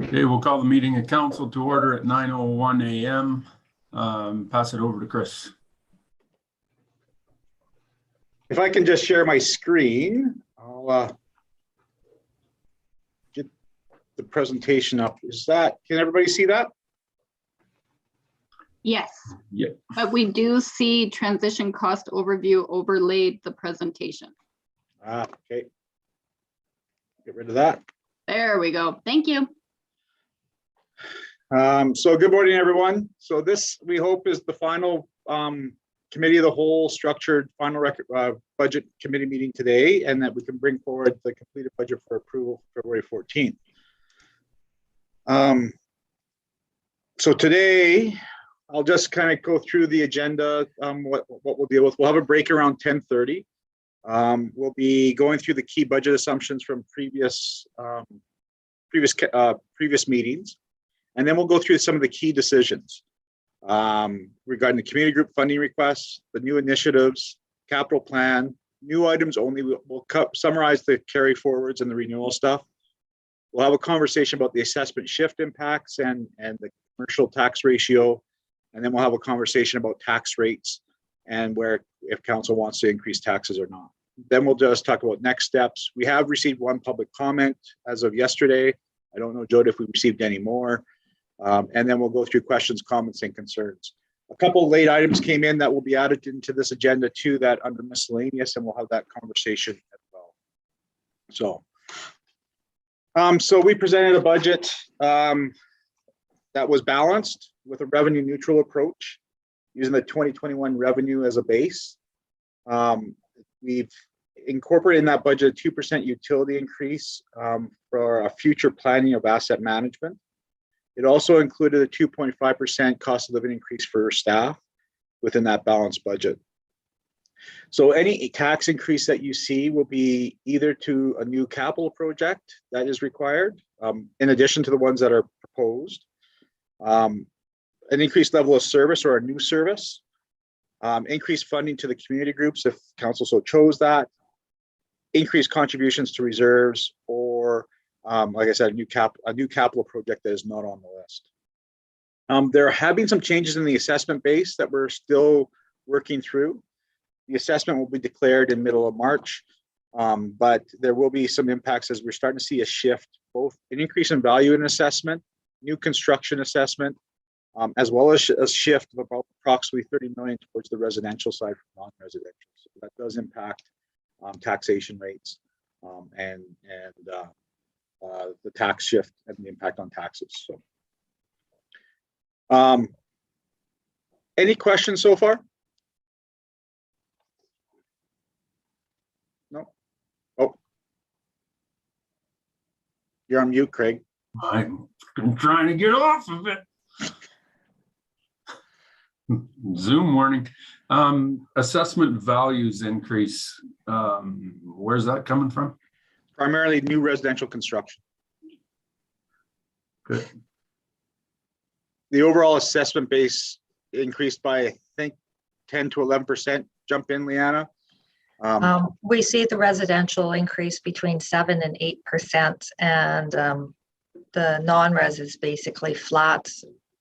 Okay, we'll call the meeting of council to order at 9:01 a.m. Pass it over to Chris. If I can just share my screen, I'll get the presentation up. Can everybody see that? Yes. Yeah. But we do see transition cost overview overlaid the presentation. Okay. Get rid of that. There we go. Thank you. So good morning, everyone. So this, we hope, is the final committee of the whole structured final budget committee meeting today, and that we can bring forward the completed budget for approval February 14th. So today, I'll just kind of go through the agenda, what we'll deal with. We'll have a break around 10:30. We'll be going through the key budget assumptions from previous meetings. And then we'll go through some of the key decisions regarding the community group funding requests, the new initiatives, capital plan, new items only. We'll summarize the carry forwards and the renewal stuff. We'll have a conversation about the assessment shift impacts and the commercial tax ratio. And then we'll have a conversation about tax rates and if council wants to increase taxes or not. Then we'll just talk about next steps. We have received one public comment as of yesterday. I don't know, Jody, if we received any more. And then we'll go through questions, comments, and concerns. A couple of late items came in that will be added into this agenda too, that under miscellaneous, and we'll have that conversation as well. So we presented a budget that was balanced with a revenue neutral approach using the 2021 revenue as a base. We've incorporated in that budget a 2% utility increase for a future planning of asset management. It also included a 2.5% cost of living increase for staff within that balanced budget. So any tax increase that you see will be either to a new capital project that is required, in addition to the ones that are proposed, an increased level of service or a new service, increased funding to the community groups if council so chose that, increased contributions to reserves, or like I said, a new capital project that is not on the list. There have been some changes in the assessment base that we're still working through. The assessment will be declared in middle of March, but there will be some impacts as we're starting to see a shift, both an increase in value in assessment, new construction assessment, as well as a shift of about approximately 30 million towards the residential side from non-residential. So that does impact taxation rates and the tax shift and the impact on taxes. So, any questions so far? No. Oh, you're on mute, Craig. I'm trying to get off of it. Zoom warning. Assessment values increase. Where's that coming from? Primarily new residential construction. Good. The overall assessment base increased by, I think, 10 to 11%. Jump in, Leanna. We see the residential increase between 7 and 8%, and the non-res is basically flat,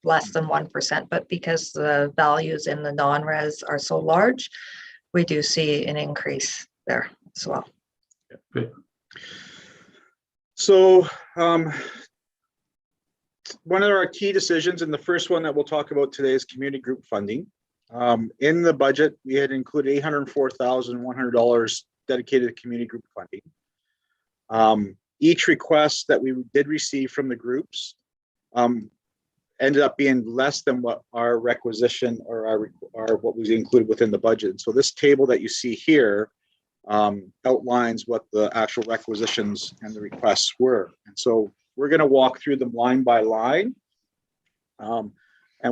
less than 1%. But because the values in the non-res are so large, we do see an increase there as well. Good. So one of our key decisions, and the first one that we'll talk about today, is community group funding. In the budget, we had included $804,100 dedicated to community group funding. Each request that we did receive from the groups ended up being less than what our requisition or what was included within the budget. So this table that you see here outlines what the actual requisitions and the requests were. And so we're going to walk through them line by line, and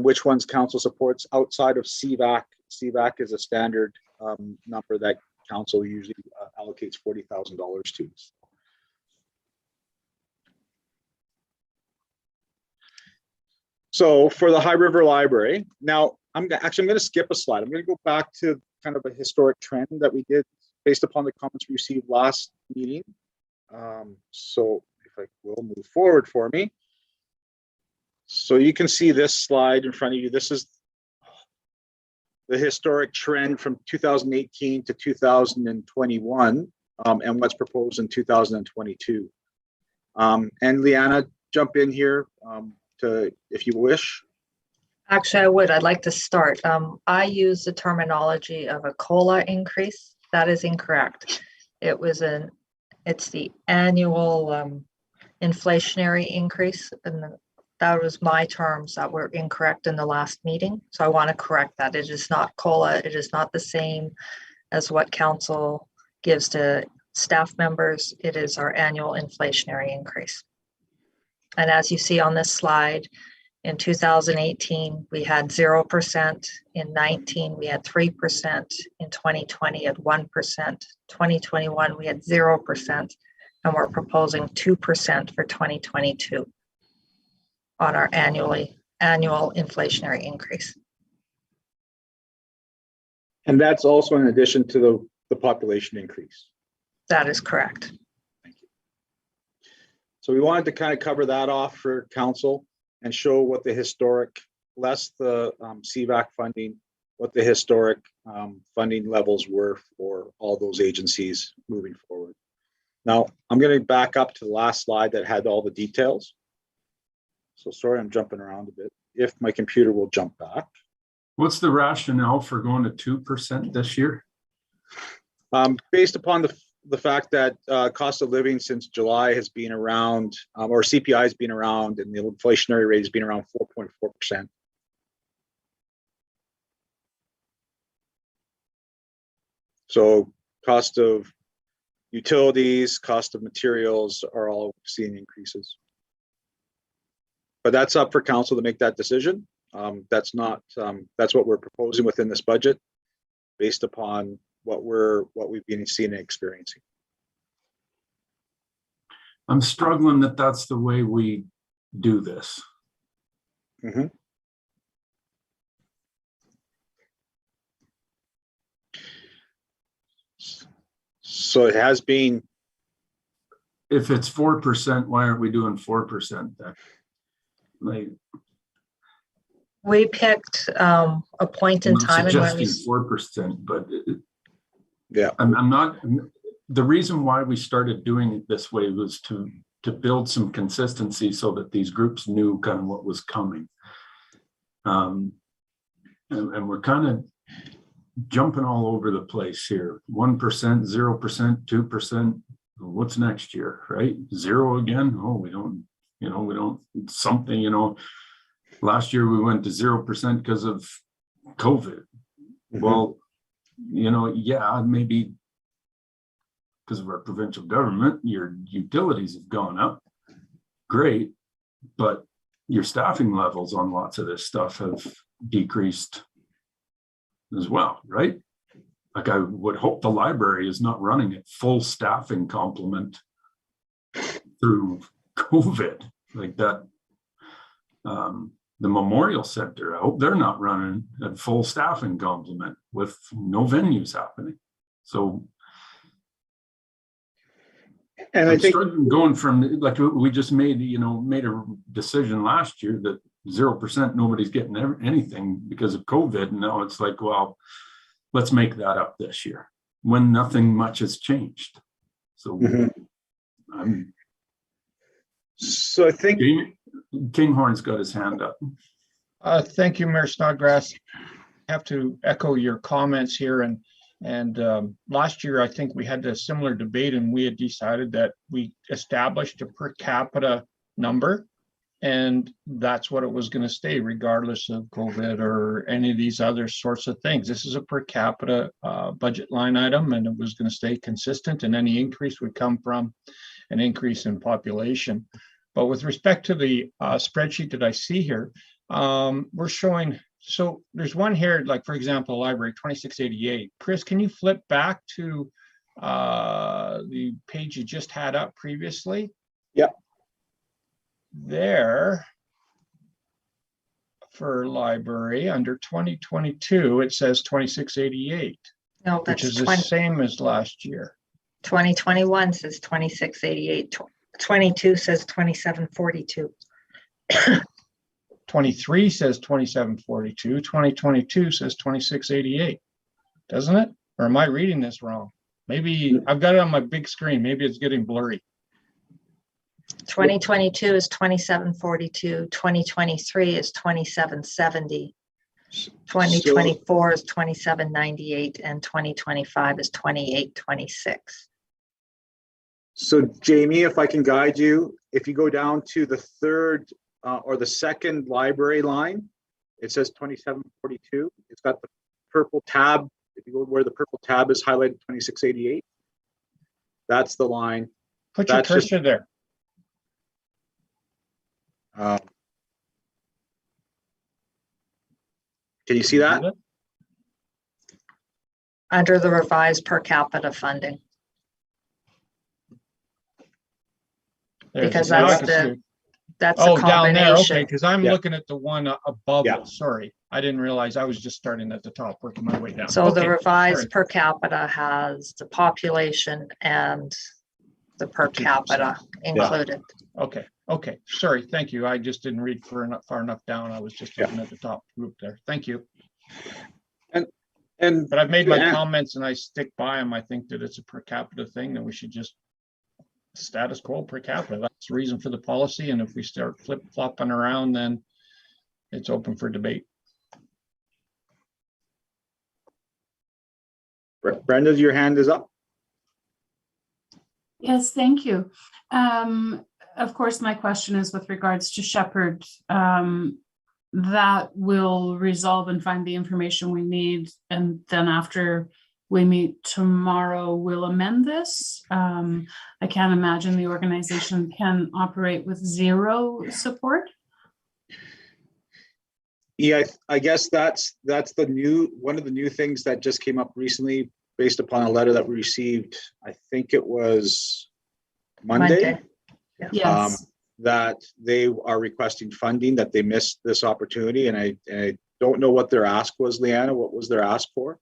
which ones council supports outside of CVAC. CVAC is a standard number that council usually allocates $40,000 to. So for the High River Library, now I'm going to skip a slide. I'm going to go back to kind of a historic trend that we did based upon the comments we received last meeting. So if I will move forward for me. So you can see this slide in front of you. This is the historic trend from 2018 to 2021, and what's proposed in 2022. And Leanna, jump in here if you wish. Actually, I would. I'd like to start. I use the terminology of a COLA increase. That is incorrect. It's the annual inflationary increase, and that was my terms that were incorrect in the last meeting. So I want to correct that. It is not COLA. It is not the same as what council gives to staff members. It is our annual inflationary increase. And as you see on this slide, in 2018, we had 0%. In 19, we had 3%. In 2020, at 1%. 2021, we had 0%. And we're proposing 2% for 2022 on our annual inflationary increase. And that's also in addition to the population increase. That is correct. Thank you. So we wanted to kind of cover that off for council and show what the historic, less the CVAC funding, what the historic funding levels were for all those agencies moving forward. Now, I'm going to back up to the last slide that had all the details. So sorry, I'm jumping around a bit. If my computer will jump back. What's the rationale for going to 2% this year? Based upon the fact that cost of living since July has been around, or CPI has been around, and the inflationary rate has been around 4.4%. So cost of utilities, cost of materials are all seeing increases. But that's up for council to make that decision. That's what we're proposing within this budget, based upon what we've been seeing and experiencing. I'm struggling that that's the way we do this. Mm-hmm. So it has been. If it's 4%, why aren't we doing 4% then? Like, We picked a point in time. I'm suggesting 4%, but Yeah, I'm not. The reason why we started doing it this way was to build some consistency so that these groups knew kind of what was coming. And we're kind of jumping all over the place here. 1%, 0%, 2%. What's next year, right? 0 again? Oh, we don't something, last year we went to 0% because of COVID. Mm-hmm. Well, yeah, maybe because of our provincial government, your utilities have gone up. Great. But your staffing levels on lots of this stuff have decreased as well, right? Like, I would hope the library is not running at full staffing complement through COVID like that. The Memorial Center, I hope they're not running at full staffing complement with no venues happening. So, and I'm I think struggling going from, like, we just made a decision last year that 0%, nobody's getting anything because of COVID. And now it's like, well, let's make that up this year when nothing much has changed. So So I think Kinghorn's got his hand up. Thank you, Mayor Snodgrass. I have to echo your comments here. And last year, I think we had a similar debate, and we had decided that we established a per capita number, and that's what it was going to stay, regardless of COVID or any of these other sorts of things. This is a per capita budget line item, and it was going to stay consistent, and any increase would come from an increase in population. But with respect to the spreadsheet that I see here, we're showing, so there's one here, like, for example, library 2688. Chris, can you flip back to the page you just had up previously? Yeah. There, for library, under 2022, it says 2688, No, which that's is the same as last year. 2021 says 2688. 22 says 2742. 2023 says 2742, 2022 says 2688, doesn't it? Or am I reading this wrong? Maybe I've got it on my big screen. Maybe it's getting blurry. 2022 is 2742, 2023 is 2770, 2024 is 2798, and 2025 is 2826. So Jamie, if I can guide you, if you go down to the third or the second library line, it says 2742. It's got the purple tab. If you go where the purple tab is highlighted, 2688. That's the line. Put your That's just- cursor there. Can you see that? Under the revised per capita funding, There, because now I that's can the- see it. that's Oh, a down there. Okay, combination. because I'm Yeah. looking at the one above Yeah. it. Sorry, I didn't realize I was just starting at the top, working my way down. So the Okay, revised sorry. per capita has the population and the per 2%. capita included. Okay. Sorry, thank you. I just didn't read far enough down. I was just looking at the top group there. Thank you. And But I've made my Yeah. comments and I stick by them. I think that it's a per capita thing, and we should just status quo per capita. That's the reason for the policy. And if we start flip flopping around, then it's open for debate. Brenda, your hand is up. Yes, thank you. Of course, my question is with regards to Shepherd. That will resolve and find the information we need. And then after we meet tomorrow, we'll amend this. I can't imagine the organization can operate with zero support. Yeah, I guess that's one of the new things that just came up recently based upon a letter that we received. I think it was Monday. Yes. That they are requesting funding, that they missed this opportunity. And I don't know what their ask was, Leanna. What was their ask for?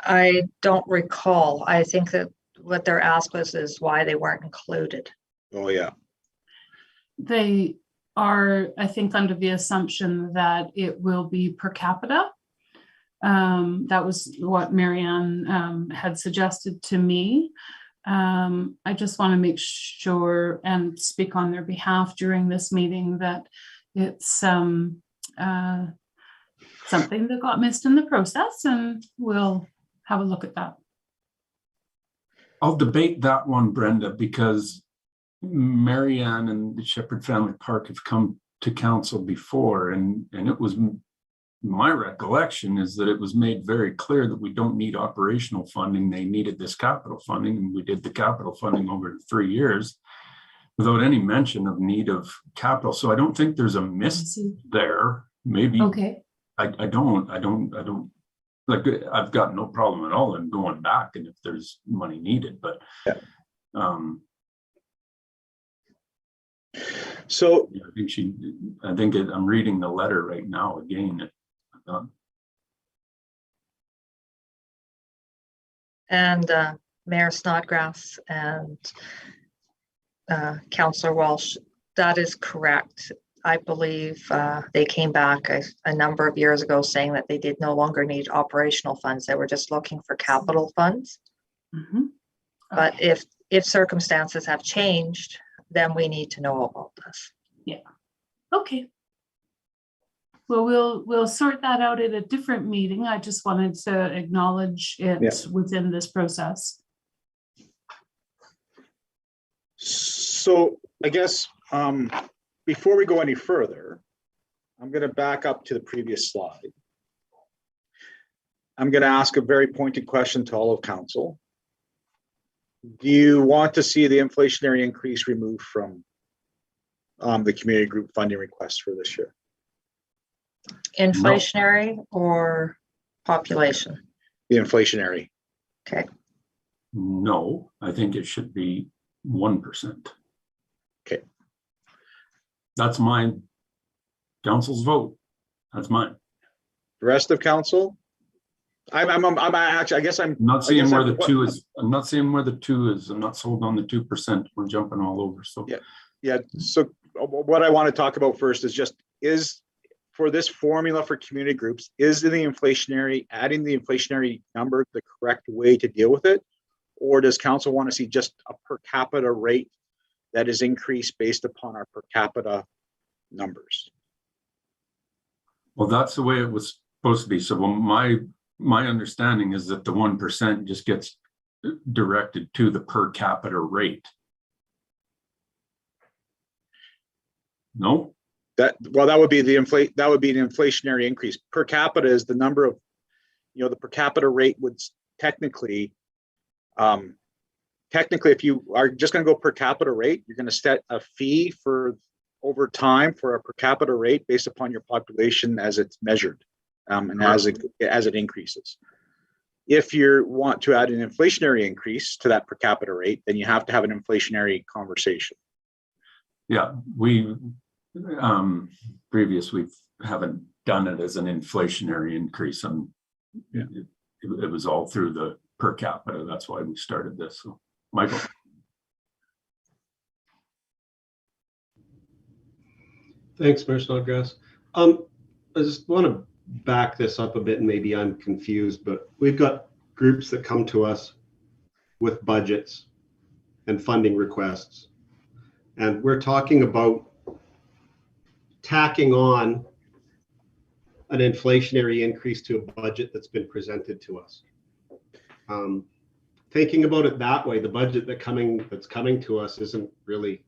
I don't recall. I think that what their ask was is why they weren't included. Oh, yeah. They are, I think, under the assumption that it will be per capita. That was what Marianne had suggested to me. I just want to make sure and speak on their behalf during this meeting that it's something that got missed in the process, and we'll have a look at that. I'll debate that one, Brenda, because Marianne and the Shepherd Family Park have come to council before, and it was my recollection is that it was made very clear that we don't need operational funding. They needed this capital funding, and we did the capital funding over 3 years without any mention of need of capital. So I don't think there's a miss there. Maybe Okay. I don't like, I've got no problem at all in going back and if there's money needed, but Yeah. So I think I'm reading the letter right now again. And Mayor Snodgrass and Councillor Walsh, that is correct. I believe they came back a number of years ago saying that they did no longer need operational funds. They were just looking for capital funds. Mm-hmm. But if circumstances have changed, then we need to know about this. Yeah. Okay. Well, we'll sort that out at a different meeting. I just wanted to acknowledge it within this process. So I guess before we go any further, I'm going to back up to the previous slide. I'm going to ask a very pointed question to all of council. Do you want to see the inflationary increase removed from the community group funding requests for this year? Inflationary or population? The inflationary. Okay. No, I think it should be 1%. Okay. That's mine. Council's vote. That's mine. The rest of council? I'm actually, I guess I'm not seeing where the what- 2 is. I'm not seeing where the 2 is. I'm not sold on the 2%. We're jumping all over. So Yeah. So what I want to talk about first is just is for this formula for community groups, is adding the inflationary number the correct way to deal with it? Or does council want to see just a per capita rate that is increased based upon our per capita numbers? Well, that's the way it was supposed to be. So my understanding is that the 1% just gets directed to the per capita rate. No? That would be the inflationary increase. Per capita is the number of, the per capita rate would technically, if you are just going to go per capita rate, you're going to set a fee for over time for a per capita rate based upon your population as it's measured, and as it increases. If you want to add an inflationary increase to that per capita rate, then you have to have an inflationary conversation. Yeah, we haven't done it as an inflationary increase, and it was all through the per capita. That's why we started this. So, Michael. Thanks, Mayor Snodgrass. I just want to back this up a bit, and maybe I'm confused, but we've got groups that come to us with budgets and funding requests, and we're talking about tacking on an inflationary increase to a budget that's been presented to us. Thinking about it that way, the budget that's coming to us isn't really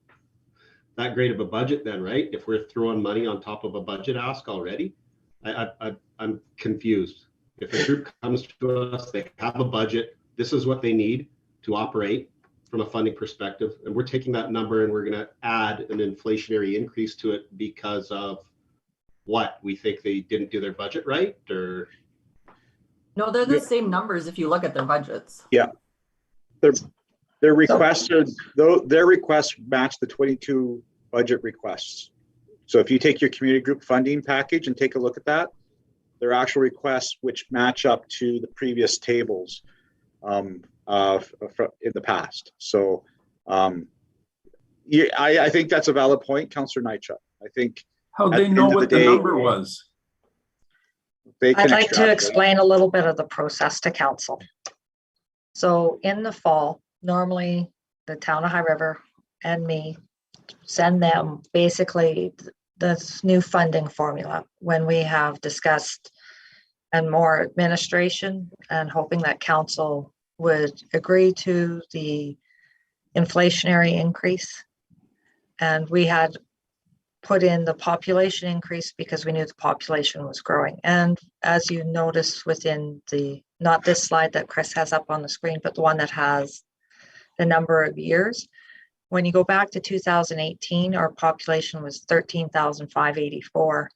that great of a budget then, right? If we're throwing money on top of a budget ask already, I'm confused. If a group comes to us, they have a budget, this is what they need to operate from a funding perspective, and we're taking that number and we're going to add an inflationary increase to it because of what? We think they didn't do their budget right, or? No, they're the same numbers if you look at their budgets. Yeah. Their requests match the 22 budget requests. So if you take your community group funding package and take a look at that, their actual requests which match up to the previous tables in the past. So I think that's a valid point, Councillor Nychuk. I think How'd they know what the number was? I'd like to explain a little bit of the process to council. So in the fall, normally the town of High River and me send them basically this new funding formula when we have discussed and more administration, and hoping that council would agree to the inflationary increase. And we had put in the population increase because we knew the population was growing. And as you notice within not this slide that Chris has up on the screen, but the one that has the number of years, when you go back to 2018, our population was 13,584.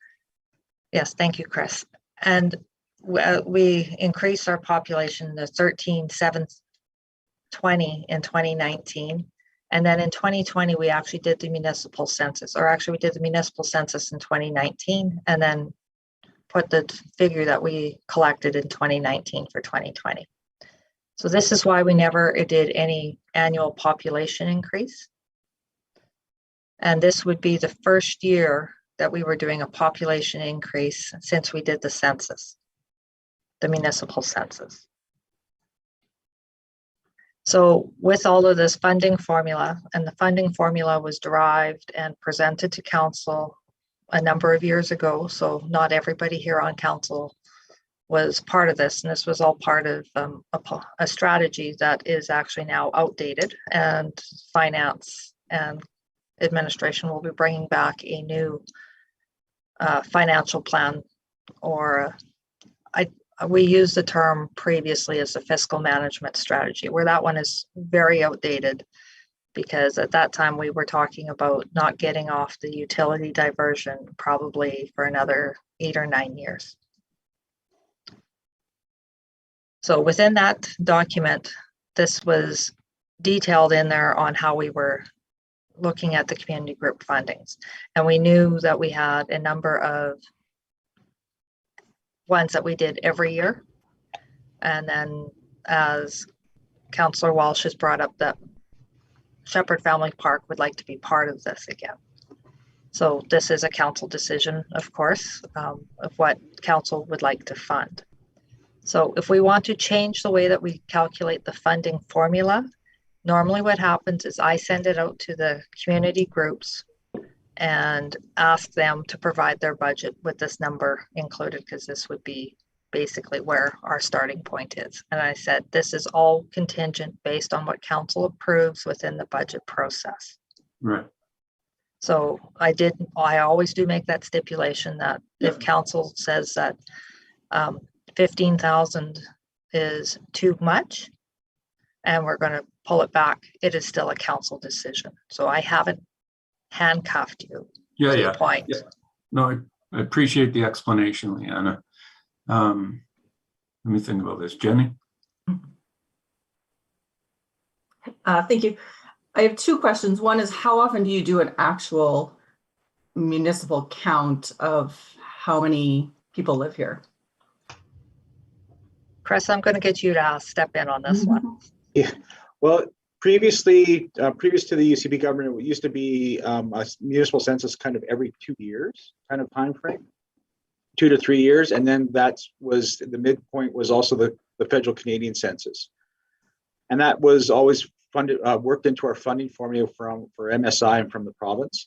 Yes, thank you, Chris. And we increased our population to 13,720 in 2019. And then in 2020, we actually did the municipal census, or actually we did the municipal census in 2019, and then put the figure that we collected in 2019 for 2020. So this is why we never did any annual population increase. And this would be the first year that we were doing a population increase since we did the census, the municipal census. So with all of this funding formula, and the funding formula was derived and presented to council a number of years ago, so not everybody here on council was part of this, and this was all part of a strategy that is actually now outdated, and finance and administration will be bringing back a new financial plan, or we used the term previously as a fiscal management strategy, where that one is very outdated, because at that time we were talking about not getting off the utility diversion probably for another 8 or 9 years. So within that document, this was detailed in there on how we were looking at the community group fundings. And we knew that we had a number of ones that we did every year. And then as Councillor Walsh has brought up, that Shepherd Family Park would like to be part of this again. So this is a council decision, of course, of what council would like to fund. So if we want to change the way that we calculate the funding formula, normally what happens is I send it out to the community groups and ask them to provide their budget with this number included, because this would be basically where our starting point is. And I said, this is all contingent based on what council approves within the budget process. Right. So I always do make that stipulation that if council says that 15,000 is too much and we're going to pull it back, it is still a council decision. So I haven't handcuffed you to the point. Yeah. No, I appreciate the explanation, Leanna. Let me think about this. Jenny? Thank you. I have two questions. One is, how often do you do an actual municipal count of how many people live here? Chris, I'm going to get you to step in on this one. Yeah, well, previous to the UCP government, it used to be a municipal census kind of every 2 years kind of time frame, 2 to 3 years. And then that was the midpoint was also the federal Canadian census. And that was always funded, worked into our funding formula for MSI and from the province.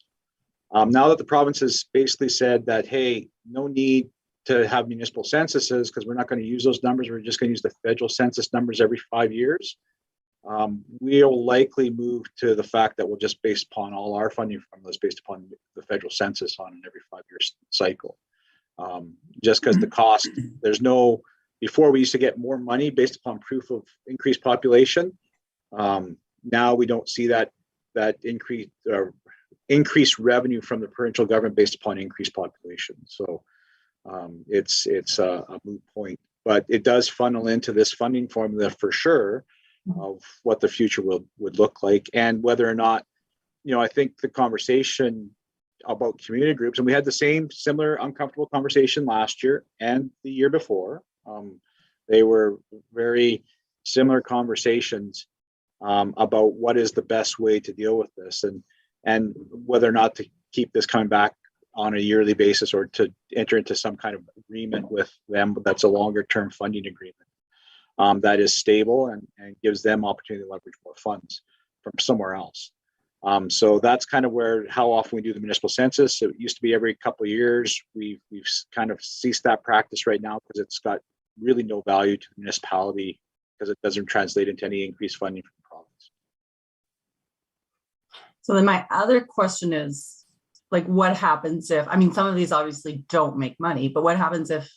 Now that the province has basically said that, hey, no need to have municipal censuses because we're not going to use those numbers. We're just going to use the federal census numbers every 5 years. We'll likely move to the fact that we'll just base upon all our funding formulas based upon the federal census on an every 5 year cycle. Just because the cost, before we used to get more money based upon proof of increased population. Now we don't see that increased revenue from the provincial government based upon increased population. So it's a moot point, but it does funnel into this funding formula for sure of what the future would look like, and whether or not, I think the conversation about community groups, and we had the similar uncomfortable conversation last year and the year before. They were very similar conversations about what is the best way to deal with this, and whether or not to keep this coming back on a yearly basis or to enter into some kind of agreement with them that's a longer term funding agreement that is stable and gives them opportunity to leverage more funds from somewhere else. So that's kind of how often we do the municipal census. It used to be every couple of years. We've kind of ceased that practice right now because it's got really no value to the municipality because it doesn't translate into any increased funding from the province. So then my other question is, like, what happens if, some of these obviously don't make money, but what happens if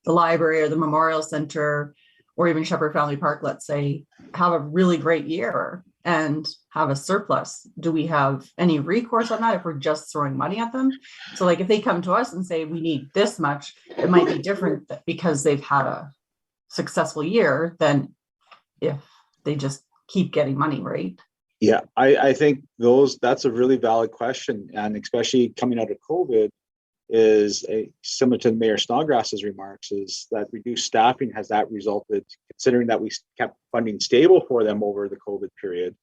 the library or the Memorial Center or even Shepherd Family Park, let's say, have a really great year and have a surplus? Do we have any recourse on that if we're just throwing money at them? So like if they come to us and say, we need this much, it might be different because they've had a successful year than if they just keep getting money, right? Yeah, I think that's a really valid question. And especially coming out of COVID is similar to Mayor Snodgrass's remarks, is that reduced staffing, has that resulted, considering that we kept funding stable for them over the COVID period,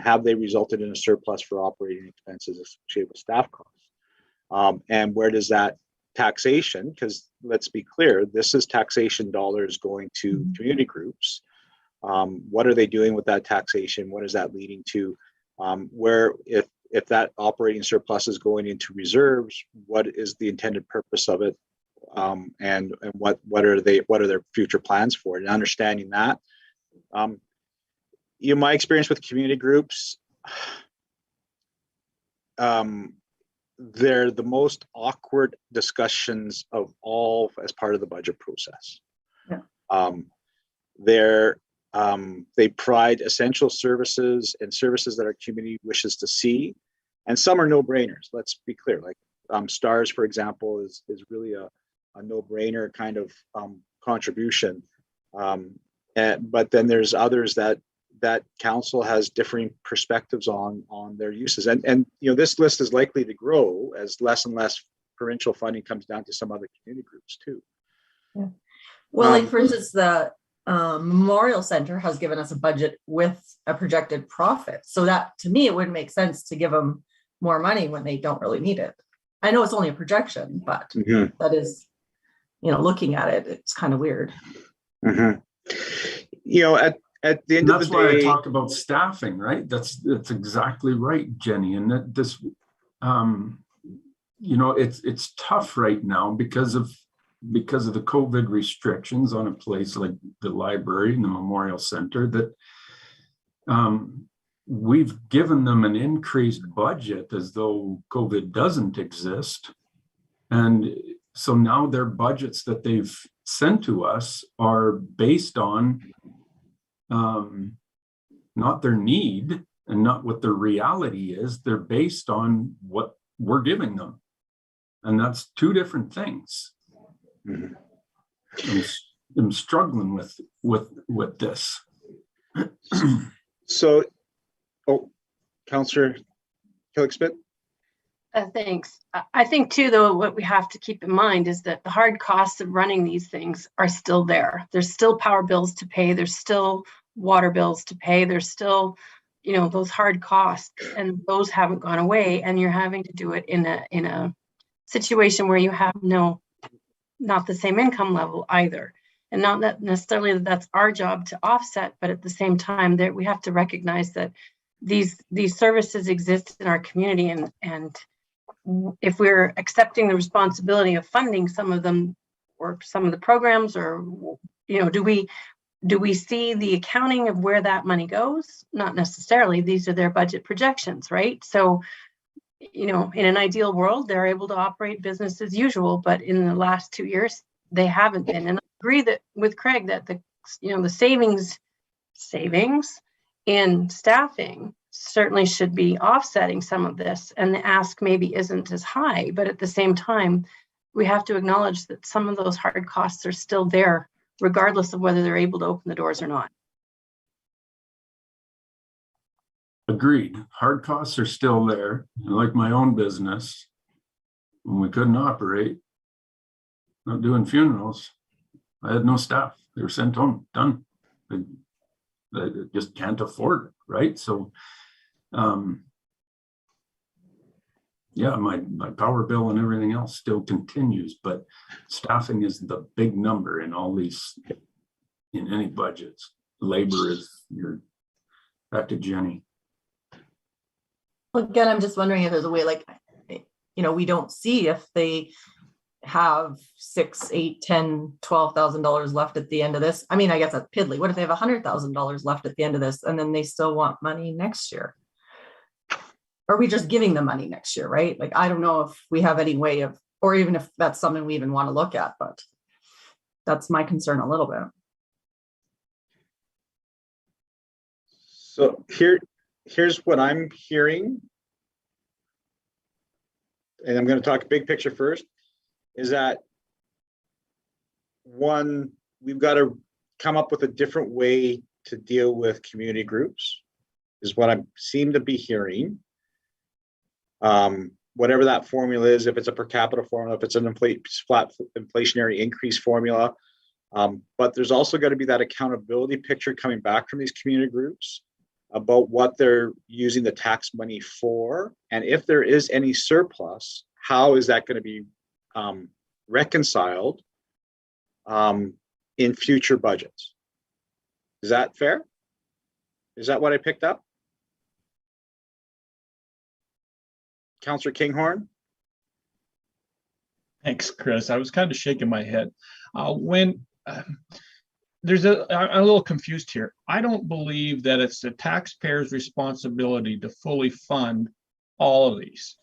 have they resulted in a surplus for operating expenses associated with staff costs? And where does that taxation, because let's be clear, this is taxation dollars going to community groups. What are they doing with that taxation? What is that leading to? Where if that operating surplus is going into reserves, what is the intended purpose of it? And what are their future plans for it? And understanding that, my experience with community groups, they're the most awkward discussions of all as part of the budget process. Yeah. They provide essential services and services that our community wishes to see, and some are no-brainers. Let's be clear, like STARS, for example, is really a no-brainer kind of contribution. But then there's others that council has differing perspectives on their uses, and this list is likely to grow as less and less provincial funding comes down to some other community groups too. Yeah. Well, like for instance, the Memorial Center has given us a budget with a projected profit. So that, to me, it wouldn't make sense to give them more money when they don't really need it. I know it's only a projection, but that is, looking at it, it's kind of weird. You know, at the end of the That's why I day, talked about staffing, right? That's exactly right, Jenny. And that this, it's tough right now because of the COVID restrictions on a place like the library and the Memorial Center, that we've given them an increased budget as though COVID doesn't exist. And so now their budgets that they've sent to us are based on not their need and not what their reality is. They're based on what we're giving them. And that's two different things. I'm struggling with this. so, Councillor Killick-Spit. Thanks. I think too, though, what we have to keep in mind is that the hard costs of running these things are still there. There's still power bills to pay. There's still water bills to pay. There's still, those hard costs, and those haven't gone away. And you're having to do it in a situation where you have not the same income level either. And not that necessarily that's our job to offset, but at the same time that we have to recognize that these services exist in our community, and if we're accepting the responsibility of funding some of them or some of the programs, or do we see the accounting of where that money goes? Not necessarily. These are their budget projections, right? So in an ideal world, they're able to operate business as usual, but in the last 2 years they haven't been. And I agree that with Craig that the savings in staffing certainly should be offsetting some of this, and the ask maybe isn't as high, but at the same time we have to acknowledge that some of those hard costs are still there regardless of whether they're able to open the doors or not. Agreed. Hard costs are still there. Like my own business, when we couldn't operate, not doing funerals, I had no staff. They were sent home, done. They just can't afford it, right? So my power bill and everything else still continues, but staffing is the big number in all these, in any budgets. Labor is back to Jenny. Well, again, I'm just wondering if there's a way, we don't see if they have $6,000, $8,000, $10,000, $12,000 left at the end of this. I mean, I guess that's piddly. What if they have $100,000 left at the end of this, and then they still want money next year? Are we just giving them money next year, right? I don't know if we have any way of, or even if that's something we even want to look at, but that's my concern a little bit. So here's what I'm hearing, and I'm going to talk big picture first, is that one, we've got to come up with a different way to deal with community groups, is what I seem to be hearing. Whatever that formula is, if it's a per capita formula, if it's an flat inflationary increase formula, but there's also got to be that accountability picture coming back from these community groups about what they're using the tax money for, and if there is any surplus, how is that going to be reconciled in future budgets? Is that fair? Is that what I picked up? Councillor Kinghorn? Thanks, Chris. I was kind of shaking my head. There's I'm a little confused here. I don't believe that it's the taxpayer's responsibility to fully fund all of these.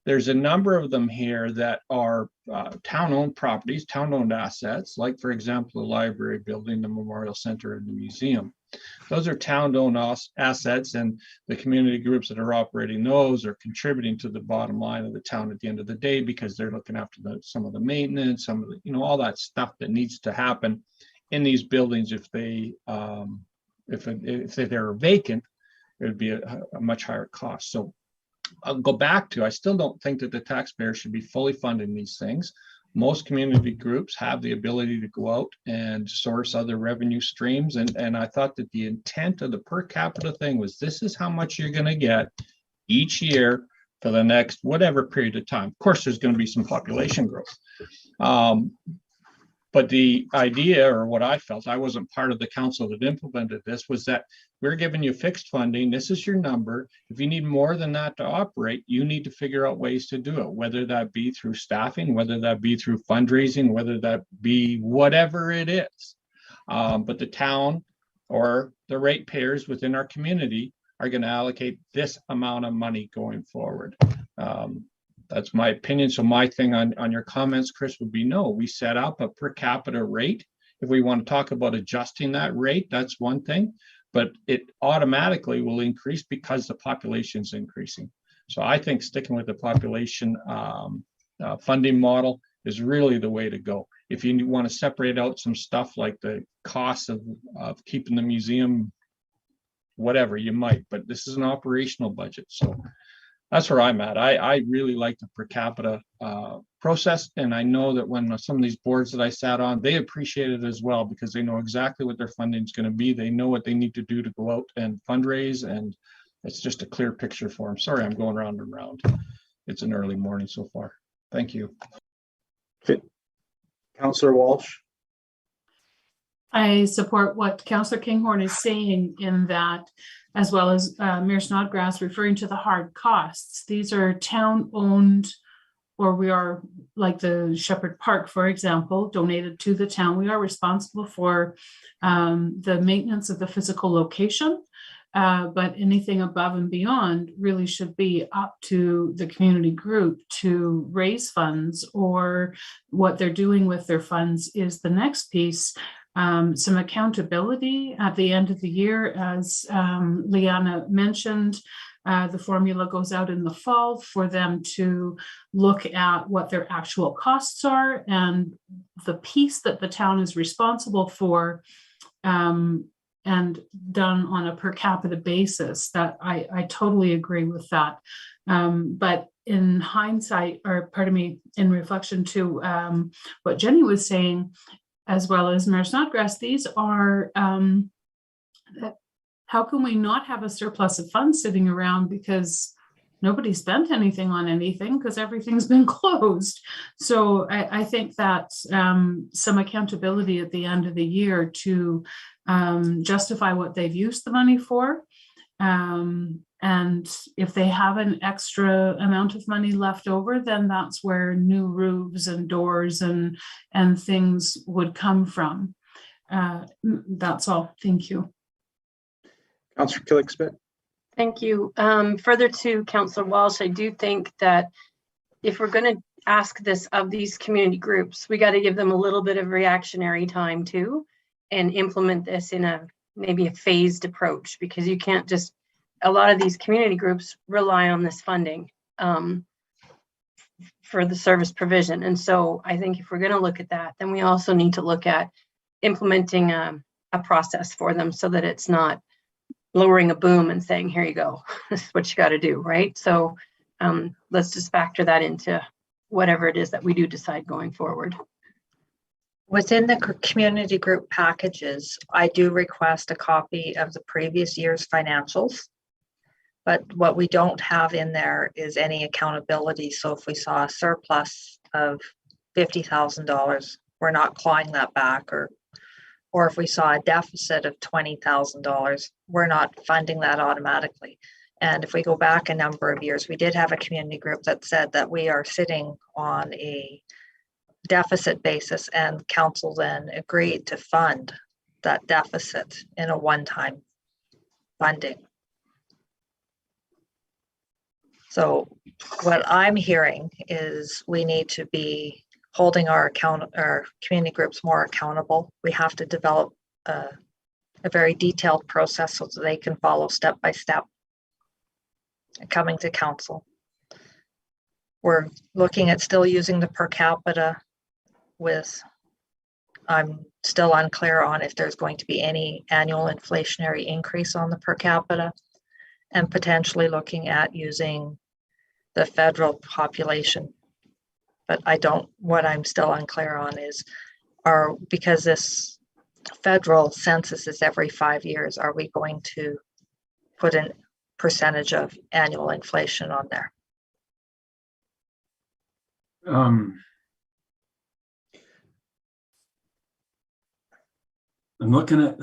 There's a number of them here that are town-owned properties, town-owned assets, like, for example, the library building, the Memorial Center, and the museum. Those are town-owned assets, and the community groups that are operating those are contributing to the bottom line of the town at the end of the day, because they're looking after some of the maintenance, some of the, all that stuff that needs to happen in these buildings. If they're vacant, it would be a much higher cost. So I'll go back to, I still don't think that the taxpayer should be fully funding these things. Most community groups have the ability to go out and source other revenue streams. And I thought that the intent of the per capita thing was, this is how much you're going to get each year for the next whatever period of time. Of course, there's going to be some population growth. But the idea, or what I felt, I wasn't part of the council that implemented this, was that we're giving you fixed funding. This is your number. If you need more than that to operate, you need to figure out ways to do it, whether that be through staffing, whether that be through fundraising, whether that be whatever it is. But the town or the ratepayers within our community are going to allocate this amount of money going forward. That's my opinion. So my thing on your comments, Chris, would be no, we set up a per capita rate. If we want to talk about adjusting that rate, that's one thing, but it automatically will increase because the population is increasing. So I think sticking with the population funding model is really the way to go. If you want to separate out some stuff like the cost of keeping the museum, whatever, you might, but this is an operational budget. So that's where I'm at. I really like the per capita process. And I know that when some of these boards that I sat on, they appreciate it as well, because they know exactly what their funding is going to be. They know what they need to do to go out and fundraise. And it's just a clear picture for them. Sorry, I'm going round and round. It's an early morning so far. Thank you. Councillor Walsh. I support what Councillor Kinghorn is saying in that, as well as Mayor Snodgrass referring to the hard costs. These are town-owned, or we are, like the Shepherd Park, for example, donated to the town. We are responsible for the maintenance of the physical location, but anything above and beyond really should be up to the community group to raise funds, or what they're doing with their funds is the next piece. Some accountability at the end of the year, as Liana mentioned. The formula goes out in the fall for them to look at what their actual costs are and the piece that the town is responsible for, and done on a per capita basis. That I totally agree with that. But in hindsight, or pardon me, in reflection to what Jenny was saying, as well as Mayor Snodgrass, these are, how can we not have a surplus of funds sitting around because nobody spent anything on anything because everything's been closed. So I think that some accountability at the end of the year to justify what they've used the money for. And if they have an extra amount of money left over, then that's where new roofs and doors and things would come from. That's all. Thank you. Councillor Killick-Smith. Thank you. Further to Councillor Walsh, I do think that if we're going to ask this of these community groups, we got to give them a little bit of reactionary time too, and implement this in maybe a phased approach, because you can't just, a lot of these community groups rely on this funding for the service provision. And so I think if we're going to look at that, then we also need to look at implementing a process for them so that it's not lowering a boom and saying, here you go, this is what you got to do, right? So let's just factor that into whatever it is that we do decide going forward. Within the community group packages, I do request a copy of the previous year's financials. But what we don't have in there is any accountability. So if we saw a surplus of $50,000, we're not clawing that back, or if we saw a deficit of $20,000, we're not funding that automatically. And if we go back a number of years, we did have a community group that said that we are sitting on a deficit basis, and council then agreed to fund that deficit in a one-time funding. So what I'm hearing is we need to be holding our community groups more accountable. We have to develop a very detailed process so that they can follow step by step coming to council. We're looking at still using the per capita with, I'm still unclear on if there's going to be any annual inflationary increase on the per capita, and potentially looking at using the federal population. But what I'm still unclear on is, because this federal census is every 5 years, are we going to put a percentage of annual inflation on there? I'm looking at,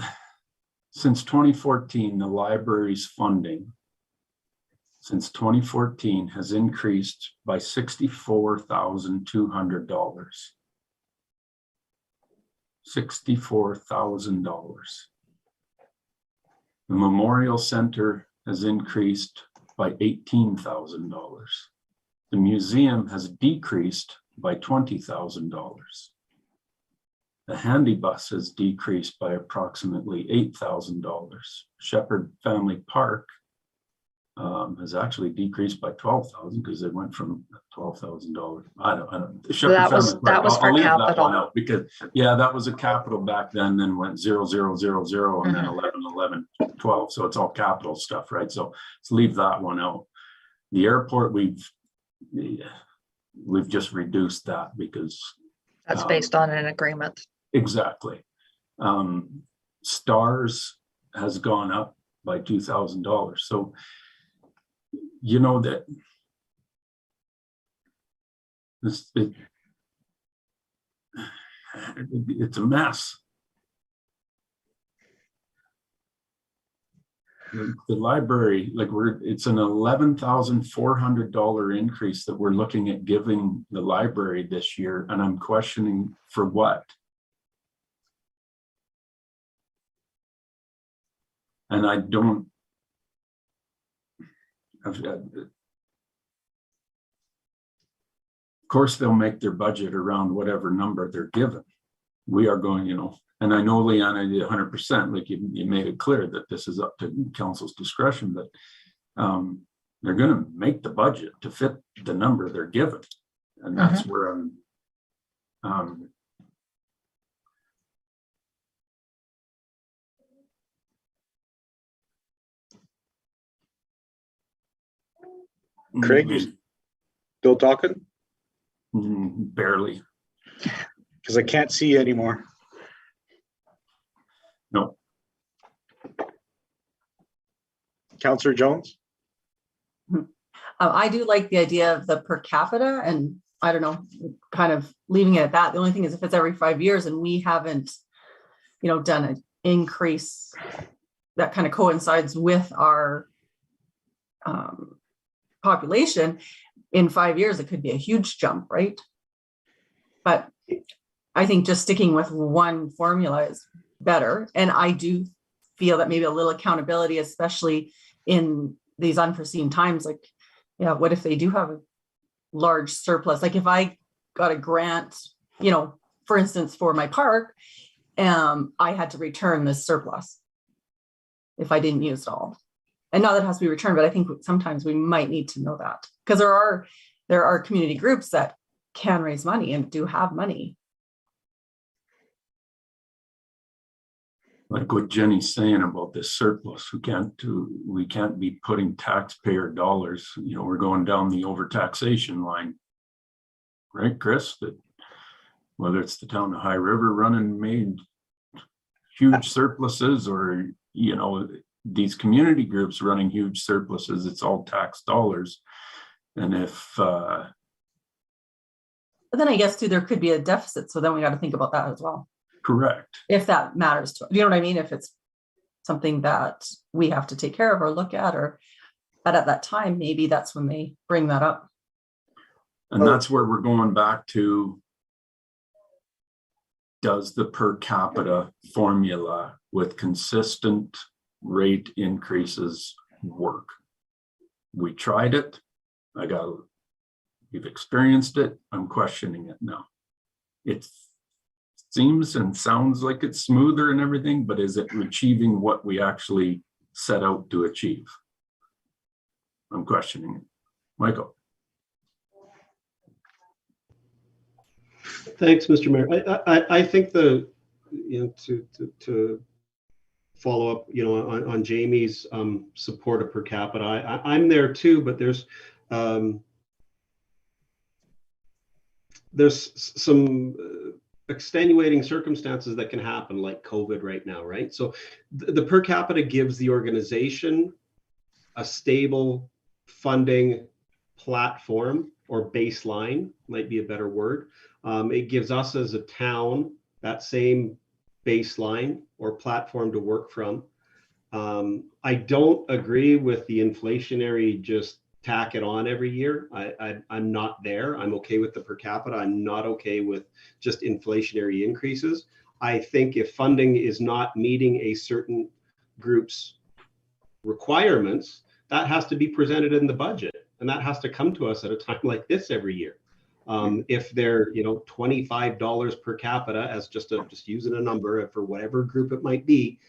since 2014, the library's funding since 2014 has increased by $64,200. $64,000. The Memorial Center has increased by $18,000. The museum has decreased by $20,000. The handy bus has decreased by approximately $8,000. Shepherd Family Park has actually decreased by $12,000 because it went from $12,000. I don't. That was for I'll leave that capital. one out because that was a capital back then went 0, 0, 0, 0, and then Mhm. 11, 11, 12. So it's all capital stuff, right? So let's leave that one out. The airport, we've just reduced that because That's based on an agreement. exactly. Stars has gone up by $2,000. So you know that it's a mess. The library, it's an $11,400 increase that we're looking at giving the library this year, and I'm questioning for what. And I don't. Of course, they'll make their budget around whatever number they're given. We are going, and I know, Leanna, 100%, like you made it clear that this is up to council's discretion, but they're going to make the budget to fit the number they're given. And that's where I'm, Craig, you still talking? Barely. Because I can't see you anymore. No. Councillor Jones? I do like the idea of the per capita, and I don't know, kind of leaving it at that. The only thing is if it's every 5 years and we haven't, done an increase that kind of coincides with our population, in 5 years, it could be a huge jump, right? But I think just sticking with one formula is better. And I do feel that maybe a little accountability, especially in these unforeseen times, like, what if they do have a large surplus? Like if I got a grant, for instance, for my park, I had to return this surplus if I didn't use it all. And not that it has to be returned, but I think sometimes we might need to know that, because there are community groups that can raise money and do have money. Like what Jenny's saying about this surplus, we can't be putting taxpayer dollars, we're going down the overtaxation line. Right, Chris? That whether it's the town of High River running made huge surpluses, or, these community groups running huge surpluses, it's all tax dollars. And if but then I guess too, there could be a deficit. So then we got to think about that as well. correct. If that matters to, you know what I mean? If it's something that we have to take care of or look at, but at that time, maybe that's when they bring that up. And that's where we're going back to, does the per capita formula with consistent rate increases work? We tried it. We've experienced it. I'm questioning it now. It seems and sounds like it's smoother and everything, but is it achieving what we actually set out to achieve? I'm questioning it. Michael. Thanks, Mr. Mayor. I think to follow up, on Jamie's support of per capita, I'm there too, but there's some extenuating circumstances that can happen, like COVID right now, right? So the per capita gives the organization a stable funding platform or baseline might be a better word. It gives us as a town that same baseline or platform to work from. I don't agree with the inflationary just tack it on every year. I'm not there. I'm okay with the per capita. I'm not okay with just inflationary increases. I think if funding is not meeting a certain group's requirements, that has to be presented in the budget, and that has to come to us at a time like this every year. If they're, $25 per capita as just using a number for whatever group it might be,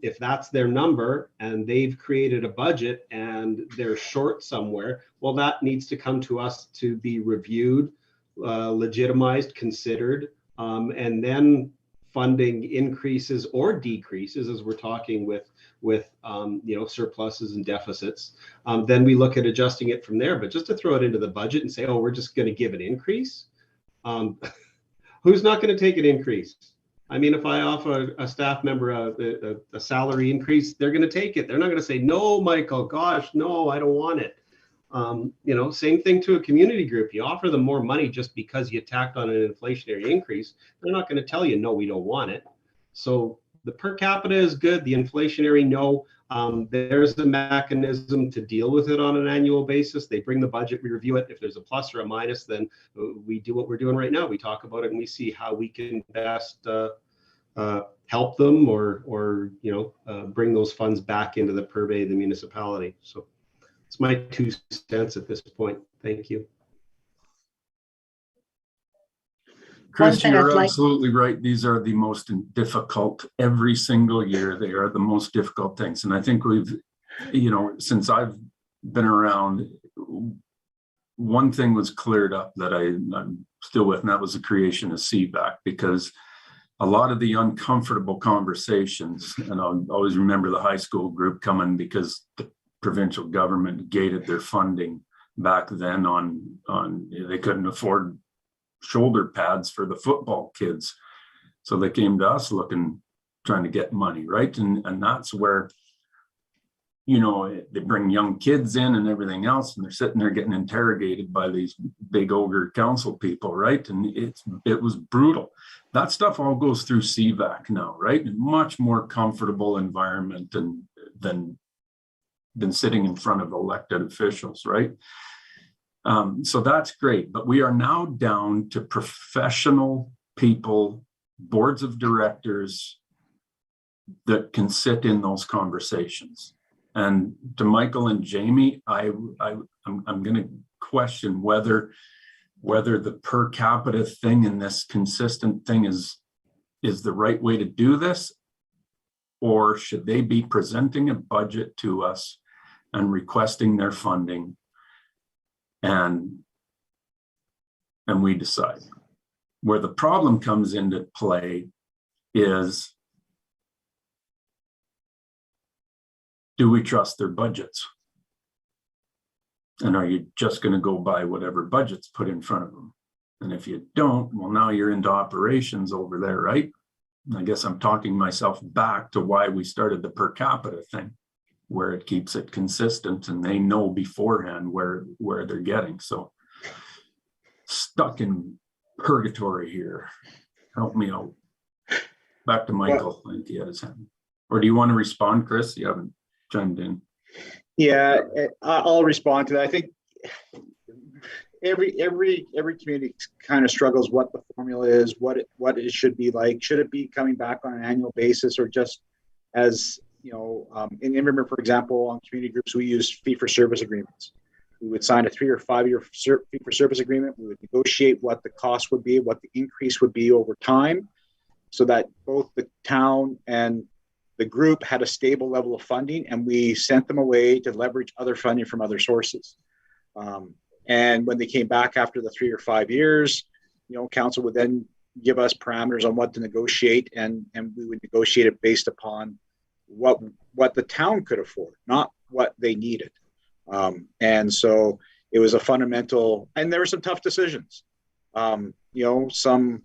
if that's their number and they've created a budget and they're short somewhere, well, that needs to come to us to be reviewed, legitimized, considered, and then funding increases or decreases as we're talking with surpluses and deficits. Then we look at adjusting it from there. But just to throw it into the budget and say, oh, we're just going to give an increase, who's not going to take an increase? I mean, if I offer a staff member a salary increase, they're going to take it. They're not going to say, no, Michael, gosh, no, I don't want it. Same thing to a community group. You offer them more money just because you tacked on an inflationary increase. They're not going to tell you, no, we don't want it. So the per capita is good. The inflationary, no. There's a mechanism to deal with it on an annual basis. They bring the budget, we review it. If there's a plus or a minus, then we do what we're doing right now. We talk about it and we see how we can best help them or bring those funds back into the purvey of the municipality. So it's my 2 cents at this point. Thank you. Chris, thing you're I'd like- absolutely right. These are the most difficult every single year. They are the most difficult things. And I think we've, since I've been around, one thing was cleared up that I'm still with, and that was the creation of CVAC, because a lot of the uncomfortable conversations, and I'll always remember the high school group coming because the provincial government gated their funding back then on they couldn't afford shoulder pads for the football kids. So they came to us trying to get money, right? And that's where, they bring young kids in and everything else, and they're sitting there getting interrogated by these big ogre council people, right? And it was brutal. That stuff all goes through CVAC now, right? Much more comfortable environment than sitting in front of elected officials, right? So that's great, but we are now down to professional people, boards of directors that can sit in those conversations. And to Michael and Jamie, I'm going to question whether the per capita thing and this consistent thing is the right way to do this, or should they be presenting a budget to us and requesting their funding? And we decide. Where the problem comes into play is, do we trust their budgets? And are you just going to go by whatever budget's put in front of them? And if you don't, well, now you're into operations over there, right? And I guess I'm talking myself back to why we started the per capita thing, where it keeps it consistent and they know beforehand where they're getting. So stuck in purgatory here. Help me out. Back to Michael. I think he had his hand. Or do you want to respond, Chris? You haven't chimed in. Yeah, I'll respond to that. I think every community kind of struggles what the formula is, what it should be like. Should it be coming back on an annual basis, or just as in Emerson, for example, on community groups, we use fee-for-service agreements. We would sign a 3 or 5 year fee-for-service agreement. We would negotiate what the cost would be, what the increase would be over time, so that both the town and the group had a stable level of funding, and we sent them away to leverage other funding from other sources. And when they came back after the 3 or 5 years, council would then give us parameters on what to negotiate, and we would negotiate it based upon what the town could afford, not what they needed. And so it was a fundamental, and there were some tough decisions. Some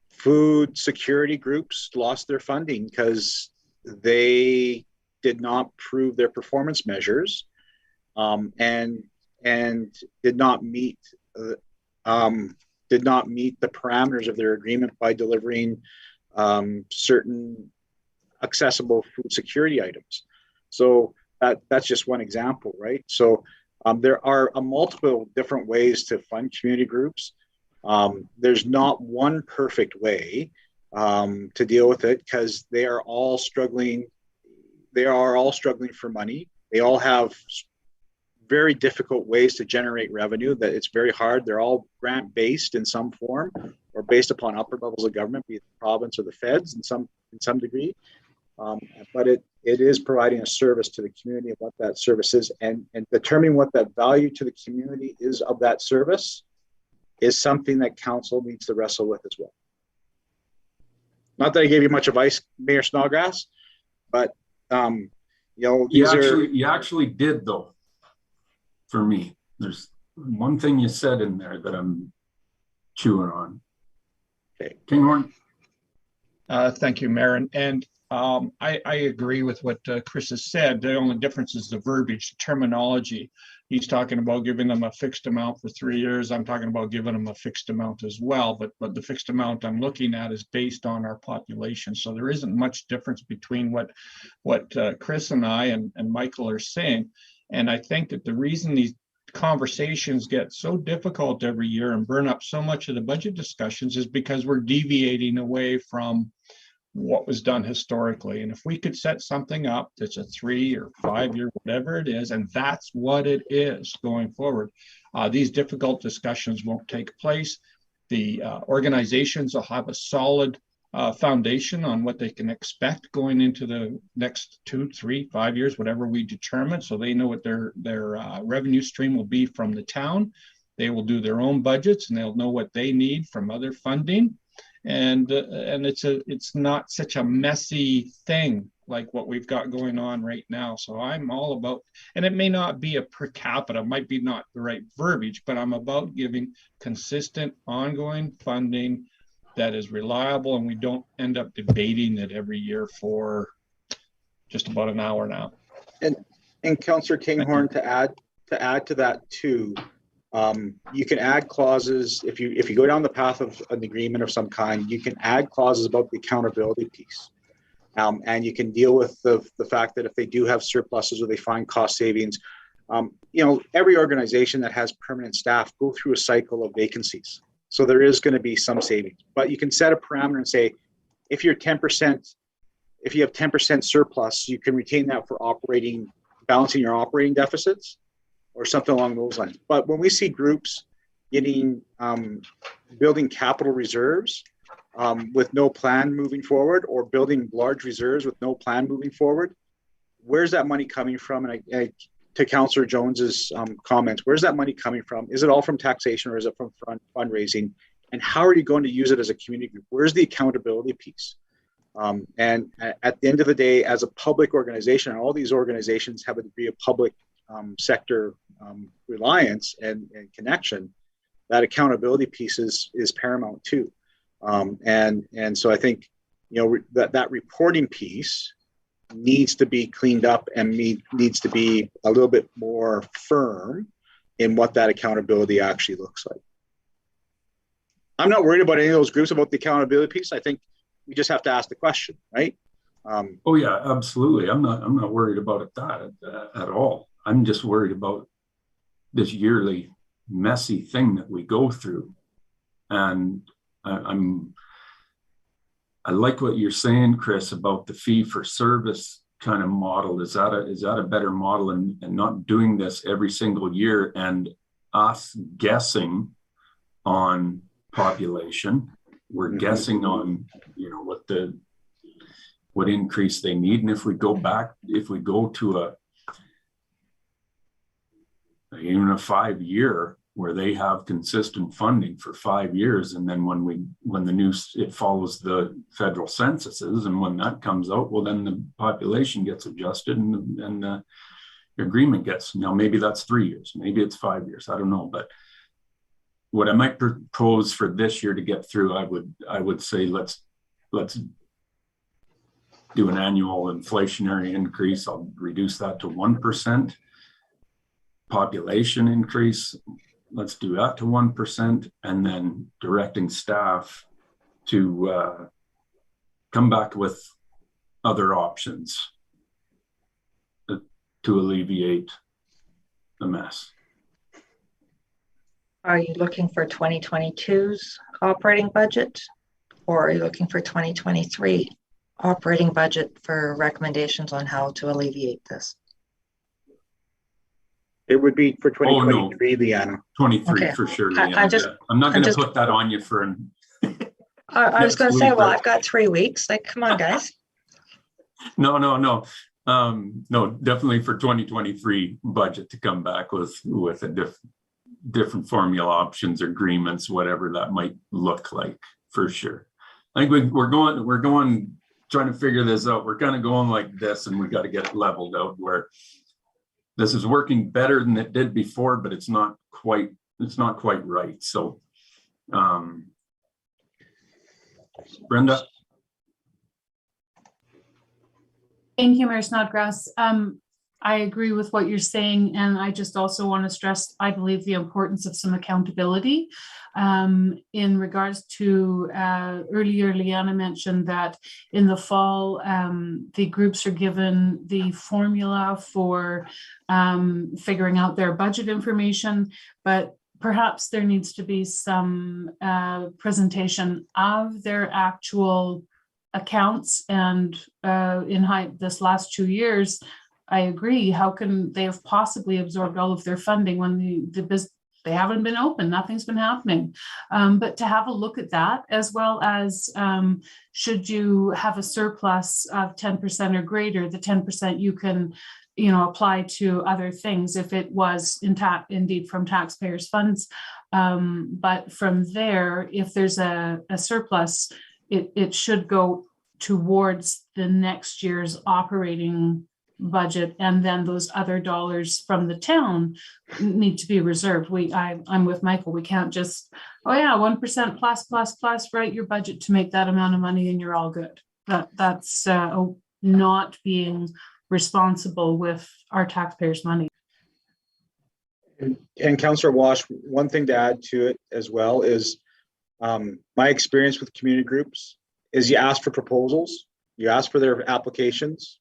food security groups lost their funding because they did not prove their performance measures. And and did not meet the parameters of their agreement by delivering certain accessible food security items. So that's just one example, right? So there are multiple different ways to fund community groups. There's not one perfect way to deal with it, because they are all struggling. They are all struggling for money. They all have very difficult ways to generate revenue that it's very hard. They're all grant based in some form, or based upon upper levels of government, be it the province or the feds in some degree. But it is providing a service to the community of what that service is, and determining what that value to the community is of that service is something that council needs to wrestle with as well. Not that I gave you much advice, Mayor Snodgrass, but you know, You actually did, though. For me, there's one thing you said in there that I'm chewing on. Okay. Kinghorn. Thank you, Mayor. And I agree with what Chris has said. The only difference is the verbiage, the terminology. He's talking about giving them a fixed amount for 3 years. I'm talking about giving them a fixed amount as well. But the fixed amount I'm looking at is based on our population. So there isn't much difference between what Chris and I and Michael are saying. And I think that the reason these conversations get so difficult every year and burn up so much of the budget discussions is because we're deviating away from what was done historically. And if we could set something up that's a 3 or 5 year, whatever it is, and that's what it is going forward, these difficult discussions won't take place. The organizations will have a solid foundation on what they can expect going into the next 2, 3, 5 years, whatever we determine. So they know what their revenue stream will be from the town. They will do their own budgets, and they'll know what they need from other funding. And it's not such a messy thing like what we've got going on right now. So I'm all about, and it may not be a per capita, might be not the right verbiage, but I'm about giving consistent ongoing funding that is reliable, and we don't end up debating it every year for just about an hour now. And Councillor Kinghorn, to add to that too, you can add clauses if you go down the path of an agreement of some kind. You can add clauses about the accountability piece, and you can deal with the fact that if they do have surpluses or they find cost savings, you know, every organization that has permanent staff go through a cycle of vacancies. So there is going to be some savings, but you can set a parameter and say, if you're 10%, if you have 10% surplus, you can retain that for balancing your operating deficits or something along those lines. But when we see groups building capital reserves with no plan moving forward, or building large reserves with no plan moving forward, where's that money coming from? And to Councillor Jones's comments, where's that money coming from? Is it all from taxation, or is it from fundraising? And how are you going to use it as a community group? Where's the accountability piece? And at the end of the day, as a public organization, and all these organizations have a degree of public sector reliance and connection, that accountability piece is paramount too. And so I think, you know, that reporting piece needs to be cleaned up and needs to be a little bit more firm in what that accountability actually looks like. I'm not worried about any of those groups about the accountability piece. I think we just have to ask the question, right? Oh yeah, absolutely. I'm not worried about it at all. I'm just worried about this yearly messy thing that we go through. And I like what you're saying, Chris, about the fee for service kind of model. Is that a better model, and not doing this every single year and us guessing on population? We're guessing on, you know, what increase they need. And if we go to even a 5 year where they have consistent funding for 5 years, and then when it follows the federal censuses, and when that comes out, well, then the population gets adjusted, and the agreement gets, now maybe that's 3 years, maybe it's 5 years, I don't know. But what I might propose for this year to get through, I would say let's do an annual inflationary increase. I'll reduce that to 1%. population increase, let's do that to 1%, and then directing staff to come back with other options to alleviate the mess. Are you looking for 2022's operating budget? Or are you looking for 2023 operating budget for recommendations on how to alleviate this? It would be for Oh, no. 2023, Leanna. 23 Okay. for sure, I Leanna. just- I'm not going to just- put that on you for an. I was Next going to say, week, well, right? I've got 3 weeks. Like, come on, guys. No. No, definitely for 2023 budget to come back with a different formula options, agreements, whatever that might look like, for sure. I think we're going trying to figure this out. We're kind of going like this, and we got to get it leveled out where this is working better than it did before, but it's not quite right. So, Brenda. Thank you, Mayor Snodgrass. I agree with what you're saying, and I just also want to stress, I believe, the importance of some accountability. In regards to earlier, Leanna mentioned that in the fall, the groups are given the formula for figuring out their budget information, but perhaps there needs to be some presentation of their actual accounts. And this last 2 years, I agree. How can they have possibly absorbed all of their funding when they haven't been open? Nothing's been happening. But to have a look at that, as well as should you have a surplus of 10% or greater, the 10% you can, apply to other things if it was indeed from taxpayers' funds. But from there, if there's a surplus, it should go towards the next year's operating budget, and then those other dollars from the town need to be reserved. I'm with Michael. We can't just, 1% plus, write your budget to make that amount of money and you're all good. That's not being responsible with our taxpayers' money. And Councillor Walsh, one thing to add to it as well is my experience with community groups is you ask for proposals, you ask for their applications.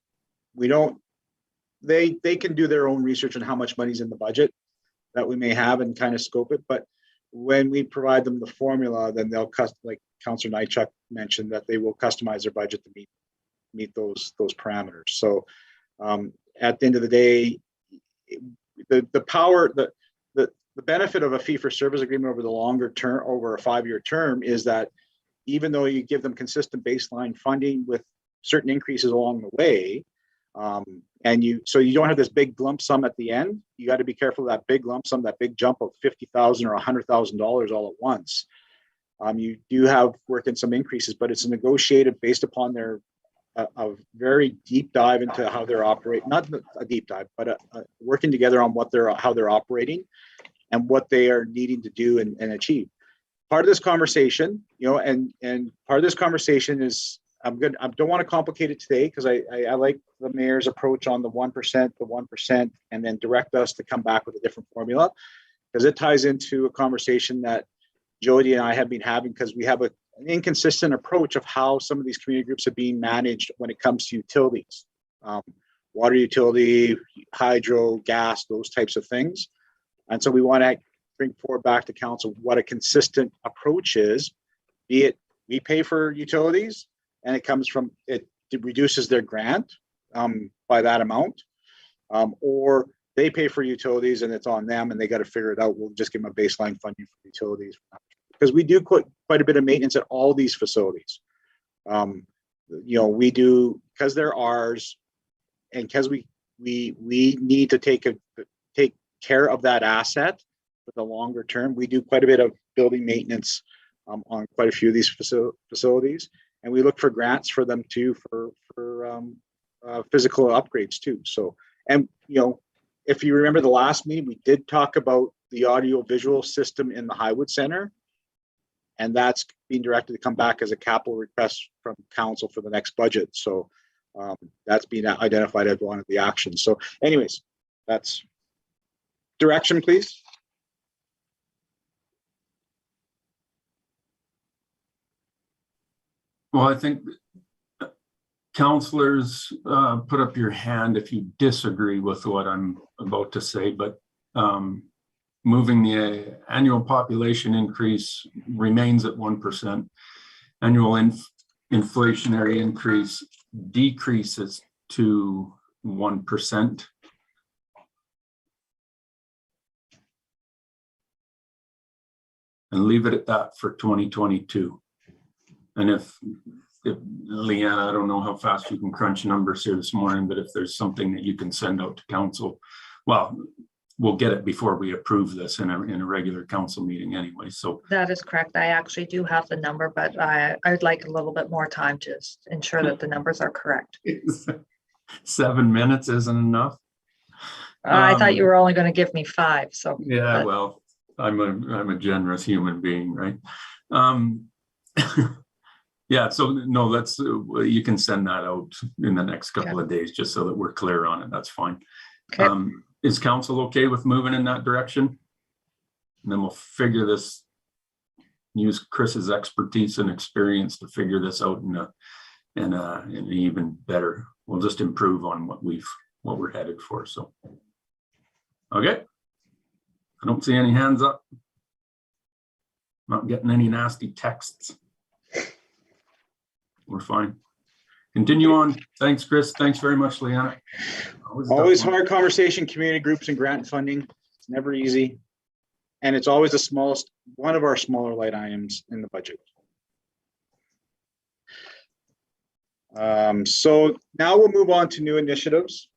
They can do their own research on how much money's in the budget that we may have and kind of scope it. But when we provide them the formula, then they'll like Councillor Nychuk mentioned, that they will customize their budget to meet those parameters. So at the end of the day, the benefit of a fee-for-service agreement over the longer term, over a 5-year term, is that even though you give them consistent baseline funding with certain increases along the way, so you don't have this big lump sum at the end. You got to be careful of that big lump sum, that big jump of $50,000 or $100,000 all at once. You do have work in some increases, but it's negotiated based upon their a very deep dive into how they're operating. Not a deep dive, but working together on how they're operating and what they are needing to do and achieve. Part of this conversation, and part of this conversation is, I don't want to complicate it today, because I like the mayor's approach on the 1%, and then direct us to come back with a different formula, because it ties into a conversation that Jody and I have been having, because we have an inconsistent approach of how some of these community groups are being managed when it comes to utilities, water utility, hydro, gas, those types of things. And so we want to bring forward back to council what a consistent approach is, be it we pay for utilities, and it reduces their grant by that amount, or they pay for utilities and it's on them and they got to figure it out. We'll just give them a baseline funding for utilities, because we do quite a bit of maintenance at all these facilities. We do, because they're ours, and because we need to take care of that asset for the longer term. We do quite a bit of building maintenance on quite a few of these facilities. And we look for grants for them too, for physical upgrades too. So, and if you remember the last meeting, we did talk about the audio visual system in the Highwood Center, and that's being directed to come back as a capital request from council for the next budget. So that's being identified as one of the actions. So anyways, that's direction, please? Well, I think counselors, put up your hand if you disagree with what I'm about to say, but moving the annual population increase remains at 1%. Annual inflationary increase decreases to 1%. And leave it at that for 2022. And if Leanna, I don't know how fast you can crunch numbers here this morning, but if there's something that you can send out to council, well, we'll get it before we approve this in a regular council meeting anyway. So That is correct. I actually do have the number, but I'd like a little bit more time to ensure that the numbers are correct. 7 minutes isn't enough. I thought you were only going to give me 5. So Yeah, but- well, I'm a generous human being, right? Yeah, so no, you can send that out in the next couple of days, just so that we're clear on it. That's fine. Okay. Is council okay with moving in that direction? And then we'll figure this, use Chris's expertise and experience to figure this out in an even better. We'll just improve on what we're headed for. So, okay. I don't see any hands up. Not getting any nasty texts. We're fine. Continue on. Thanks, Chris. Thanks very much, Leanna. Always hard conversation, community groups and grant funding. It's never easy. And it's always the smallest, one of our smaller light items in the budget. So now we'll move on to new initiatives.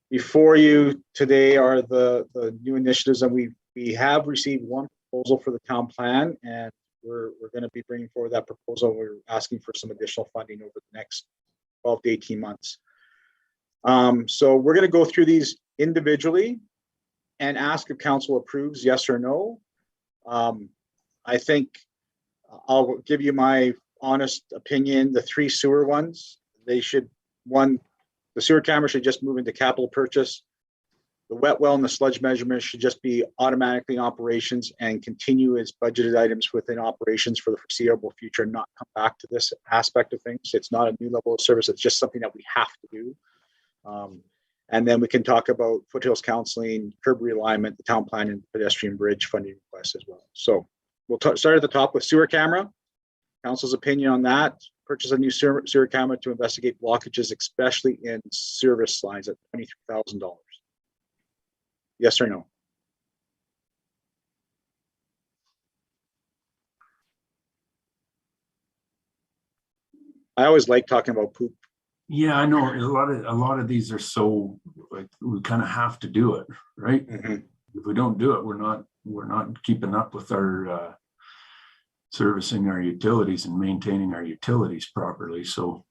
Before you today are the new initiatives, and we have received one proposal for the town plan, and we're going to be bringing forward that proposal. We're asking for some additional funding over the next 12 to 18 months. So we're going to go through these individually and ask if council approves, yes or no. I think I'll give you my honest opinion. The 3 sewer ones, the sewer camera should just move into capital purchase. The wet well and the sludge measurement should just be automatically in operations and continue as budgeted items within operations for the foreseeable future, and not come back to this aspect of things. It's not a new level of service. It's just something that we have to do. And then we can talk about Foothills counseling, curb realignment, the town plan, and pedestrian bridge funding requests as well. So we'll start at the top with sewer camera. Council's opinion on that. Purchase a new sewer camera to investigate blockages, especially in service lines, at $23,000. Yes or no? I always like talking about poop. Yeah, I know a lot of these are so, like, we kind of have to do it, right? Mm-hmm. If we don't do it, we're not keeping up with our servicing our utilities and maintaining our utilities properly. So,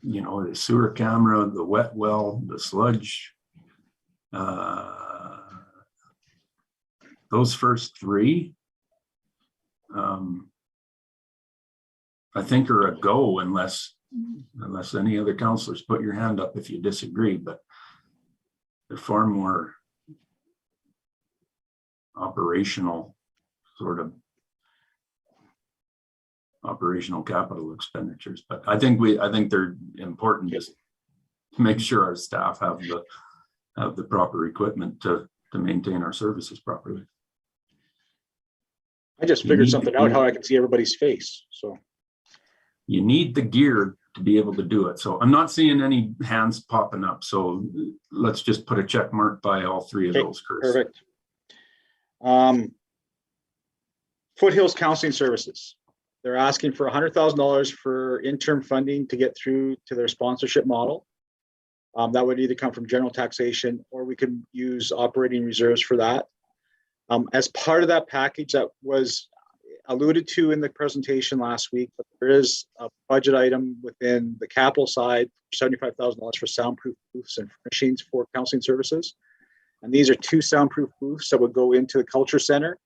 you know, the sewer camera, the wet well, the sludge, those first 3, I think are a go, unless any other councillors put your hand up if you disagree, but they're far more operational capital expenditures. But I think they're important, just to make sure our staff have the proper equipment to maintain our services properly. I just figured something out how I can see everybody's face. So you need the gear to be able to do it. So I'm not seeing any hands popping up. So let's just put a check mark by all 3 of those, Chris. Perfect. Foothills Counseling Services. They're asking for $100,000 for interim funding to get through to their sponsorship model. That would either come from general taxation, or we could use operating reserves for that. As part of that package that was alluded to in the presentation last week, but there is a budget item within the capital side, $75,000 for soundproof booths and machines for counseling services. And these are 2 soundproof booths that would go into the culture center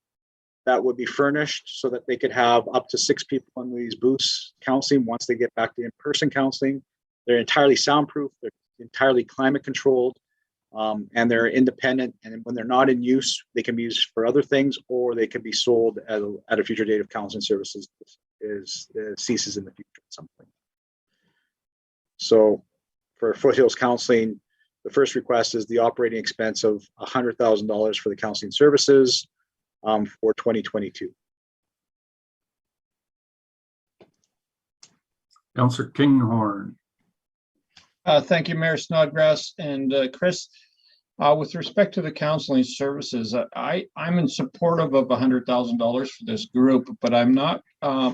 that would be furnished so that they could have up to 6 people in these booths counseling once they get back to in-person counseling. They're entirely soundproof. They're entirely climate controlled. And they're independent. And when they're not in use, they can be used for other things, or they can be sold at a future date if counseling services ceases in the future at some point. So for Foothills Counseling, the first request is the operating expense of $100,000 for the counseling services for 2022. Councillor Kinghorn. Thank you, Mayor Snodgrass and Chris. With respect to the counseling services, I'm in support of $100,000 for this group, but I'm not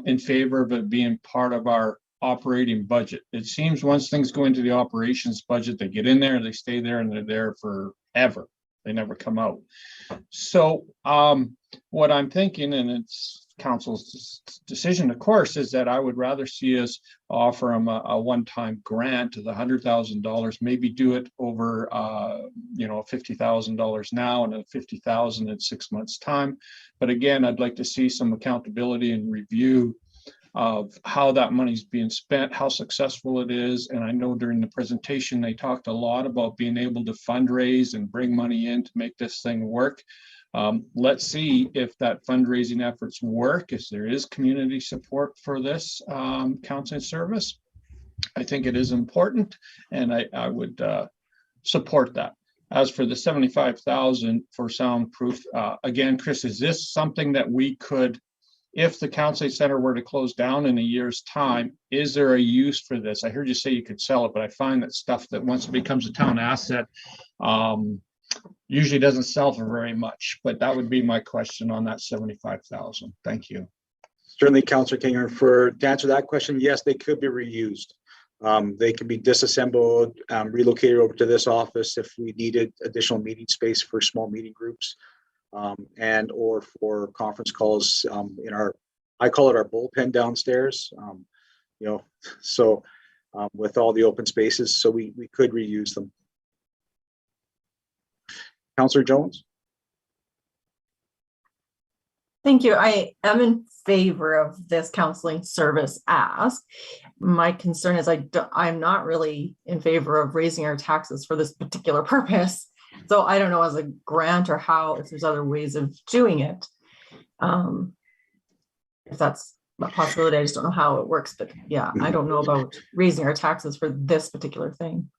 in favor of it being part of our operating budget. It seems once things go into the operations budget, they get in there, they stay there, and they're there forever. They never come out. So what I'm thinking, and it's council's decision, of course, is that I would rather see us offer them a one-time grant of the $100,000, maybe do it over, $50,000 now and then $50,000 in 6 months' time. But again, I'd like to see some accountability and review of how that money's being spent, how successful it is. And I know during the presentation, they talked a lot about being able to fundraise and bring money in to make this thing work. Let's see if that fundraising efforts work, if there is community support for this counseling service. I think it is important, and I would support that. As for the $75,000 for soundproof, again, Chris, is this something that we could, if the counseling center were to close down in a year's time, is there a use for this? I heard you say you could sell it, but I find that stuff that once it becomes a town asset, usually doesn't sell for very much. But that would be my question on that 75,000. Thank you. Certainly, Councillor Kinger, to answer that question, yes, they could be reused. They can be disassembled, relocated over to this office if we needed additional meeting space for small meeting groups, and or for conference calls in our, I call it our bullpen downstairs. With all the open spaces, so we could reuse them. Councillor Jones. Thank you. I am in favor of this counseling service ask. My concern is I'm not really in favor of raising our taxes for this particular purpose. So I don't know as a grant or how, if there's other ways of doing it. If that's a possibility, I just don't know how it works. But yeah, I don't know about raising our taxes for this particular thing.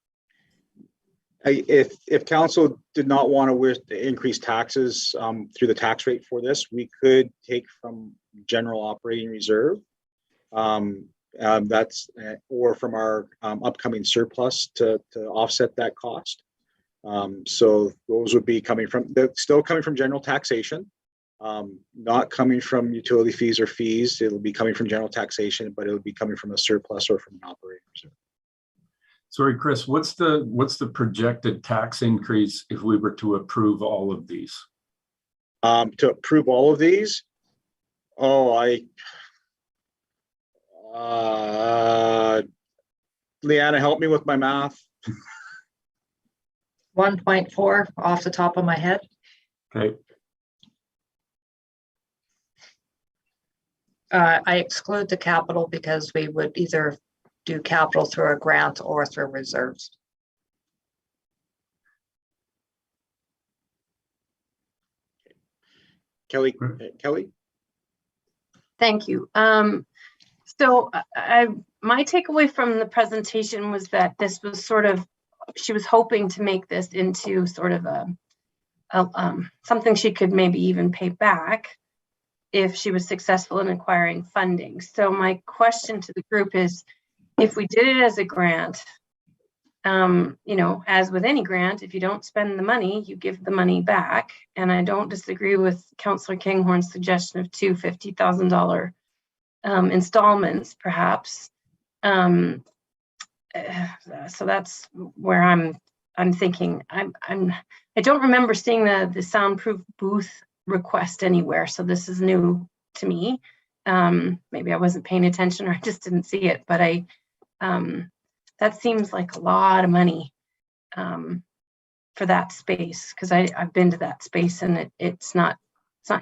If council did not want to increase taxes through the tax rate for this, we could take from general operating reserve. Or from our upcoming surplus to offset that cost. So those would be still coming from general taxation, not coming from utility fees or fees. It'll be coming from general taxation, but it'll be coming from a surplus or from an operating reserve. Sorry, Chris, what's the projected tax increase if we were to approve all of these? To approve all of these? Leanna, help me with my math. 1.4 off the top of my head. Okay. I exclude the capital because we would either do capital through a grant or through reserves. Kelly. Thank you. So my takeaway from the presentation was that this was sort of, she was hoping to make this into sort of something she could maybe even pay back if she was successful in acquiring funding. So my question to the group is, if we did it as a grant, as with any grant, if you don't spend the money, you give the money back. And I don't disagree with Councillor Kinghorn's suggestion of two $50,000 installments, perhaps. So that's where I'm thinking. I don't remember seeing the soundproof booth request anywhere, so this is new to me. Maybe I wasn't paying attention or I just didn't see it, but that seems like a lot of money for that space, because I've been to that space and it's not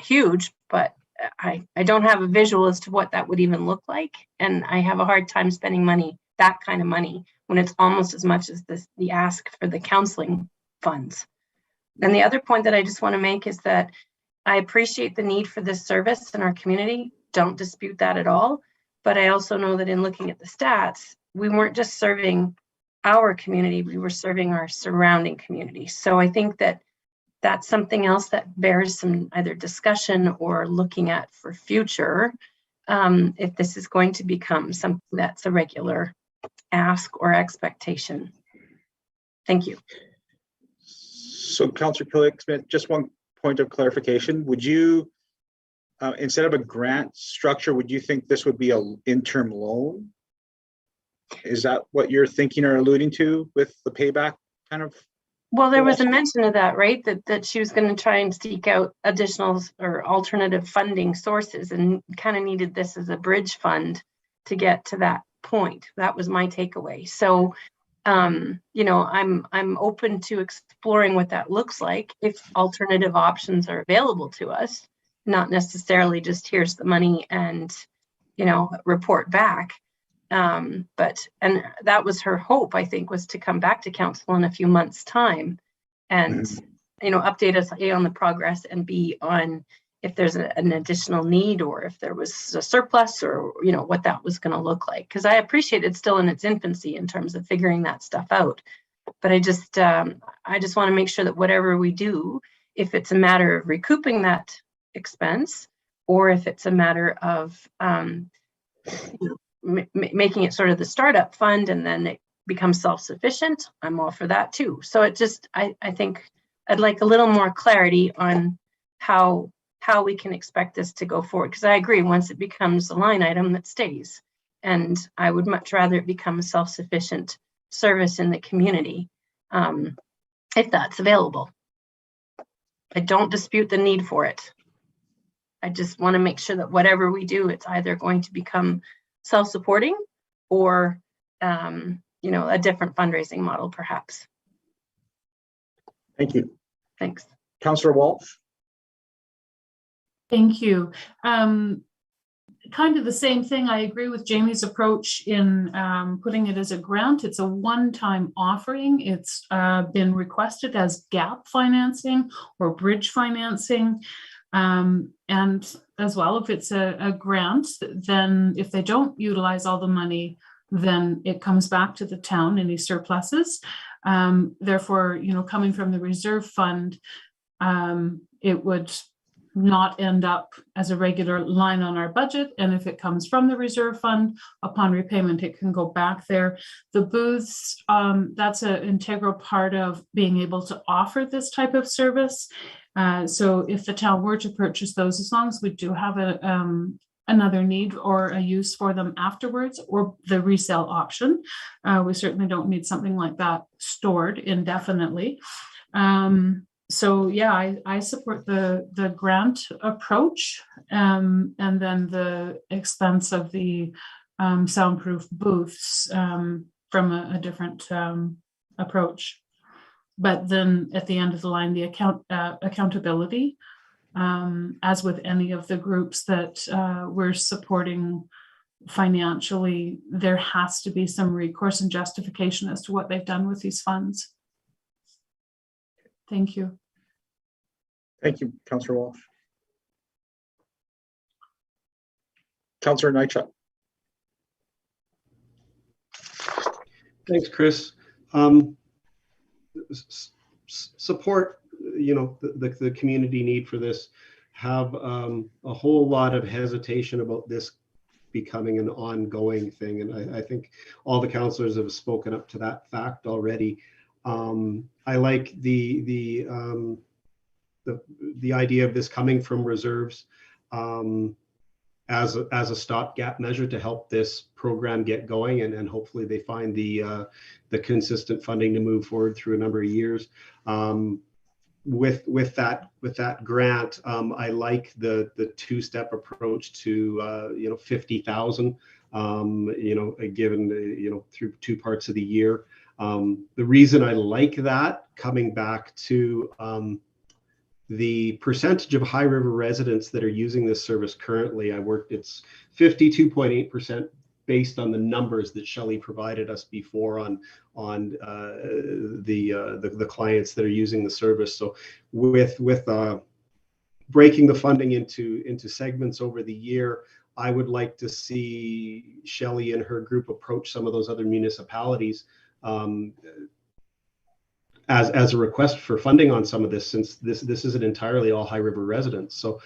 huge, but I don't have a visual as to what that would even look like, and I have a hard time spending that kind of money when it's almost as much as the ask for the counseling funds. And the other point that I just want to make is that I appreciate the need for this service in our community. Don't dispute that at all. But I also know that in looking at the stats, we weren't just serving our community, we were serving our surrounding community. So I think that that's something else that bears some either discussion or looking at for future, if this is going to become something that's a regular ask or expectation. Thank you. So Councillor Pillick-Smith, just one point of clarification. Would you, instead of a grant structure, would you think this would be an interim loan? Is that what you're thinking or alluding to with the payback kind of? Well, there was a mention of that, right? That she was going to try and seek out additional or alternative funding sources and kind of needed this as a bridge fund to get to that point. That was my takeaway. So, you know, I'm open to exploring what that looks like if alternative options are available to us, not necessarily just here's the money and, you know, report back. And that was her hope, I think, was to come back to council in a few months' time and, you know, update us A, on the progress, and B, on if there's an additional need or if there was a surplus or, you know, what that was going to look like. Because I appreciate it's still in its infancy in terms of figuring that stuff out. But I just want to make sure that whatever we do, if it's a matter of recouping that expense or if it's a matter of, you know, making it sort of the startup fund and then it becomes self-sufficient, I'm all for that too. So it just, I think I'd like a little more clarity on how we can expect this to go forward. Because I agree, once it becomes a line item, that stays. And I would much rather it become a self-sufficient service in the community, if that's available. I don't dispute the need for it. I just want to make sure that whatever we do, it's either going to become self-supporting or, you know, a different fundraising model, perhaps. Thank you. Thanks. Councillor Walsh. Thank you. Kind of the same thing. I agree with Jamie's approach in putting it as a grant. It's a one-time offering. It's been requested as gap financing or bridge financing. And as well, if it's a grant, then if they don't utilize all the money, then it comes back to the town, any surpluses. Therefore, you know, coming from the reserve fund, it would not end up as a regular line on our budget. And if it comes from the reserve fund, upon repayment, it can go back there. The booths, that's an integral part of being able to offer this type of service. So if the town were to purchase those, as long as we do have another need or a use for them afterwards, or the resale option, we certainly don't need something like that stored indefinitely. So yeah, I support the grant approach, and then the expense of the soundproof booths from a different approach. But then at the end of the line, the accountability, as with any of the groups that we're supporting financially, there has to be some recourse and justification as to what they've done with these funds. Thank you. Thank you, Councillor Walsh. Councillor Nychuk. Thanks, Chris. Support, you know, the community need for this. Have a whole lot of hesitation about this becoming an ongoing thing, and I think all the councillors have spoken up to that fact already. I like the idea of this coming from reserves as a stopgap measure to help this program get going, and hopefully they find the consistent funding to move forward through a number of years. With that grant, I like the two-step approach to you know, 50,000, you know, given you know, through 2 parts of the year. The reason I like that, coming back to the percentage of High River residents that are using this service currently, it's 52.8% based on the numbers that Shelley provided us before on the clients that are using the service. So with breaking the funding into segments over the year, I would like to see Shelley and her group approach some of those other municipalities as a request for funding on some of this, since this isn't entirely all High River residents. So,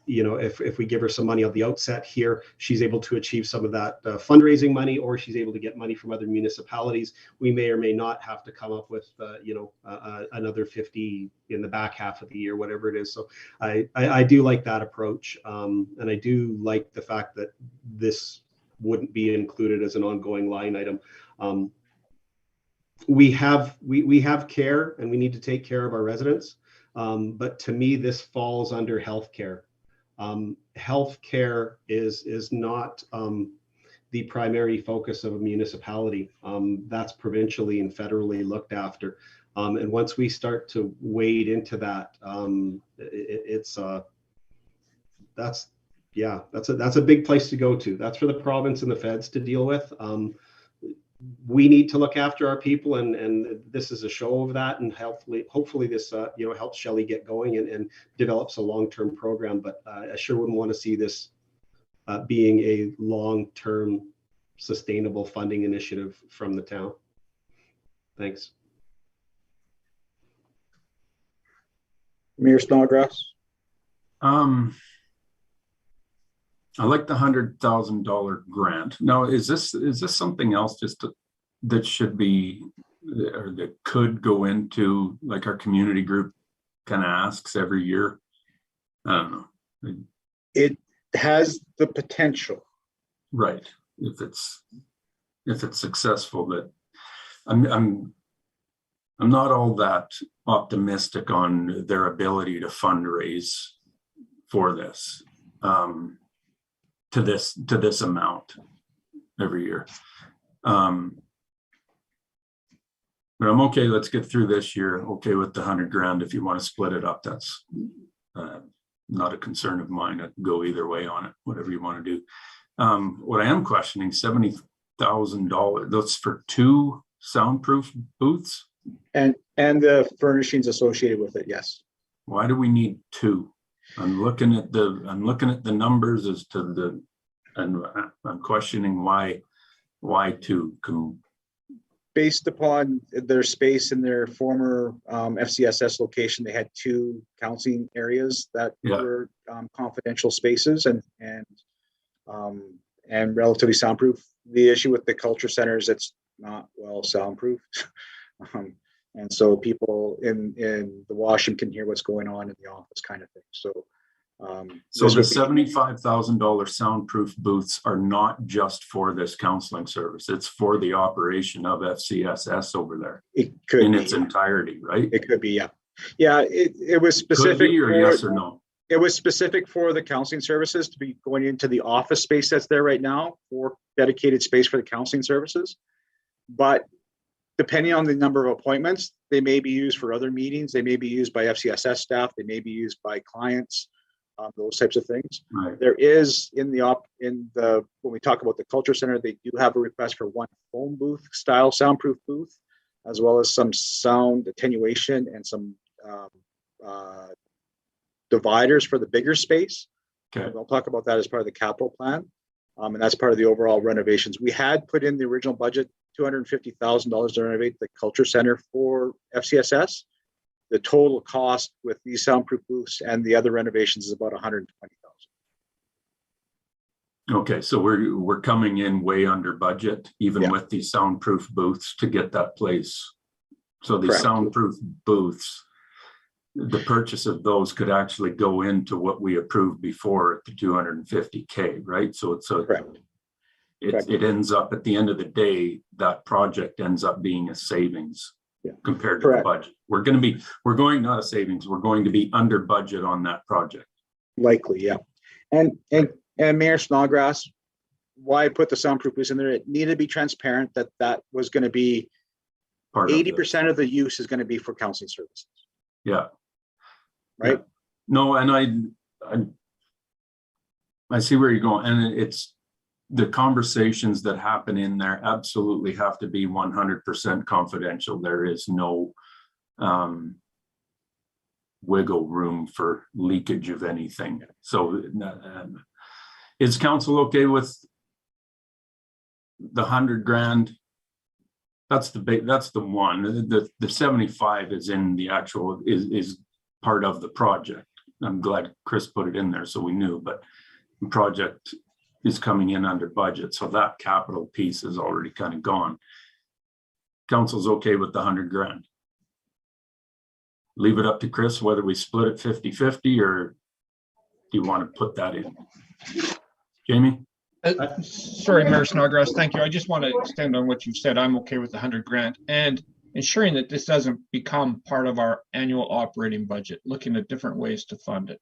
you know, if we give her some money at the outset here, she's able to achieve some of that fundraising money, or she's able to get money from other municipalities. We may or may not have to come up with, you know, another 50 in the back half of the year, whatever it is. So I do like that approach. And I do like the fact that this wouldn't be included as an ongoing line item. We have care, and we need to take care of our residents. But to me, this falls under healthcare. Healthcare is not the primary focus of a municipality. That's provincially and federally looked after. And once we start to wade into that, that's a big place to go to. That's for the province and the feds to deal with. We need to look after our people, and this is a show of that. And hopefully this you know, helps Shelley get going and develops a long-term program. But I sure wouldn't want to see this being a long-term sustainable funding initiative from the town. Thanks. Mayor Snodgrass. I like the $100,000 grant. Now, is this something else that should be, or that could go into, like, our community group kind of asks every year? I don't know. It has the potential. Right. If it's successful, that I'm not all that optimistic on their ability to fundraise for this. To this amount every year. But I'm okay. Let's get through this year. Okay with the 100 grand. If you want to split it up, that's not a concern of mine. I can go either way on it, whatever you want to do. What I am questioning, $70,000. That's for 2 soundproof booths? And the furnishings associated with it, yes. Why do we need 2? I'm looking at the numbers as to and I'm questioning why 2. Based upon their space in their former FCSS location, they had 2 counseling areas that were confidential spaces and relatively soundproof. The issue with the culture center is it's not well soundproof. And so people in the washroom can hear what's going on in the office, kind of thing. So the $75,000 soundproof booths are not just for this counseling service. It's for the operation of FCSS over there. It could in be, its entirety, right? It could be, yeah. Yeah, it was specific. Could be, or yes or no? It was specific for the counseling services to be going into the office space that's there right now, for dedicated space for the counseling services. But depending on the number of appointments, they may be used for other meetings. They may be used by FCSS staff. They may be used by clients, those types of things. Right. There is when we talk about the culture center, they do have a request for 1 phone booth style soundproof booth, as well as some sound attenuation and some dividers for the bigger space. Okay. We'll talk about that as part of the capital plan. And that's part of the overall renovations. We had put in the original budget $250,000 to renovate the culture center for FCSS. The total cost with these soundproof booths and the other renovations is about $120,000. Okay, so we're coming in way under budget, even with these soundproof booths to get that place. So these Correct. Soundproof booths, the purchase of those could actually go into what we approved before at the 250K, right? So it's Correct. It ends up at the end of the day, that project ends up being a savings compared to Correct. the budget. We're going not a savings. We're going to be under budget on that project. Likely, yeah. And Mayor Snodgrass, why I put the soundproof booths in there? It needed to be transparent that was going to be 80% of the use is going to be for counseling services. Yeah. Right. Yeah. No, and I see where you're going, and the conversations that happen in there absolutely have to be 100% confidential. There is no wiggle room for leakage of anything. So is council okay with the 100 grand? That's the one. The 75 is in the actual is part of the project. I'm glad Chris put it in there so we knew, but the project is coming in under budget. So that capital piece is already kind of gone. Council's okay with the 100 grand. Leave it up to Chris whether we split it 50-50 or do you want to put that in? Jamie? Sorry, Mayor Snodgrass, thank you. I just want to extend on what you said. I'm okay with the 100 grand and ensuring that this doesn't become part of our annual operating budget, looking at different ways to fund it.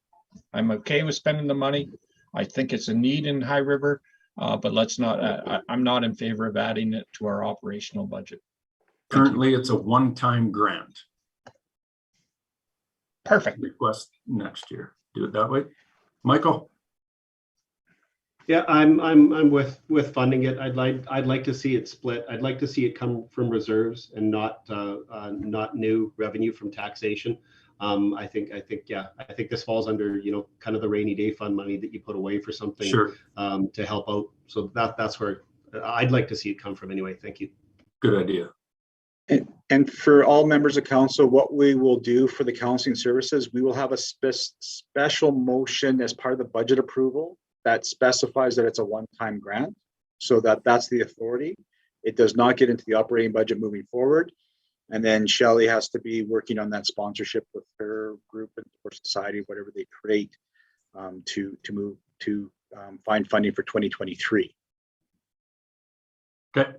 I'm okay with spending the money. I think it's a need in High River, but let's not, I'm not in favor of adding it to our operational budget. Currently, it's a one-time grant. Perfect. Request next year. Do it that way. Michael? Yeah, I'm with funding it. I'd like to see it split. I'd like to see it come from reserves and not new revenue from taxation. I think this falls under, you know, kind of the rainy day fund money that you put away for something. Sure. To help out. So that's where I'd like to see it come from anyway. Thank you. Good idea. And for all members of council, what we will do for the counseling services, we will have a special motion as part of the budget approval that specifies that it's a one-time grant, so that's the authority. It does not get into the operating budget moving forward. And then Shelley has to be working on that sponsorship with her group and or society, whatever they create, to move to find funding for 2023. Okay.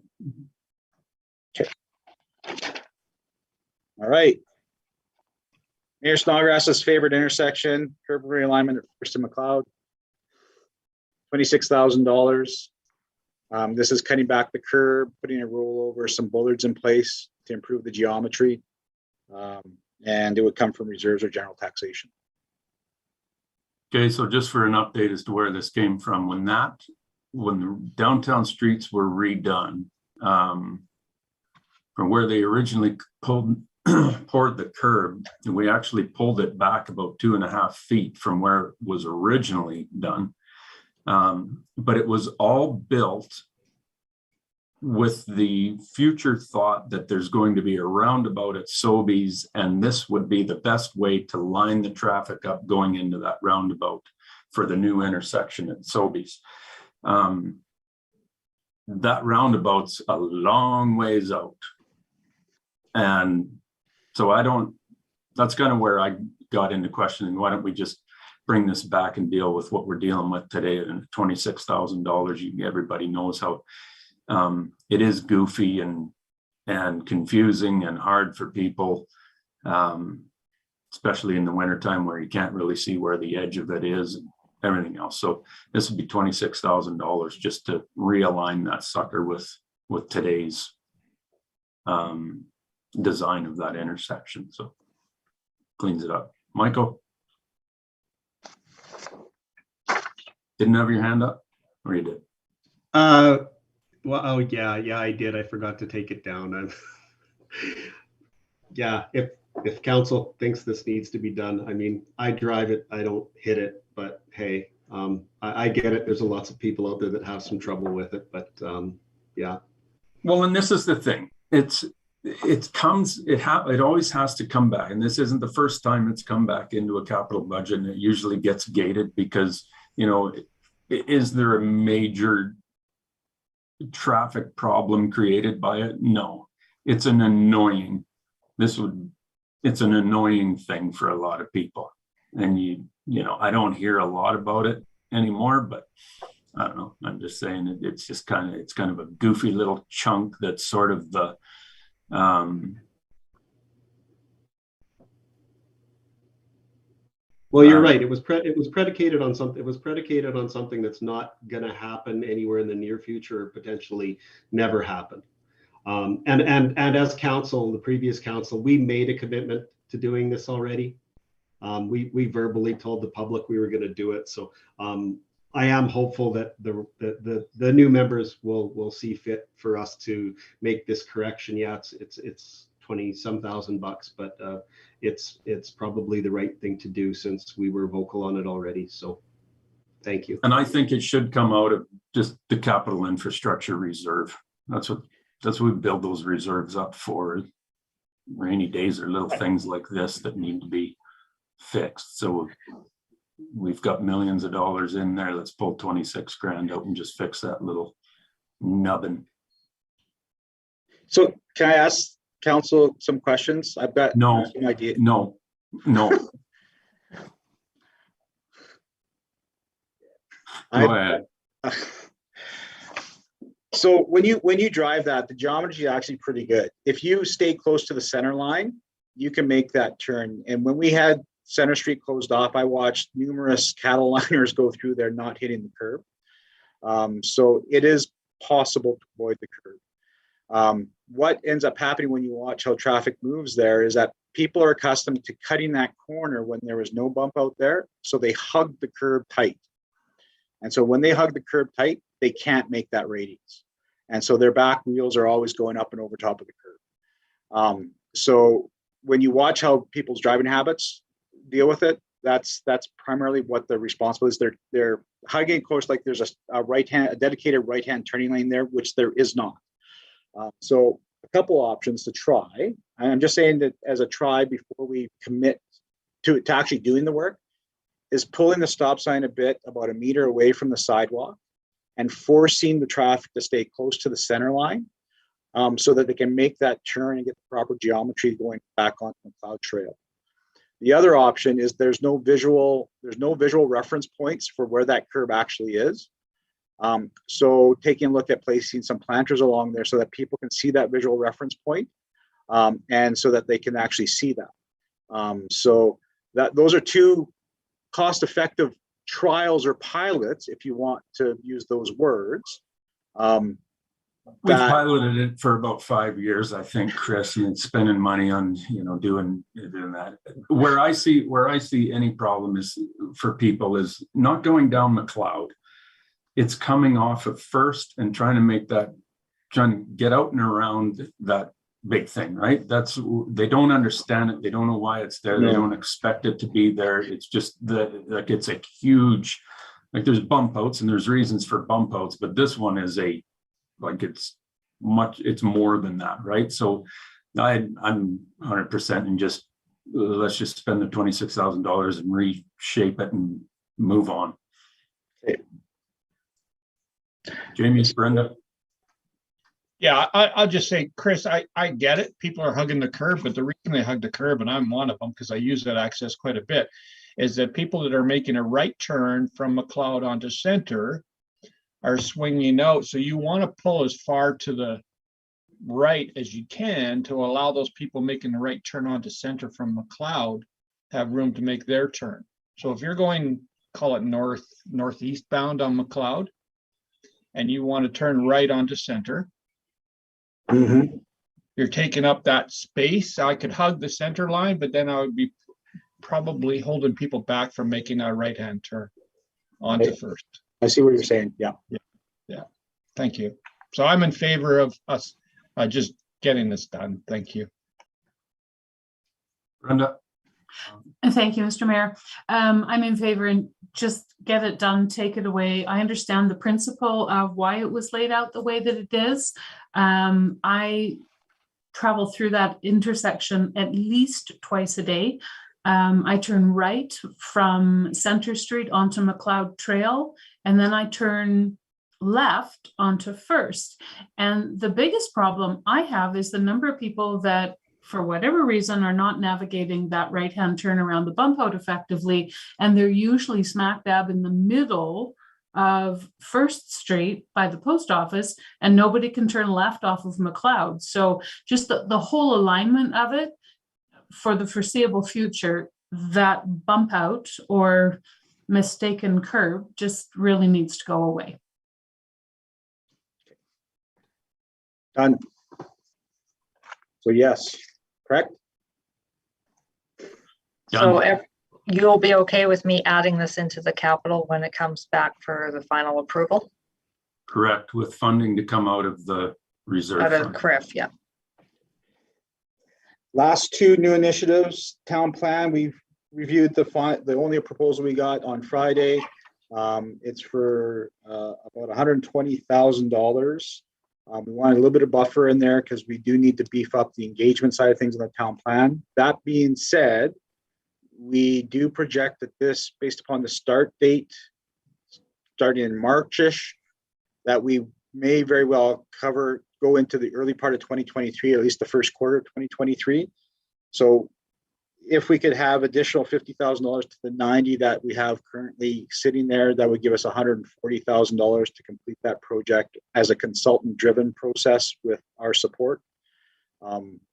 All right. Mayor Snodgrass's favorite intersection, curb realignment at First and McLeod. $26,000. This is cutting back the curb, putting a rollover, some bollards in place to improve the geometry. And it would come from reserves or general taxation. Okay, so just for an update as to where this came from, when the downtown streets were redone, from where they originally poured the curb, and we actually pulled it back about 2.5 feet from where it was originally done. But it was all built with the future thought that there's going to be a roundabout at Sobeys, and this would be the best way to line the traffic up going into that roundabout for the new intersection at Sobeys. That roundabout's a long ways out. And so that's kind of where I got into questioning, why don't we just bring this back and deal with what we're dealing with today and $26,000. Everybody knows how it is goofy and confusing and hard for people, especially in the wintertime where you can't really see where the edge of it is and everything else. So this would be $26,000 just to realign that sucker with today's design of that intersection. So cleans it up. Michael? Didn't have your hand up, or you did? Well, oh yeah, I did. I forgot to take it down. Yeah, if council thinks this needs to be done, I mean, I drive it, I don't hit it, but hey, I get it. There's lots of people out there that have some trouble with it, but yeah. Well, and this is the thing. It always has to come back, and this isn't the first time it's come back into a capital budget, and it usually gets gated because, you know, is there a major traffic problem created by it? No, it's an annoying thing for a lot of people. And you know, I don't hear a lot about it anymore, but I don't know. I'm just saying it's kind of a goofy little chunk that's sort of the well, you're right. It was predicated on something. It was predicated on something that's not going to happen anywhere in the near future, or potentially never happen. And as council, the previous council, we made a commitment to doing this already. We verbally told the public we were going to do it. So I am hopeful that the new members will see fit for us to make this correction. Yeah, it's 20 some thousand bucks, but it's probably the right thing to do since we were vocal on it already. So thank you. And I think it should come out of just the capital infrastructure reserve. That's what we build those reserves up for. Rainy days or little things like this that need to be fixed. So we've got millions of dollars in there. Let's pull 26 grand out and just fix that little nubbin. So can I ask council some questions? I've got No idea. No. Go ahead. So when you drive that, the geometry is actually pretty good. If you stay close to the center line, you can make that turn. And when we had Center Street closed off, I watched numerous cattle liners go through there, not hitting the curb. So it is possible to avoid the curb. What ends up happening when you watch how traffic moves there is that people are accustomed to cutting that corner when there was no bump out there. So they hug the curb tight. And so when they hug the curb tight, they can't make that radius. And so their back wheels are always going up and over top of the curb. So when you watch how people's driving habits deal with it, that's primarily what the responsible is. They're hugging close, like there's a dedicated right-hand turning lane there, which there is not. So a couple options to try. I'm just saying that as a try before we commit to actually doing the work, is pulling the stop sign a bit, about a meter away from the sidewalk, and forcing the traffic to stay close to the center line, so that they can make that turn and get the proper geometry going back onto the McLeod Trail. The other option is there's no visual reference points for where that curb actually is. So taking a look at placing some planters along there so that people can see that visual reference point, and so that they can actually see that. So those are two cost-effective trials or pilots, if you want to use those words. We've piloted it for about 5 years, I think, Chris, and spending money on, doing that. Where I see any problem is for people is not going down McLeod. It's coming off of First and trying to get out and around that big thing, right? They don't understand it. They don't know why it's there. They don't expect it to be there. It's just that it's a huge, there's bump outs and there's reasons for bump outs, but this one is it's more than that, right? So I'm 100% and just let's just spend the $26,000 and reshape it and move on. Okay. Jamie, Brenda. Yeah, I'll just say, Chris, I get it. People are hugging the curb, but the reason they hug the curb, and I'm one of them because I use that access quite a bit, is that people that are making a right turn from McLeod onto Center are swinging out. So you want to pull as far to the right as you can to allow those people making the right turn onto Center from McLeod to have room to make their turn. So if you're going, call it northeast bound on McLeod, and you want to turn right onto Center, you're taking up that space. I could hug the center line, but then I would be probably holding people back from making a right-hand turn onto First. I see what you're saying. Yeah. Thank you. So I'm in favor of us just getting this done. Thank you. Brenda. Thank you, Mr. Mayor. I'm in favor and just get it done, take it away. I understand the principle of why it was laid out the way that it is. I travel through that intersection at least twice a day. I turn right from Center Street onto McLeod Trail, and then I turn left onto First. And the biggest problem I have is the number of people that, for whatever reason, are not navigating that right-hand turn around the bump out effectively. And they're usually smack dab in the middle of First Street by the post office, and nobody can turn left off of McLeod. So just the whole alignment of it for the foreseeable future, that bump out or mistaken curb just really needs to go away. Done. So yes, correct? So you'll be okay with me adding this into the capital when it comes back for the final approval? Correct, with funding to come out of the reserve Out of fund. CRIF, yeah. Last two new initiatives, town plan, we've reviewed the only proposal we got on Friday. It's for about $120,000. We wanted a little bit of buffer in there because we do need to beef up the engagement side of things in the town plan. That being said, we do project that this, based upon the start date, starting in March-ish, that we may very well go into the early part of 2023, at least the first quarter of 2023. So if we could have additional $50,000 to the 90 that we have currently sitting there, that would give us $140,000 to complete that project as a consultant-driven process with our support,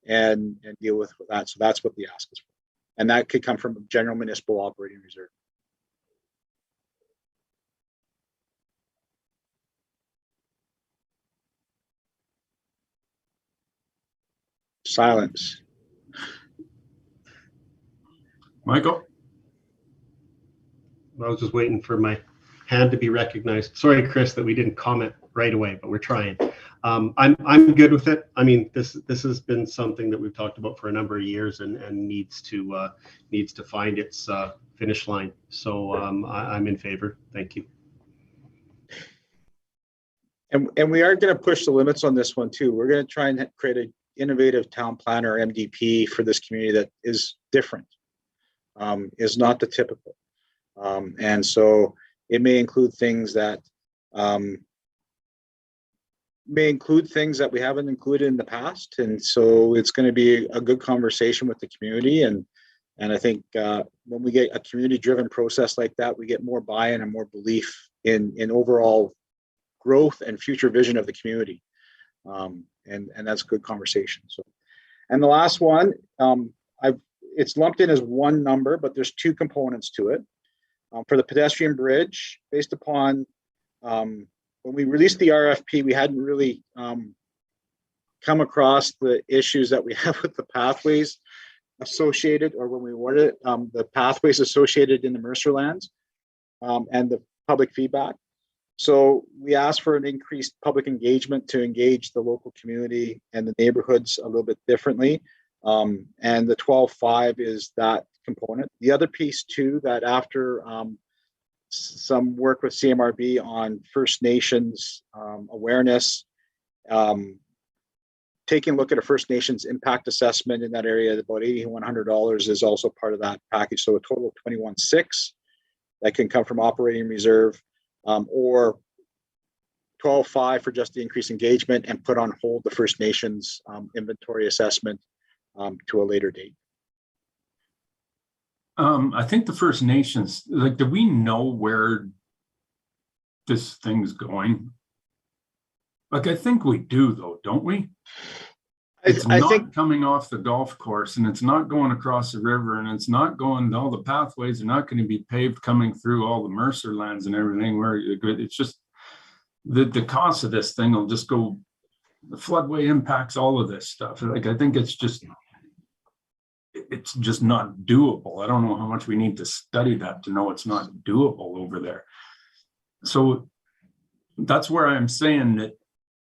and deal with that. So that's what the ask is for. And that could come from general municipal operating reserve. Silence. Michael? I was just waiting for my hand to be recognized. Sorry, Chris, that we didn't comment right away, but we're trying. I'm good with it. I mean, this has been something that we've talked about for a number of years and needs to find its finish line. So I'm in favor. Thank you. And we are going to push the limits on this one too. We're going to try and create an innovative town plan or MDP for this community that is different, is not the typical. And so it may include things that we haven't included in the past. And so it's going to be a good conversation with the community. And I think when we get a community-driven process like that, we get more buy-in and more belief in overall growth and future vision of the community. And that's a good conversation. So, and the last one, it's lumped in as one number, but there's two components to it. For the pedestrian bridge, based upon when we released the RFP, we hadn't really come across the issues that we have with the pathways associated, or when we awarded it, the pathways associated in the Mercer lands and the public feedback. So we asked for an increased public engagement to engage the local community and the neighborhoods a little bit differently. And the 12.5 is that component. The other piece too, that after some work with CMRB on First Nations awareness, taking a look at a First Nations impact assessment in that area, about $8,100 is also part of that package. So a total of $21,600 that can come from operating reserve, or 12.5 for just the increased engagement and put on hold the First Nations inventory assessment to a later date. I think the First Nations, like, do we know where this thing's going? Like, I think we do though, don't we? It's I not think coming off the golf course, and it's not going across the river, and it's not going, all the pathways are not going to be paved coming through all the Mercer lands and everything, where it's just the cost of this thing will just go, the floodway impacts all of this stuff. Like, I think it's just not doable. I don't know how much we need to study that to know it's not doable over there. So that's where I'm saying that,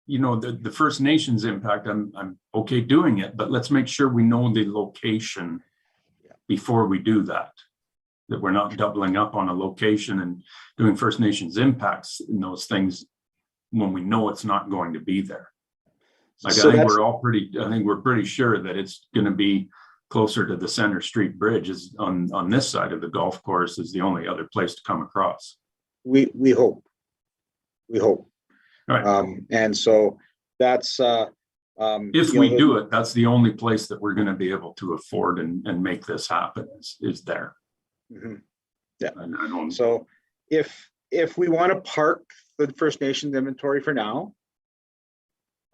you know, the First Nations impact, I'm okay doing it, but let's make sure we know the location before we do that we're not doubling up on a location and doing First Nations impacts in those things when we know it's not going to be there. Like, so I think we're pretty sure that it's going to be closer to the Center Street Bridge, is on this side of the golf course, is the only other place to come across. we hope. Right. And so that's If we do it, that's the only place that we're going to be able to afford and make this happen is there. Mm-hmm. Yeah. I don't. So if we want to park the First Nations inventory for now,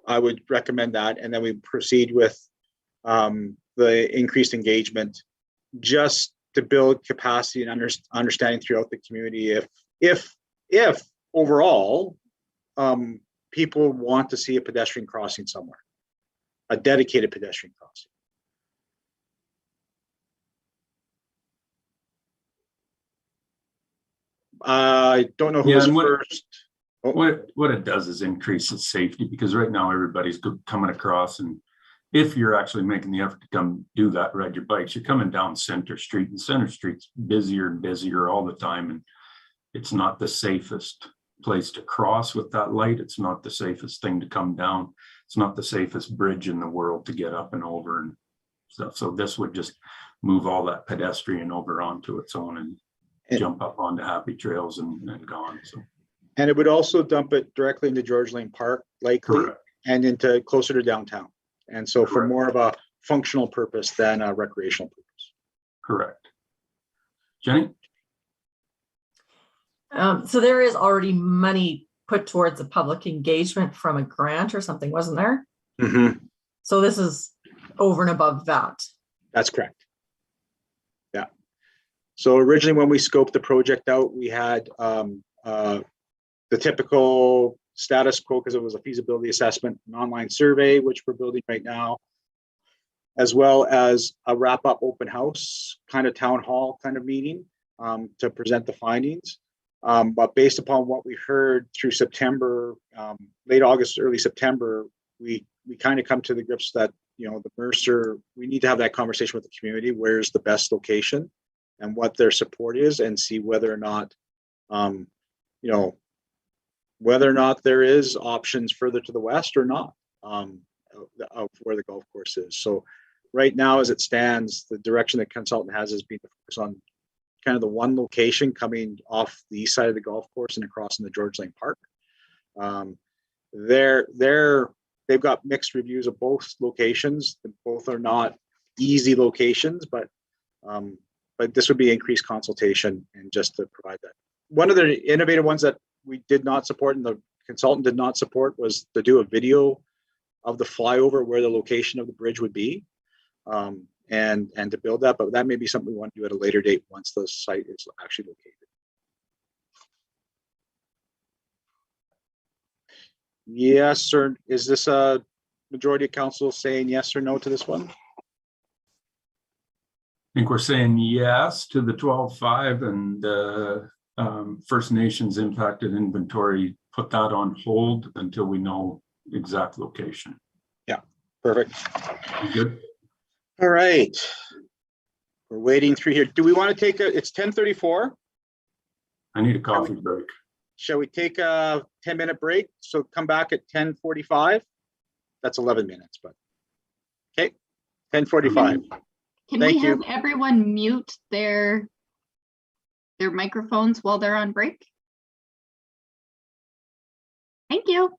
I would recommend that, and then we proceed with the increased engagement just to build capacity and understanding throughout the community. If overall people want to see a pedestrian crossing somewhere, a dedicated pedestrian crossing. I don't know who Yeah, was and first. what it does is increases safety, because right now everybody's coming across, and if you're actually making the effort to come do that, ride your bikes, you're coming down Center Street, and Center Street's busier and busier all the time, and it's not the safest place to cross with that light. It's not the safest thing to come down. It's not the safest bridge in the world to get up and over and stuff. So this would just move all that pedestrian over onto its own and jump up onto happy trails and gone. So, And it would also dump it directly into George Lane Park, likely, correct. and into closer to downtown. And so for Correct. more of a functional purpose than a recreational purpose. Correct. Jenny? So there is already money put towards a public engagement from a grant or something, wasn't there? Mm-hmm. So this is over and above that. That's correct. Yeah. So originally when we scoped the project out, we had the typical status quo, because it was a feasibility assessment, an online survey, which we're building right now, as well as a wrap-up open house, kind of town hall kind of meeting to present the findings. But based upon what we heard through September, late August, early September, we kind of come to the grips that, you know, the Mercer, we need to have that conversation with the community. Where's the best location and what their support is, and see whether or not, you know, whether or not there is options further to the west or not of where the golf course is. So right now, as it stands, the direction that consultant has is being to focus on kind of the one location coming off the east side of the golf course and across in the George Lane Park. They've got mixed reviews of both locations. Both are not easy locations, but this would be increased consultation and just to provide that. One of the innovative ones that we did not support and the consultant did not support was to do a video of the flyover where the location of the bridge would be, and to build that. But that may be something we want to do at a later date once the site is actually located. Yes, sir. Is this a majority of council saying yes or no to this one? I think we're saying yes to the 12.5 and First Nations impacted inventory, put that on hold until we know exact location. Yeah, perfect. Good. All right. We're wading through here. Do we want to take it's 10:34. I need a coffee break. Shall we take a 10-minute break? So come back at 10:45. That's 11 minutes, but okay. 10:45. Can Thank we have you. everyone mute their microphones while they're on break? Thank you.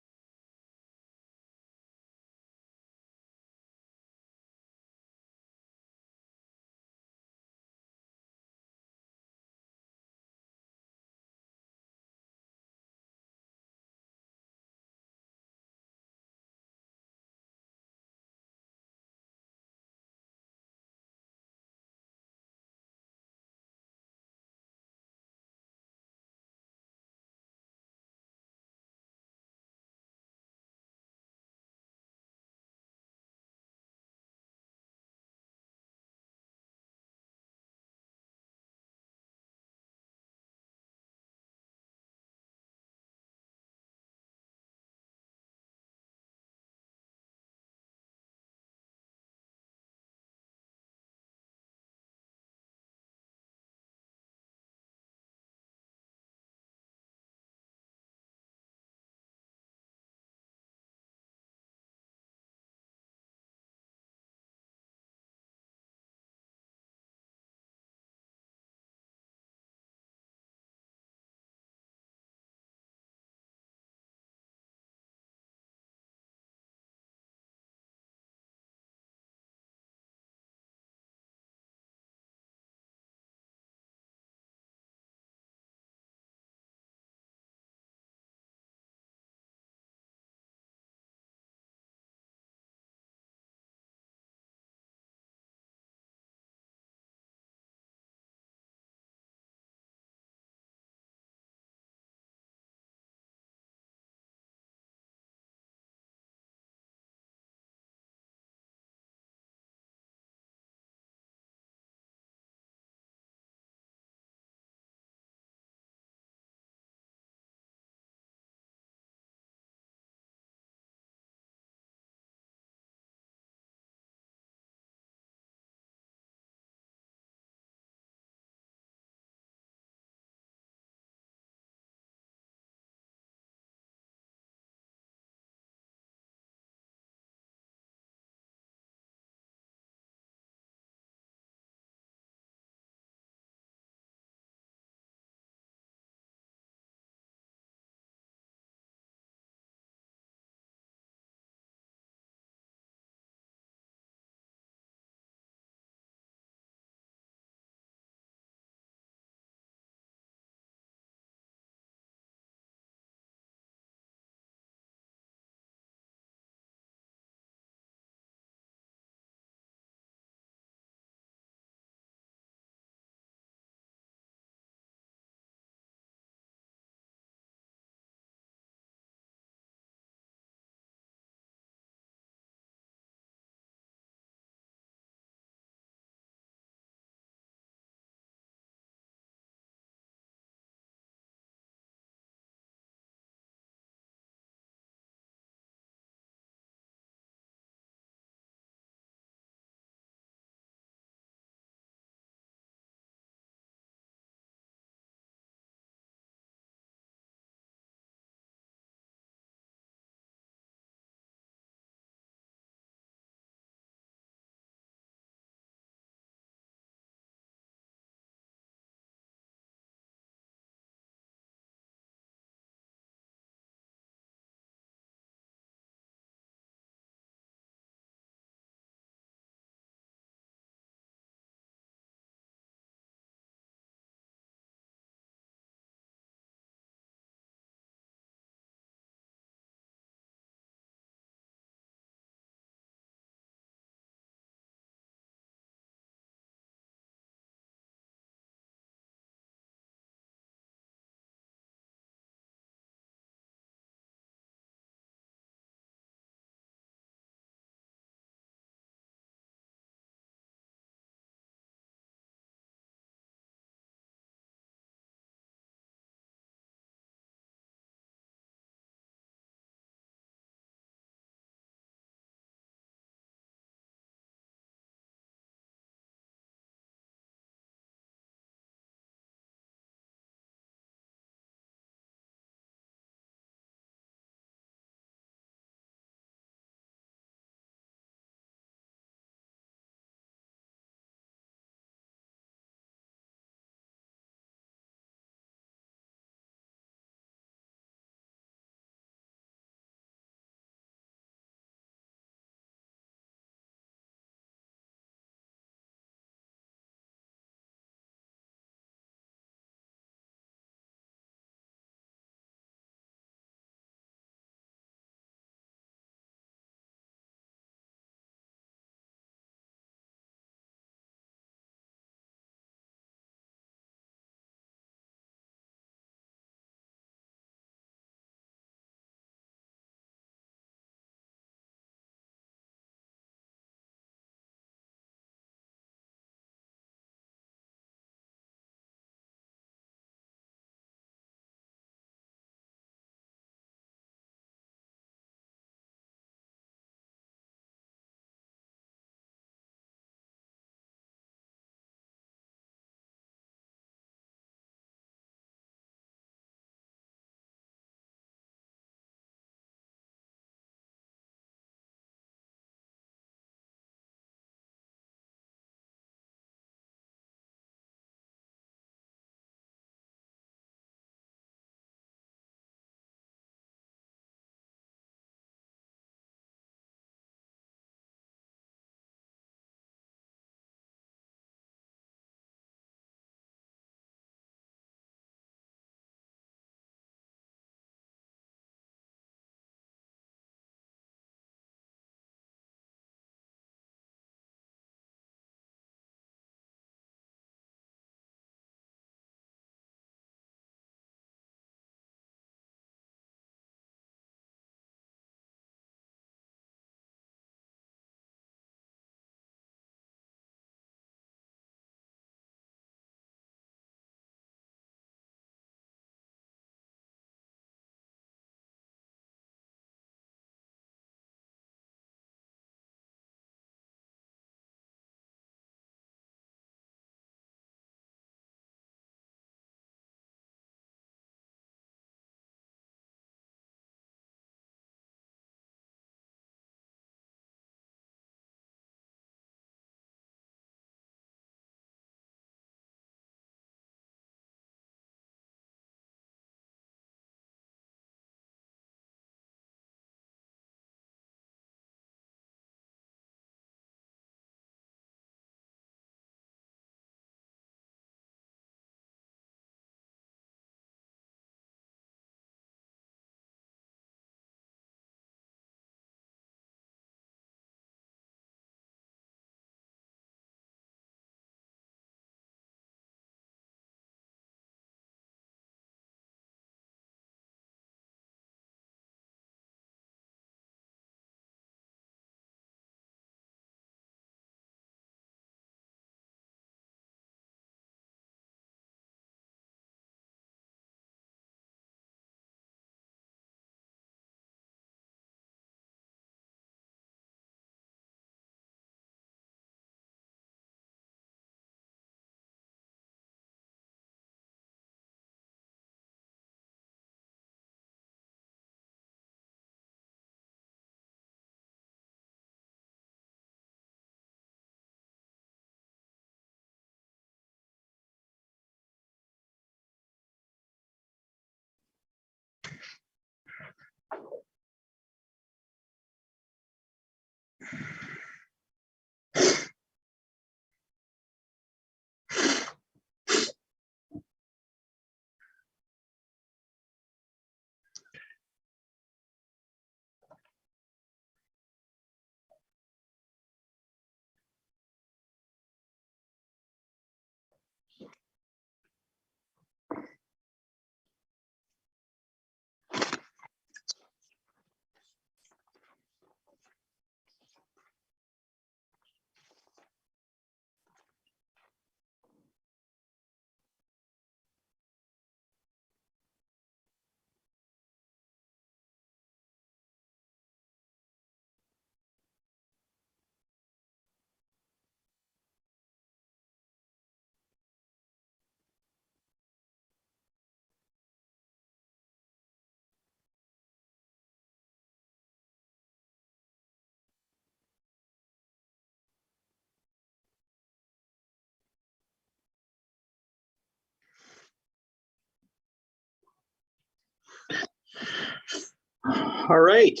All right.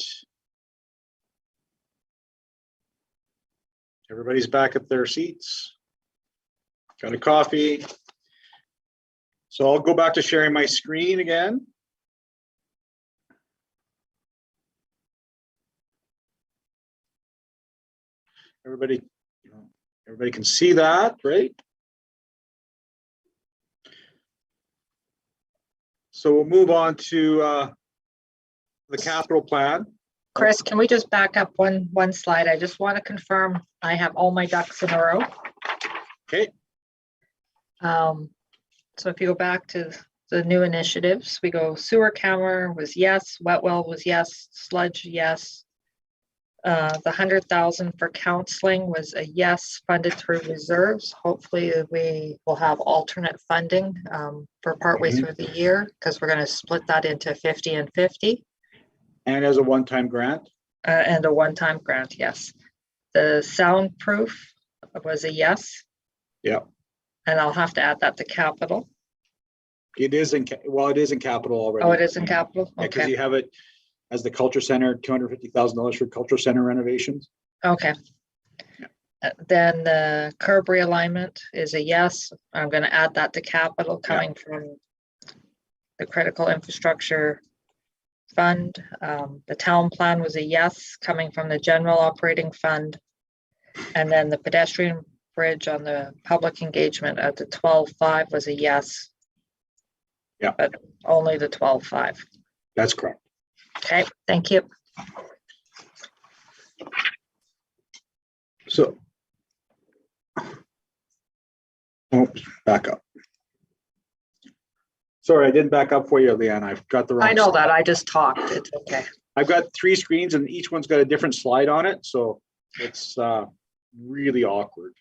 Everybody's back at their seats. Got a coffee. So I'll go back to sharing my screen again. Everybody can see that, right? So we'll move on to the capital plan. Chris, can we just back up one slide? I just want to confirm I have all my ducks in a row. Okay. So if you go back to the new initiatives, we go sewer camera was yes, wet well was yes, sludge, yes. The 100,000 for counseling was a yes, funded through reserves. Hopefully we will have alternate funding for partway through the year, because we're going to split that into 50 and 50. And as a one-time grant? And a one-time grant, yes. The soundproof was a yes. Yeah. And I'll have to add that to capital. It is in capital already. Oh, it is in capital? Yeah, because Okay. you have it as the culture center, $250,000 for culture center renovations. Okay. Then the curb realignment is a yes. I'm going to add that to capital coming from the critical infrastructure fund. The town plan was a yes, coming from the general operating fund. And then the pedestrian bridge on the public engagement at the 12.5 was a yes. Yeah. But only the 12.5. That's correct. Okay, thank you. So, oops, back up. Sorry, I didn't back up for you, Leanne. I've got the wrong. I know that. I just talked. It's okay. I've got 3 screens and each one's got a different slide on it, so it's really awkward.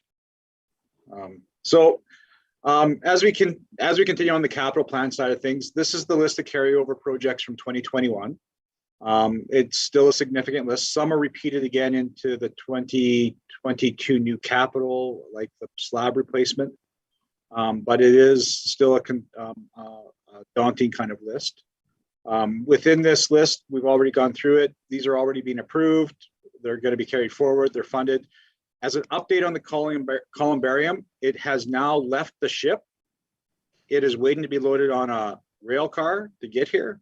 As we continue on the capital plan side of things, this is the list of carryover projects from 2021. It's still a significant list. Some are repeated again into the 2022 new capital, like the slab replacement. But it is still a daunting kind of list. Within this list, we've already gone through it. These are already being approved. They're going to be carried forward. They're funded. As an update on the columbarium, it has now left the ship. It is waiting to be loaded on a rail car to get here.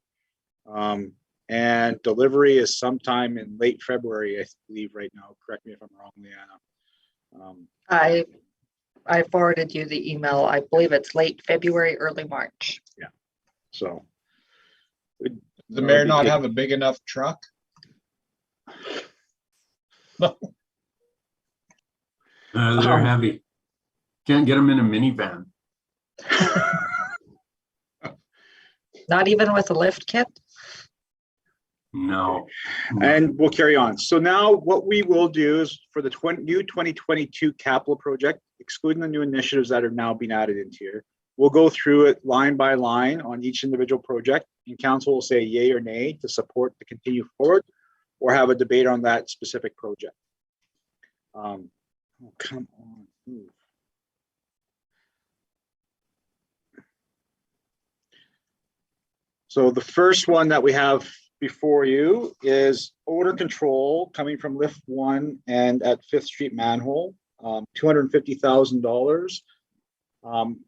And delivery is sometime in late February, I believe right now. Correct me if I'm wrong, Leanna. I forwarded you the email. I believe it's late February, early March. Yeah. So. The mayor not have a big enough truck? They're heavy. Can't get them in a minivan. Not even with a lift kit? No. And we'll carry on. So now what we will do is for the new 2022 capital project, excluding the new initiatives that are now being added into here, we'll go through it line by line on each individual project, and council will say yay or nay to support to continue forward or have a debate on that specific project. Oh, come on. Ooh. So the first one that we have before you is odor control coming from lift 1 and at 5th Street manhole, $250,000.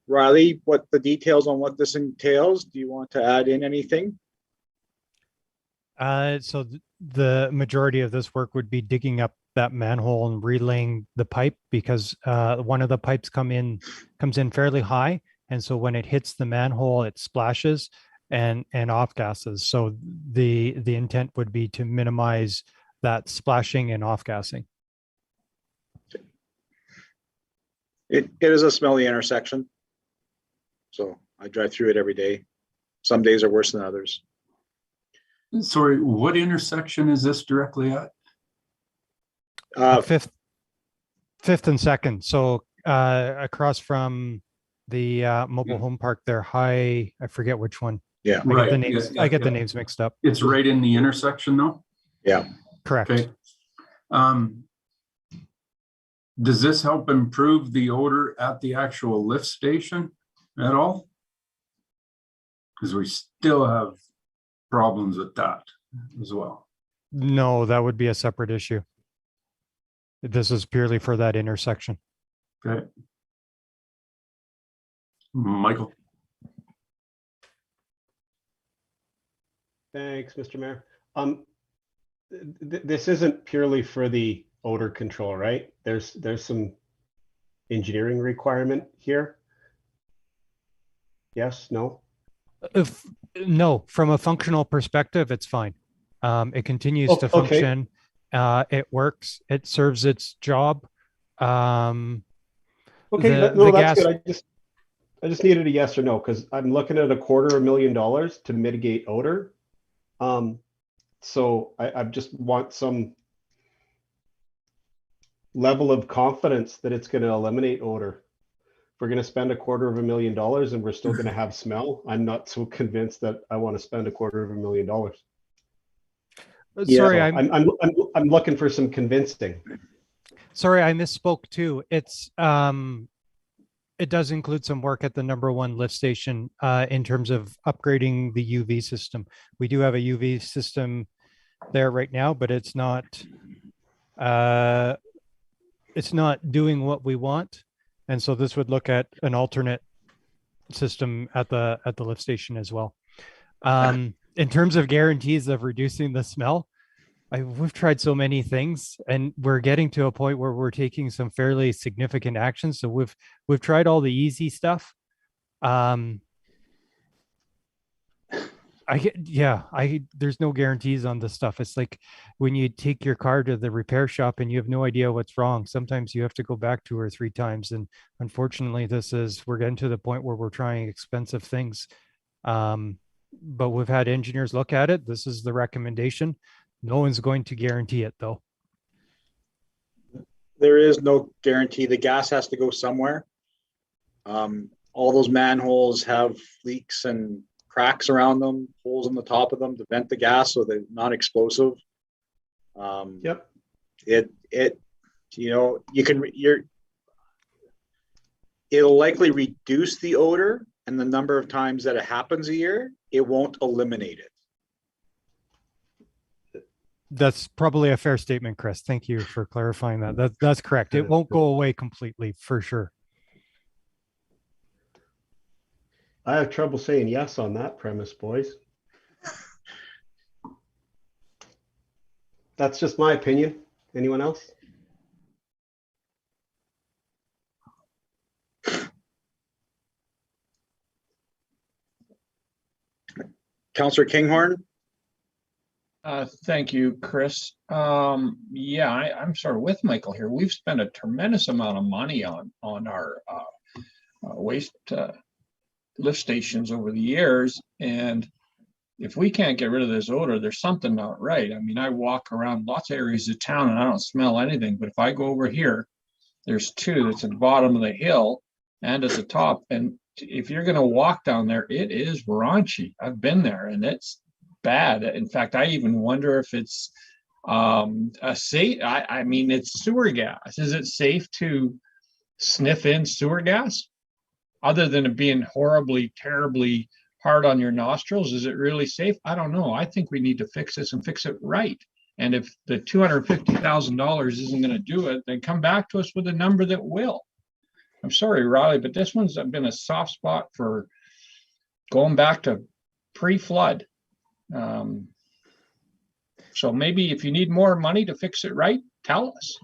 Riley, what the details on what this entails? Do you want to add in anything? So the majority of this work would be digging up that manhole and relaying the pipe, because one of the pipes comes in fairly high, and so when it hits the manhole, it splashes and off gases. So the intent would be to minimize that splashing and off gassing. It is a smelly intersection, so I drive through it every day. Some days are worse than others. Sorry, what intersection is this directly at? Fifth and Second. So across from the mobile home park there, I forget which one. Yeah, I get the names. I get the names mixed up. It's right in the intersection, though. Yeah, correct. Okay. Does this help improve the odor at the actual lift station at all? Because we still have problems with that as well. No, that would be a separate issue. This is purely for that intersection. Okay. Michael, Thanks, Mr. Mayor. This isn't purely for the odor control, right? There's some engineering requirement here. Yes, no? No, from a functional perspective, it's fine. It continues Oh, to okay. function. It works. It serves its job. Okay, The that's gas- good. I just needed a yes or no, because I'm looking at $250,000 to mitigate odor. So I just want some level of confidence that it's going to eliminate odor. If we're going to spend $250,000 and we're still going to have smell, I'm not so convinced that I want to spend $250,000. Sorry, So I'm looking for some convincing. sorry, I misspoke too. It's it does include some work at the #1 lift station in terms of upgrading the UV system. We do have a UV system there right now, but it's not doing what we want. And so this would look at an alternate system at the lift station as well. In terms of guarantees of reducing the smell, we've tried so many things, and we're getting to a point where we're taking some fairly significant actions. So we've tried all the easy stuff. There's no guarantees on this stuff. It's like when you take your car to the repair shop and you have no idea what's wrong. Sometimes you have to go back 2 or 3 times. And unfortunately, we're getting to the point where we're trying expensive things. But we've had engineers look at it. This is the recommendation. No one's going to guarantee it though. There is no guarantee. The gas has to go somewhere. All those manholes have leaks and cracks around them, holes in the top of them to vent the gas so they're not explosive. Yep. It'll likely reduce the odor and the number of times that it happens a year. It won't eliminate it. That's probably a fair statement, Chris. Thank you for clarifying that. That's correct. It won't go away completely, for sure. I have trouble saying yes on that premise, boys. That's just my opinion. Anyone else? Councillor Kinghorn? Thank you, Chris. Yeah, I'm sort of with Michael here. We've spent a tremendous amount of money on our waste lift stations over the years, and if we can't get rid of this odor, there's something not right. I mean, I walk around lots of areas of town and I don't smell anything, but if I go over here, there's 2 that's at the bottom of the hill and at the top, and if you're going to walk down there, it is raunchy. I've been there and it's bad. In fact, I even wonder if it's safe. I mean, it's sewer gas. Is it safe to sniff in sewer gas? Other than it being horribly, terribly hard on your nostrils, is it really safe? I don't know. I think we need to fix this and fix it right. And if the $250,000 isn't going to do it, then come back to us with a number that will. I'm sorry, Riley, but this one's been a soft spot for going back to pre-flood. So maybe if you need more money to fix it right, tell us.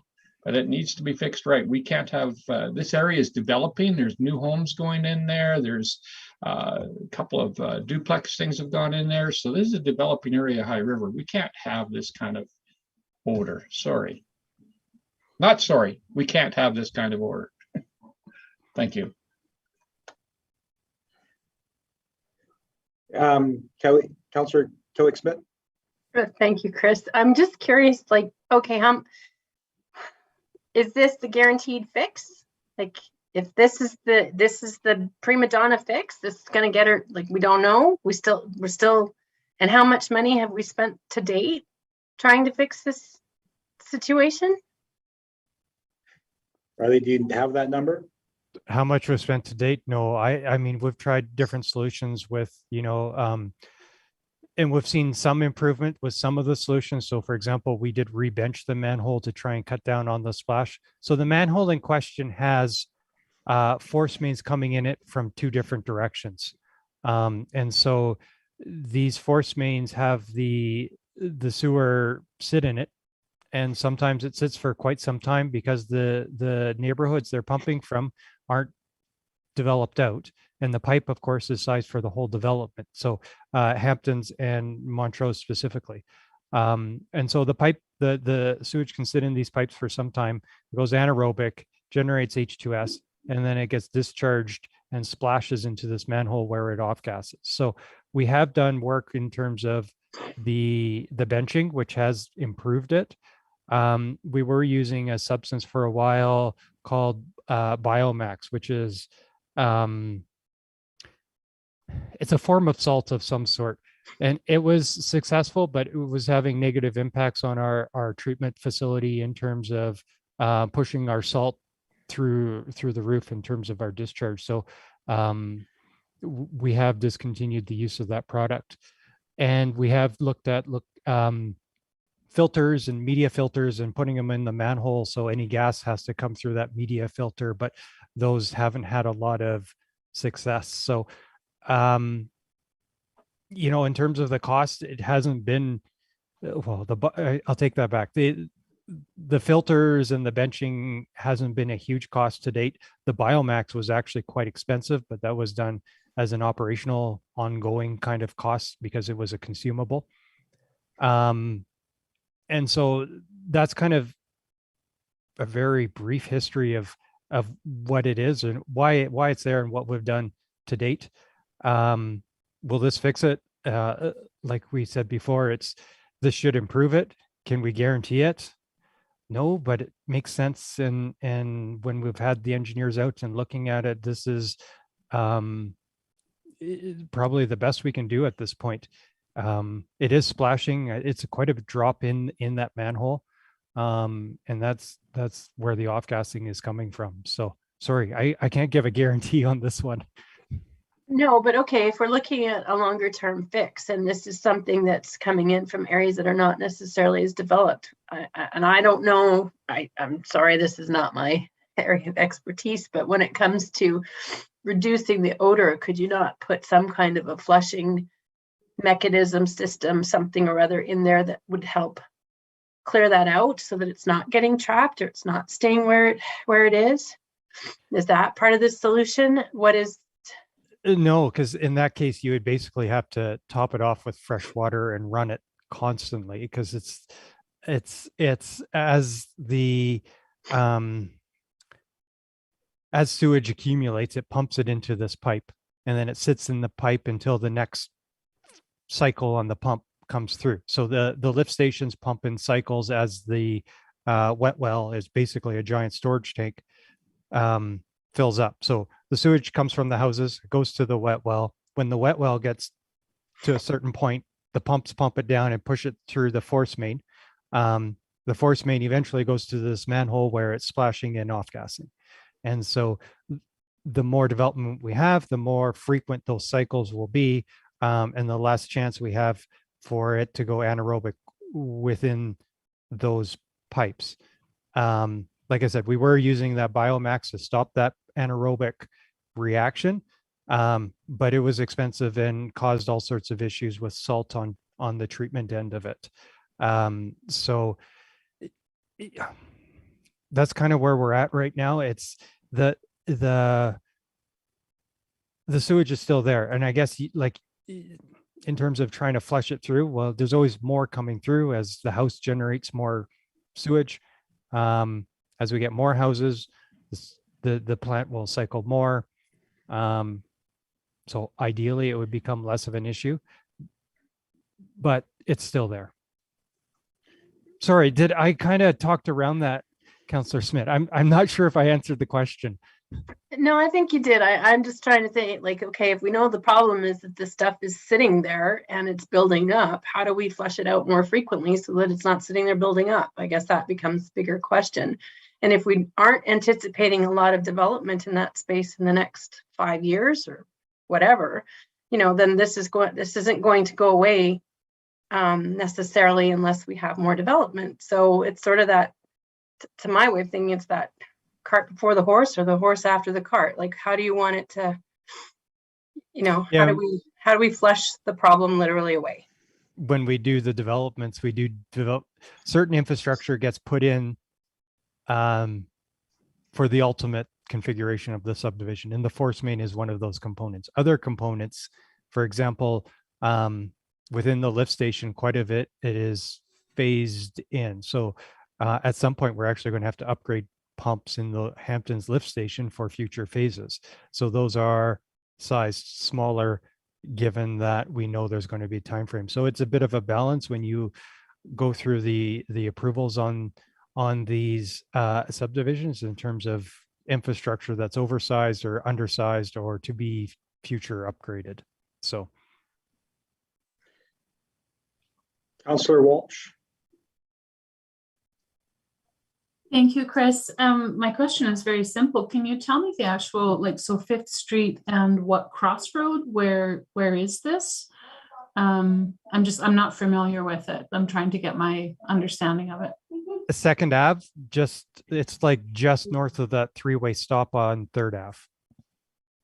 But it needs to be fixed right. We can't have, this area is developing. There's new homes going in there. There's a couple of duplex things have gone in there. So this is a developing area, High River. We can't have this kind of odor. Sorry. Not sorry. We can't have this kind of odor. Thank you. Councillor Killick-Smith? Thank you, Chris. I'm just curious, like, okay, is this the guaranteed fix? Like, if this is the prima donna fix, this is gonna get her, like, we don't know. We're still, and how much money have we spent to date trying to fix this situation? Riley, do you have that number? How much was spent to date? No, I mean, we've tried different solutions with, and we've seen some improvement with some of the solutions. So for example, we did rebench the manhole to try and cut down on the splash. So the manhole in question has force mains coming in it from two different directions. And so these force mains have the sewer sit in it. And sometimes it sits for quite some time because the neighborhoods they're pumping from aren't developed out. And the pipe, of course, is sized for the whole development. So Hamptons and Montrose specifically. And so the pipe, the sewage can sit in these pipes for some time. It goes anaerobic, generates H2S, and then it gets discharged and splashes into this manhole where it off gases. So we have done work in terms of the benching, which has improved it. We were using a substance for a while called Biomax, which is it's a form of salt of some sort, and it was successful, but it was having negative impacts on our treatment facility in terms of pushing our salt through the roof in terms of our discharge. So we have discontinued the use of that product, and we have looked at filters and media filters and putting them in the manhole, so any gas has to come through that media filter, but those haven't had a lot of success. So you know, in terms of the cost, it hasn't been well, I'll take that back. The filters and the benching hasn't been a huge cost to date. The Biomax was actually quite expensive, but that was done as an operational ongoing kind of cost because it was a consumable. And so that's kind of a very brief history of what it is and why it's there and what we've done to date. Will this fix it? Like we said before, this should improve it. Can we guarantee it? No, but it makes sense. And when we've had the engineers out and looking at it, this is probably the best we can do at this point. It is splashing. It's quite a drop in that manhole. And that's where the off gassing is coming from. So sorry, I can't give a guarantee on this one. No, but okay, if we're looking at a longer term fix, and this is something that's coming in from areas that are not necessarily as developed, and I don't know, I'm sorry, this is not my area of expertise, but when it comes to reducing the odor, could you not put some kind of a flushing mechanism system, something or other in there that would help clear that out so that it's not getting trapped or it's not staying where it is? Is that part of the solution? What is? No, because in that case, you would basically have to top it off with fresh water and run it constantly, because it's as the as sewage accumulates, it pumps it into this pipe, and then it sits in the pipe until the next cycle on the pump comes through. So the lift stations pump in cycles as the wet well is basically a giant storage tank fills up. So the sewage comes from the houses, goes to the wet well. When the wet well gets to a certain point, the pumps pump it down and push it through the force main. The force main eventually goes to this manhole where it's splashing and off gassing. And so the more development we have, the more frequent those cycles will be, and the less chance we have for it to go anaerobic within those pipes. Like I said, we were using that Biomax to stop that anaerobic reaction, but it was expensive and caused all sorts of issues with salt on the treatment end of it. So that's kind of where we're at right now. It's the sewage is still there, and I guess like in terms of trying to flush it through, well, there's always more coming through as the house generates more sewage. As we get more houses, the plant will cycle more. So ideally it would become less of an issue, but it's still there. Sorry, did I kind of talked around that, Councillor Smith? I'm not sure if I answered the question. No, I think you did. I'm just trying to think, like, okay, if we know the problem is that this stuff is sitting there and it's building up, how do we flush it out more frequently so that it's not sitting there building up? I guess that becomes a bigger question. And if we aren't anticipating a lot of development in that space in the next 5 years or whatever, then this isn't going to go away necessarily unless we have more development. So it's sort of that, to my way of thinking, it's that cart before the horse or the horse after the cart. Like, how do you want it to, Yeah. how do we flush the problem literally away? When we do the developments, we do develop certain infrastructure gets put in for the ultimate configuration of the subdivision, and the force main is one of those components. Other components, for example, within the lift station, quite a bit it is phased in. So at some point, we're actually going to have to upgrade pumps in the Hamptons lift station for future phases. So those are sized smaller, given that we know there's going to be a time frame. So it's a bit of a balance when you go through the approvals on these subdivisions in terms of infrastructure that's oversized or undersized or to be future upgraded. So Councillor Walsh. Thank you, Chris. My question is very simple. Can you tell me the actual, so Fifth Street and what crossroad, where is this? I'm not familiar with it. I'm trying to get my understanding of it. Second Ave, it's like just north of that three-way stop on Third Ave.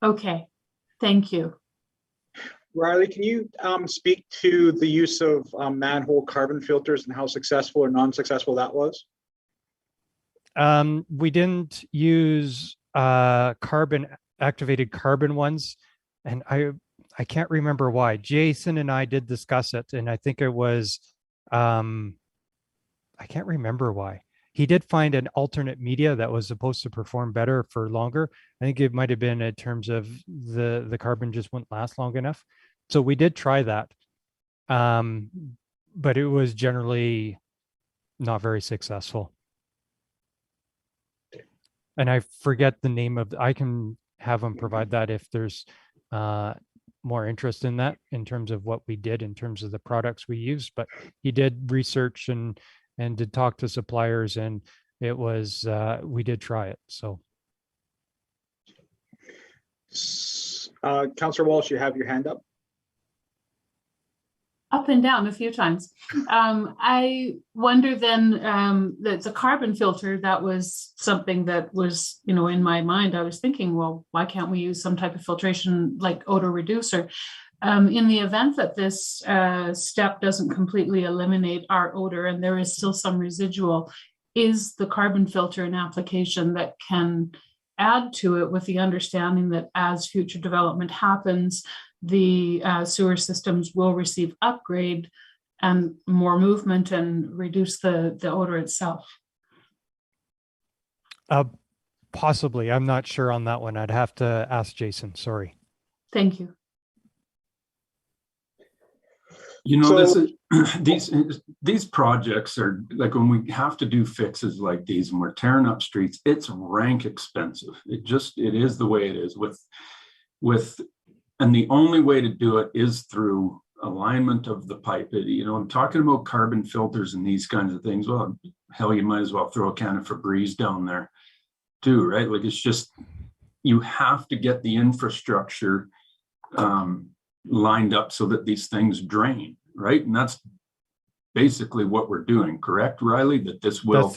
Okay, thank you. Riley, can you speak to the use of manhole carbon filters and how successful or non-successful that was? We didn't use activated carbon ones, and I can't remember why. Jason and I did discuss it, and I think it was I can't remember why. He did find an alternate media that was supposed to perform better for longer. I think it might have been in terms of the carbon just wouldn't last long enough. So we did try that, but it was generally not very successful. And I forget the name of, I can have them provide that if there's more interest in that in terms of what we did in terms of the products we used, but he did research and did talk to suppliers, and it was, we did try it, so. Councillor Walsh, you have your hand up. Up and down a few times. I wonder then, that the carbon filter, that was something that was, in my mind, I was thinking, well, why can't we use some type of filtration like odor reducer? In the event that this step doesn't completely eliminate our odor and there is still some residual, is the carbon filter an application that can add to it with the understanding that as future development happens, the sewer systems will receive upgrade and more movement and reduce the odor itself? Possibly. I'm not sure on that one. I'd have to ask Jason. Sorry. Thank you. These projects are like, when we have to do fixes like these and we're tearing up streets, it's rank expensive. It is the way it is and the only way to do it is through alignment of the pipe. I'm talking about carbon filters and these kinds of things. Well, hell, you might as well throw a can of Febreze down there too, right? Like, it's just, you have to get the infrastructure lined up so that these things drain, right? And that's basically what we're doing, correct, Riley? That this will.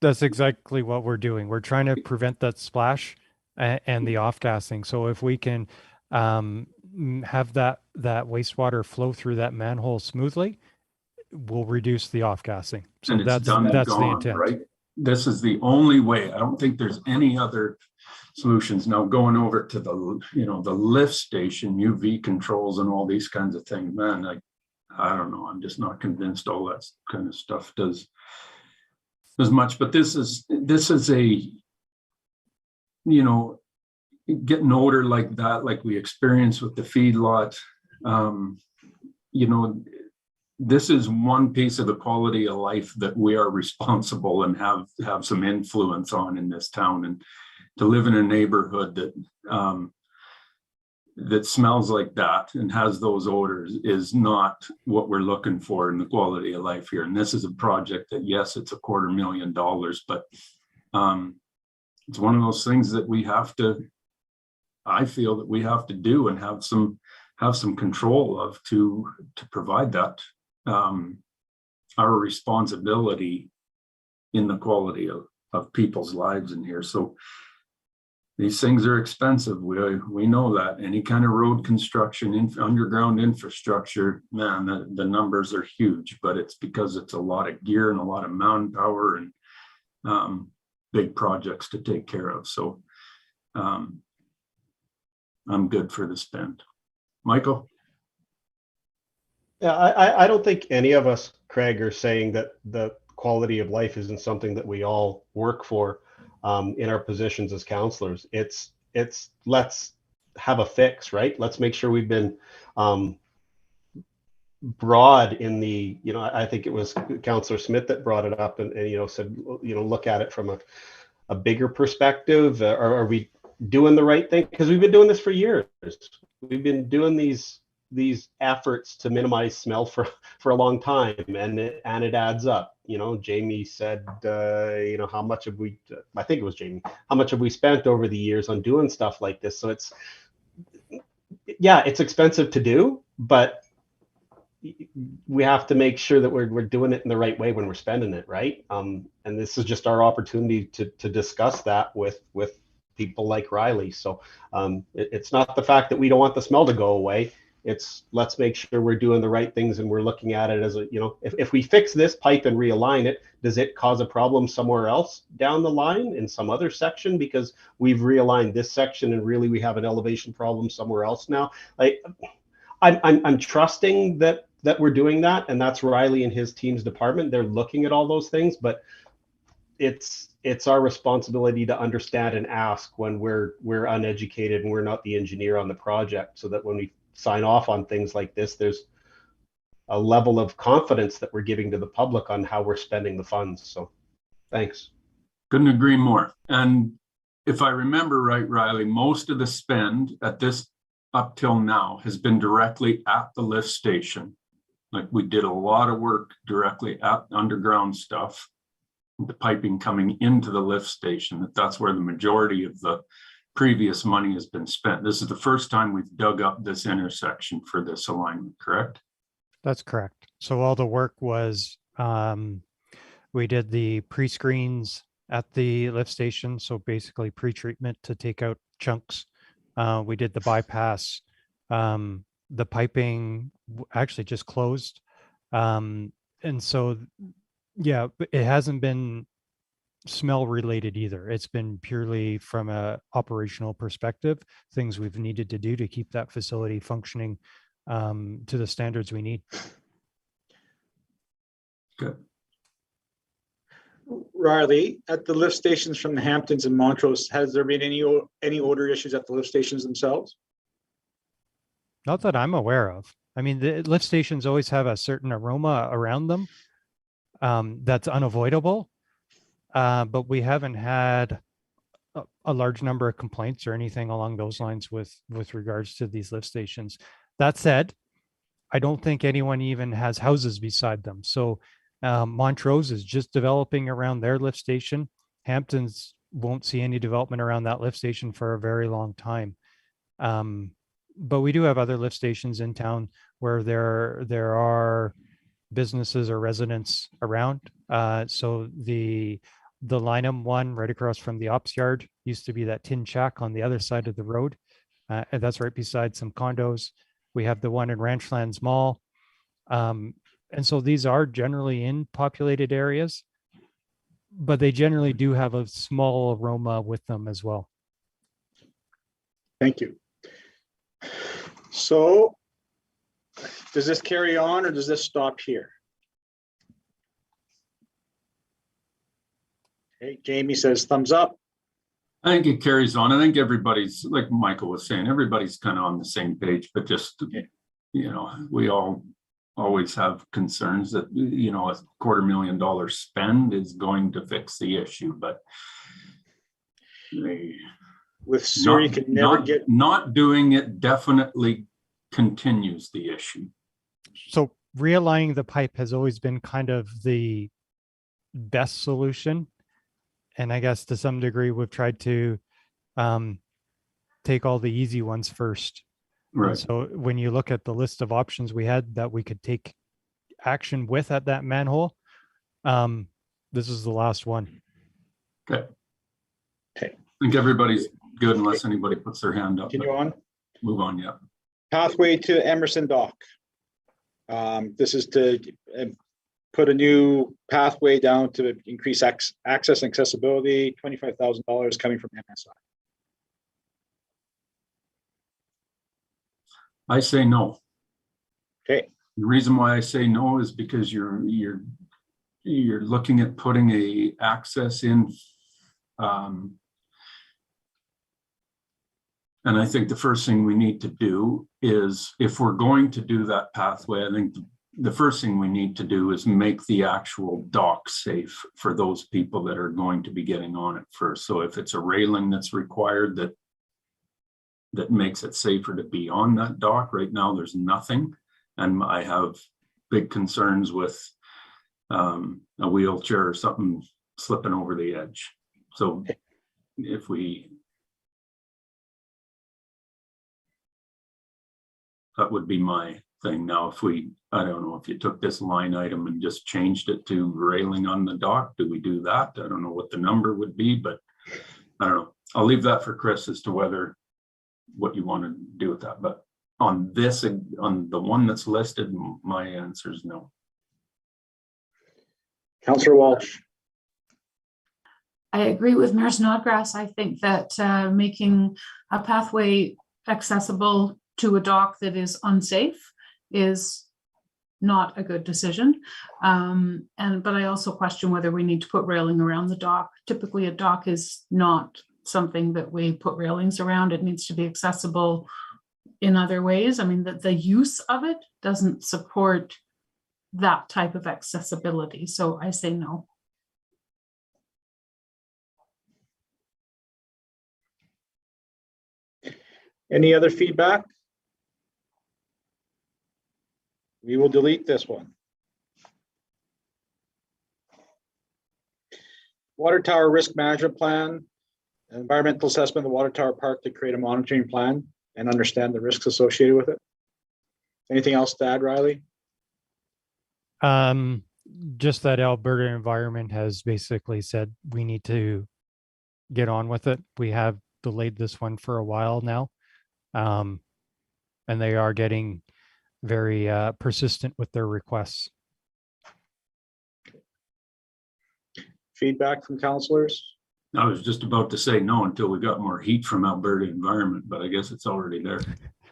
That's exactly what we're doing. We're trying to prevent that splash and the off-gassing. So if we can have that wastewater flow through that manhole smoothly, we'll reduce the off-gassing. So that's the intent, right? This is the only way. I don't think there's any other solutions. Now, going over to the lift station, UV controls and all these kinds of things, man, I don't know. I'm just not convinced all that kind of stuff does as much. But this is a, getting odor like that, like we experienced with the feedlot, this is one piece of the quality of life that we are responsible and have some influence on in this town. And to live in a neighborhood that smells like that and has those odors is not what we're looking for in the quality of life here. And this is a project that, yes, it's $250,000, but it's one of those things that I feel that we have to do and have some control of to provide that our responsibility in the quality of people's lives in here. So these things are expensive. We know that. Any kind of road construction, underground infrastructure, man, the numbers are huge, but it's because it's a lot of gear and a lot of manpower and big projects to take care of. So I'm good for the spend. Michael? Yeah, I don't think any of us, Craig, are saying that the quality of life isn't something that we all work for in our positions as counselors. It's let's have a fix, right? Let's make sure we've been broad in the, I think it was Councillor Smith that brought it up and said, look at it from a bigger perspective. Are we doing the right thing? Because we've been doing this for years. We've been doing these efforts to minimize smell for a long time, and it adds up. Jamie said, how much have we, I think it was Jamie, how much have we spent over the years on doing stuff like this? So it's expensive to do, but we have to make sure that we're doing it in the right way when we're spending it, right? And this is just our opportunity to discuss that with people like Riley. So it's not the fact that we don't want the smell to go away. It's let's make sure we're doing the right things and we're looking at it as if we fix this pipe and realign it, does it cause a problem somewhere else down the line in some other section because we've realigned this section and really we have an elevation problem somewhere else now? Like I'm trusting that we're doing that, and that's Riley and his team's department. They're looking at all those things, but it's our responsibility to understand and ask when we're uneducated and we're not the engineer on the project, so that when we sign off on things like this, there's a level of confidence that we're giving to the public on how we're spending the funds. So thanks. Couldn't agree more. And if I remember right, Riley, most of the spend at this up till now has been directly at the lift station. Like we did a lot of work directly at underground stuff, the piping coming into the lift station. That's where the majority of the previous money has been spent. This is the first time we've dug up this intersection for this alignment, correct? That's correct. So all the work was, we did the pre-screens at the lift station. So basically pre-treatment to take out chunks. We did the bypass. The piping actually just closed. And so, yeah, it hasn't been smell related either. It's been purely from a operational perspective, things we've needed to do to keep that facility functioning to the standards we need. Good. Riley, at the lift stations from the Hamptons and Montrose, has there been any odor issues at the lift stations themselves? Not that I'm aware of. I mean, the lift stations always have a certain aroma around them that's unavoidable. But we haven't had a large number of complaints or anything along those lines with regards to these lift stations. That said, I don't think anyone even has houses beside them. So Montrose is just developing around their lift station. Hamptons won't see any development around that lift station for a very long time. But we do have other lift stations in town where there are businesses or residents around. So the Lynham one right across from the ops yard used to be that tin shack on the other side of the road. And that's right beside some condos. We have the one in Ranchlands Mall. And so these are generally in populated areas, but they generally do have a small aroma with them as well. Thank you. So does this carry on or does this stop here? Okay, Jamie says thumbs up. I think it carries on. I think everybody's, like Michael was saying, everybody's kind of on the same page, but just, we all always have concerns that, a $250,000 spend is going to fix the issue, but with sewer, you can never get. Not doing it definitely continues the issue. So realigning the pipe has always been kind of the best solution. And I guess to some degree, we've tried to take all the easy ones first. Right. And so when you look at the list of options we had that we could take action with at that manhole, this is the last one. Okay. Okay. I think everybody's good unless anybody puts their hand up. Continue on. Move on, yeah. Pathway to Emerson Dock. This is to put a new pathway down to increase access and accessibility, $25,000 coming from MSI. I say no. Okay. The reason why I say no is because you're looking at putting a access in, and I think the first thing we need to do is, if we're going to do that pathway, I think the first thing we need to do is make the actual dock safe for those people that are going to be getting on it first. So if it's a railing that's required that makes it safer to be on that dock, right now there's nothing. And I have big concerns with a wheelchair or something slipping over the edge. So if that would be my thing. Now, if I don't know if you took this line item and just changed it to railing on the dock, do we do that? I don't know what the number would be, but I don't know. I'll leave that for Chris as to what you want to do with that. But on this, on the one that's listed, my answer is no. Councillor Walsh. I agree with Mayor Snodgrass. I think that making a pathway accessible to a dock that is unsafe is not a good decision. But I also question whether we need to put railing around the dock. Typically, a dock is not something that we put railings around. It needs to be accessible in other ways. I mean, the use of it doesn't support that type of accessibility. So I say no. Any other feedback? We will delete this one. Water tower risk management plan, environmental assessment of the water tower park to create a monitoring plan and understand the risks associated with it. Anything else to add, Riley? Just that Alberta Environment has basically said we need to get on with it. We have delayed this one for a while now. And they are getting very persistent with their requests. Feedback from councillors? I was just about to say no until we got more heat from Alberta Environment, but I guess it's already there.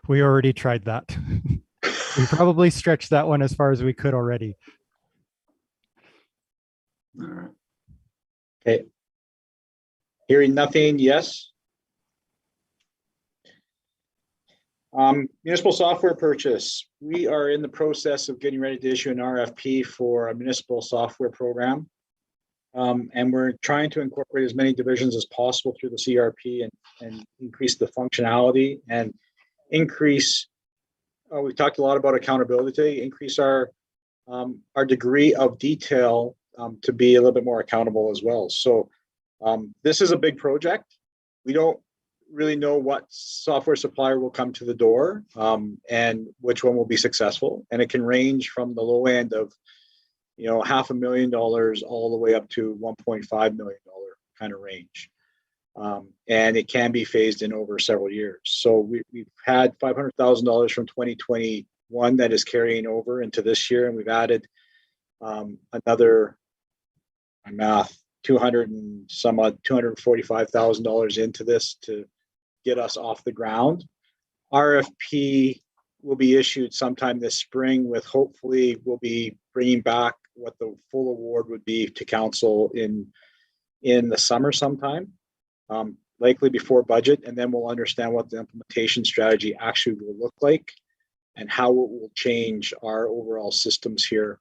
We already tried that. We probably stretched that one as far as we could already. All right. Okay. Hearing nothing, yes. Municipal software purchase. We are in the process of getting ready to issue an RFP for a municipal software program. And we're trying to incorporate as many divisions as possible through the CRP and increase the functionality and increase, we talked a lot about accountability today, increase our degree of detail to be a little bit more accountable as well. So this is a big project. We don't really know what software supplier will come to the door and which one will be successful. And it can range from the low end of, $500,000 all the way up to $1.5 million kind of range. And it can be phased in over several years. So we've had $500,000 from 2021 that is carrying over into this year. And we've added another, my math, $245,000 into this to get us off the ground. RFP will be issued sometime this spring with hopefully we'll be bringing back what the full award would be to council in the summer sometime, likely before budget, and then we'll understand what the implementation strategy actually will look like and how it will change our overall systems here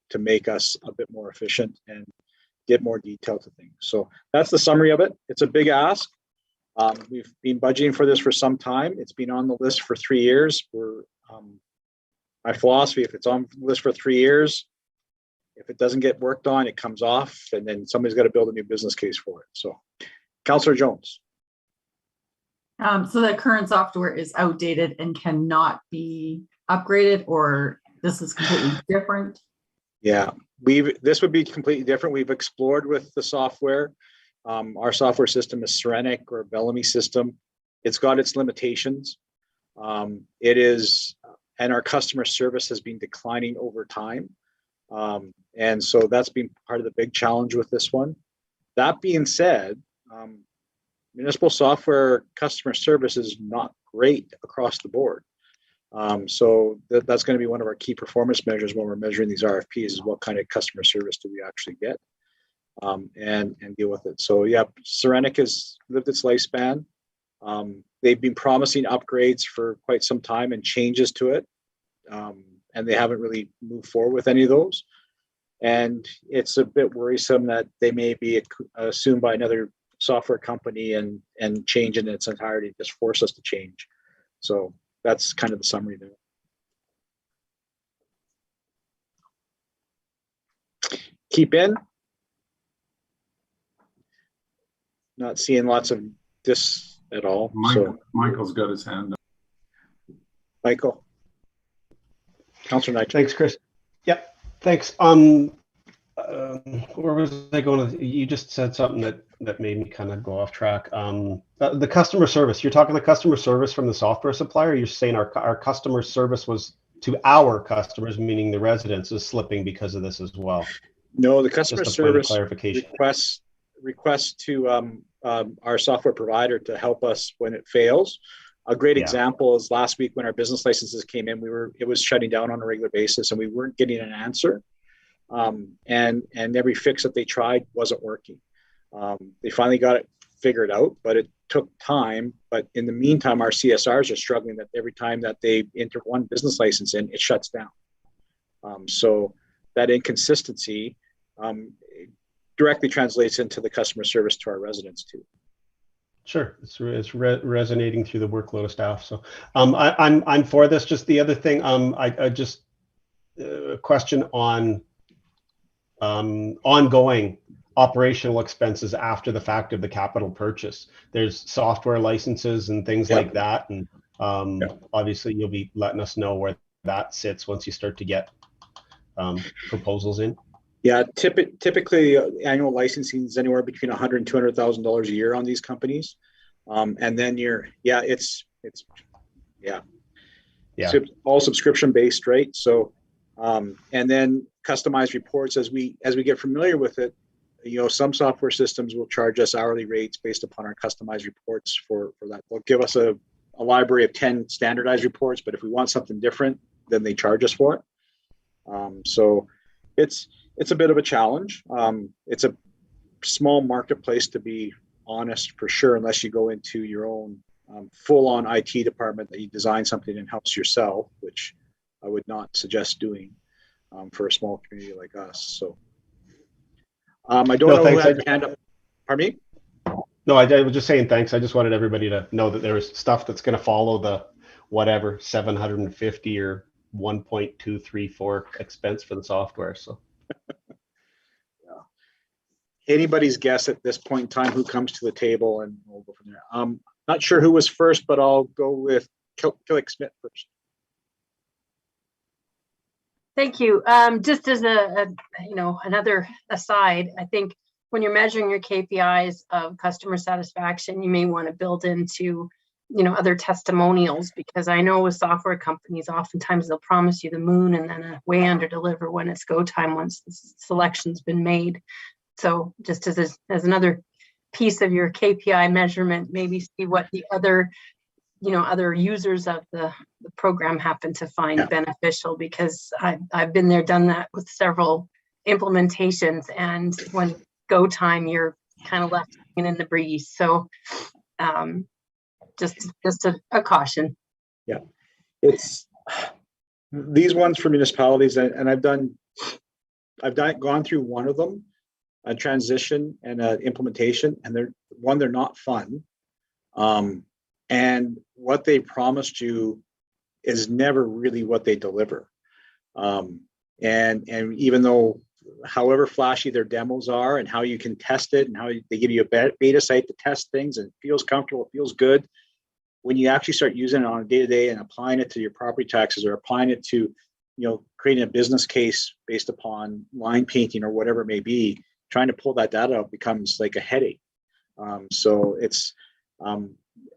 to make us a bit more efficient and get more detail to things. So that's the summary of it. It's a big ask. We've been budgeting for this for some time. It's been on the list for 3 years. My philosophy, if it's on the list for 3 years, if it doesn't get worked on, it comes off, and then somebody's got to build a new business case for it. So, Councillor Jones. So that current software is outdated and cannot be upgraded, or this is completely different. Yeah, this would be completely different. We've explored with the software. Our software system is Serenic or Bellamy system. It's got its limitations. And our customer service has been declining over time. And so that's been part of the big challenge with this one. That being said, municipal software customer service is not great across the board. So that's going to be one of our key performance measures when we're measuring these RFPs is what kind of customer service do we actually get, and deal with it. So yeah, Serenic has lived its lifespan. They've been promising upgrades for quite some time and changes to it. And they haven't really moved forward with any of those. And it's a bit worrisome that they may be assumed by another software company and change in its entirety, just force us to change. So that's kind of the summary there. Keep in. Not seeing lots of this at all. Michael's got his hand up. Michael. Councilor Knight. Thanks, Chris. Yep, thanks. Where was I going? You just said something that made me kind of go off track. The customer service. You're talking the customer service from the software supplier. You're saying our customer service was to our customers, meaning the residents, is slipping because of this as well. No, the customer service clarification requests to our software provider to help us when it fails. A great example is last week when our business licenses came in, it was shutting down on a regular basis and we weren't getting an answer. And every fix that they tried wasn't working. They finally got it figured out, but it took time. But in the meantime, our CSRs are struggling that every time that they enter one business license in, it shuts down. So that inconsistency directly translates into the customer service to our residents too. Sure, it's resonating through the workload of staff. So I'm for this. Just the other thing, I just a question on ongoing operational expenses after the fact of the capital purchase. There's software licenses and things like that, and obviously you'll be letting us know where that sits once you start to get proposals in. Yeah, typically annual licensing is anywhere between $100,000 and $200,000 a year on these companies, and then it's all subscription based, right? So, and then customized reports as we get familiar with it. Some software systems will charge us hourly rates based upon our customized reports for that. They'll give us a library of 10 standardized reports, but if we want something different, then they charge us for it. So it's a bit of a challenge. It's a small marketplace, to be honest, for sure, unless you go into your own full-on IT department that you design something in-house yourself, which I would not suggest doing for a small community like us. So I don't know who had their hand up. Pardon me? No, I was just saying thanks. I just wanted everybody to know that there is stuff that's going to follow the whatever 750 or 1.234 expense for the software. So anybody's guess at this point in time who comes to the table, and we'll go from there. Not sure who was first, but I'll go with Killick Smith first. Thank you. Just as another aside, I think when you're measuring your KPIs of customer satisfaction, you may want to build into other testimonials, because I know with software companies, oftentimes they'll promise you the moon and then way under deliver when it's go time once the selection's been made. So just as another piece of your KPI measurement, maybe see what the other users of the program happen to find beneficial, because I've been there, done that with several implementations, and when go time, you're kind of left in the breeze. So just a caution. Yeah, it's these ones for municipalities, and I've gone through one of them, a transition and an implementation, and they're not fun. And what they promised you is never really what they deliver. And even though, however flashy their demos are and how you can test it and how they give you a beta site to test things and it feels comfortable, it feels good, when you actually start using it on a day-to-day and applying it to your property taxes or applying it to, creating a business case based upon line painting or whatever it may be, trying to pull that data out becomes like a headache. So it's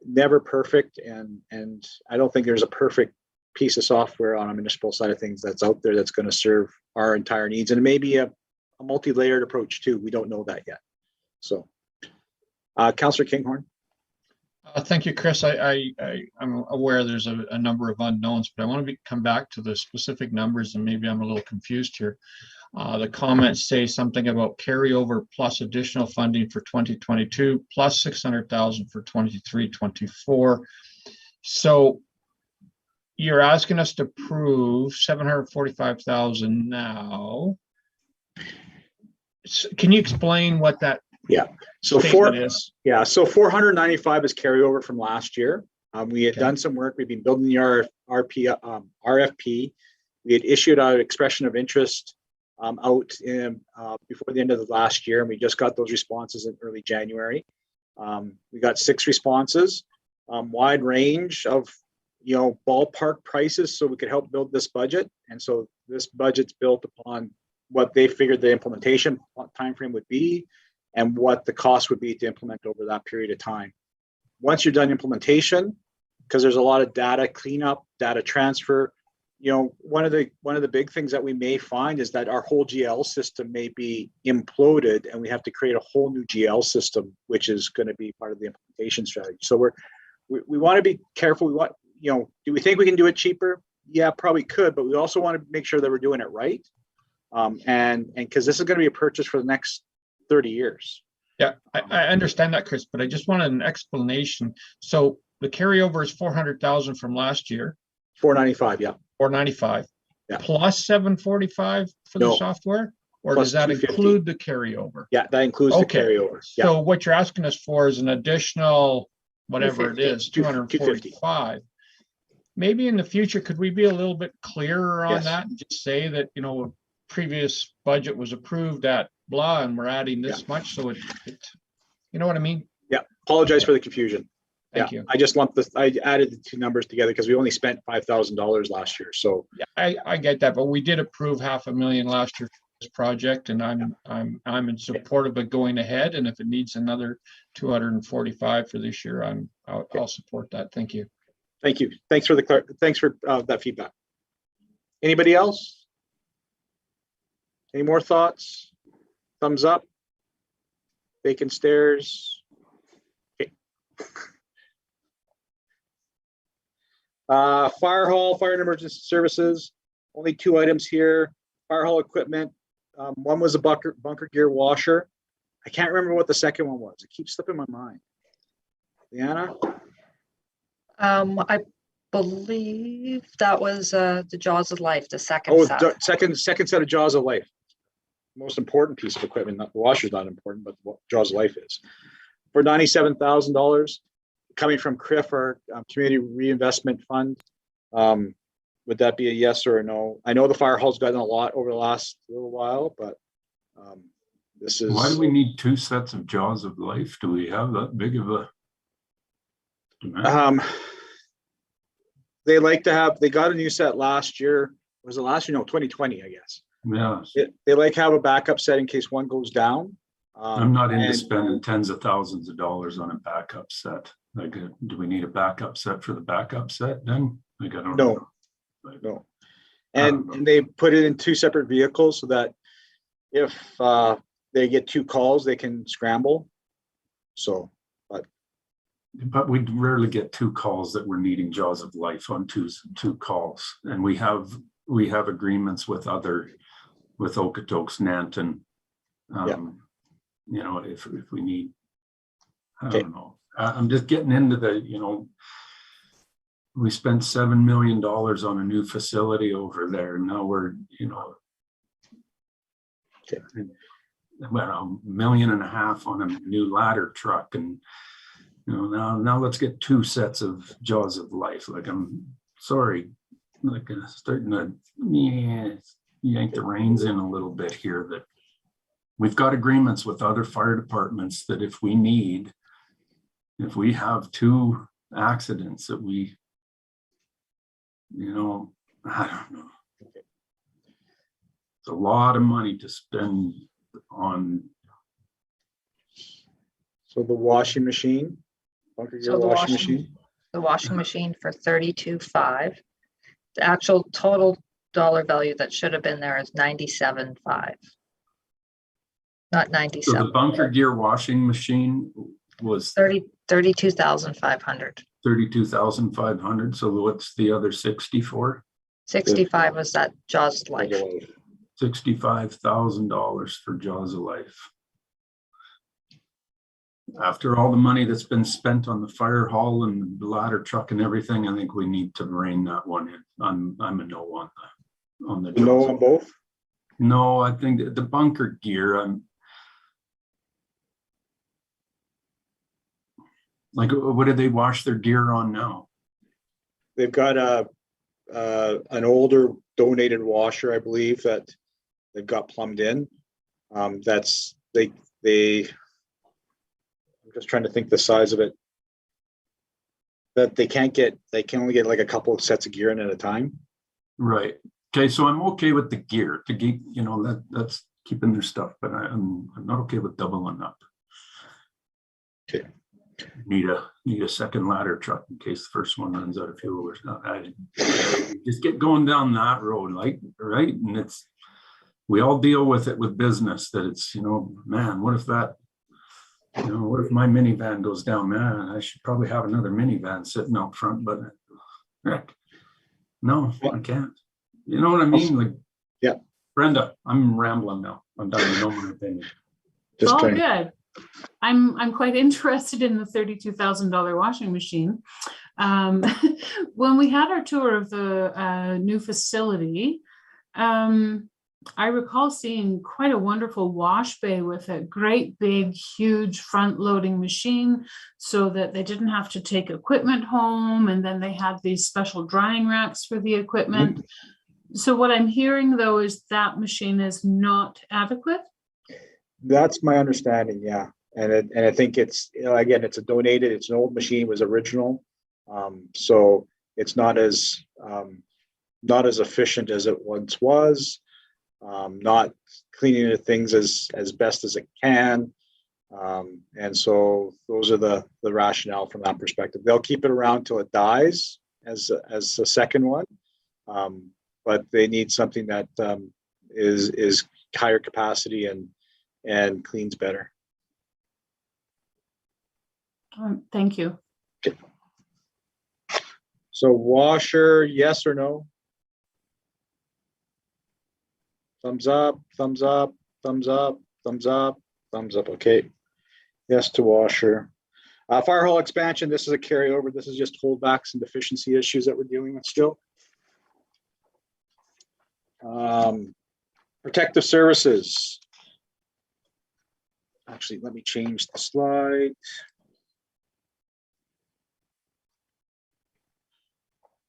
never perfect, and I don't think there's a perfect piece of software on a municipal side of things that's out there that's going to serve our entire needs, and it may be a multi-layered approach too. We don't know that yet. So, Councillor Kinghorn. Thank you, Chris. I'm aware there's a number of unknowns, but I want to come back to the specific numbers, and maybe I'm a little confused here. The comments say something about carryover plus additional funding for 2022 plus 600,000 for 23-24. So you're asking us to prove 745,000 now. Can you explain what that? Yeah. So 495 is carryover from last year. We had done some work. We've been building the RFP. We had issued our expression of interest out before the end of the last year, and we just got those responses in early January. We got 6 responses, wide range of ballpark prices, so we could help build this budget. And so this budget's built upon what they figured the implementation timeframe would be, and what the cost would be to implement over that period of time. Once you're done implementation, because there's a lot of data cleanup, data transfer, one of the big things that we may find is that our whole GL system may be imploded, and we have to create a whole new GL system, which is going to be part of the implementation strategy. So we want to be careful. We want, do we think we can do it cheaper? Yeah, probably could, but we also want to make sure that we're doing it right. And because this is going to be a purchase for the next 30 years. Yeah, I understand that, Chris, but I just wanted an explanation. So the carryover is 400,000 from last year. 495, yeah. 495, yeah. Plus 745 for the software, or plus does that 250. include the carryover? Yeah, that includes the carryover. Yeah. So what you're asking us for is an additional, whatever it is, 245. Maybe in the future, could we be a little bit clearer on that and just say that, previous budget was approved at blah, and we're adding this much, so it you know what I mean? Yeah, apologize for the confusion. Thank you. I just lumped I added the 2 numbers together because we only spent $5,000 last year. So yeah, I get that, but we did approve $500,000 last year for this project, and I'm in support of it going ahead. And if it needs another 245 for this year, I'll support that. Thank you. Thank you. Thanks for that feedback. Anybody else? Any more thoughts? Thumbs up? Vacant stairs? Okay. Fire hall, fire and emergency services. Only 2 items here. Fire hall equipment. One was a bunker gear washer. I can't remember what the second one was. It keeps slipping my mind. Leanna? I believe that was the Jaws of Life, the second Oh, set. second set of Jaws of Life. Most important piece of equipment. The washer's not important, but what Jaws of Life is. For $97,000, coming from CRIF, our Community Reinvestment Fund. Would that be a yes or a no? I know the fire hall's gotten a lot over the last little while, but this is. Why do we need 2 sets of Jaws of Life? Do we have that big of a demand? They like to have. They got a new set last year. Was it last year? No, 2020, I guess. Yeah. They like to have a backup set in case one goes down. I'm not into spending tens of thousands of dollars on a backup set. Like, do we need a backup set for the backup set then? Like, I don't know. No. And they put it in 2 separate vehicles so that if they get 2 calls, they can scramble. So, but we rarely get 2 calls that we're needing Jaws of Life on two calls. And we have agreements with Okotoks, Nanton. If we need, I don't know. I'm just getting into the, we spent $7 million on a new facility over there. And now we're, well, $1.5 million on a new ladder truck. And, now let's get 2 sets of Jaws of Life. Like, I'm sorry, like starting to yank the reins in a little bit here, that we've got agreements with other fire departments that if we have 2 accidents that we, I don't know. It's a lot of money to spend on. So the washing machine, bunker gear So the washing machine. the washing machine for 32.5. The actual total dollar value that should have been there is 97.5. Not So 97. the bunker gear washing machine was 32,500. 32,500. So what's the other 64? 65 was that Jaws Life. $65,000 for Jaws of Life. After all the money that's been spent on the fire hall and the ladder truck and everything, I think we need to rein that one in. I'm a no on the No Jaws. on both? No, I think the bunker gear, like, what do they wash their gear on now? They've got an older donated washer, I believe, that they've got plumbed in. That's I'm just trying to think the size of it. That they can only get like a couple of sets of gear in at a time. Right. Okay, so I'm okay with the gear. The gear, that's keeping their stuff, but I'm not okay with doubling up. Okay. Need a second ladder truck in case the first one runs out of fuel or something. Just get going down that road, like, right? And we all deal with it with business, that it's, man, what if my minivan goes down? Man, I should probably have another minivan sitting out front, but heck, no, I can't. You know what I mean? Like, yeah. Brenda, I'm rambling now. I'm done. You know my opinion. It's all trying- good. I'm quite interested in the $32,000 washing machine. When we had our tour of the new facility, I recall seeing quite a wonderful wash bay with a great big, huge front loading machine so that they didn't have to take equipment home. And then they had these special drying racks for the equipment. Mm-hmm. So what I'm hearing though is that machine is not adequate. That's my understanding, yeah. And I think it's, again, it's an old machine, it was original. So it's not as efficient as it once was. Not cleaning the things as best as it can. And so those are the rationale from that perspective. They'll keep it around till it dies as a second one. But they need something that is higher capacity and cleans better. Thank you. Okay. So washer, yes or no? Thumbs up, thumbs up, thumbs up, thumbs up, thumbs up. Okay. Yes to washer. Fire hall expansion, this is a carryover. This is just holdbacks and deficiency issues that we're dealing with still. Protective services. Actually, let me change the slide.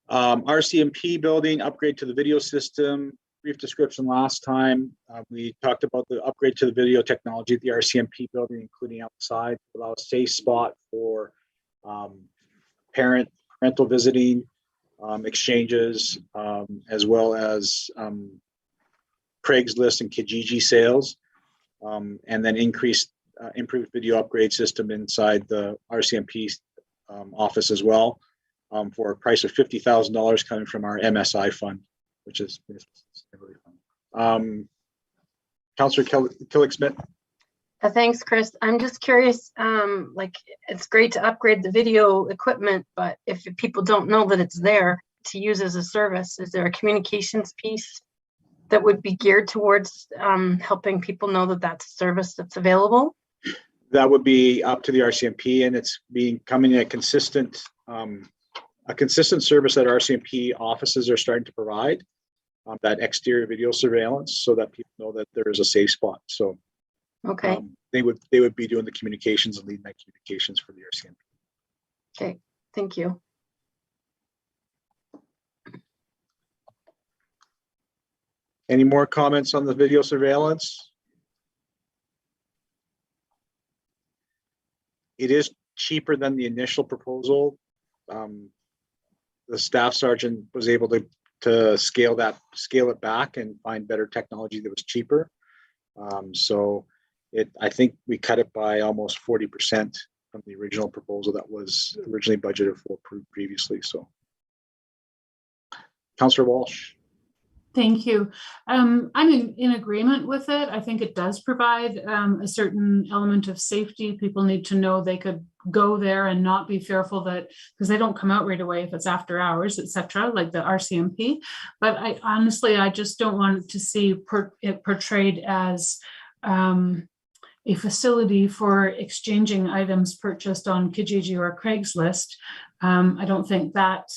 RCMP building, upgrade to the video system. Brief description last time. We talked about the upgrade to the video technology at the RCMP building, including outside, allow a safe spot for parental visiting, exchanges, as well as Craigslist and Kijiji sales, and then improved video upgrade system inside the RCMP office as well, for a price of $50,000 coming from our MSI fund, which is really fun. Councillor Killick-Smith. Thanks, Chris. I'm just curious, like, it's great to upgrade the video equipment, but if people don't know that it's there to use as a service, is there a communications piece that would be geared towards helping people know that that's a service that's available? That would be up to the RCMP, and it's becoming a consistent service that RCMP offices are starting to provide, that exterior video surveillance, so that people know that there is a safe spot. So okay, they would be doing the communications and leading that communications for the RCMP. Okay, thank you. Any more comments on the video surveillance? It is cheaper than the initial proposal. The staff sergeant was able to to scale it back and find better technology that was cheaper. So I think we cut it by almost 40% from the original proposal that was originally budgeted for previously. So, Councillor Walsh. Thank you. I'm in agreement with it. I think it does provide a certain element of safety. People need to know they could go there and not be fearful that, because they don't come out right away if it's after hours, etc., like the RCMP. But I just don't want to see it portrayed as a facility for exchanging items purchased on Kijiji or Craigslist. I don't think that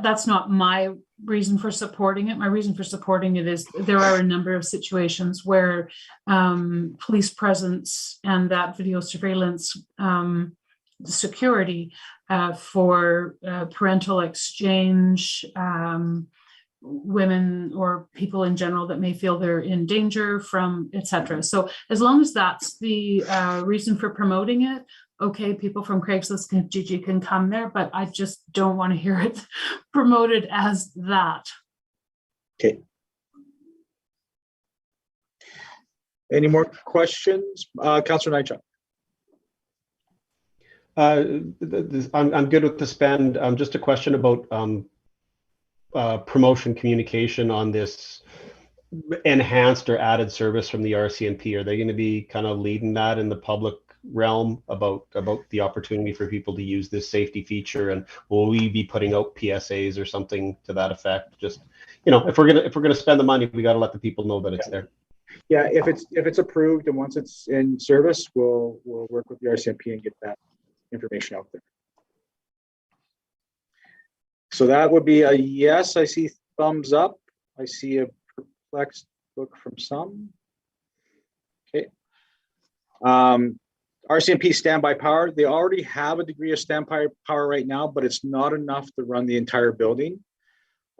that's not my reason for supporting it. My reason for supporting it is there are a number of situations where police presence and that video surveillance security for parental exchange, women or people in general that may feel they're in danger from, etc. So as long as that's the reason for promoting it, okay, people from Craigslist and Kijiji can come there, but I just don't want to hear it promoted as that. Okay. Any more questions? Councillor Nychuk. I'm good with the spend. Just a question about promotion communication on this enhanced or added service from the RCMP. Are they going to be kind of leading that in the public realm about the opportunity for people to use this safety feature, and will we be putting out PSAs or something to that effect? Just, you know, if we're gonna spend the money, we got to let the people know that it's there. Yeah, if it's approved and once it's in service, we'll work with the RCMP and get that information out there. So that would be a yes. I see thumbs up. I see a perplexed look from some. Okay. RCMP standby power, they already have a degree of standby power right now, but it's not enough to run the entire building.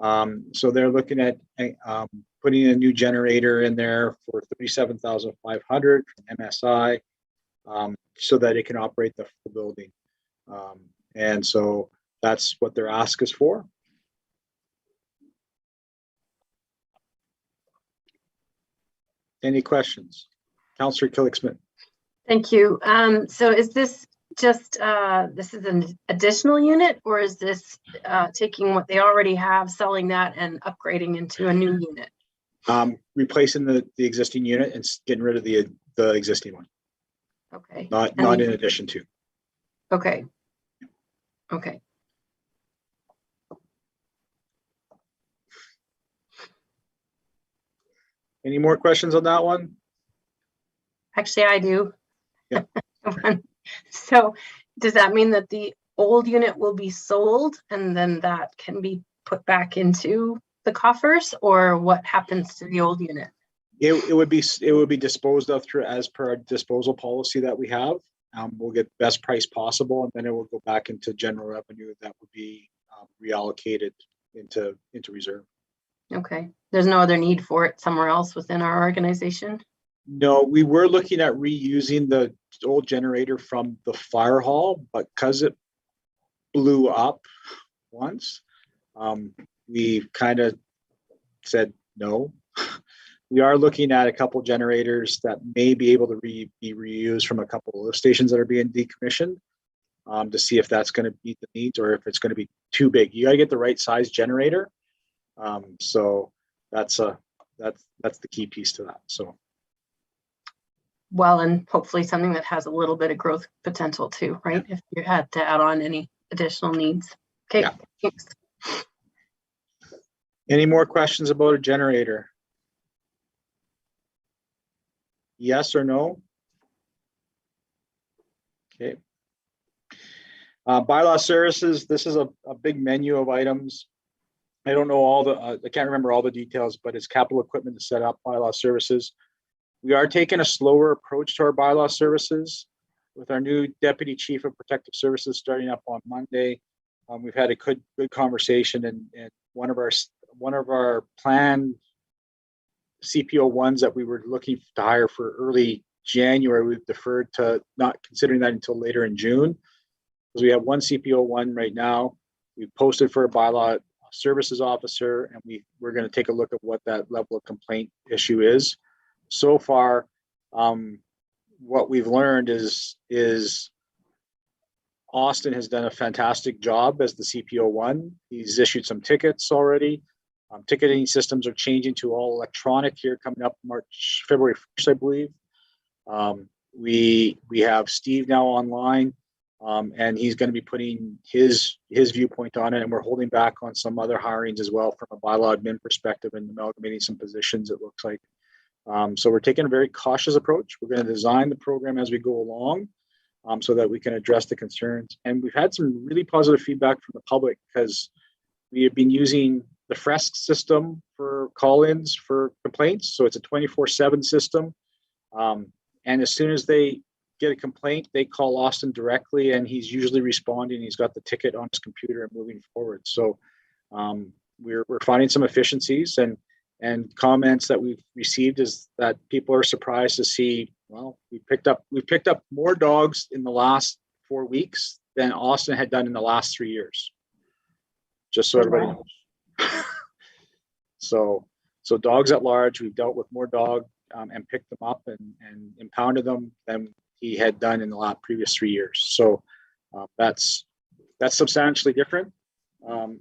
So they're looking at putting a new generator in there for $37,500 from MSI, so that it can operate the full building. And so that's what their ask is for. Any questions? Councillor Killick-Smith. Thank you. So is this just, this is an additional unit, or is this taking what they already have, selling that and upgrading into a new unit? Replacing the existing unit and getting rid of the existing one. Okay. Not in addition to. Okay. Okay. Any more questions on that one? Actually, I do. Yeah. So does that mean that the old unit will be sold and then that can be put back into the coffers, or what happens to the old unit? It would be disposed of through as per our disposal policy that we have. We'll get best price possible, and then it will go back into general revenue that would be reallocated into reserve. Okay. There's no other need for it somewhere else within our organization? No, we were looking at reusing the old generator from the fire hall, but because it blew up once, we kind of said no. We are looking at a couple generators that may be able to be reused from a couple of lift stations that are being decommissioned, to see if that's going to meet the needs or if it's going to be too big. You got to get the right size generator. So that's the key piece to that. So. Well, and hopefully something that has a little bit of growth potential too, right? If you had to add on any additional needs. Okay, yeah. Thanks. Any more questions about a generator? Yes or no? Okay. Bylaw services, this is a big menu of items. I don't know all the, I can't remember all the details, but it's capital equipment to set up bylaw services. We are taking a slower approach to our bylaw services with our new Deputy Chief of Protective Services starting up on Monday. We've had a good conversation, and one of our planned CPO1s that we were looking to hire for early January, we've deferred to not considering that until later in June, because we have one CPO1 right now. We posted for a bylaw services officer, and we're going to take a look at what that level of complaint issue is. So far, what we've learned is Austin has done a fantastic job as the CPO1. He's issued some tickets already. Ticketing systems are changing to all electronic here coming up February 1st, I believe. We have Steve now online, and he's going to be putting his viewpoint on it, and we're holding back on some other hirings as well from a bylaw admin perspective and amalgamating some positions, it looks like. So we're taking a very cautious approach. We're going to design the program as we go along, so that we can address the concerns. And we've had some really positive feedback from the public because we have been using the Fresk system for call-ins for complaints. So it's a 24/7 system. And as soon as they get a complaint, they call Austin directly, and he's usually responding. He's got the ticket on his computer and moving forward. So we're finding some efficiencies, and comments that we've received is that people are surprised to see, well, we picked up more dogs in the last 4 weeks than Austin had done in the last 3 years. Just so everybody knows. So dogs at large, we've dealt with more dog and picked them up and impounded them than he had done in the previous 3 years. So that's substantially different.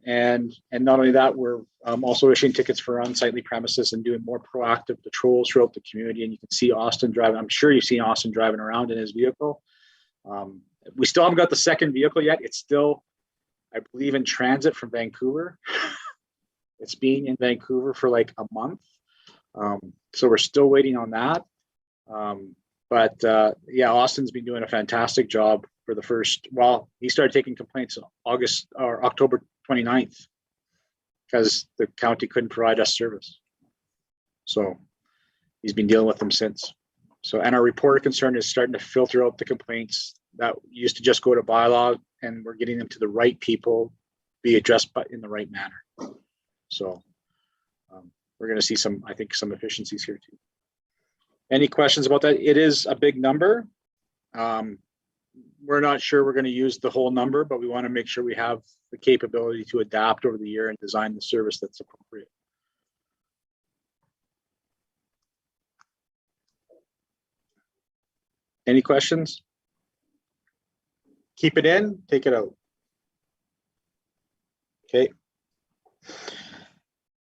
And not only that, we're also issuing tickets for unsightly premises and doing more proactive patrols throughout the community. And you can see Austin driving. I'm sure you've seen Austin driving around in his vehicle. We still haven't got the second vehicle yet. It's still, I believe, in transit from Vancouver. It's been in Vancouver for like a month. So we're still waiting on that. But yeah, Austin's been doing a fantastic job for the first, well, he started taking complaints on October 29th because the county couldn't provide us service. So he's been dealing with them since. So, and our reporter concern is starting to filter out the complaints that used to just go to bylaw, and we're getting them to the right people, be addressed in the right manner. So we're going to see some, I think, some efficiencies here too. Any questions about that? It is a big number. We're not sure we're going to use the whole number, but we want to make sure we have the capability to adapt over the year and design the service that's appropriate. Any questions? Keep it in, take it out. Okay.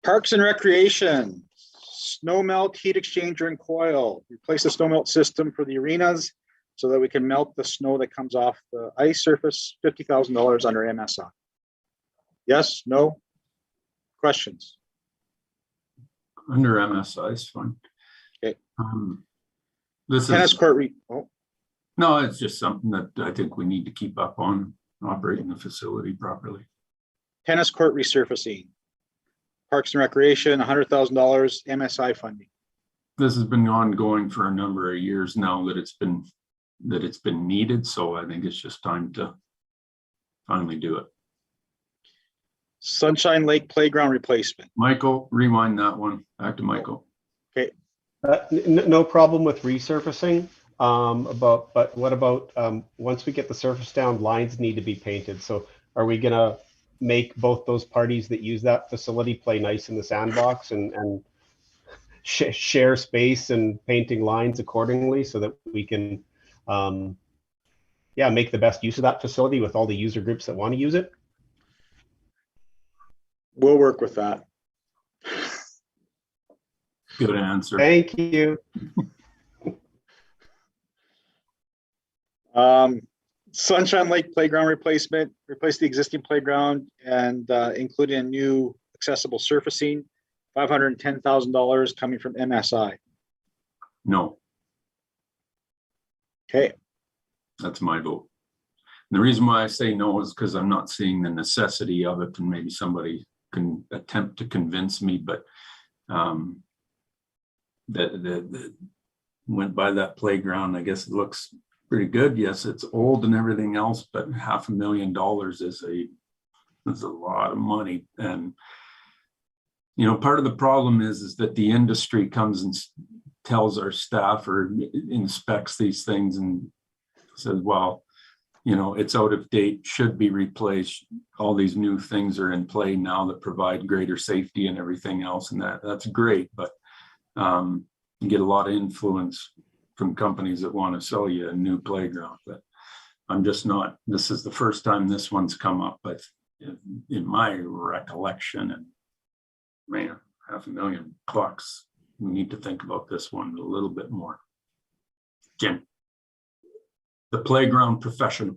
Parks and Recreation, snow melt, heat exchanger, and coil. Replace the snow melt system for the arenas so that we can melt the snow that comes off the ice surface, $50,000 under MSI. Yes, no? Questions? Under MSI is fine. Okay. This Tennis is court. no, it's just something that I think we need to keep up on, operating the facility properly. Tennis court resurfacing. Parks and Recreation, $100,000 MSI funding. This has been ongoing for a number of years now that it's been needed. So I think it's just time to finally do it. Sunshine Lake Playground replacement. Michael, rewind that one. Back to Michael. Okay. No problem with resurfacing. But what about once we get the surface down, lines need to be painted. So are we gonna make both those parties that use that facility play nice in the sandbox and share space and painting lines accordingly so that we can make the best use of that facility with all the user groups that want to use it? We'll work with that. Good answer. Thank you. Sunshine Lake Playground replacement, replace the existing playground and including a new accessible surfacing, $510,000 coming from MSI. No. Okay. That's my vote. And the reason why I say no is because I'm not seeing the necessity of it, and maybe somebody can attempt to convince me, but that went by that playground. I guess it looks pretty good. Yes, it's old and everything else, but $500,000 is a lot of money. And you know, part of the problem is that the industry comes and tells our staff or inspects these things and says, well, you know, it's out of date, should be replaced. All these new things are in play now that provide greater safety and everything else. And that's great, but you get a lot of influence from companies that want to sell you a new playground. But I'm just not, this is the first time this one's come up, but in my recollection, and man, $500,000, we need to think about this one a little bit more. Jim, the playground professional.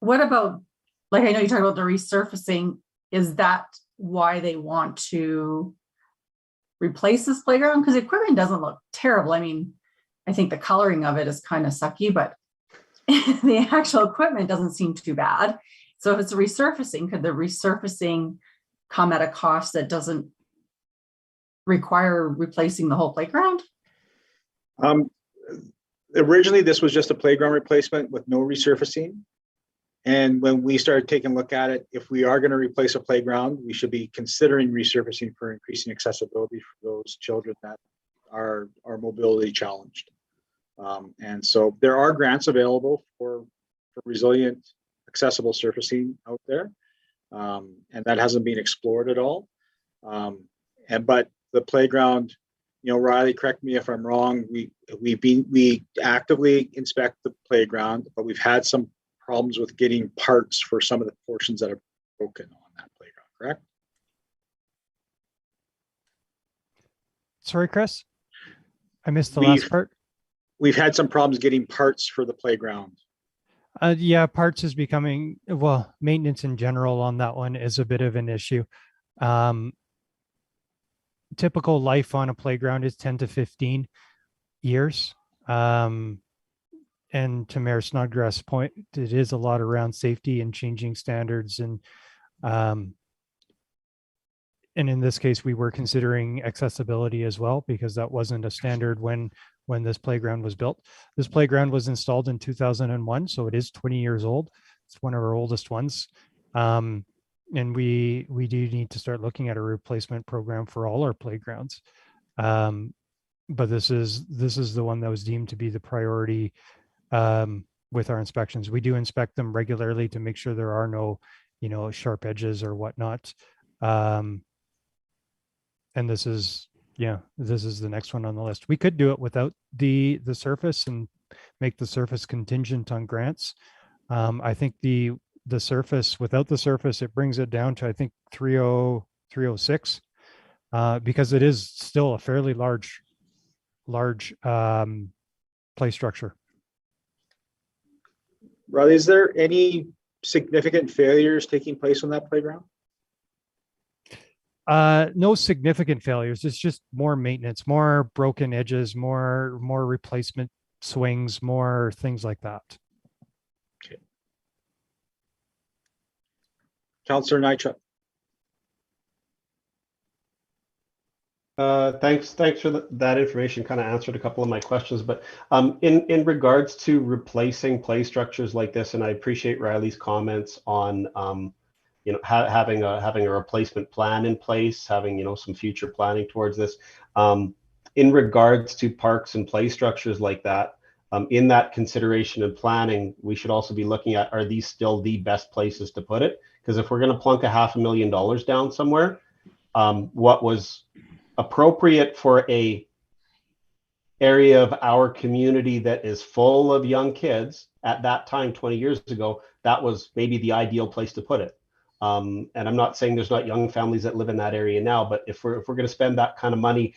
What about, like, I know you talked about the resurfacing. Is that why they want to replace this playground? Because the equipment doesn't look terrible. I mean, I think the coloring of it is kind of sucky, but the actual equipment doesn't seem too bad. So if it's resurfacing, could the resurfacing come at a cost that doesn't require replacing the whole playground? Originally, this was just a playground replacement with no resurfacing. And when we started taking a look at it, if we are going to replace a playground, we should be considering resurfacing for increasing accessibility for those children that are mobility challenged. And so there are grants available for resilient, accessible surfacing out there. And that hasn't been explored at all. But the playground, you know, Riley, correct me if I'm wrong, we actively inspect the playground, but we've had some problems with getting parts for some of the portions that are broken on that playground, correct? Sorry, Chris, I missed the last part. We've had some problems getting parts for the playground. Yeah, parts is becoming, well, maintenance in general on that one is a bit of an issue. Typical life on a playground is 10 to 15 years. And to Mayor Snodgrass' point, it is a lot around safety and changing standards. And in this case, we were considering accessibility as well, because that wasn't a standard when this playground was built. This playground was installed in 2001, so it is 20 years old. It's one of our oldest ones. And we do need to start looking at a replacement program for all our playgrounds. But this is the one that was deemed to be the priority with our inspections. We do inspect them regularly to make sure there are no, you know, sharp edges or whatnot. And this is the next one on the list. We could do it without the surface and make the surface contingent on grants. I think the surface, without the surface, it brings it down to, I think, 306, because it is still a fairly large play structure. Riley, is there any significant failures taking place on that playground? No significant failures. It's just more maintenance, more broken edges, more replacement swings, more things like that. Okay. Councillor Nychuk. Thanks for that information. Kind of answered a couple of my questions, but in regards to replacing play structures like this, and I appreciate Riley's comments on you know, having a replacement plan in place, having, you know, some future planning towards this. In regards to parks and play structures like that, in that consideration and planning, we should also be looking at, are these still the best places to put it? Because if we're going to plunk $500,000 down somewhere, what was appropriate for a area of our community that is full of young kids at that time 20 years ago, that was maybe the ideal place to put it. And I'm not saying there's not young families that live in that area now, but if we're going to spend that kind of money,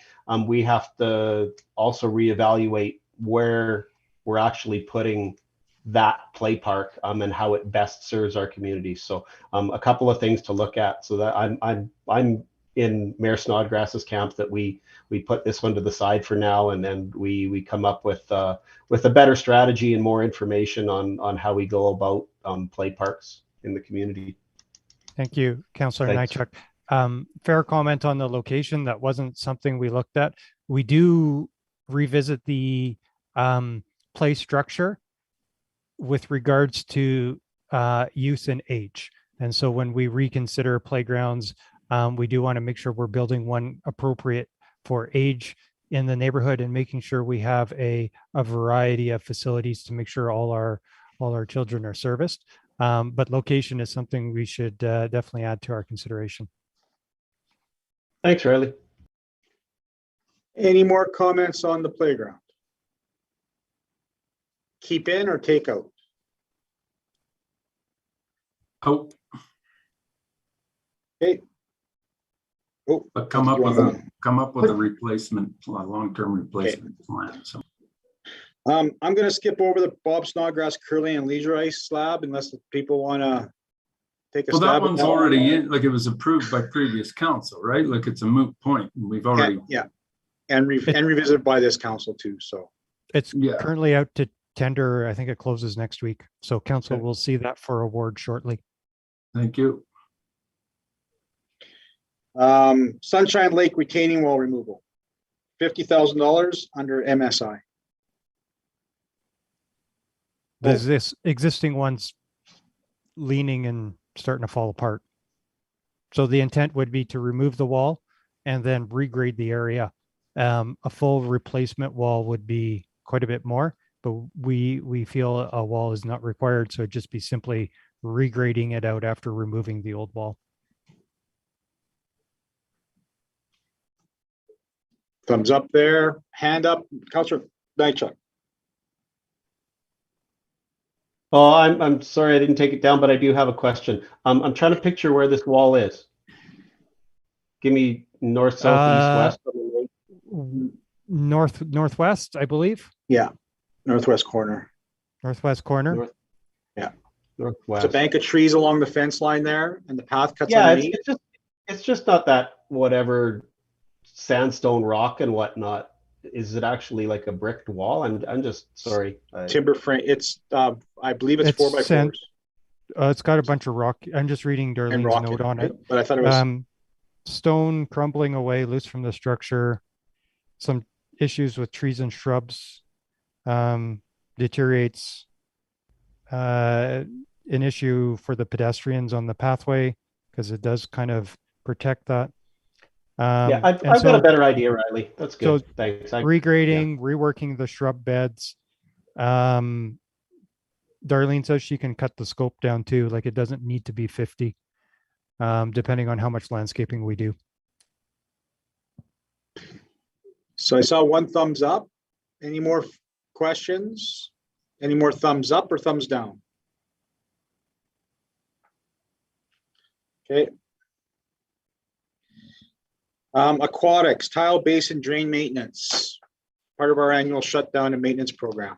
we have to also reevaluate where we're actually putting that play park and how it best serves our community. So a couple of things to look at, so that I'm in Mayor Snodgrass's camp that we put this one to the side for now, and then we come up with a better strategy and more information on how we go about play parks in the community. Thank you, Councillor Nychuk. Fair comment on the location. That wasn't something we looked at. We do revisit the play structure with regards to youth and age. And so when we reconsider playgrounds, we do want to make sure we're building one appropriate for age in the neighborhood and making sure we have a variety of facilities to make sure all our children are serviced. But location is something we should definitely add to our consideration. Thanks, Riley. Any more comments on the playground? Keep in or take out? Oh, Okay. Oh, but come up with a replacement, a long-term replacement plan. So I'm going to skip over the Bob Snodgrass curling and leisure ice slab unless the people want to take a well, stab. that one's already in, like it was approved by previous council, right? Like it's a moot point, and we've already and revisited by this council too. So It's currently out to tender. I think it closes next week. So council Okay. will see that for award shortly. Thank you. Sunshine Lake retaining wall removal, $50,000 under MSI. There's this existing one's leaning and starting to fall apart. So the intent would be to remove the wall and then regrade the area. A full replacement wall would be quite a bit more, but we feel a wall is not required. So it'd just be simply regrading it out after removing the old wall. Thumbs up there, hand up, Councillor Nychuk. Oh, I'm sorry I didn't take it down, but I do have a question. I'm trying to picture where this wall is. Give me north, south, east, west. Northwest, I believe. Yeah, northwest corner. Northwest corner. Northwest. There's a bank of trees along the fence line there, and the path cuts Yeah, underneath. it's just not that whatever sandstone rock and whatnot. Is it actually like a bricked wall? I'm just sorry. Timber frame. It's I believe it's 4x4s. It's got a bunch of rock. I'm just reading Darlene's note on it. But I thought it was stone crumbling away, loose from the structure. Some issues with trees and shrubs. Deteriorates. An issue for the pedestrians on the pathway because it does kind of protect that. I've got a better idea, Riley. That's good. So Thanks. Regrading, reworking the shrub beds. Darlene says she can cut the scope down too. Like it doesn't need to be 50, depending on how much landscaping we do. So I saw one thumbs up. Any more questions? Any more thumbs up or thumbs down? Okay. Aquatics, tile basin drain maintenance, part of our annual shutdown and maintenance program.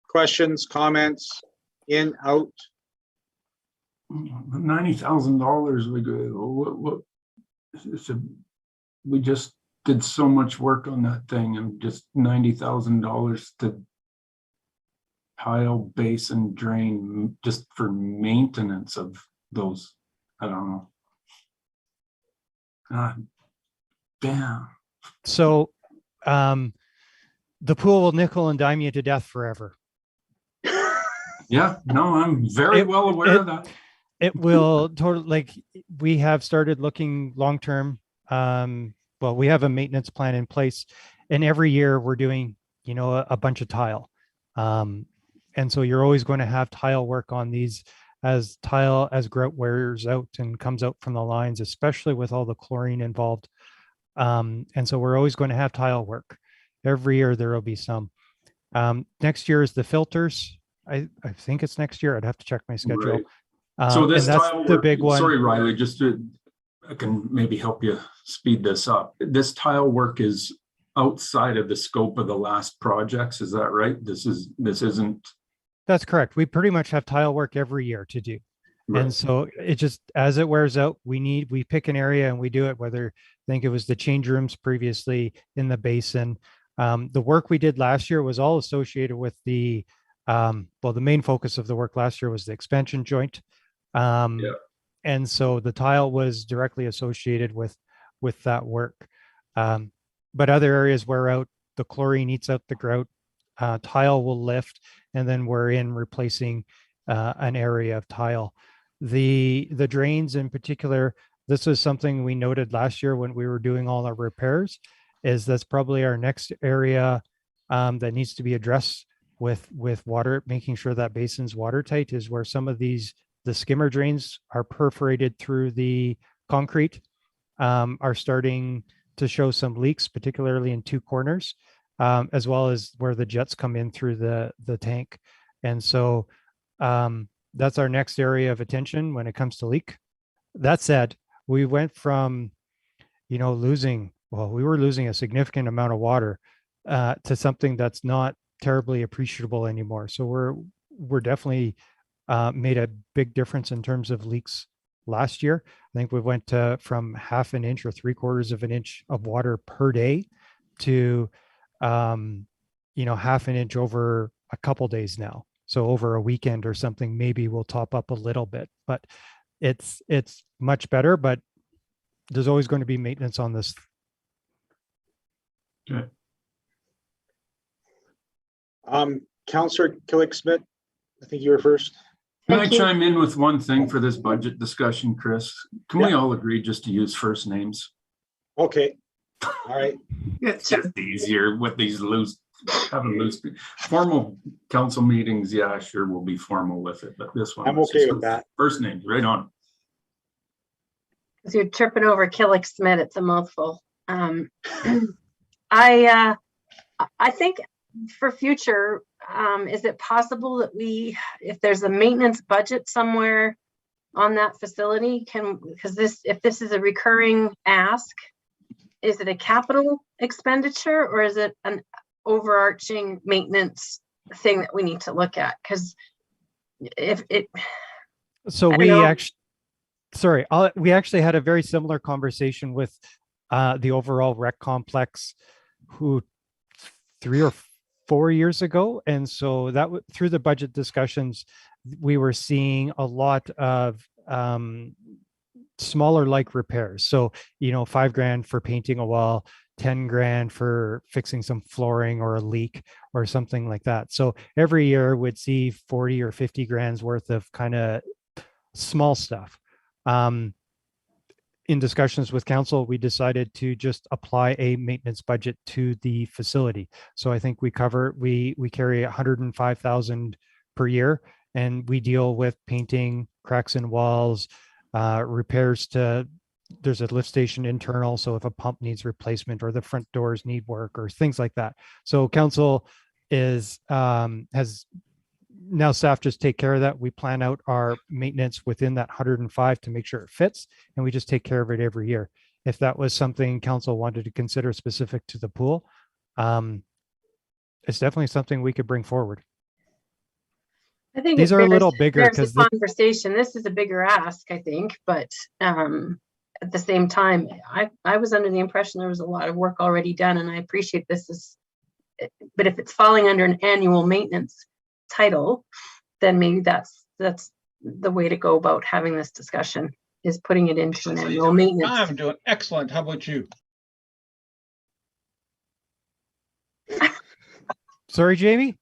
Questions, comments, in, out? $90,000. We just did so much work on that thing, and just $90,000 to tile basin drain just for maintenance of those. I don't know. God damn. So the pool will nickel and dime you to death forever. Yeah, no, I'm very well aware of that. It will totally, like, we have started looking long-term. Well, we have a maintenance plan in place, and every year we're doing, a bunch of tile. And so you're always going to have tile work on these as grout wears out and comes out from the lines, especially with all the chlorine involved. And so we're always going to have tile work. Every year there will be some. Next year is the filters. I think it's next year. I'd have to check my schedule. Right. So this and that's tile the work, big one. Sorry, Riley, I can maybe help you speed this up. This tile work is outside of the scope of the last projects. Is that right? This isn't. That's correct. We pretty much have tile work every year to do. Right. And so it just, as it wears out, we pick an area and we do it, whether I think it was the change rooms previously in the basin. The work we did last year was all associated with the main focus of the work last year was the expansion joint. And so the tile was directly associated with that work. But other areas wear out, the chlorine eats out the grout, tile will lift, and then we're in replacing an area of tile. The drains in particular, this was something we noted last year when we were doing all our repairs. is that's probably our next area that needs to be addressed with water, making sure that basin's watertight, is where some of the skimmer drains are perforated through the concrete, are starting to show some leaks, particularly in two corners, as well as where the jets come in through the tank. And so that's our next area of attention when it comes to leak. That said, we went from, we were losing a significant amount of water to something that's not terribly appreciable anymore. So we're definitely made a big difference in terms of leaks last year. I think we went from 1/2 an inch or 3/4 of an inch of water per day to 1/2 an inch over a couple days now. So over a weekend or something, maybe we'll top up a little bit, but it's much better, but there's always going to be maintenance on this. Okay. Councillor Killick-Smith, I think you were first. Can I Thank you. chime in with one thing for this budget discussion, Chris? Can we all agree just to use first names? Okay, all right. It's just easier with these having loose formal council meetings. Yeah, sure, we'll be formal with it, but this one, I'm let's okay just with go that. First names, right on. As you're tripping over Killick Smith, it's a mouthful. I think for future, is it possible that if there's a maintenance budget somewhere on that facility, if this is a recurring ask, is it a capital expenditure or is it an overarching maintenance thing that we need to look at? Because So we actually had a very similar conversation with the overall rec complex who 3 or 4 years ago. And so that through the budget discussions, we were seeing a lot of smaller like repairs. So, $5,000 for painting a wall, $10,000 for fixing some flooring or a leak or something like that. So every year would see 40 or 50 grand's worth of kind of small stuff. In discussions with council, we decided to just apply a maintenance budget to the facility. So I think we carry 105,000 per year, and we deal with painting, cracks in walls, repairs there's a lift station internal. So if a pump needs replacement or the front doors need work or things like that. So council has now staff just take care of that. We plan out our maintenance within that 105 to make sure it fits, and we just take care of it every year. If that was something council wanted to consider specific to the pool, it's definitely something we could bring forward. I think These are a little bigger because the conversation. This is a bigger ask, I think, but at the same time, I was under the impression there was a lot of work already done, and I appreciate this but if it's falling under an annual maintenance title, then maybe that's the way to go about having this discussion, is putting it into an annual maintenance. I'm doing excellent. How about you? Sorry, Jamie.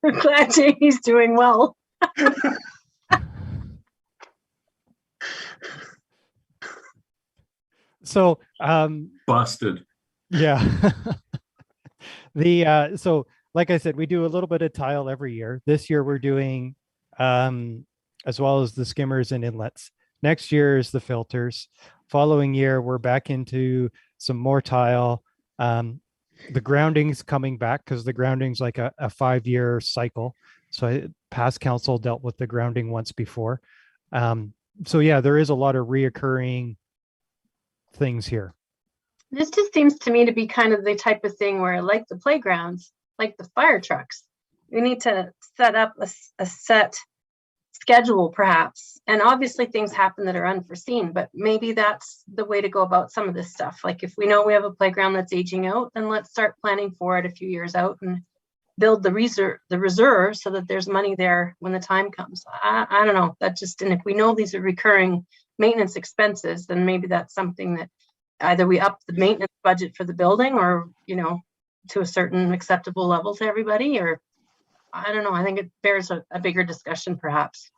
I'm glad Jamie's doing well. So Busted. yeah. So like I said, we do a little bit of tile every year. This year we're doing as well as the skimmers and inlets. Next year is the filters. Following year, we're back into some more tile. The grounding's coming back because the grounding's like a 5-year cycle. So past council dealt with the grounding once before. So yeah, there is a lot of reoccurring things here. This just seems to me to be kind of the type of thing where, like the playgrounds, like the fire trucks, we need to set up a set schedule perhaps. And obviously things happen that are unforeseen, but maybe that's the way to go about some of this stuff. Like if we know we have a playground that's aging out, then let's start planning for it a few years out and build the reserve so that there's money there when the time comes. I don't know, that just, and if we know these are recurring maintenance expenses, then maybe that's something that either we up the maintenance budget for the building or, to a certain acceptable level to everybody, or I don't know. I think it bears a bigger discussion perhaps.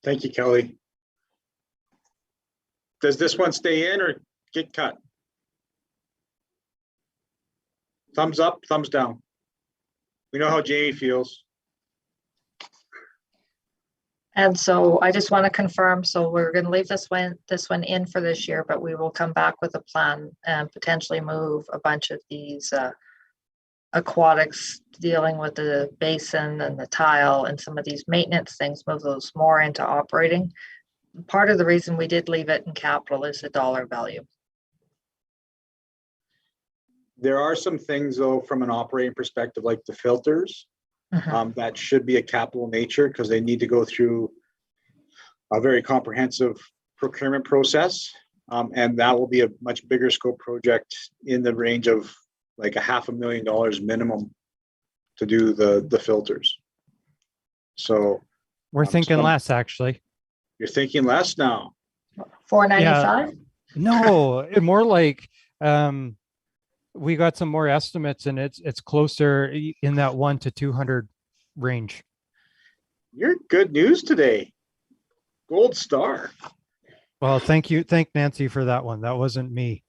Thank you, Kelly. Does this one stay in or get cut? Thumbs up, thumbs down. We know how Jamie feels. And so I just want to confirm, so we're going to leave this one in for this year, but we will come back with a plan and potentially move a bunch of these aquatics dealing with the basin and the tile and some of these maintenance things, move those more into operating. Part of the reason we did leave it in capital is the dollar value. There are some things though, from an operating perspective, like the filters, that should be a capital nature because they need to go through a very comprehensive procurement process. And that will be a much bigger scope project in the range of like $500,000 minimum to do the filters. So We're thinking less, actually. You're thinking less now. $495? No, more like we got some more estimates, and it's closer in that 1 to 200 range. You're good news today. Gold star. Well, thank you. Thank Nancy for that one. That wasn't me.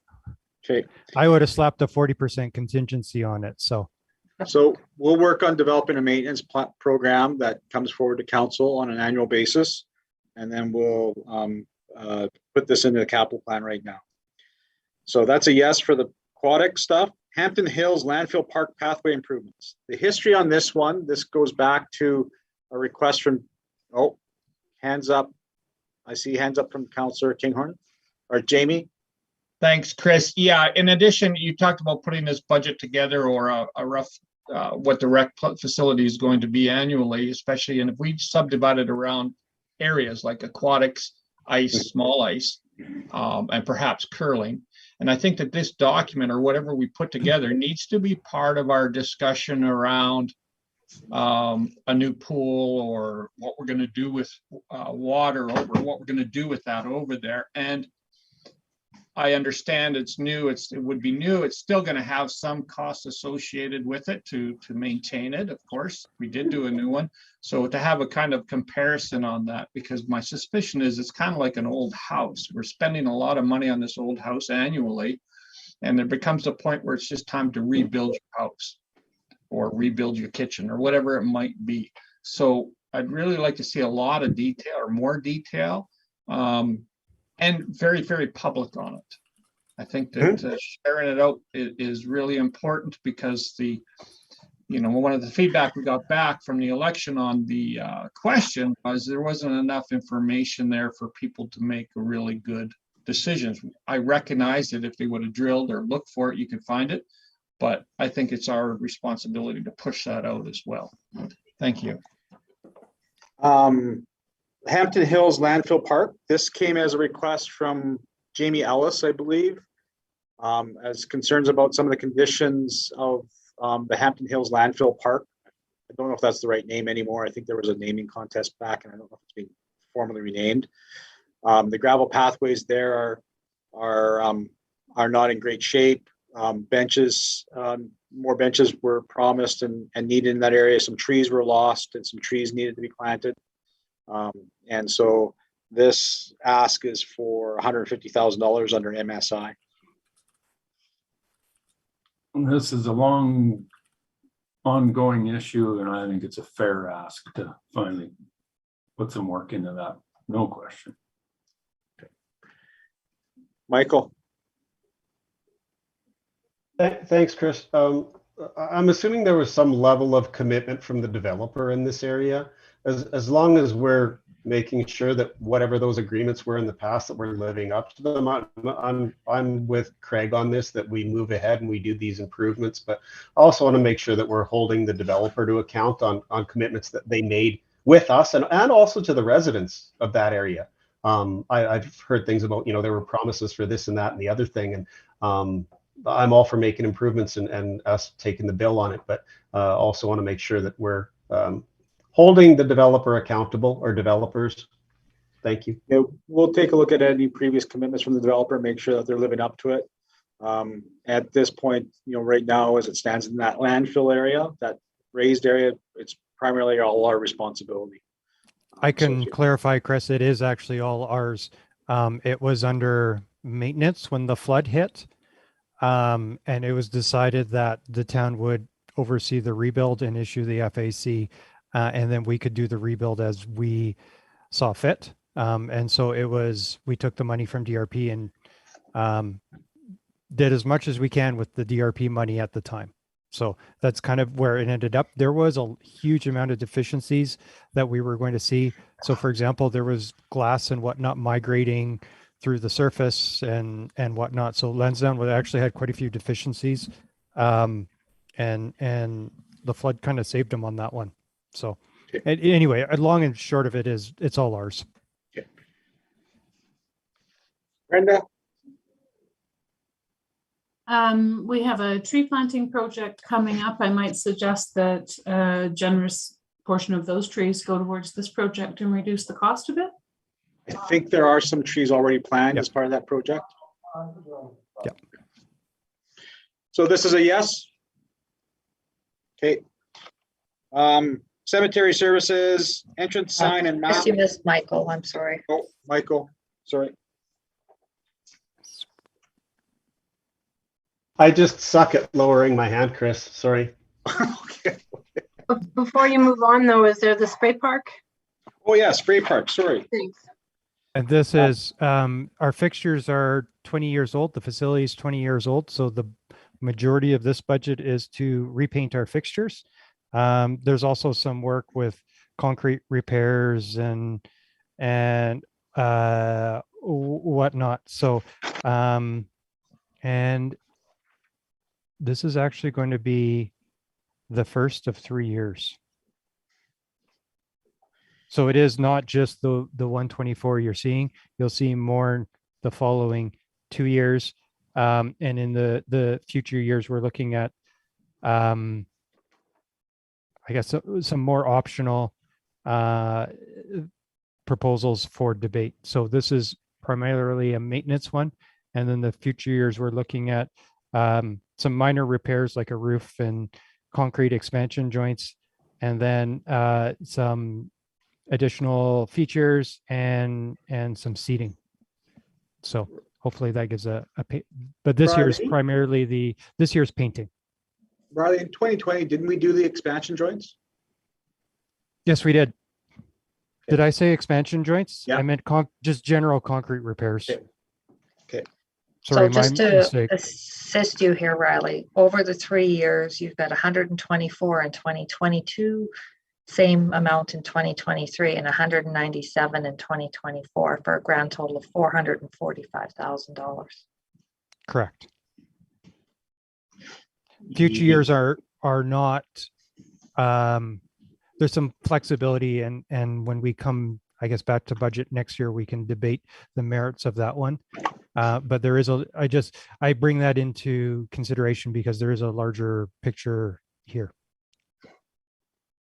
Okay. I would have slapped a 40% contingency on it. So we'll work on developing a maintenance program that comes forward to council on an annual basis. And then we'll put this into the capital plan right now. So that's a yes for the aquatic stuff. Hampton Hills Landfill Park Pathway Improvements. The history on this one, this goes back to a request from, hands up. I see hands up from Councillor Kinghorn or Jamie. Thanks, Chris. Yeah, in addition, you talked about putting this budget together or a rough what the rec facility is going to be annually, especially, and if we subdivide it around areas like aquatics, ice, small ice, and perhaps curling. And I think that this document or whatever we put together needs to be part of our discussion around a new pool or what we're going to do with water over, what we're going to do with that over there. And I understand it's new, it would be new. It's still going to have some cost associated with it to maintain it, of course. We did do a new one. So to have a kind of comparison on that, because my suspicion is it's kind of like an old house. We're spending a lot of money on this old house annually, and there becomes a point where it's just time to rebuild your house or rebuild your kitchen or whatever it might be. So I'd really like to see a lot of detail or more detail. And very, very public on it. I think that sharing it out is really important because one of the feedback we got back from the election on the question was there wasn't enough information there for people to make a really good decisions. I recognize that if they would have drilled or looked for it, you could find it, but I think it's our responsibility to push that out as well. Thank you. Hampton Hills Landfill Park. This came as a request from Jamie Ellis, I believe, as concerns about some of the conditions of the Hampton Hills Landfill Park. I don't know if that's the right name anymore. I think there was a naming contest back, and I don't know if it's being formally renamed. The gravel pathways there are not in great shape. Benches, more benches were promised and needed in that area. Some trees were lost, and some trees needed to be planted. And so this ask is for $150,000 under MSI. This is a long, ongoing issue, and I think it's a fair ask to finally put some work into that. No question. Michael. Thanks, Chris. I'm assuming there was some level of commitment from the developer in this area. As long as we're making sure that whatever those agreements were in the past, that we're living up to them. I'm with Craig on this, that we move ahead and we do these improvements, but I also want to make sure that we're holding the developer to account on commitments that they made with us and also to the residents of that area. I've heard things about, there were promises for this and that and the other thing. And I'm all for making improvements and us taking the bill on it, but also want to make sure that we're holding the developer accountable or developers. Thank you. Yeah, we'll take a look at any previous commitments from the developer, make sure that they're living up to it. At this point, right now, as it stands in that landfill area, that raised area, it's primarily all our responsibility. I can clarify, Chris, it is actually all ours. It was under maintenance when the flood hit. And it was decided that the town would oversee the rebuild and issue the FAC. And then we could do the rebuild as we saw fit. And so we took the money from DRP and did as much as we can with the DRP money at the time. So that's kind of where it ended up. There was a huge amount of deficiencies that we were going to see. So for example, there was glass and whatnot migrating through the surface and whatnot. So Lansdowne actually had quite a few deficiencies. And the flood kind of saved them on that one. So anyway, long and short of it is it's all ours. Okay. Brenda? We have a tree planting project coming up. I might suggest that a generous portion of those trees go towards this project and reduce the cost a bit. I think there are some trees already planned as part of that project. Yeah. So this is a yes. Okay. Cemetery services, entrance sign and map. You missed Michael, I'm sorry. Oh, Michael, sorry. I just suck at lowering my hand, Chris. Sorry. Okay. Before you move on though, is there the spray park? Oh yeah, spray park, sorry. Thanks. And this is, our fixtures are 20 years old. The facility is 20 years old. So the majority of this budget is to repaint our fixtures. There's also some work with concrete repairs and whatnot. So, and this is actually going to be the first of 3 years. So it is not just the 124 you're seeing. You'll see more the following 2 years. And in the future years, we're looking at, I guess, some more optional proposals for debate. So this is primarily a maintenance one. And then the future years, we're looking at some minor repairs like a roof and concrete expansion joints, and then some additional features and some seating. So hopefully that gives but this year's primarily this year's painting. Riley, in 2020, didn't we do the expansion joints? Yes, we did. Did I say expansion joints? Yeah. I meant just general concrete repairs. Okay. Sorry, So just my to mistake. assist you here, Riley, over the 3 years, you've got 124 in 2022, same amount in 2023, and 197 in 2024 for a grand total of $445,000. Correct. Future years are not, there's some flexibility, and when we come, I guess, back to budget next year, we can debate the merits of that one. But there is I bring that into consideration because there is a larger picture here.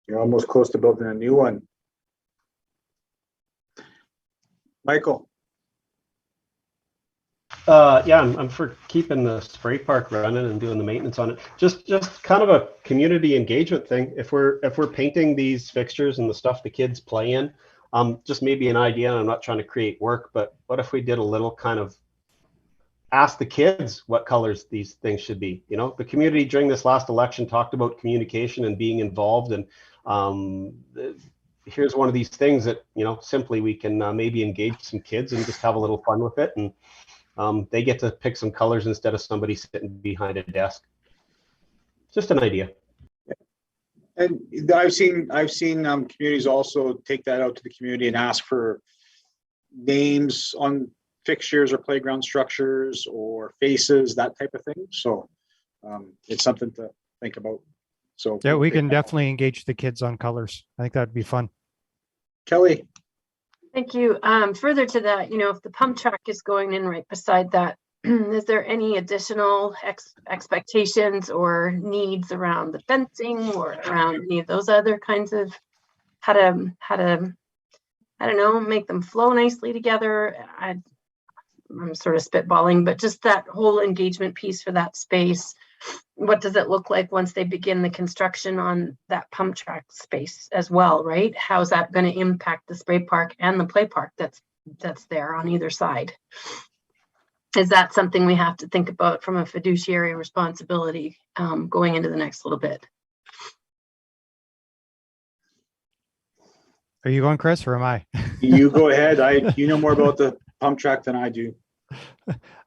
You're almost close to building a new one. Michael. Yeah, I'm for keeping the spray park running and doing the maintenance on it. Just kind of a community engagement thing. If we're painting these fixtures and the stuff the kids play in, just maybe an idea. And I'm not trying to create work, but what if we did a little kind of ask the kids what colors these things should be? You know, the community during this last election talked about communication and being involved, and here's one of these things that, you know, simply we can maybe engage some kids and just have a little fun with it, and they get to pick some colors instead of somebody sitting behind a desk. Just an idea. And I've seen communities also take that out to the community and ask for names on fixtures or playground structures or faces, that type of thing. So it's something to think about. So Yeah, we can definitely engage the kids on colors. I think that'd be fun. Kelly. Thank you. Further to that, you know, if the pump track is going in right beside that, is there any additional expectations or needs around the fencing or around any of those other kinds of how to I don't know, make them flow nicely together? I'm sort of spitballing, but just that whole engagement piece for that space. what does it look like once they begin the construction on that pump track space as well, right? How's that going to impact the spray park and the play park that's there on either side? Is that something we have to think about from a fiduciary responsibility going into the next little bit? Are you going, Chris, or am I? You go ahead. You know more about the pump track than I do.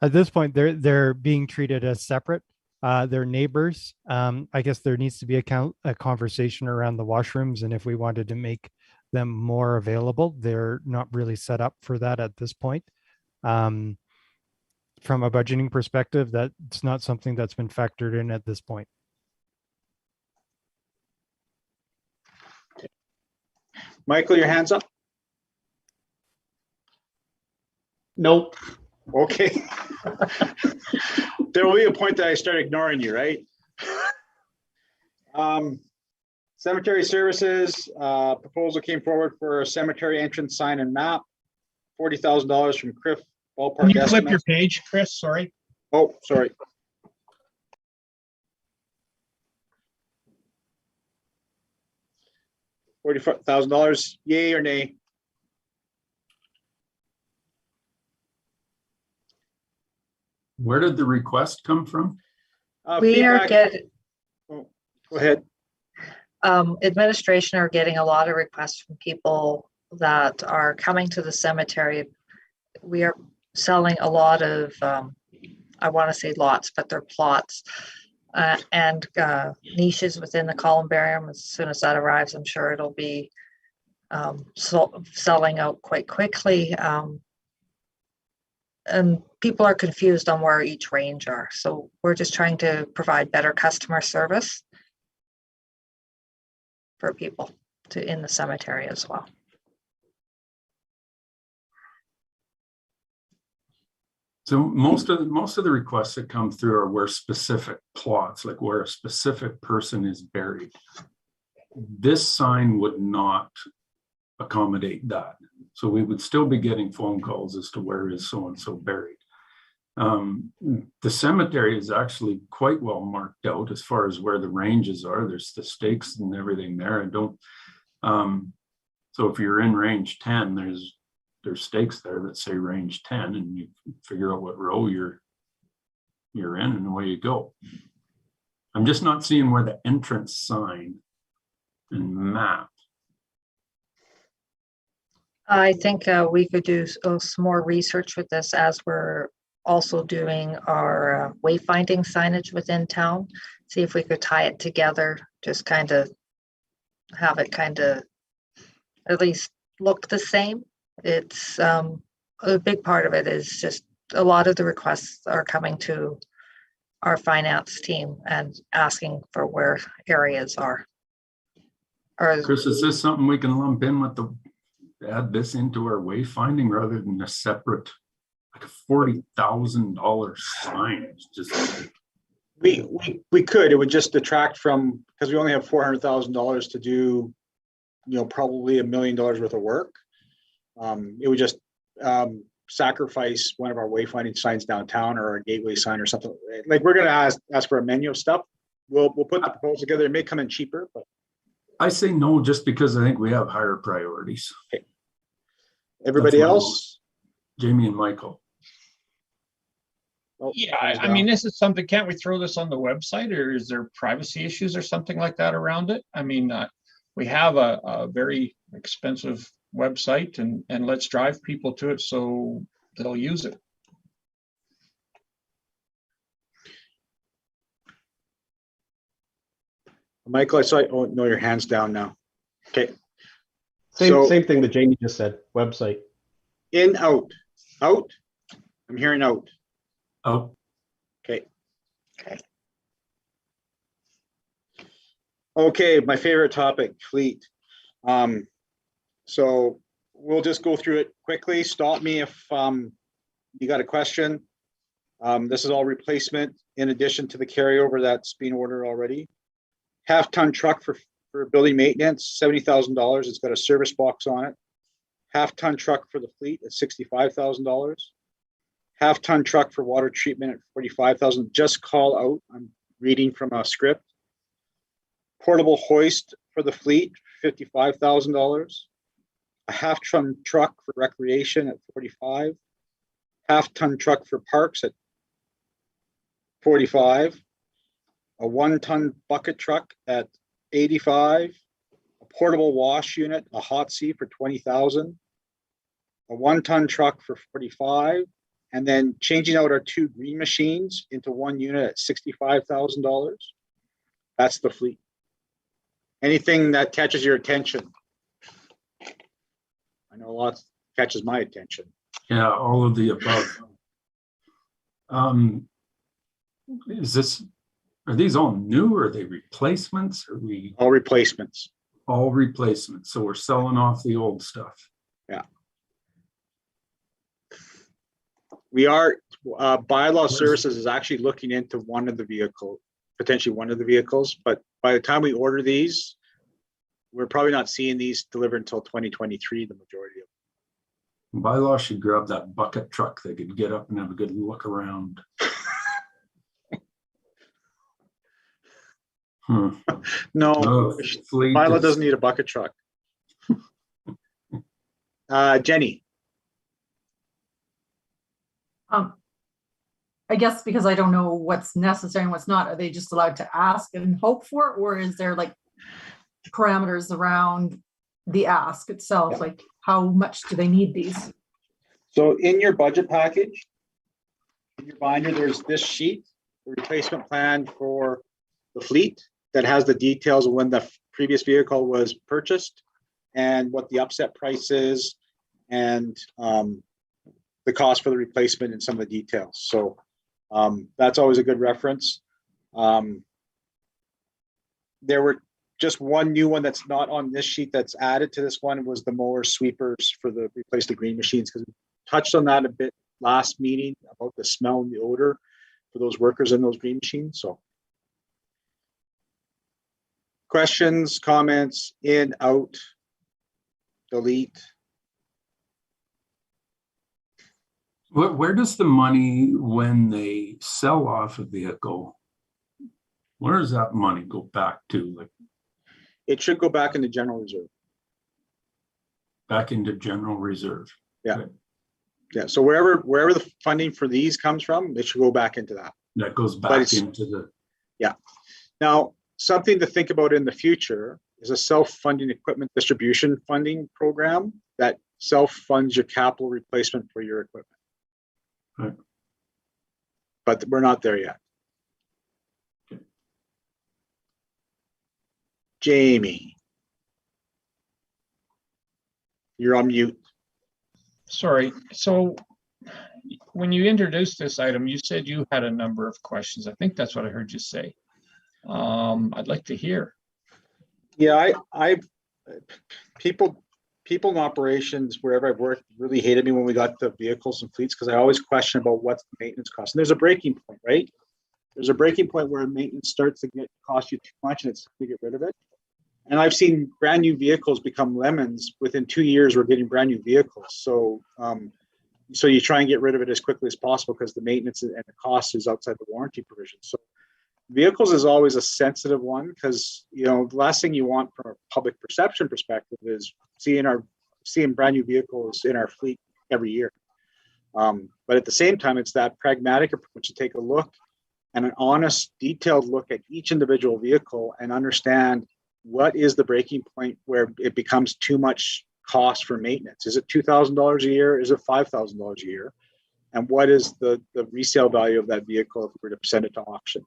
At this point, they're being treated as separate. They're neighbors. I guess there needs to be a conversation around the washrooms, and if we wanted to make them more available, they're not really set up for that at this point. From a budgeting perspective, that's not something that's been factored in at this point. Michael, your hands up. Nope. Okay. There will be a point that I start ignoring you, right? Cemetery services, proposal came forward for a cemetery entrance sign and map, $40,000 from Criff Ballpark. Can you flip Estimates. your page, Chris? Sorry. Oh, sorry. $40,000, yay or nay? Where did the request come from? We are Feedback. getting, Oh, go ahead. administration are getting a lot of requests from people that are coming to the cemetery. We are selling a lot of, I want to say lots, but they're plots and niches within the columbarium. As soon as that arrives, I'm sure it'll be selling out quite quickly. And people are confused on where each range are. So we're just trying to provide better customer service for people in the cemetery as well. So most of the requests that come through are where specific plots, like where a specific person is buried. This sign would not accommodate that. So we would still be getting phone calls as to where is so-and-so buried. The cemetery is actually quite well marked out as far as where the ranges are. There's the stakes and everything there. So if you're in range 10, there's stakes there that say range 10, and you figure out what row you're in, and away you go. I'm just not seeing where the entrance sign and map. I think we could do some more research with this as we're also doing our wayfinding signage within town. See if we could tie it together, just kind of have it kind of at least look the same. It's a big part of it is just a lot of the requests are coming to our finance team and asking for where areas are. Chris, is this something we can lump in with add this into our wayfinding rather than a separate, like a $40,000 sign? It's just we could. It would just detract from, because we only have $400,000 to do, probably $1 million worth of work. It would just sacrifice one of our wayfinding signs downtown or a gateway sign or something. Like, we're going to ask for a menu of stuff. We'll put the proposal together. It may come in cheaper, but I say no, just because I think we have higher priorities. Okay. Everybody That's else? Jamie and Michael. Oh, Yeah, hands I down. mean, this is something, can't we throw this on the website, or is there privacy issues or something like that around it? I mean, we have a very expensive website and let's drive people to it so they'll use it. Michael, I saw, oh, no, your hand's down now. Okay. Same thing that Jamie just said, website. In, out. Out? I'm hearing out. Oh, Okay. Okay, my favorite topic, fleet. So we'll just go through it quickly. Stop me if you got a question. This is all replacement in addition to the carryover that's being ordered already. Half-ton truck for building maintenance, $70,000. It's got a service box on it. Half-ton truck for the fleet at $65,000. Half-ton truck for water treatment at $45,000. Just call out. I'm reading from a script. Portable hoist for the fleet, $55,000. A half-ton truck for recreation at 45. Half-ton truck for parks at 45. A 1-ton bucket truck at 85. A portable wash unit, a hot seat for 20,000. A 1-ton truck for 45. And then changing out our 2 green machines into 1 unit at $65,000. That's the fleet. Anything that catches your attention? I know lots catches my attention. Yeah, all of the above. Are these all new, or are they replacements? Are we All replacements. all replacements? So we're selling off the old stuff. Yeah. We are, bylaw services is actually looking into one of the vehicle, potentially one of the vehicles, but by the time we order these, we're probably not seeing these delivered until 2023, the majority of them. By law, should grab that bucket truck. They could get up and have a good look around. No, Fleet bylaw is- doesn't need a bucket truck. Jenny, I guess because I don't know what's necessary and what's not, are they just allowed to ask and hope for it? Or is there like parameters around the ask itself? Like how much do they need these? so in your budget package, in your binder, there's this sheet, the replacement plan for the fleet that has the details of when the previous vehicle was purchased and what the upset price is and the cost for the replacement and some of the details. So that's always a good reference. There were just one new one that's not on this sheet that's added to this one was the mower sweepers for the replace the green machines, because we touched on that a bit last meeting about the smell and the odor for those workers in those green machines. So questions, comments, in, out, delete. Where does the money, when they sell off a vehicle, where does that money go back to? Like It should go back into general reserve. back into general reserve? Yeah. Okay. Yeah, so wherever the funding for these comes from, it should go back into that. That goes But back it's- into the, Now, something to think about in the future is a self-funding equipment distribution funding program that self-funds your capital replacement for your equipment. Right. But we're not there yet. Okay. Jamie. You're on mute. Sorry. So when you introduced this item, you said you had a number of questions. I think that's what I heard you say. I'd like to hear. Yeah, people in operations, wherever I've worked, really hated me when we got the vehicles and fleets, because I always question about what's the maintenance cost. And there's a breaking point, right? There's a breaking point where maintenance starts to cost you too much and it's time to get rid of it. And I've seen brand new vehicles become lemons. Within 2 years, we're getting brand new vehicles. So, so you try and get rid of it as quickly as possible because the maintenance and the cost is outside the warranty provision. So vehicles is always a sensitive one because, you know, the last thing you want from a public perception perspective is seeing brand new vehicles in our fleet every year. But at the same time, it's that pragmatic approach to take a look and an honest, detailed look at each individual vehicle and understand what is the breaking point where it becomes too much cost for maintenance. Is it $2,000 a year? Is it $5,000 a year? And what is the resale value of that vehicle if we were to send it to auction?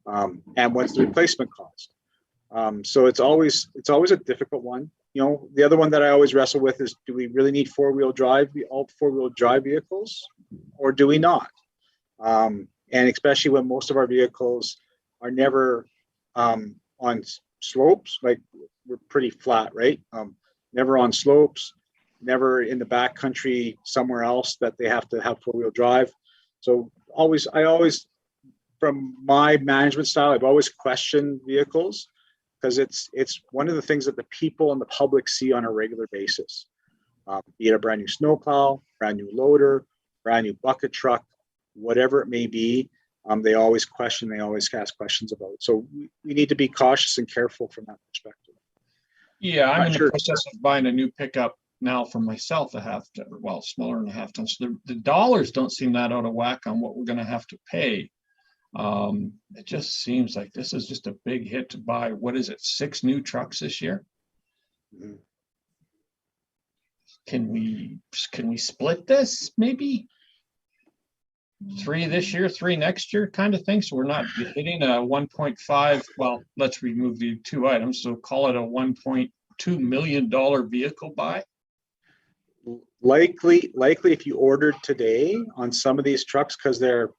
And what's the replacement cost? So it's always a difficult one. You know, the other one that I always wrestle with is, do we really need all four-wheel drive vehicles, or do we not? And especially when most of our vehicles are never on slopes, like we're pretty flat, right? Never on slopes, never in the back country somewhere else that they have to have four-wheel drive. So I always, from my management style, I've always questioned vehicles because it's one of the things that the people and the public see on a regular basis. Be it a brand new snowplow, brand new loader, brand new bucket truck, whatever it may be. they always question, they always ask questions about it. So we need to be cautious and careful from that perspective. Yeah, I'm Not in the sure. process of buying a new pickup now for myself, a half ton, well, smaller than a half ton. So the dollars don't seem that out of whack on what we're going to have to pay. It just seems like this is just a big hit to buy. What is it? 6 new trucks this year? Mhm. Can we split this maybe? 3 this year, 3 next year kind of thing. So we're not hitting a 1.5. Well, let's remove the 2 items. So call it a $1.2 million vehicle buy. Likely if you ordered today on some of these trucks, because they're,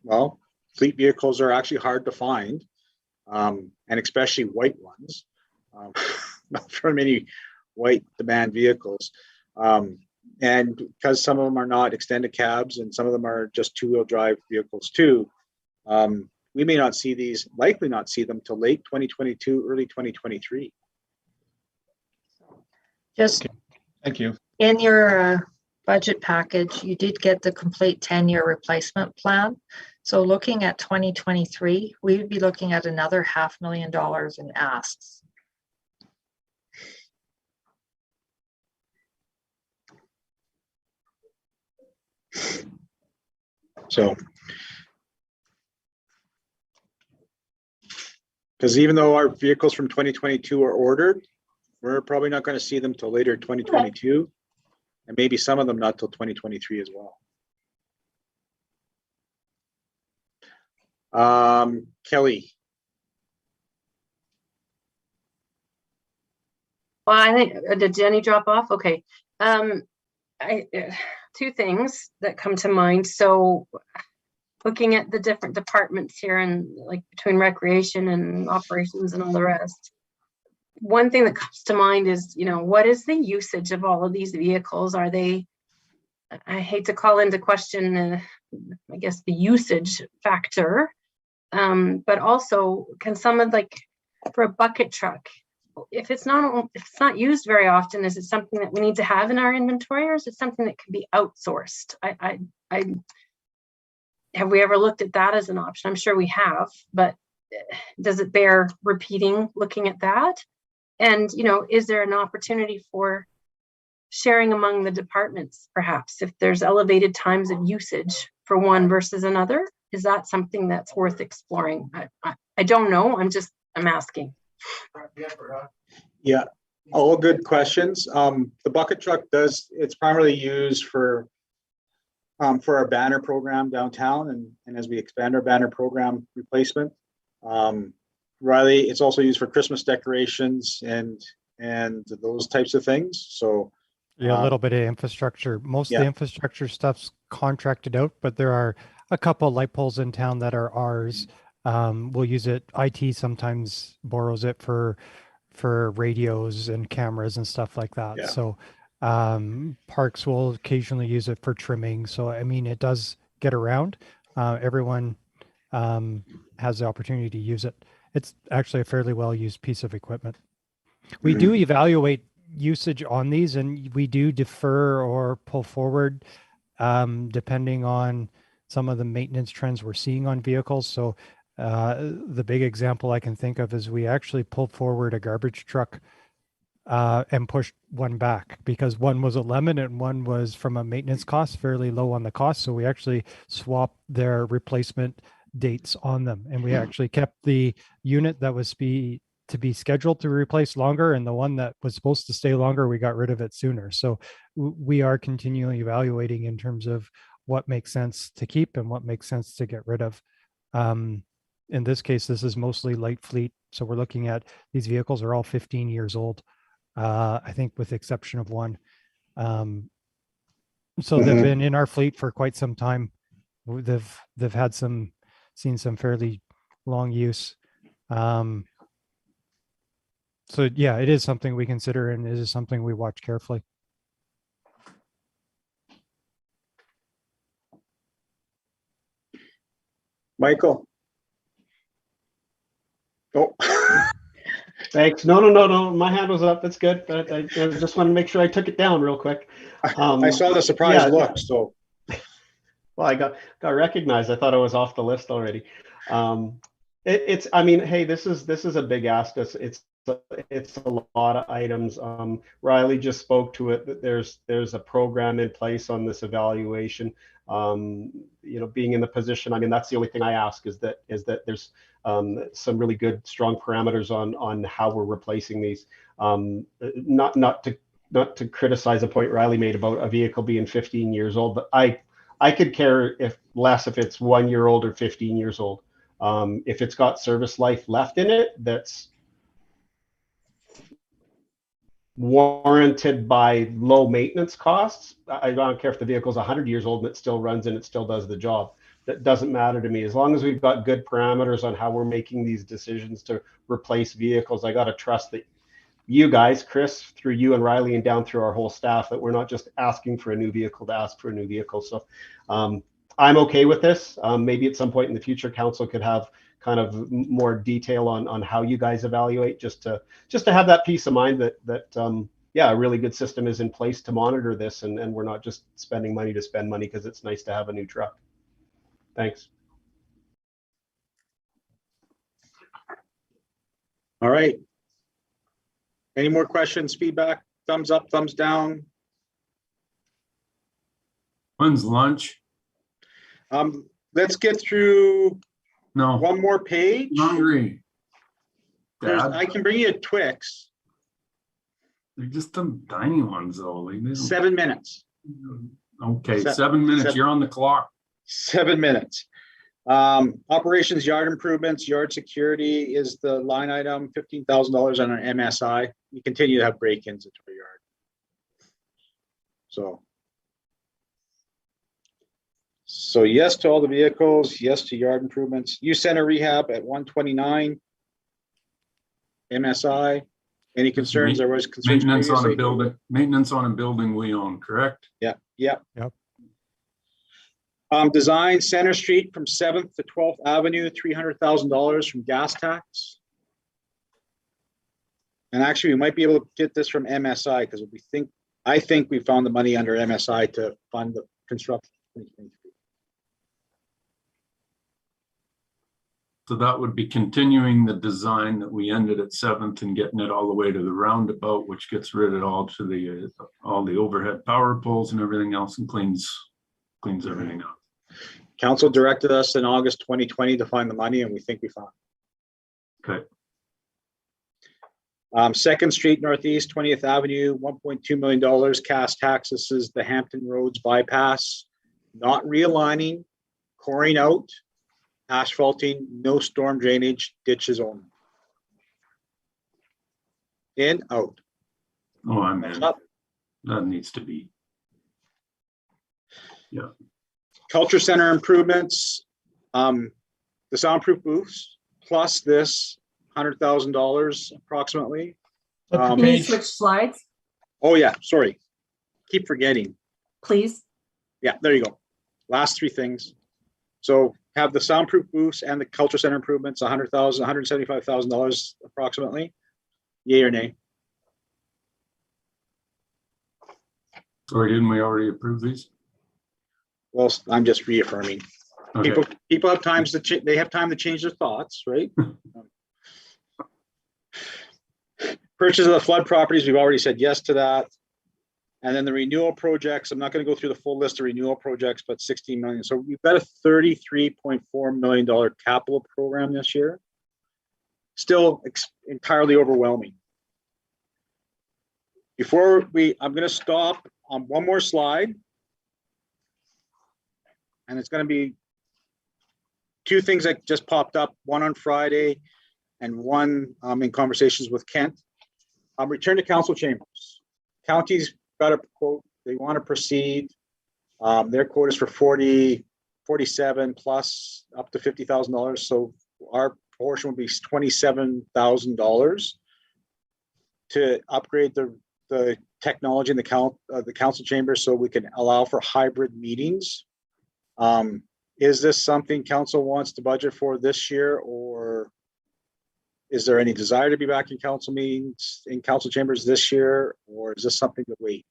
well, fleet vehicles are actually hard to find, and especially white ones. Not very many white demand vehicles. And because some of them are not extended cabs and some of them are just 2-wheel drive vehicles too, we may not see these, likely not see them till late 2022, early 2023. Just Thank you. in your budget package, you did get the complete 10-year replacement plan. So looking at 2023, we would be looking at another $500,000 in asks. So, because even though our vehicles from 2022 are ordered, we're probably not going to see them till later 2022, and maybe some of them not till 2023 as well. Kelly. Well, I think, did Jenny drop off? Okay. Two things that come to mind. So looking at the different departments here and like between recreation and operations and all the rest, one thing that comes to mind is, what is the usage of all of these vehicles? Are they, I hate to call into question, I guess, the usage factor, but also can someone, like for a bucket truck, if it's not used very often, is it something that we need to have in our inventory, or is it something that can be outsourced? Have we ever looked at that as an option? I'm sure we have, but does it bear repeating, looking at that? And, is there an opportunity for sharing among the departments, perhaps, if there's elevated times of usage for one versus another? Is that something that's worth exploring? I don't know. I'm asking. Yeah, all good questions. The bucket truck it's primarily used for our banner program downtown, and as we expand our banner program replacement. Riley, it's also used for Christmas decorations and those types of things. So yeah, a little bit of infrastructure. Most of the infrastructure stuff's contracted out, but there are a couple light poles in town that are ours. We'll use it. IT sometimes borrows it for radios and cameras and stuff like that. Yeah. So parks will occasionally use it for trimming. So I mean, it does get around. Everyone has the opportunity to use it. It's actually a fairly well used piece of equipment. We do evaluate usage on these, and we do defer or pull forward depending on some of the maintenance trends we're seeing on vehicles. So the big example I can think of is we actually pulled forward a garbage truck and pushed one back because one was a lemon and one was, from a maintenance cost, fairly low on the cost. So we actually swapped their replacement dates on them, and we actually kept the unit that was to be scheduled to replace longer, and the one that was supposed to stay longer, we got rid of it sooner. So we are continually evaluating in terms of what makes sense to keep and what makes sense to get rid of. In this case, this is mostly light fleet. So we're looking at, these vehicles are all 15 years old, I think with the exception of one. So they've been in our fleet for quite some time. They've had seen some fairly long use. So yeah, it is something we consider, and it is something we watch carefully. Michael. Oh. Thanks. No. My hand was up. It's good. But I just want to make sure I took it down real quick. I saw the surprise look. So Well, I got recognized. I thought I was off the list already. I mean, hey, this is a big ask. It's a lot of items. Riley just spoke to it, that there's a program in place on this evaluation. Being in the position, I mean, that's the only thing I ask is that there's some really good, strong parameters on how we're replacing these. Not to criticize a point Riley made about a vehicle being 15 years old, but I could care if it's 1 year old or 15 years old. If it's got service life left in it, that's warranted by low maintenance costs. I don't care if the vehicle's 100 years old and it still runs and it still does the job. That doesn't matter to me. As long as we've got good parameters on how we're making these decisions to replace vehicles, I got to trust that you guys, Chris, through you and Riley and down through our whole staff, that we're not just asking for a new vehicle to ask for a new vehicle. So I'm okay with this. Maybe at some point in the future, council could have kind of more detail on how you guys evaluate, just to have that peace of mind that a really good system is in place to monitor this, and we're not just spending money to spend money because it's nice to have a new truck. Thanks. All right. Any more questions, feedback, thumbs up, thumbs down? When's lunch? Let's get through No, one more page. I'm hungry. Dad, I can bring you a Twix. they're just them tiny ones though. Like, they don't- 7 minutes. Okay, Se- 7 minutes. seven- You're on the clock. 7 minutes. Operations, yard improvements, yard security is the line item, $15,000 on an MSI. You continue to have break-ins into your yard. So yes to all the vehicles, yes to yard improvements. Youth center rehab at 129. MSI. Any concerns? There was concerns Maintenance on a previously? building. Maintenance on a building we own. Correct. Yeah. Yep. Yep. Design Center Street from 7th to 12th Avenue, $300,000 from gas tax. And actually, we might be able to get this from MSI because I think we found the money under MSI to fund the construction. So that would be continuing the design that we ended at 7th and getting it all the way to the roundabout, which gets rid of all the overhead power poles and everything else and cleans everything up. Council directed us in August 2020 to find the money, and we think we found it. Okay. 2nd Street Northeast, 20th Avenue, $1.2 million. Cash taxes is the Hampton Roads bypass. Not realigning, coring out, asphalting, no storm drainage, ditches only. In, out. Oh, I'm in. Up. That needs to be. Yeah. Culture Center improvements, the soundproof booths, plus this $100,000 approximately. Can you switch slides, Oh yeah, sorry. Keep forgetting. please? Yeah, there you go. Last three things. So have the soundproof booths and the culture center improvements, $175,000 approximately. Yay or nay? Sorry, didn't we already approve these? Well, I'm just reaffirming. Okay. People have times to they have time to change their thoughts, right? Purchase of the flood properties, we've already said yes to that. And then the renewal projects, I'm not going to go through the full list of renewal projects, but 16 million. So we've got a $33.4 million capital program this year. Still entirely overwhelming. I'm going to stop on one more slide. And it's going to be two things that just popped up, one on Friday and one in conversations with Kent. Return to council chambers. County's got a quote, they want to proceed. Their quote is for 47 plus up to $50,000. So our portion would be $27,000 to upgrade the technology in the council chambers so we can allow for hybrid meetings. Is this something council wants to budget for this year, or is there any desire to be back in council meetings, in council chambers this year, or is this something to wait?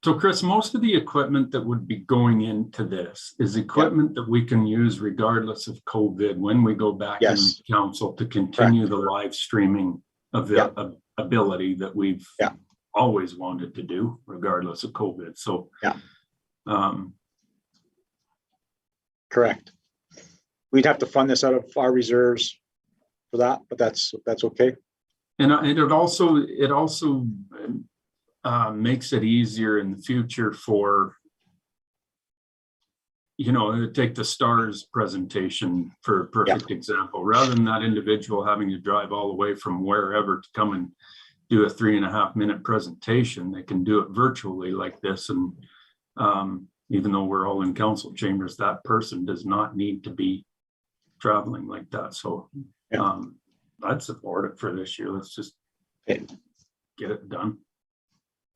So Chris, most of the equipment that would be going into this is equipment that we can use regardless of COVID when we go back in Yes. council to continue the live streaming ability that we've always wanted to do regardless of COVID. So correct. We'd have to fund this out of our reserves for that, but that's okay. And it also makes it easier in the future for, take the STARS presentation for a perfect example. Rather than that individual having to drive all the way from wherever to come and do a 3.5-minute presentation, they can do it virtually like this. And even though we're all in council chambers, that person does not need to be traveling like that. So I'd support it for this year. Let's just get it done.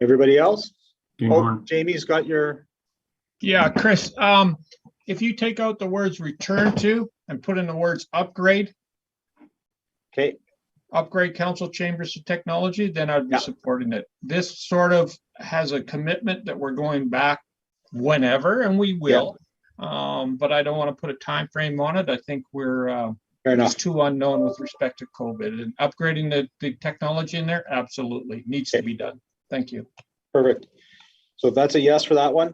Everybody else? Oh, Jamie's got your. Yeah, Chris, if you take out the words return to and put in the words upgrade. Okay. Upgrade council chambers to technology, then I'd be supporting it. This sort of has a commitment that we're going back whenever, and we will. But I don't want to put a time frame on it. I think we're it's too unknown with respect to COVID, and upgrading the technology in there absolutely needs to be done. Thank you. Perfect. So that's a yes for that one.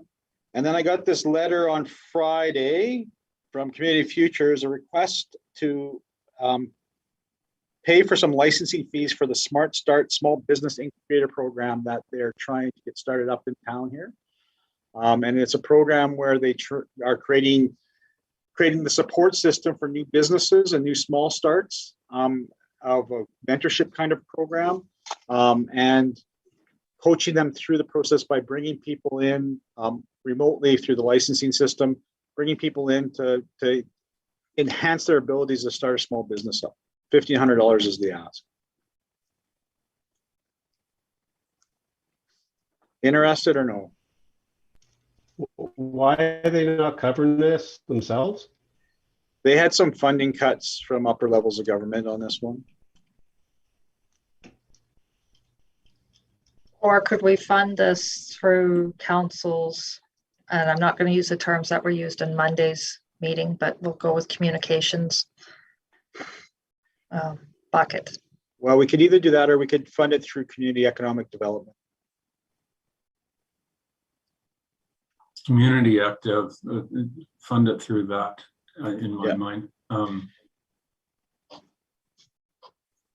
And then I got this letter on Friday from Community Futures, a request to pay for some licensing fees for the Smart Start Small Business Incubator program that they're trying to get started up in town here. And it's a program where they are creating the support system for new businesses and new small starts of a mentorship kind of program, and coaching them through the process by bringing people in remotely through the licensing system, bringing people in to enhance their abilities to start a small business up. $1,500 is the ask. Interested or no? Why are they not covering this themselves? They had some funding cuts from upper levels of government on this one. Or could we fund this through councils? And I'm not going to use the terms that were used in Monday's meeting, but we'll go with communications bucket. Well, we could either do that or we could fund it through community economic development. Community active, fund it through that in my mind. Can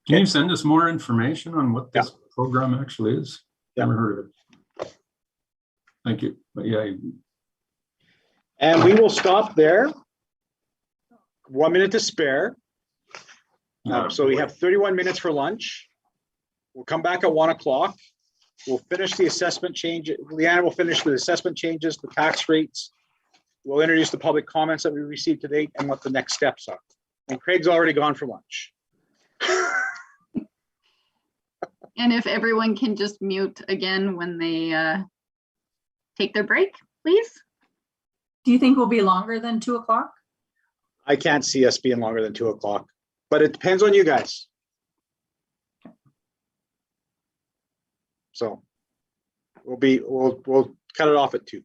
you send us more information on what this program actually is? Never heard of it. Thank you. But and we will stop there. 1 minute to spare. So we have 31 minutes for lunch. We'll come back at 1 o'clock. We'll finish the assessment change. Leanna will finish the assessment changes, the tax rates. We'll introduce the public comments that we received today and what the next steps are. And Craig's already gone for lunch. And if everyone can just mute again when they take their break, please. Do you think we'll be longer than 2 o'clock? I can't see us being longer than 2 o'clock, but it depends on you guys. So we'll cut it off at 2.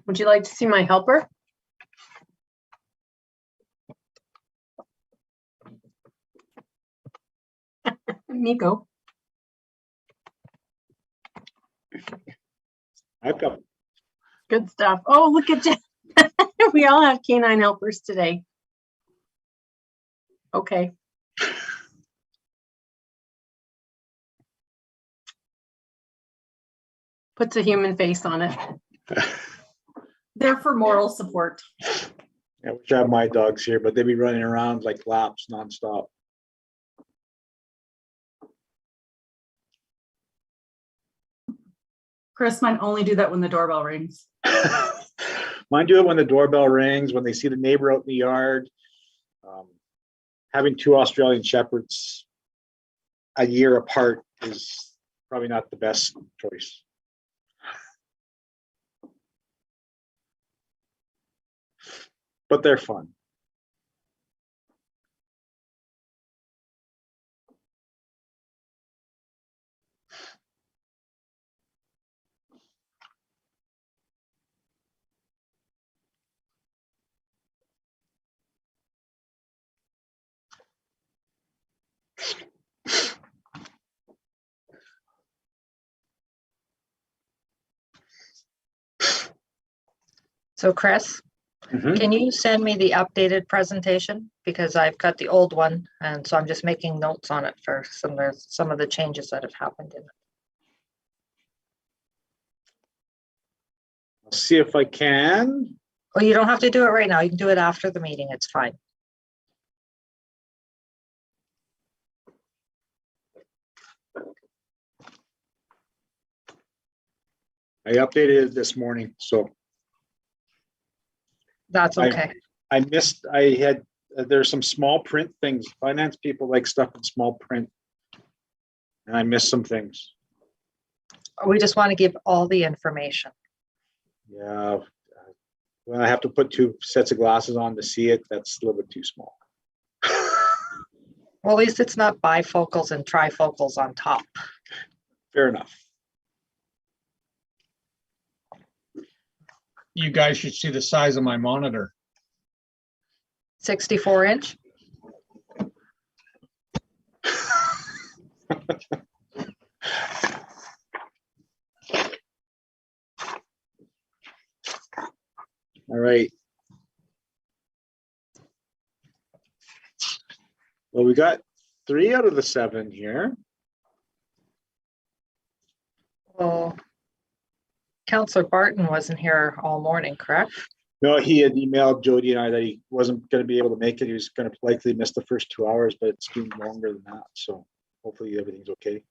Would you like to see my helper? Nico. I've got, Good stuff. Oh, look at you. We all have canine helpers today. Okay. Puts a human face on it. They're for moral support. I wish I had my dogs here, but they'd be running around like laps nonstop. Chris might only do that when the doorbell rings. Mine do it when the doorbell rings, when they see the neighbor out in the yard. Having 2 Australian Shepherds a year apart is probably not the best choice. But they're fun. So Chris, Mhm. can you send me the updated presentation? Because I've got the old one, and so I'm just making notes on it for some of the changes that have happened in it. I'll see if I can. Well, you don't have to do it right now. You can do it after the meeting. It's fine. I updated it this morning, so That's okay. there's some small print things. Finance people like stuff in small print. And I missed some things. We just want to give all the information. Yeah. When I have to put 2 sets of glasses on to see it, that's a little bit too small. Well, at least it's not bifocals and trifocals on top. Fair enough. You guys should see the size of my monitor. 64-inch. All right. Well, we got 3 out of the 7 here. Well, Councillor Barton wasn't here all morning, correct? No, he had emailed Jody and I that he wasn't going to be able to make it. He was going to likely miss the first 2 hours, but it's been longer than that. So hopefully everything's okay.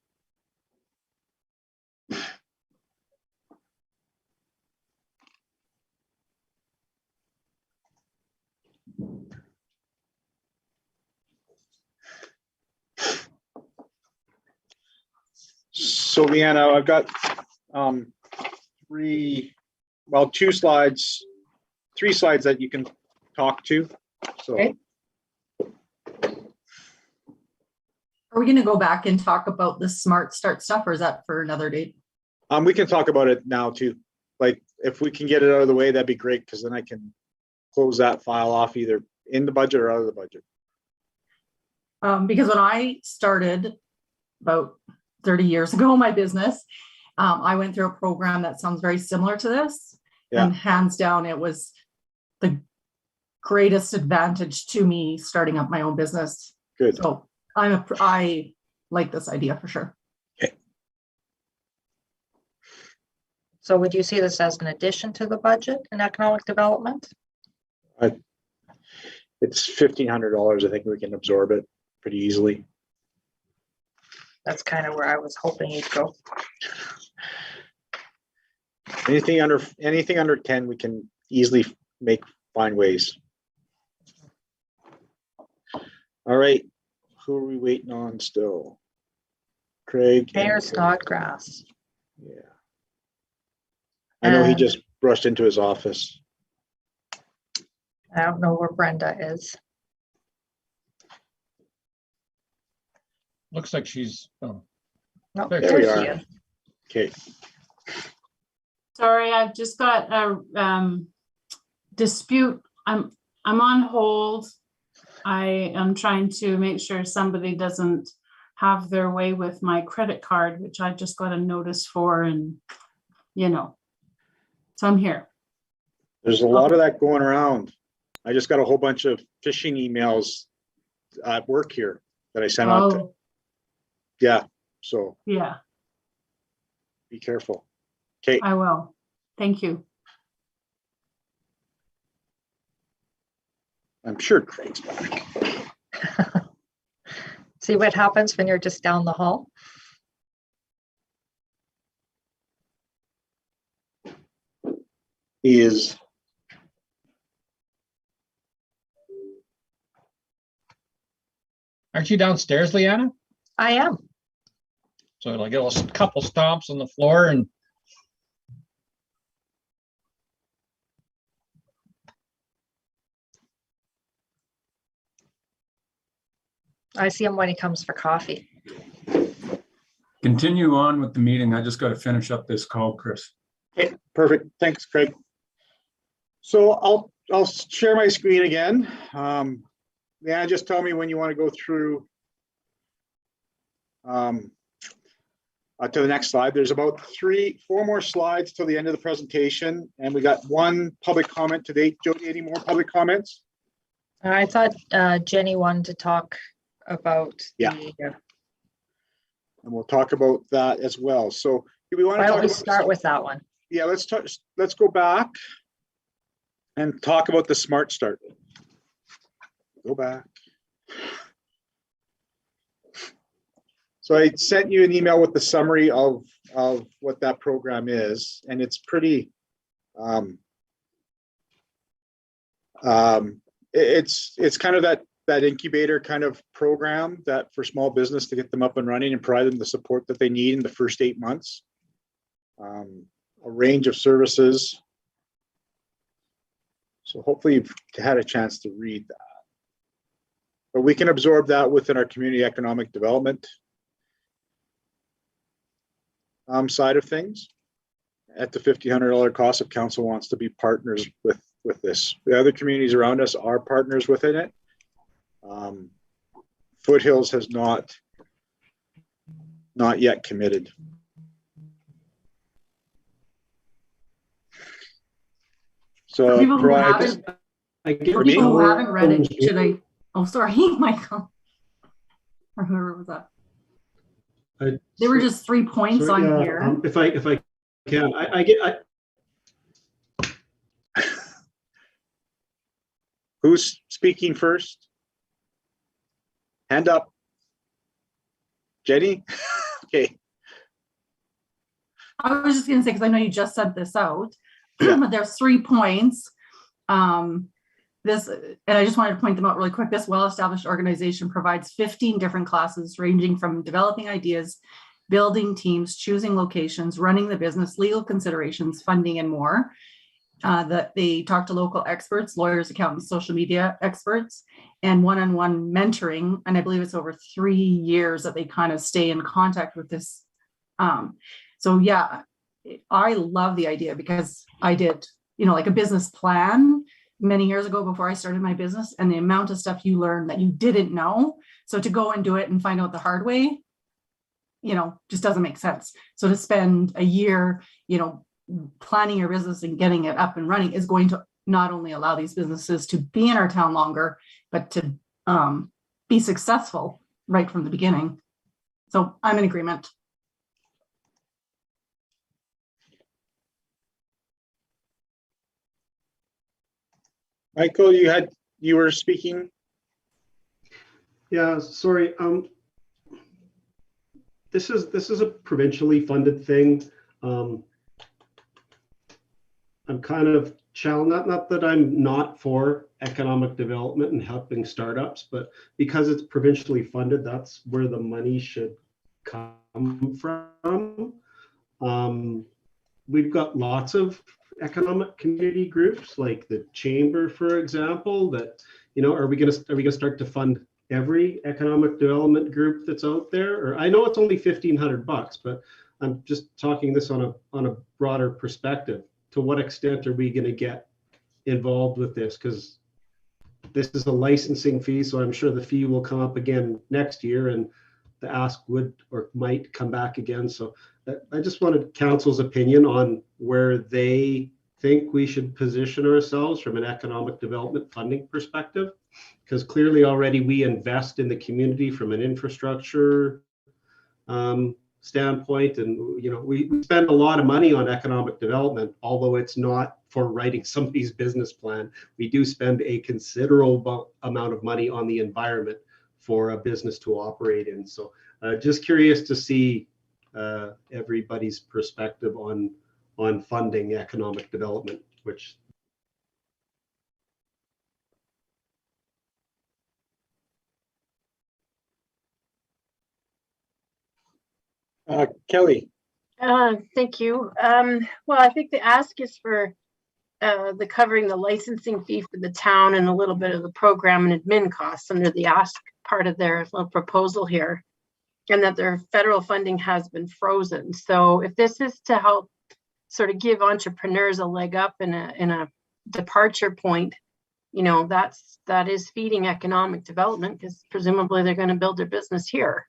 So Leanna, I've got 2 slides, 3 slides that you can talk to. So Okay. Are we going to go back and talk about the Smart Start stuff, or is that for another date? we can talk about it now too. Like if we can get it out of the way, that'd be great, because then I can close that file off either in the budget or out of the budget. Because when I started about 30 years ago, my business, I went through a program that sounds very similar to this. Yeah. And hands down, it was the greatest advantage to me starting up my own business. Good. So I like this idea for sure. So would you see this as an addition to the budget in economic development? It's $1,500. I think we can absorb it pretty easily. That's kind of where I was hoping you'd go. Anything under 10, we can easily find ways. All right. Who are we waiting on still? Craig. Mayor Snodgrass. Yeah. I know he And- just rushed into his office. I don't know where Brenda is. Looks like she's, oh, No, There we there are. she is. Okay. Sorry, I've just got a dispute. I'm on hold. I am trying to make sure somebody doesn't have their way with my credit card, which I just got a notice for, and so I'm here. There's a lot of that going around. I just got a whole bunch of phishing emails at work here that I sent out to. Oh, Yeah, so yeah, be careful. Okay, I will. Thank you. I'm sure Craig's back. See what happens when you're just down the hall? He is. Aren't you downstairs, Leanna? I am. So like a little couple stomps on the floor and I see him when he comes for coffee. Continue on with the meeting. I just got to finish up this call, Chris. Okay, perfect. Thanks, Craig. So I'll share my screen again. Yeah, just tell me when you want to go through to the next slide. There's about 4 more slides till the end of the presentation, and we got 1 public comment today. Jody, any more public comments? I thought Jenny wanted to talk about Yeah. And we'll talk about that as well. So do we want to why talk don't we about start with that one? Yeah, let's go back and talk about the Smart Start. Go back. So I sent you an email with the summary of what that program is, and it's pretty it's kind of that incubator kind of program that for small business to get them up and running and provide them the support that they need in the first 8 months. A range of services. So hopefully you've had a chance to read that. But we can absorb that within our community economic development side of things. At the $1,500 cost, if council wants to be partners with this. The other communities around us are partners within it. Foothills has not yet committed. So People who provide, haven't, I for me? people who haven't read it, should I? Oh, sorry, Michael. Or whoever was that? There were just 3 points Sorry, on here. If I can, Who's speaking first? Hand up. Jenny? Okay. I was just going to say, because I know you just sent this out, Yeah. but there's 3 points. This, and I just wanted to point them out really quick. This well-established organization provides 15 different classes ranging from developing ideas, building teams, choosing locations, running the business, legal considerations, funding, and more. That they talk to local experts, lawyers, accountants, social media experts, and one-on-one mentoring. And I believe it's over 3 years that they kind of stay in contact with this. So yeah, I love the idea because I did, like a business plan many years ago before I started my business, and the amount of stuff you learn that you didn't know. So to go and do it and find out the hard way, just doesn't make sense. So to spend a year, planning your business and getting it up and running is going to not only allow these businesses to be in our town longer, but to be successful right from the beginning. So I'm in agreement. Michael, you were speaking. Yeah, sorry. This is a provincially funded thing. I'm kind of challenged, not that I'm not for economic development and helping startups, but because it's provincially funded, that's where the money should come from. We've got lots of economic community groups like the chamber, for example, that, are we gonna start to fund every economic development group that's out there? Or I know it's only $1,500, but I'm just talking this on a broader perspective. To what extent are we going to get involved with this? Because this is a licensing fee, so I'm sure the fee will come up again next year, and the ask would or might come back again. So I just wanted council's opinion on where they think we should position ourselves from an economic development funding perspective, because clearly already we invest in the community from an infrastructure standpoint, and we spend a lot of money on economic development, although it's not for writing somebody's business plan. We do spend a considerable amount of money on the environment for a business to operate in. So just curious to see everybody's perspective on funding economic development, which Kelly. Thank you. Well, I think the ask is for the covering the licensing fee for the town and a little bit of the program and admin costs under the ask part of their little proposal here, and that their federal funding has been frozen. So if this is to help sort of give entrepreneurs a leg up in a departure point, that is feeding economic development, because presumably they're going to build their business here.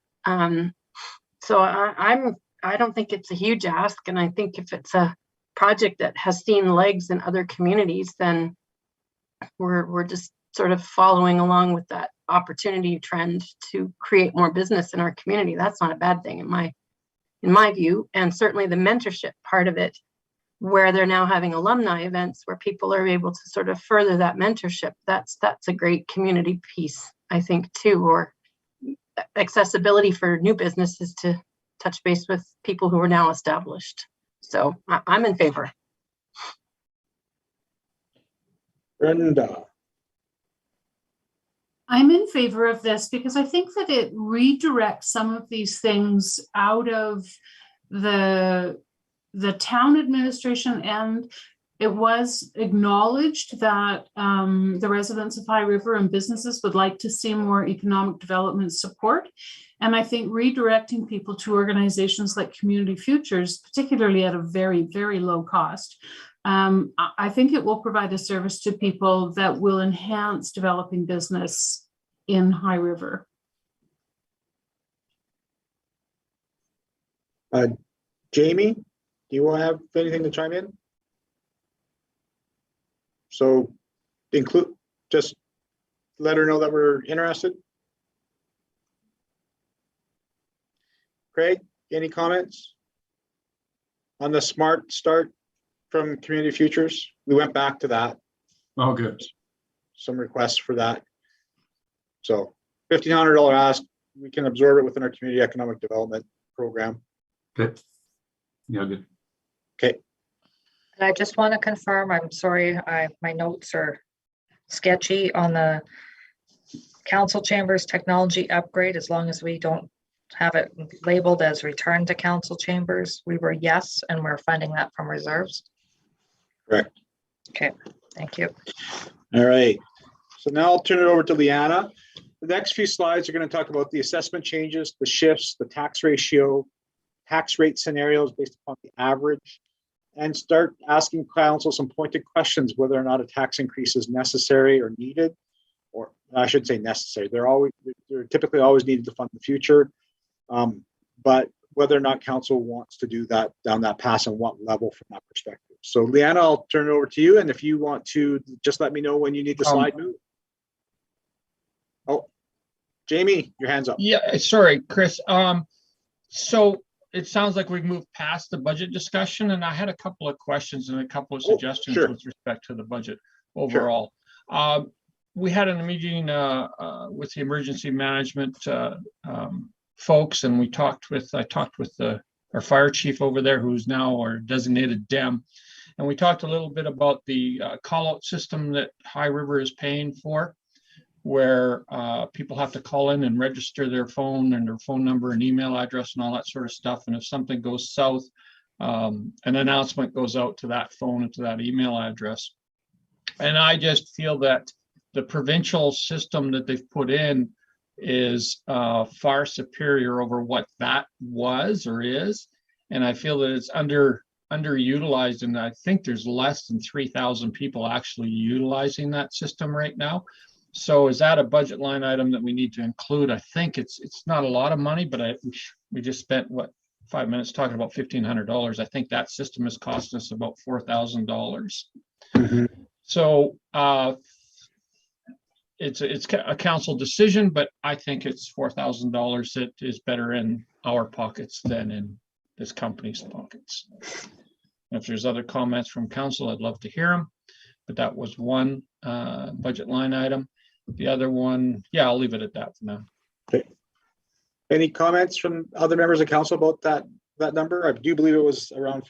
So I don't think it's a huge ask, and I think if it's a project that has seen legs in other communities, then we're just sort of following along with that opportunity trend to create more business in our community. That's not a bad thing in my view. And certainly the mentorship part of it, where they're now having alumni events where people are able to sort of further that mentorship, that's a great community piece, I think, too. Or accessibility for new businesses to touch base with people who are now established. So I'm in favor. Brenda. I'm in favor of this because I think that it redirects some of these things out of the town administration, and it was acknowledged that the residents of High River and businesses would like to see more economic development support. And I think redirecting people to organizations like Community Futures, particularly at a very, very low cost, I think it will provide a service to people that will enhance developing business in High River. Jamie, do you want to have anything to chime in? So just let her know that we're interested. Craig, any comments on the Smart Start from Community Futures? We went back to that. Oh, good. Some requests for that. So $1,500 ask, we can absorb it within our community economic development program. Good. Yeah, good. Okay. And I just want to confirm, I'm sorry, my notes are sketchy on the council chambers technology upgrade. As long as we don't have it labeled as return to council chambers, we were yes, and we're funding that from reserves. Correct. Okay, thank you. All right. So now I'll turn it over to Leanna. The next few slides are going to talk about the assessment changes, the shifts, the tax ratio, tax rate scenarios based upon the average, and start asking council some pointed questions whether or not a tax increase is necessary or needed, or I should say necessary. They're typically always needed to fund the future, but whether or not council wants to do that down that path and what level from that perspective. So Leanna, I'll turn it over to you, and if you want to just let me know when you need the slide moved. Oh, Jamie, your hand's up. Yeah, sorry, Chris. So it sounds like we've moved past the budget discussion, and I had a couple of questions and a couple of suggestions with respect to the budget overall. Sure. We had a meeting with the emergency management folks, and I talked with our fire chief over there, who's now our designated DEM, and we talked a little bit about the call-out system that High River is paying for, where people have to call in and register their phone and their phone number and email address and all that sort of stuff. And if something goes south, an announcement goes out to that phone and to that email address. And I just feel that the provincial system that they've put in is far superior over what that was or is. And I feel that it's underutilized, and I think there's less than 3,000 people actually utilizing that system right now. So is that a budget line item that we need to include? I think it's not a lot of money, but we just spent, what, 5 minutes talking about $1,500. I think that system has cost us about $4,000. So it's a council decision, but I think it's $4,000 that is better in our pockets than in this company's pockets. If there's other comments from council, I'd love to hear them, but that was one budget line item. The other one, yeah, I'll leave it at that for now. Okay. Any comments from other members of council about that number? I do believe it was around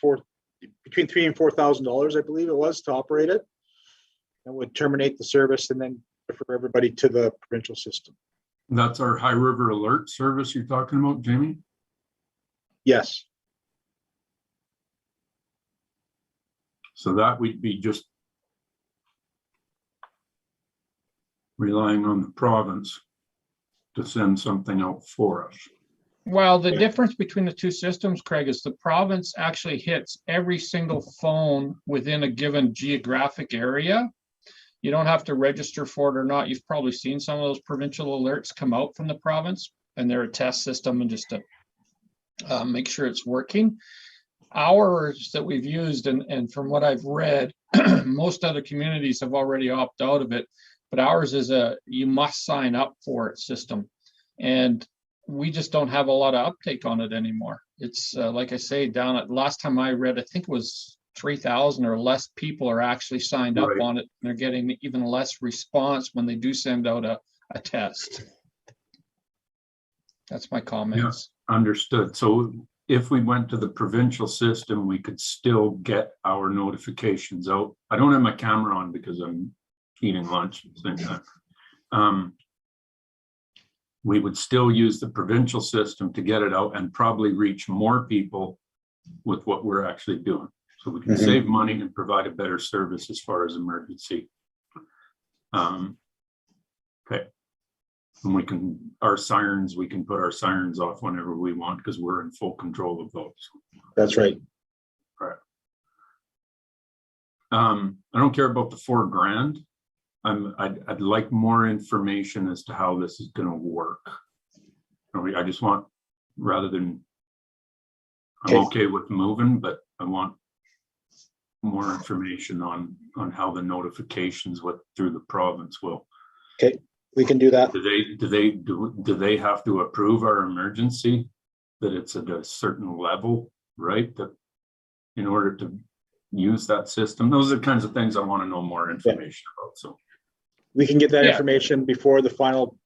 between $3,000 and $4,000, I believe it was, to operate it. That would terminate the service and then refer everybody to the provincial system. That's our High River Alert service you're talking about, Jamie? Yes. So that would be just relying on the province to send something out for us. Well, the difference between the two systems, Craig, is the province actually hits every single phone within a given geographic area. You don't have to register for it or not. You've probably seen some of those provincial alerts come out from the province, and they're a test system and just to make sure it's working. Ours that we've used, and from what I've read, most other communities have already opted out of it, but ours is you must sign up for it system. And we just don't have a lot of uptake on it anymore. It's like I say, down at last time I read, I think it was 3,000 or less people are actually signed up on it. And they're getting even less response when they do send out a test. That's my comments. Yeah, understood. So if we went to the provincial system, we could still get our notifications out. I don't have my camera on because I'm eating lunch at the same time. We would still use the provincial system to get it out and probably reach more people with what we're actually doing. So we can save money and provide a better service as far as emergency. Okay. And we can put our sirens off whenever we want because we're in full control of those. That's right. Right. I don't care about the $4,000. I'd like more information as to how this is going to work. I just want, rather than, I'm okay with moving, but I want more information on how the notifications through the province will. Okay, we can do that. Do they have to approve our emergency, that it's at a certain level, right? That in order to use that system, those are the kinds of things I want to know more information about. So we can get that information before the final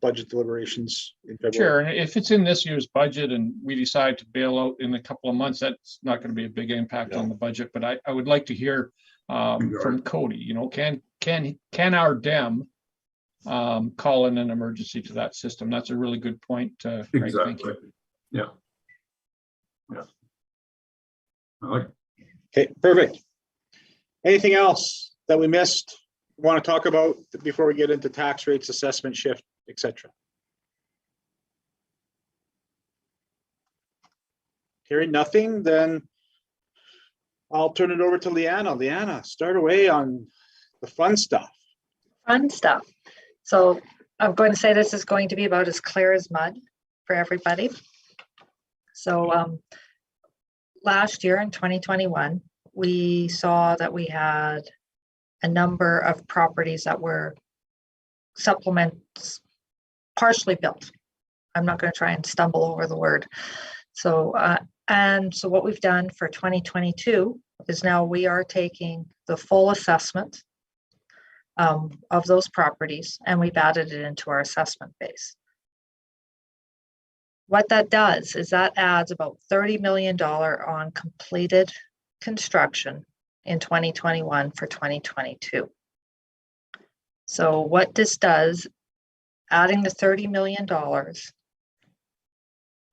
budget deliberations in February. Sure, and if it's in this year's budget and we decide to bail out in a couple of months, that's not going to be a big impact on the budget. But I would like to hear from Cody. You know, can our DEM call in an emergency to that system? That's a really good point. Craig, exactly. Thank you. Yeah. I like it. Okay, perfect. Anything else that we missed? Want to talk about before we get into tax rates, assessment shift, etc. Hearing nothing, then I'll turn it over to Leanna. Leanna, start away on the fun stuff. Fun stuff. So I'm going to say this is going to be about as clear as mud for everybody. So last year in 2021, we saw that we had a number of properties that were supplements partially built. I'm not going to try and stumble over the word. So, and so what we've done for 2022 is now we are taking the full assessment of those properties and we've added it into our assessment base. What that does is that adds about $30 million on completed construction in 2021 for 2022. So what this does, adding the $30 million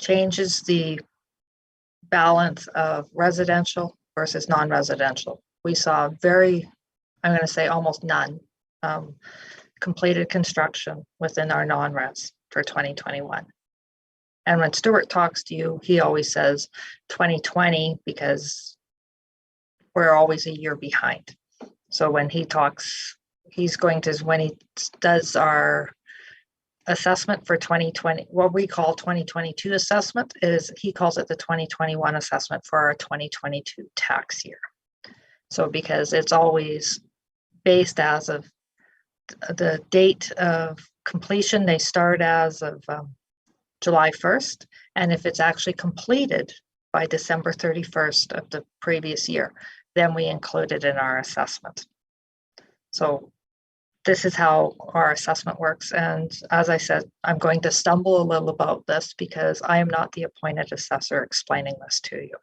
changes the balance of residential versus non-residential. We saw I'm going to say almost none completed construction within our non-res for 2021. And when Stuart talks to you, he always says 2020 because we're always a year behind. So when he talks, when he does our assessment for 2020, what we call 2022 assessment, is he calls it the 2021 assessment for our 2022 tax year. So because it's always based as of the date of completion, they start as of July 1st. And if it's actually completed by December 31st of the previous year, then we include it in our assessment. So this is how our assessment works. And as I said, I'm going to stumble a little about this because I am not the appointed assessor explaining this to you.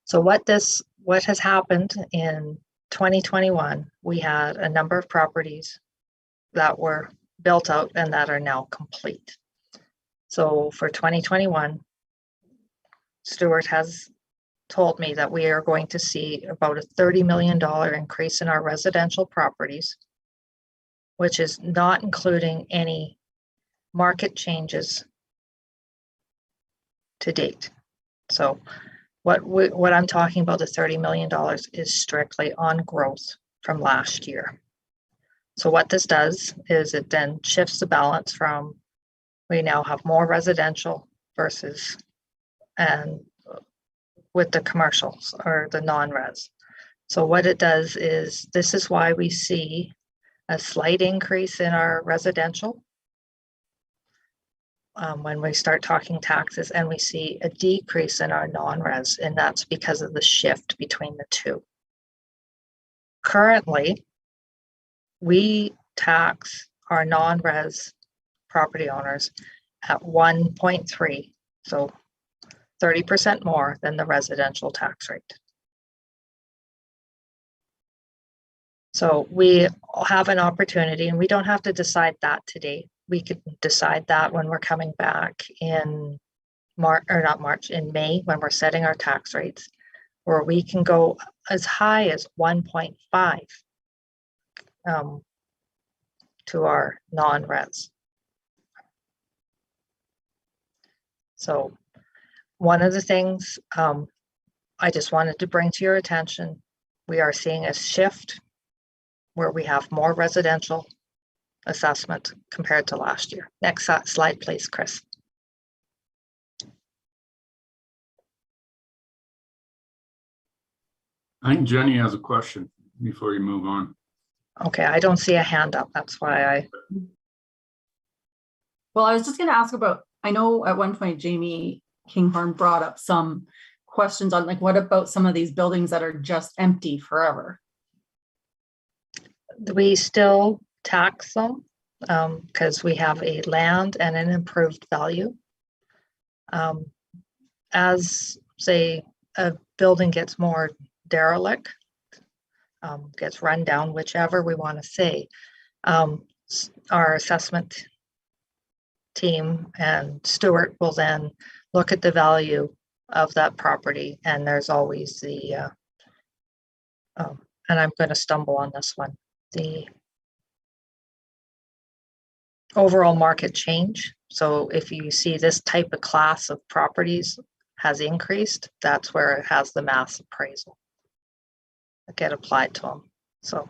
So what has happened in 2021, we had a number of properties that were built out and that are now complete. So for 2021, Stuart has told me that we are going to see about a $30 million increase in our residential properties, which is not including any market changes to date. So what I'm talking about, the $30 million, is strictly on growth from last year. So what this does is it then shifts the balance from, we now have more residential versus, and with the commercials or the non-res. So what it does is, this is why we see a slight increase in our residential when we start talking taxes, and we see a decrease in our non-res, and that's because of the shift between the two. Currently, we tax our non-res property owners at 1.3, so 30% more than the residential tax rate. So we have an opportunity, and we don't have to decide that today. We could decide that when we're coming back in in May, when we're setting our tax rates, where we can go as high as 1.5 to our non-res. So one of the things I just wanted to bring to your attention, we are seeing a shift where we have more residential assessment compared to last year. Next slide, please, Chris. I think Jenny has a question before you move on. Okay, I don't see a hand up. That's why Well, I was just going to ask about, I know at one point Jamie Kinghorn brought up some questions on, like, what about some of these buildings that are just empty forever? we still tax them because we have a land and an improved value. As, say, a building gets more derelict, gets run down, whichever we want to say, our assessment team and Stuart will then look at the value of that property, and there's always the and I'm going to stumble on this one, the overall market change. So if you see this type of class of properties has increased, that's where it has the mass appraisal that get applied to them. So,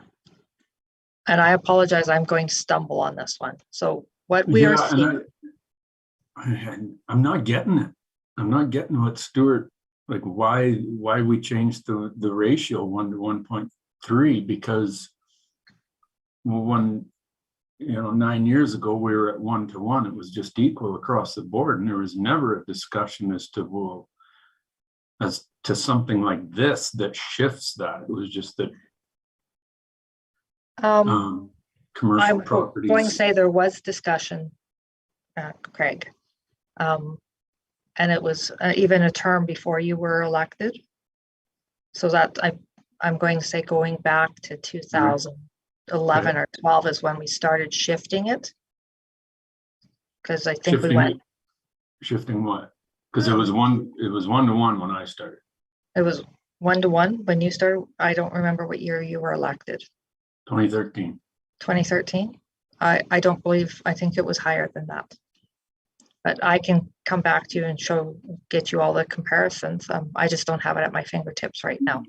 and I apologize, I'm going to stumble on this one. So what we are seeing, I'm not getting it. I'm not getting what Stuart, like why we changed the ratio 1 to 1.3, because when 9 years ago we were at 1 to 1, it was just equal across the board, and there was never a discussion as to something like this that shifts that. It was just that commercial properties. I'm going to say there was discussion, Craig, and it was even a term before you were elected. So that I'm going to say going back to 2011 or 12 is when we started shifting it. Because I think shifting what? Because it was 1 to 1 when I started. It was 1 to 1 when you started. I don't remember what year you were elected. 2013. 2013. I don't believe. I think it was higher than that. But I can come back to you and get you all the comparisons. I just don't have it at my fingertips right now.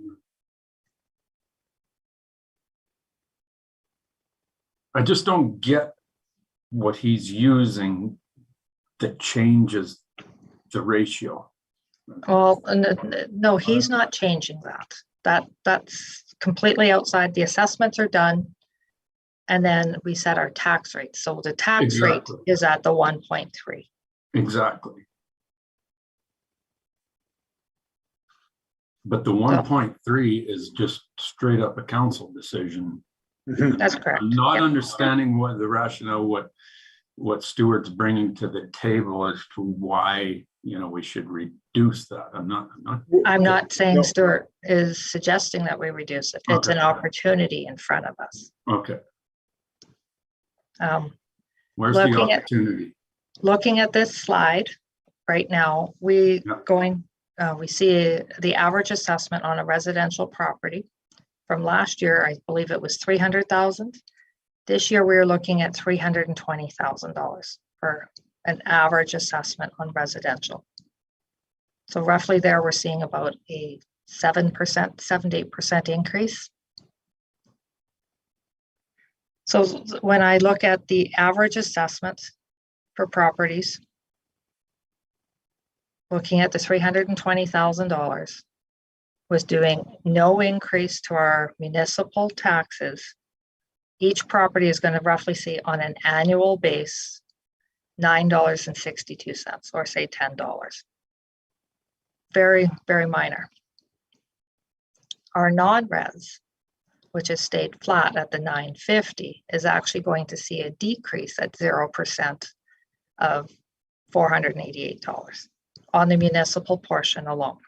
I just don't get what he's using that changes the ratio. Well, no, he's not changing that. That's completely outside. The assessments are done. And then we set our tax rate. So the tax rate Exactly. is at the 1.3. Exactly. But the 1.3 is just straight up a council decision. That's correct. I'm not Yep. understanding what the rationale, what Stuart's bringing to the table as to why, we should reduce that. I'm not saying No. Stuart is suggesting that we reduce it. It's an Okay. opportunity in front of us. Okay. Um, Where's the Looking at- opportunity? Looking at this slide right now, we see the average assessment on a residential property. From last year, I believe it was 300,000. This year, we're looking at $320,000 for an average assessment on residential. So roughly there, we're seeing about a 7% to 8% increase. So when I look at the average assessment for properties, looking at the $320,000, was doing no increase to our municipal taxes. Each property is going to roughly see on an annual base $9.62, or say $10. Very, very minor. Our non-res, which has stayed flat at the $950, is actually going to see a decrease at 0% of $488 on the municipal portion alone.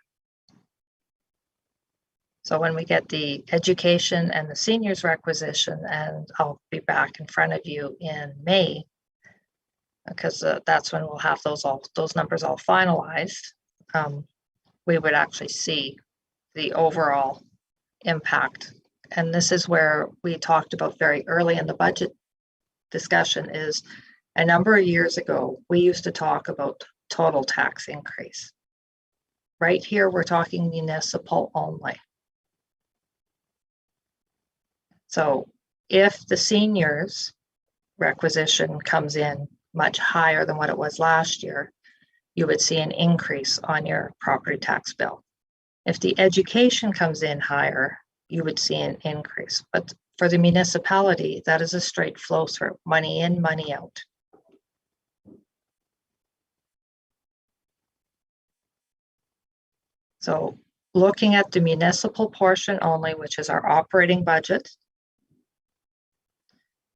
So when we get the education and the seniors requisition, and I'll be back in front of you in May, because that's when we'll have those numbers all finalized, we would actually see the overall impact. And this is where we talked about very early in the budget discussion, is a number of years ago, we used to talk about total tax increase. Right here, we're talking municipal only. So if the seniors requisition comes in much higher than what it was last year, you would see an increase on your property tax bill. If the education comes in higher, you would see an increase. But for the municipality, that is a straight flow through, money in, money out. So looking at the municipal portion only, which is our operating budget,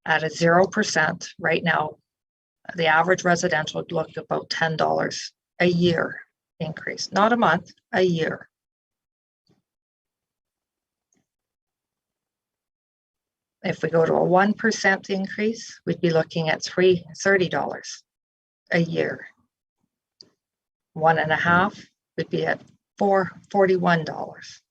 at a 0% right now, the average residential would look about $10 a year increase, not a month, a year. If we go to a 1% increase, we'd be looking at $30 a year. 1.5 would be at $41.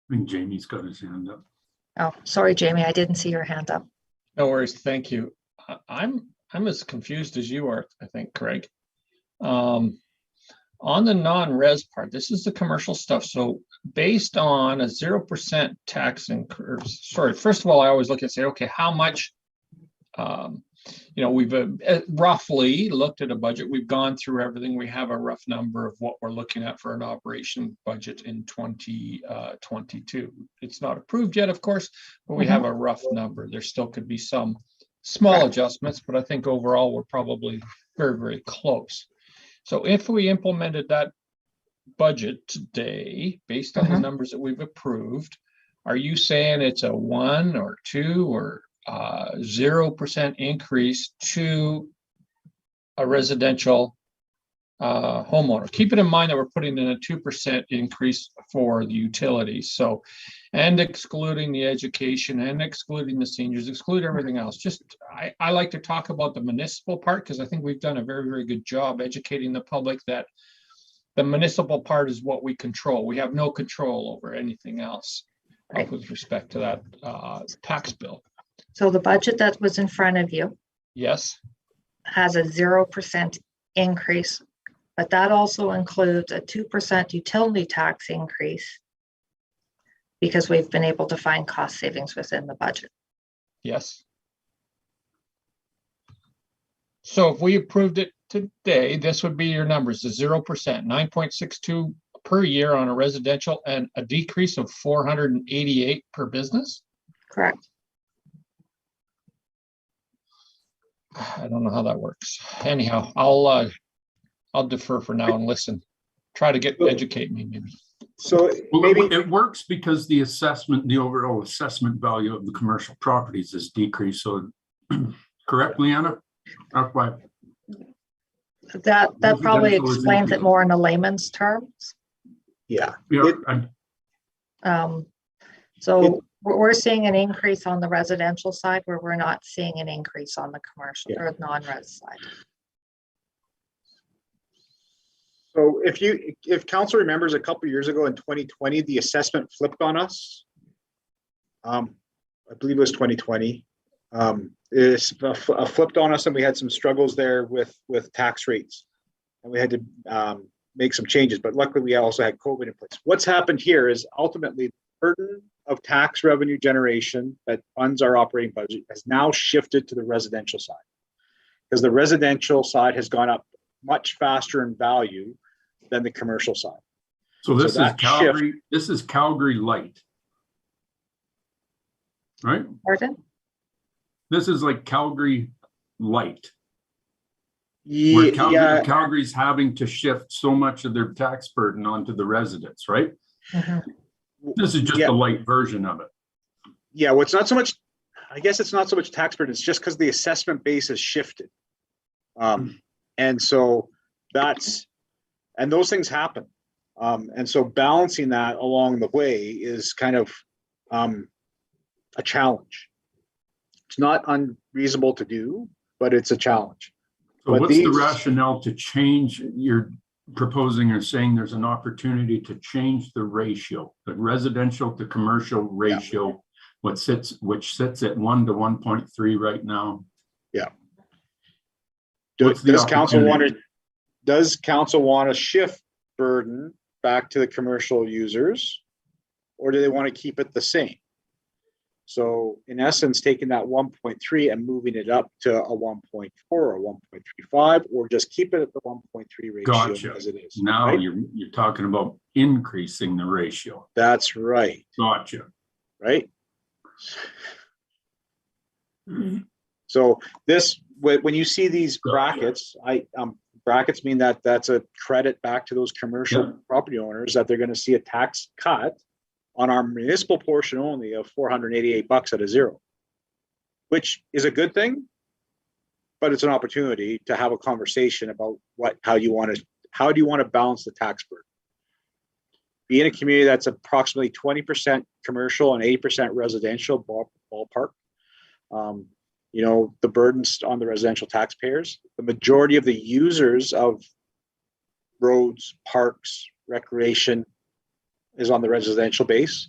I think Jamie's got his hand up. Oh, sorry, Jamie, I didn't see your hand up. No worries. Thank you. I'm as confused as you are, I think, Craig. On the non-res part, this is the commercial stuff. So based on a 0% tax increase, sorry, first of all, I always look and say, okay, how much, we've roughly looked at a budget. We've gone through everything. We have a rough number of what we're looking at for an operation budget in 2022. It's not approved yet, of course, but we have a rough number. There still could be some small adjustments, but I think overall we're probably very, very close. So if we implemented that budget today, based on the numbers that we've approved, are you saying it's a 1 or 2 or 0% increase to a residential homeowner? Keep it in mind that we're putting in a 2% increase for the utilities. So, and excluding the education and excluding the seniors, exclude everything else. Just, I like to talk about the municipal part because I think we've done a very, very good job educating the public that the municipal part is what we control. We have no control over anything else. Right. with respect to that tax bill. So the budget that was in front of you Yes, has a 0% increase, but that also includes a 2% utility tax increase because we've been able to find cost savings within the budget. yes. So if we approved it today, this would be your numbers, the 0%, 9.62 per year on a residential and a decrease of 488 per business. Correct. I don't know how that works. Anyhow, I'll defer for now and listen. Try to educate me maybe. So Well, maybe, it works because the assessment, the overall assessment value of the commercial properties is decreased. So correct, Leanna? That's why. That probably Residential is explains it increased. more in a layman's terms. yeah, Yeah, So we're seeing an increase on the residential side where we're not seeing an increase on the commercial or non-res side. so if council remembers a couple of years ago in 2020, the assessment flipped on us. I believe it was 2020. It's flipped on us and we had some struggles there with tax rates. And we had to make some changes, but luckily we also had COVID in place. What's happened here is ultimately the burden of tax revenue generation that funds our operating budget has now shifted to the residential side. Because the residential side has gone up much faster in value than the commercial side. so this is that Calgary. This is Calgary light, right? Pardon? This is like Calgary light, where Yeah, Calgary's having to shift so much of their tax burden onto the residents, right? Mhm. This is just Yeah. a light version of it. Yeah, well, it's not so much, I guess it's not so much tax burden, it's just because the assessment base has shifted. And so and those things happen. And so balancing that along the way is kind of a challenge. It's not unreasonable to do, but it's a challenge. So But what's the these- rationale to change? You're proposing or saying there's an opportunity to change the ratio, the residential to commercial ratio, which sits at 1 to 1.3 right now. Yeah. What's the Does council opportunity? want to shift burden back to the commercial users? Or do they want to keep it the same? So in essence, taking that 1.3 and moving it up to a 1.4 or 1.35, or just keep it at the 1.3 ratio Gotcha. as it is. Now right? you're talking about increasing the ratio. That's right, Gotcha. right? So this, when you see these brackets, brackets mean that that's a credit back to those commercial property owners that they're going to see a tax cut on our municipal portion only of $488 at a zero, which is a good thing, but it's an opportunity to have a conversation about how do you want to balance the tax burden. Be in a community that's approximately 20% commercial and 80% residential ballpark. The burdens on the residential taxpayers. The majority of the users of roads, parks, recreation is on the residential base.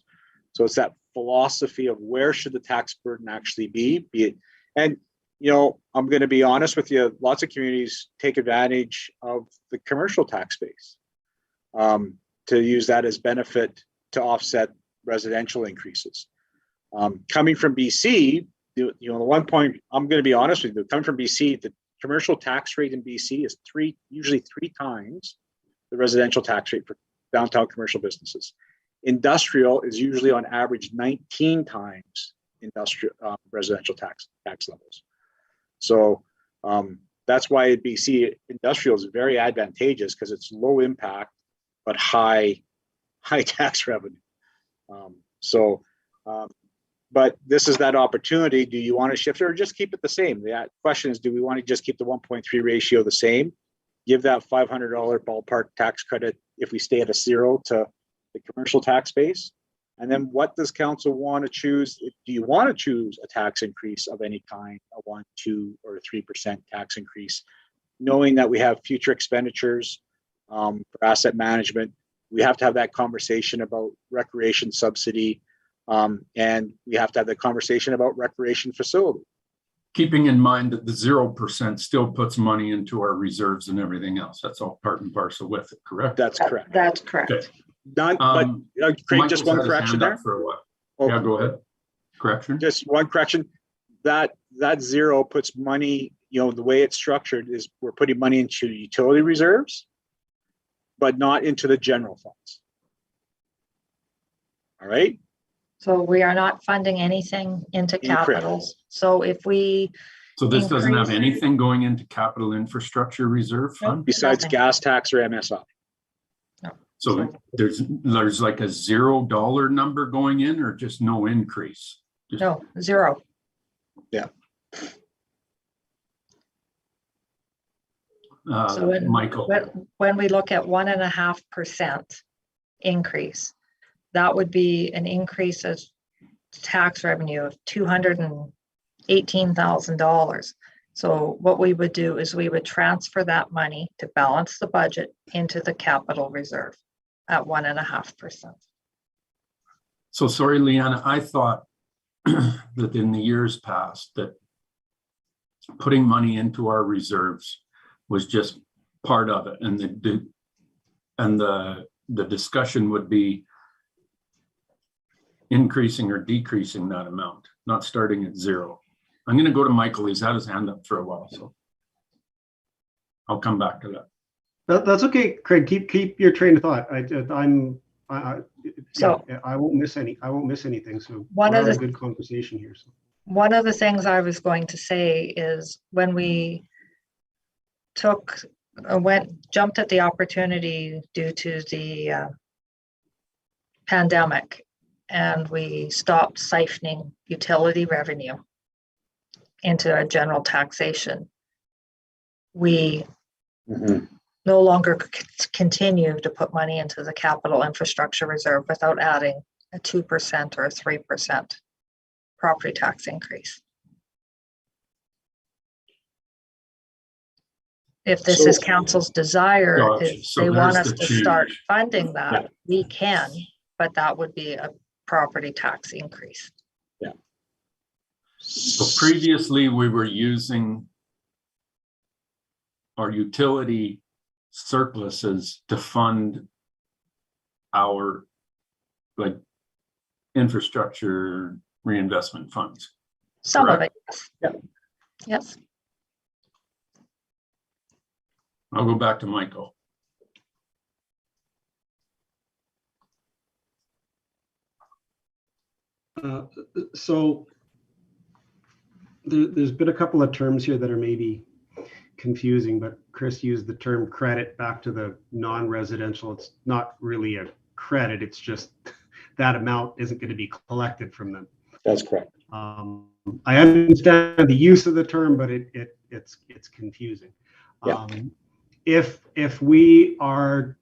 So it's that philosophy of where should the tax burden actually be it. And, I'm going to be honest with you, lots of communities take advantage of the commercial tax base to use that as benefit to offset residential increases. Coming from BC, the one point I'm going to be honest with you, coming from BC, the commercial tax rate in BC is usually three times the residential tax rate for downtown commercial businesses. Industrial is usually on average 19 times industrial residential tax levels. So that's why BC industrial is very advantageous because it's low impact but high tax revenue. But this is that opportunity. Do you want to shift it or just keep it the same? The question is, do we want to just keep the 1.3 ratio the same? Give that $500 ballpark tax credit if we stay at a zero to the commercial tax base? And then what does council want to choose? Do you want to choose a tax increase of any kind, a 1%, 2%, or 3% tax increase, knowing that we have future expenditures for asset management? We have to have that conversation about recreation subsidy. And we have to have the conversation about recreation facility. Keeping in mind that the 0% still puts money into our reserves and everything else. That's all part and parcel with it, correct? That's correct. That's correct. Okay. None, but Craig, just Michael's one had his correction hand up there. for a while. Oh, Yeah, go ahead. Correction? Just one correction. That 0 puts money, the way it's structured is we're putting money into utility reserves, but not into the general funds. All right. So we are not funding anything into Incorrect. capitals. So if we So this doesn't have increase- anything going into capital infrastructure reserve fund? Besides Nothing. gas tax or MSI. So there's like a $0 number going in or just no increase? Just- No, 0. So Michael, when we look at 1.5% increase, that would be an increase of tax revenue of $218,000. So what we would do is we would transfer that money to balance the budget into the capital reserve at 1.5%. so sorry, Leanna, I thought that in the years past that putting money into our reserves was just part of it, and the discussion would be increasing or decreasing that amount, not starting at 0. I'm going to go to Michael. He's had his hand up for a while, so I'll come back to that. That's okay, Craig. Keep your train of thought. I won't miss anything. So One we're of having the- a good conversation here. So. One of the things I was going to say is when we jumped at the opportunity due to the pandemic, and we stopped siphoning utility revenue into a general taxation, we no longer continue to put money into the capital infrastructure reserve without adding a 2% or a 3% property tax increase. If this is council's desire, Gotcha. if So they want there's us the to start change. funding that, Yeah. we can, but that would be a property tax increase. So previously, we were using our utility surpluses to fund our infrastructure reinvestment funds. Some of Correct. it, yes. Yes. I'll go back to Michael. So there's been a couple of terms here that are maybe confusing, but Chris used the term credit back to the non-residential. It's not really a credit. It's just that amount isn't going to be collected from them. That's correct. I understand the use of the term, but it's confusing. Yeah. If we are,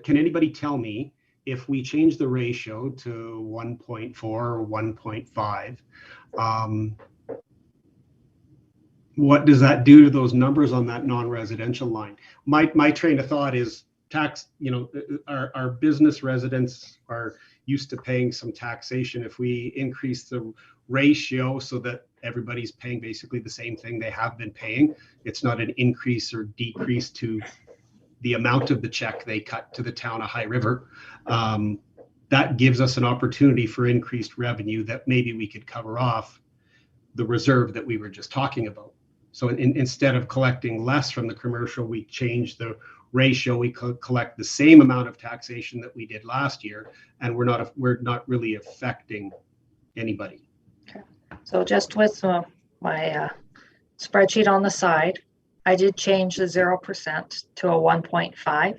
can anybody tell me if we change the ratio to 1.4 or 1.5, what does that do to those numbers on that non-residential line? My train of thought is tax, our business residents are used to paying some taxation. If we increase the ratio so that everybody's paying basically the same thing they have been paying, it's not an increase or decrease to the amount of the check they cut to the town of High River. That gives us an opportunity for increased revenue that maybe we could cover off the reserve that we were just talking about. So instead of collecting less from the commercial, we change the ratio. We collect the same amount of taxation that we did last year, and we're not really affecting anybody. Okay. So just with my spreadsheet on the side, I did change the 0% to a 1.5.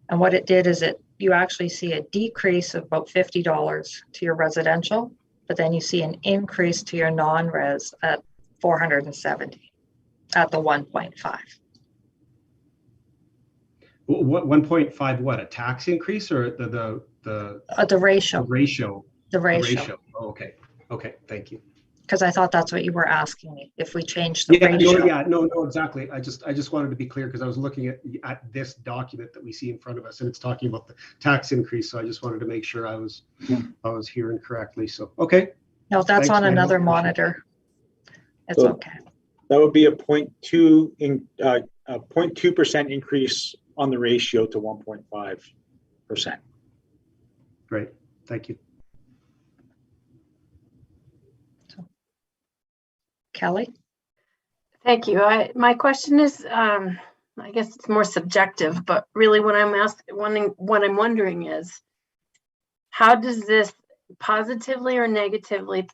And what it did is you actually see a decrease of about $50 to your residential, but then you see an increase to your non-res at $470 at the 1.5. What 1.5? What, a tax increase or the The ratio. ratio? The ratio. Oh, okay. Okay. Thank you. Because I thought that's what you were asking me, if we change the Yeah, ratio. no, exactly. I just wanted to be clear because I was looking at this document that we see in front of us, and it's talking about the tax increase. So I just wanted to make sure I was hearing correctly. So okay. No, that's Thanks, on Daniel. another Appreciate it. monitor. It's So- okay. That would be a 0.2% increase on the ratio to 1.5%. Great. Thank you. Kelly? Thank you. My question is, I guess it's more subjective, but really what I'm wondering is, how does this positively or negatively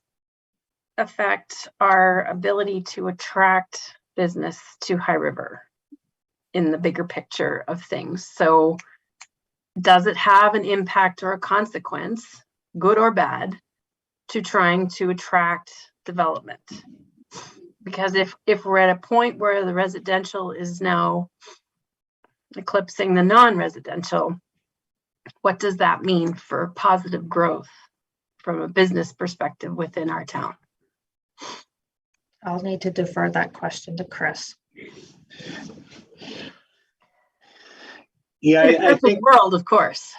affect our ability to attract business to High River in the bigger picture of things? So does it have an impact or a consequence, good or bad, to trying to attract development? Because if we're at a point where the residential is now eclipsing the non-residential, what does that mean for positive growth from a business perspective within our town? I'll need to defer that question to Chris. Yeah, In a I perfect think, world, of course.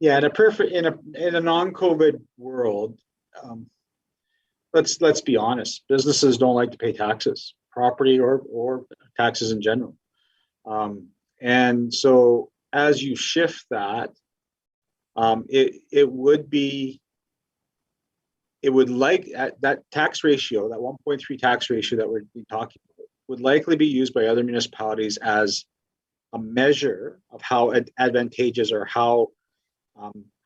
yeah, in a non-COVID world, let's be honest, businesses don't like to pay taxes, property or taxes in general. And so as you shift that, it would like that tax ratio, that 1.3 tax ratio that we're talking about, would likely be used by other municipalities as a measure of how advantageous or how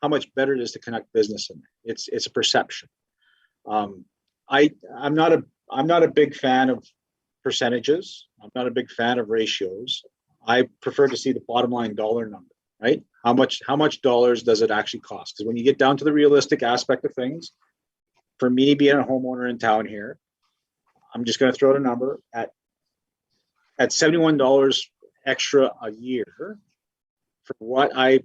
much better it is to conduct business in there. It's a perception. I'm not a big fan of percentages. I'm not a big fan of ratios. I prefer to see the bottom line dollar number, right? How much dollars does it actually cost? Because when you get down to the realistic aspect of things, for me being a homeowner in town here, I'm just going to throw out a number at $71 extra a year for what I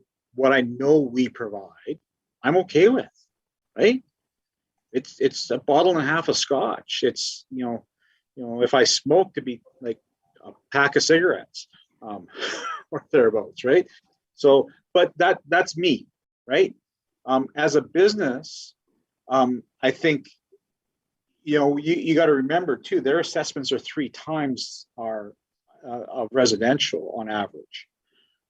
know we provide. I'm okay with, right? It's a bottle and a half of scotch. It's if I smoke, to be like a pack of cigarettes, or thereabouts, right? So, but that's me, right? As a business, I think you got to remember too, their assessments are 3 times our of residential on average,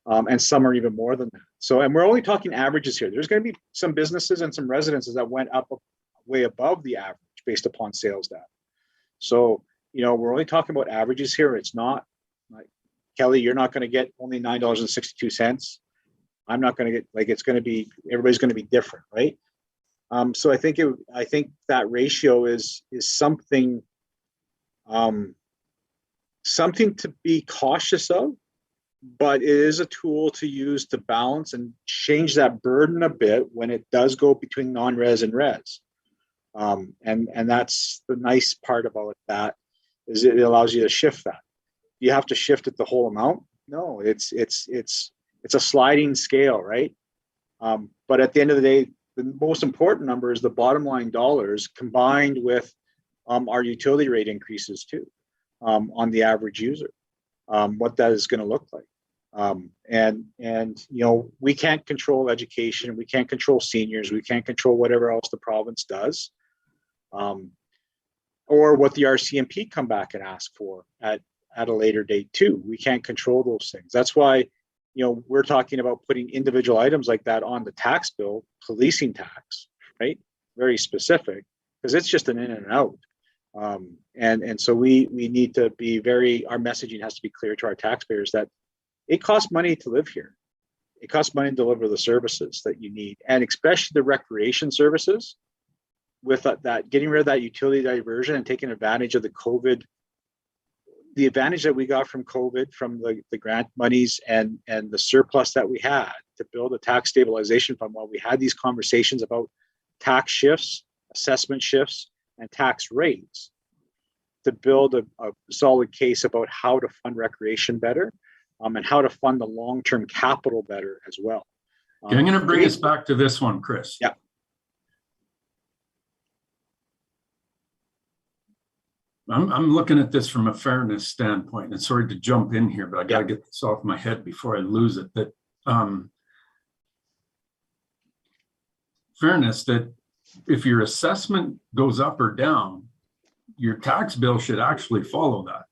and some are even more than that. So, and we're only talking averages here. There's going to be some businesses and some residences that went up way above the average based upon sales data. So, we're only talking about averages here. It's not like, Kelly, you're not going to get only $9.62. I'm not going to get, it's going to be, everybody's going to be different, right? So I think that ratio is something to be cautious of, but it is a tool to use to balance and change that burden a bit when it does go between non-res and res. And that's the nice part about that, is it allows you to shift that. You have to shift it the whole amount. No, it's a sliding scale, right? But at the end of the day, the most important number is the bottom line dollars combined with our utility rate increases too, on the average user, what that is going to look like. And we can't control education, we can't control seniors, we can't control whatever else the province does, or what the RCMP come back and ask for at a later date too. We can't control those things. That's why we're talking about putting individual items like that on the tax bill, policing tax, right? Very specific, because it's just an in and out. And so we need to be our messaging has to be clear to our taxpayers that it costs money to live here. It costs money to deliver the services that you need, and especially the recreation services, with that getting rid of that utility diversion and taking advantage of the advantage that we got from COVID, from the grant monies and the surplus that we had to build a tax stabilization fund, while we had these conversations about tax shifts, assessment shifts, and tax rates, to build a solid case about how to fund recreation better, and how to fund the long-term capital better as well. Okay, I'm going to bring us back to this one, Chris. Yeah. I'm looking at this from a fairness standpoint, and sorry to jump in here, but I gotta get this off my head before I lose it, that fairness, that if your assessment goes up or down, your tax bill should actually follow that.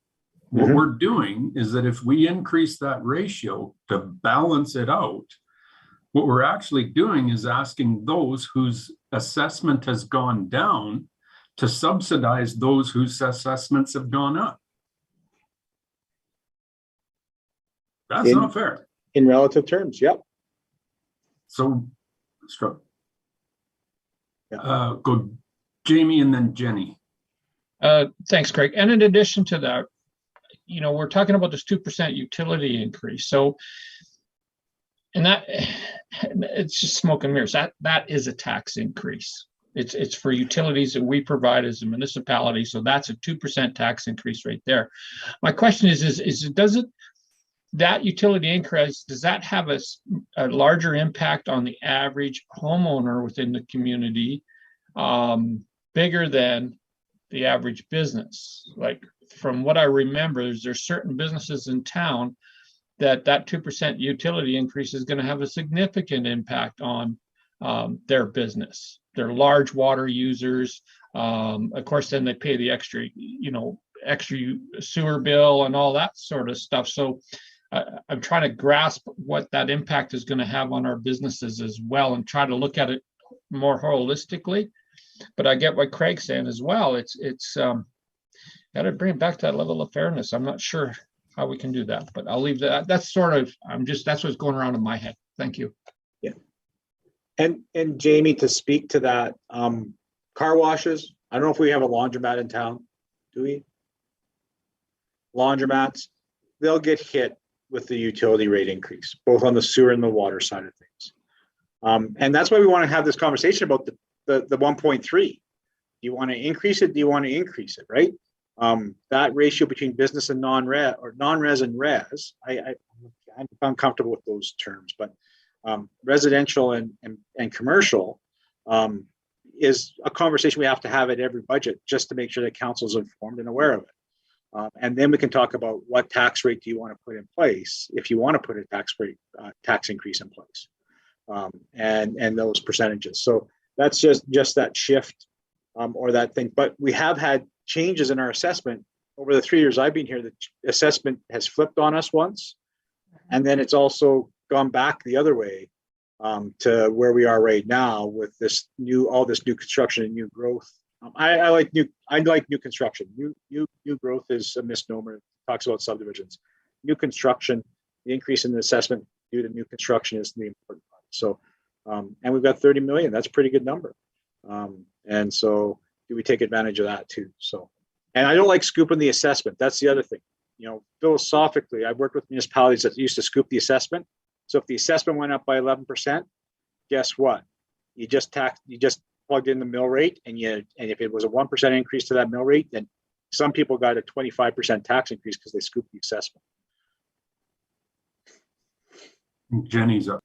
What we're doing is that if we increase that ratio to balance it out, what we're actually doing is asking those whose assessment has gone down to subsidize those whose assessments have gone up. That's not fair. In relative terms, yep. So, go Jamie and then Jenny. Thanks, Craig. And in addition to that, you know, we're talking about this 2% utility increase. So, and that, it's just smoke and mirrors. That is a tax increase. It's for utilities that we provide as a municipality. So that's a 2% tax increase right there. My question is does it, that utility increase, does that have a larger impact on the average homeowner within the community, bigger than the average business? Like, from what I remember, there's certain businesses in town that 2% utility increase is going to have a significant impact on their business. They're large water users. Of course, then they pay the extra sewer bill and all that sort of stuff. So I'm trying to grasp what that impact is going to have on our businesses as well, and try to look at it more holistically. But I get what Craig's saying as well. It's got to bring it back to that level of fairness. I'm not sure how we can do that, but I'll leave that. That's sort of, that's what's going around in my head. Thank you. Yeah. And Jamie, to speak to that, car washes, I don't know if we have a laundromat in town. Do we? Laundromats, they'll get hit with the utility rate increase, both on the sewer and the water side of things. And that's why we want to have this conversation about the 1.3. Do you want to increase it? Do you want to increase it, right? That ratio between business and non-res, or non-res and res, I'm uncomfortable with those terms, but residential and commercial is a conversation we have to have at every budget, just to make sure that council's informed and aware of it. And then we can talk about what tax rate do you want to put in place, if you want to put a tax increase in place, and those percentages. So that's just that shift or that thing. But we have had changes in our assessment over the 3 years I've been here. The assessment has flipped on us once, and then it's also gone back the other way to where we are right now with all this new construction and new growth. I like new construction. New growth is a misnomer. It talks about subdivisions. New construction, the increase in the assessment due to new construction is the important part. So, and we've got 30 million. That's a pretty good number. And so, do we take advantage of that too? So, and I don't like scooping the assessment. That's the other thing. You know, philosophically, I've worked with municipalities that used to scoop the assessment. So if the assessment went up by 11%, guess what? You just plugged in the mill rate, and if it was a 1% increase to that mill rate, then some people got a 25% tax increase because they scooped the assessment. Jenny's up.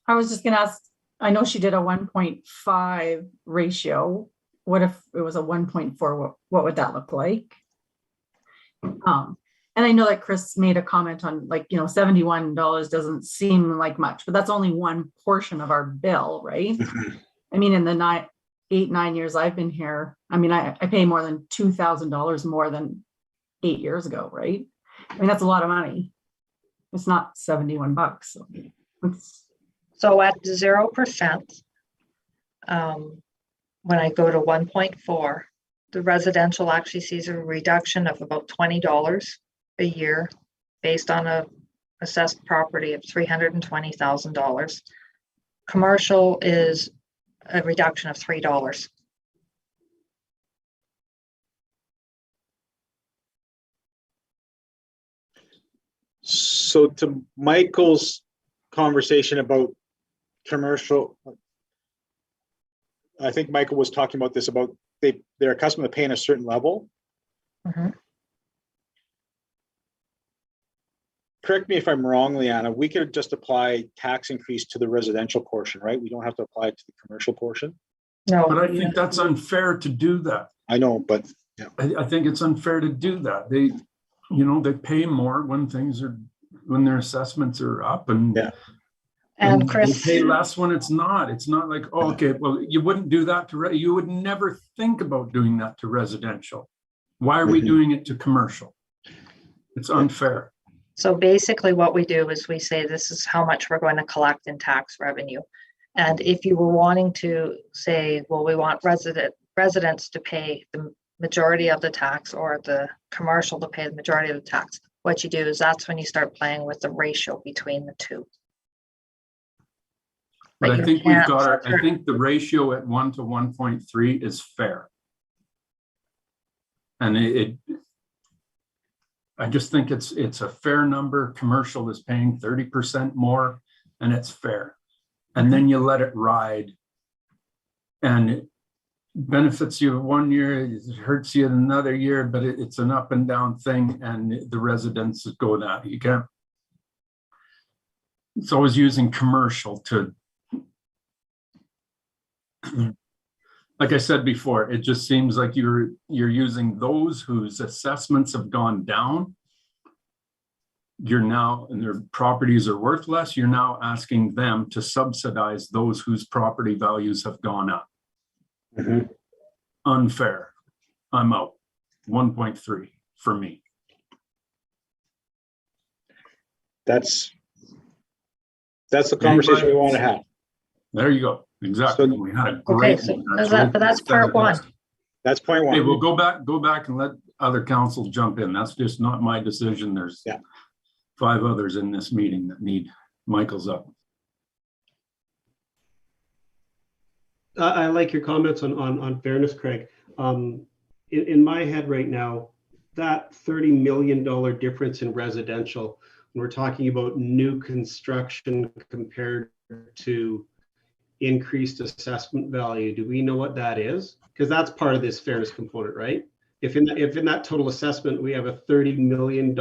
I was just gonna ask, I know she did a 1.5 ratio. What if it was a 1.4? What would that look like? And I know that Chris made a comment on, like, you know, $71 doesn't seem like much, but that's only one portion of our bill, right? I mean, in the 9 years I've been here, I mean, I pay more than $2,000 more than 8 years ago, right? I mean, that's a lot of money. It's not $71. So at 0%, when I go to 1.4, the residential actually sees a reduction of about $20 a year based on a assessed property of $320,000. Commercial is a reduction of $3. So to Michael's conversation about commercial, I think Michael was talking about this, about they're accustomed to paying a certain level. Mm-hmm. Correct me if I'm wrong, Leanna, we could just apply tax increase to the residential portion, right? We don't have to apply it to the commercial portion. No. But I think that's unfair to do that. I know, but yeah, I think it's unfair to do that. They, you know, they pay more when when their assessments are up, and Yeah. And they Chris, pay less when it's not. It's not like, oh, okay, well, you wouldn't do that you would never think about doing that to residential. Why are we Mhm. doing it to commercial? It's unfair. so basically what we do is we say this is how much we're going to collect in tax revenue. And if you were wanting to say, well, we want residents to pay the majority of the tax or the commercial to pay the majority of the tax, what you do is that's when you start playing with the ratio between the two. But I you think we've can't- got I think the ratio at 1 to 1.3 is fair. And I just think it's a fair number. Commercial is paying 30% more, and it's fair. And then you let it ride, and it benefits you 1 year, it hurts you another year, but it's an up and down thing, and the residents go that you can't. It's always using commercial to, like I said before, it just seems like you're using those whose assessments have gone down. You're now, and their properties are worth less, you're now asking them to subsidize those whose property values have gone up. Mhm. Unfair. I'm out. 1.3 for me. that's the conversation we want to have. There you go. Exactly. So- We had a great Okay, so one. but that's part one. That's point Okay, one. we'll go back and let other councils jump in. That's just not my decision. There's Yeah. 5 others in this meeting that need Michael's up. I like your comments on fairness, Craig. In my head right now, that $30 million difference in residential, when we're talking about new construction compared to increased assessment value, do we know what that is? Because that's part of this fairness component, right? If in that total assessment, we have a $30 million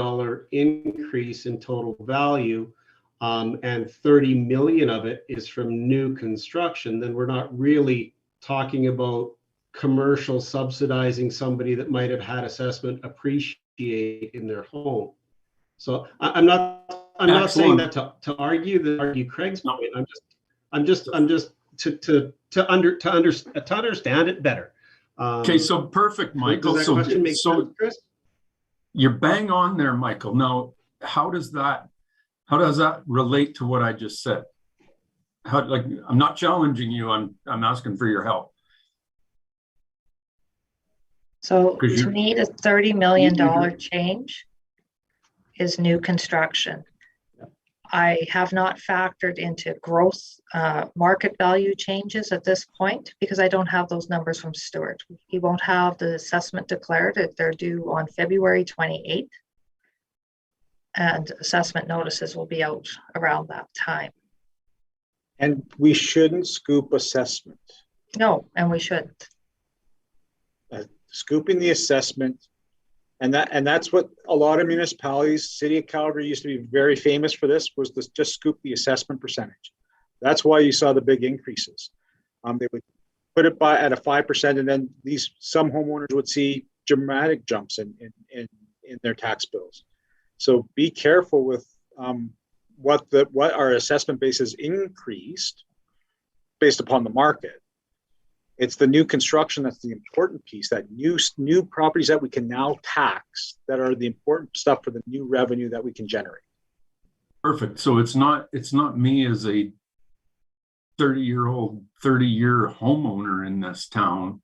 increase in total value, and 30 million of it is from new construction, then we're not really talking about commercial subsidizing somebody that might have had assessment appreciate in their home. So I'm not saying that to argue Craig's point. I'm just to understand it better. Okay, so perfect, Michael. Does that question make sense, Chris? You're bang on there, Michael. Now, how does that relate to what I just said? I'm not challenging you. I'm asking for your help. So 'Cause to me, the $30 million change is new construction. I have not factored into gross market value changes at this point because I don't have those numbers from Stuart. He won't have the assessment declared. They're due on February 28th. And assessment notices will be out around that time. And we shouldn't scoop assessment. No, and we shouldn't. Scooping the assessment, and that's what a lot of municipalities, City of Calgary used to be very famous for this, was to just scoop the assessment percentage. That's why you saw the big increases. They would put it at a 5%, and then some homeowners would see dramatic jumps in their tax bills. So be careful with what our assessment base has increased based upon the market. It's the new construction that's the important piece, that new properties that we can now tax that are the important stuff for the new revenue that we can generate. Perfect. So it's not me as a 30-year homeowner in this town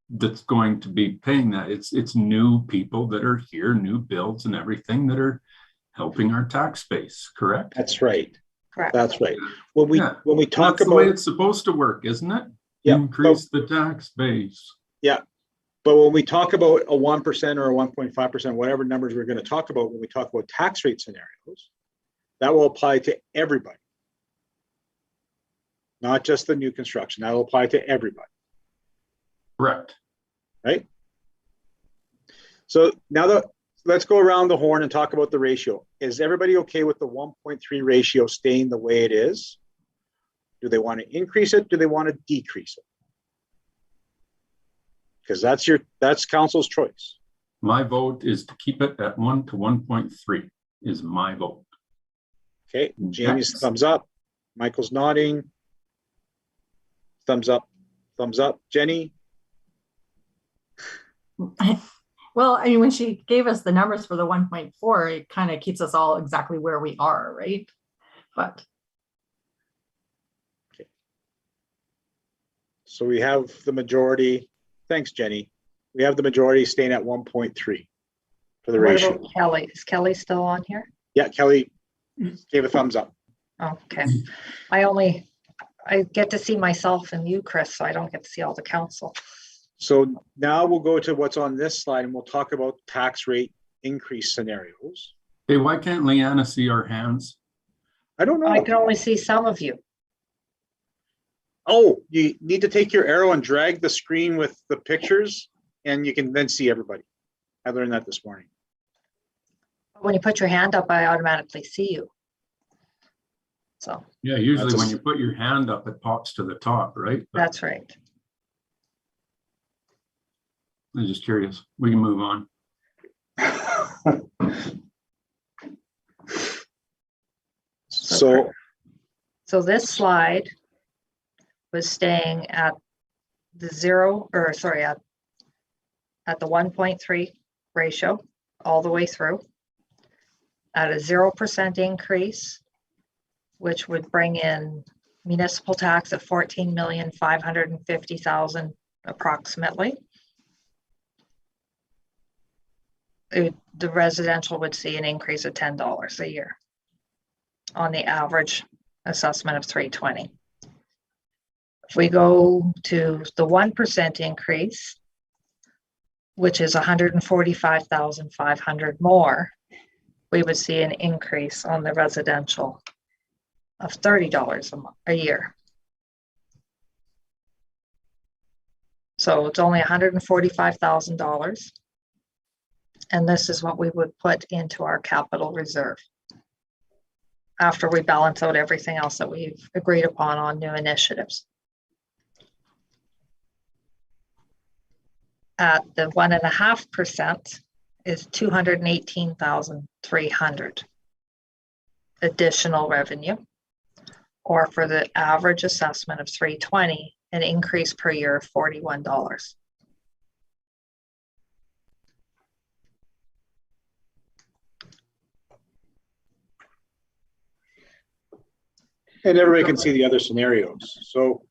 that's going to be paying that. It's new people that are here, new builds and everything that are helping our tax base, correct? That's right. Correct. That's right. When we talk that's about the way it's supposed to work, isn't it? Yeah, Increase the tax base. Yeah. But when we talk about a 1% or a 1.5%, whatever numbers we're going to talk about, when we talk about tax rate scenarios, that will apply to everybody. Not just the new construction. That will apply to everybody. Correct. Right? So now let's go around the horn and talk about the ratio. Is everybody okay with the 1.3 ratio staying the way it is? Do they want to increase it? Do they want to decrease it? Because that's council's choice. My vote is to keep it at 1 to 1.3 is my vote. Okay, Jamie's Next. thumbs up. Michael's nodding. Thumbs up, thumbs up. Jenny? Well, I mean, when she gave us the numbers for the 1.4, it kind of keeps us all exactly where we are, right? But So we have the majority. Thanks, Jenny. We have the majority staying at 1.3 for the What ratio. about Kelly? Is Kelly still on here? Yeah, Kelly gave a thumbs up. Oh, okay. I get to see myself and you, Chris, so I don't get to see all the council. So now we'll go to what's on this slide and we'll talk about tax rate increase scenarios. Hey, why can't Leanna see our hands? I don't know. I can only see some of you. Oh, you need to take your arrow and drag the screen with the pictures and you can then see everybody. I learned that this morning. When you put your hand up, I automatically see you. So Yeah, usually That's a- when you put your hand up, it pops to the top, right? But that's right. I'm just curious. We can move on. So So this slide was staying at the at the 1.3 ratio all the way through at a 0% increase, which would bring in municipal tax of 14,550,000 approximately. The residential would see an increase of $10 a year on the average assessment of 320. If we go to the 1% increase, which is 145,500 more, we would see an increase on the residential of $30 a year. So it's only $145,000. And this is what we would put into our capital reserve after we balance out everything else that we've agreed upon on new initiatives. At the 1.5% is 218,300 additional revenue, or for the average assessment of 320, an increase per year of $41. and everybody can see the other scenarios. So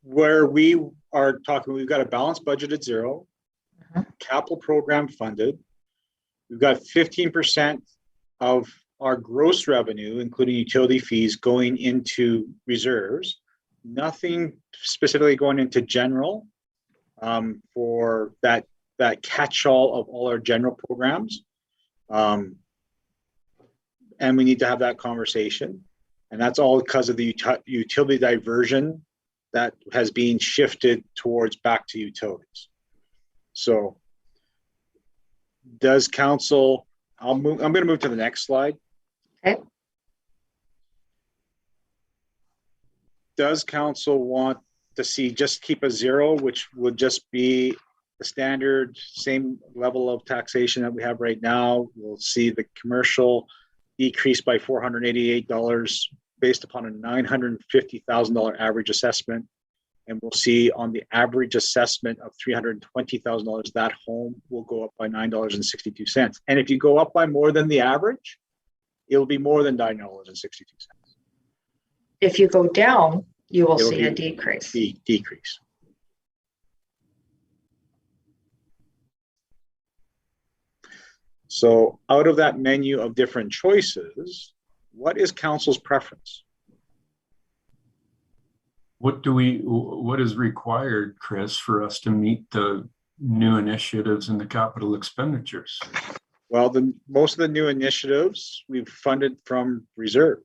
where we are talking, we've got a balanced budget at 0, capital program funded. We've got 15% of our gross revenue, including utility fees, going into reserves. Nothing specifically going into general for that catch-all of all our general programs. And we need to have that conversation. And that's all because of the utility diversion that has been shifted towards back to utilities. So does council, I'm going to move to the next slide. Okay. Does council want to see just keep a 0, which would just be the standard same level of taxation that we have right now? We'll see the commercial decrease by $488 based upon a $950,000 average assessment. And we'll see on the average assessment of $320,000, that home will go up by $9.62. And if you go up by more than the average, it'll be more than $9.62. If you go down, you will It'll see be a decrease. Decrease. So out of that menu of different choices, what is council's preference? What is required, Chris, for us to meet the new initiatives and the capital expenditures? Well, most of the new initiatives we've funded from reserve.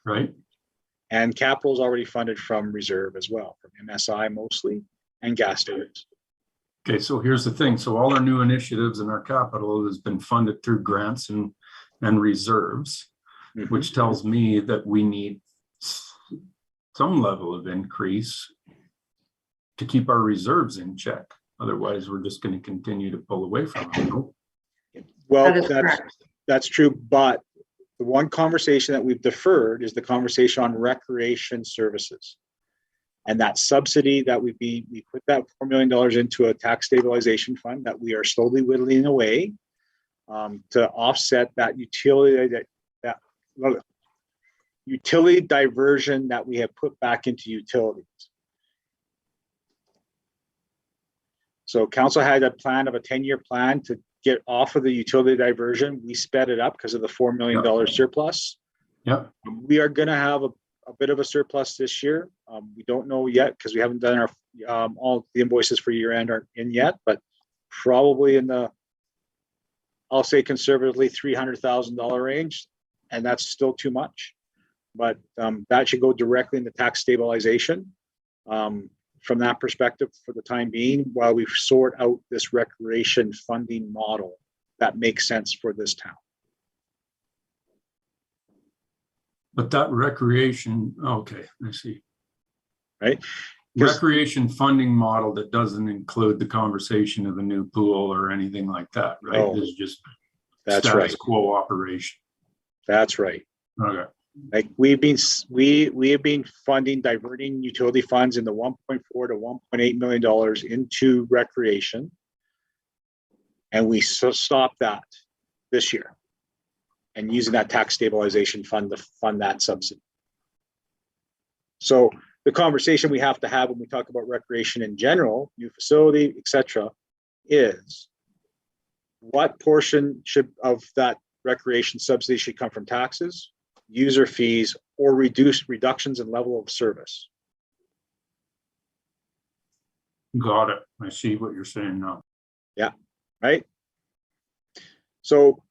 Right? And capital is already funded from reserve as well, from MSI mostly, and gas stations. Okay, so here's the thing. So all our new initiatives and our capital has been funded through grants and reserves, which tells me that we need some level of increase to keep our reserves in check. Otherwise, we're just going to continue to pull away from them. Well, That is correct. that's true, but the one conversation that we've deferred is the conversation on recreation services. And that subsidy that we put that $4 million into a tax stabilization fund that we are slowly whittling away to offset that utility diversion that we have put back into utilities. So council had a plan of a 10-year plan to get off of the utility diversion. We sped it up because of the $4 million surplus. Yeah. We are going to have a bit of a surplus this year. We don't know yet because we haven't done our all the invoices for year end aren't in yet, but probably in the, I'll say conservatively $300,000 range, and that's still too much. But that should go directly into tax stabilization from that perspective for the time being, while we sort out this recreation funding model that makes sense for this town. But that recreation, okay, I see. Right? Recreation funding model that doesn't include the conversation of a new pool or anything like that, right? No. This is just That's status right. quo operation. That's right. Okay. Like we have been funding, diverting utility funds in the $1.4 to $1.8 million into recreation, and we stopped that this year, and using that tax stabilization fund to fund that subsidy. So the conversation we have to have when we talk about recreation in general, new facility, etc., is what portion of that recreation subsidy should come from taxes, user fees, or reductions in level of service. Got it. I see what you're saying now. Yeah, right. So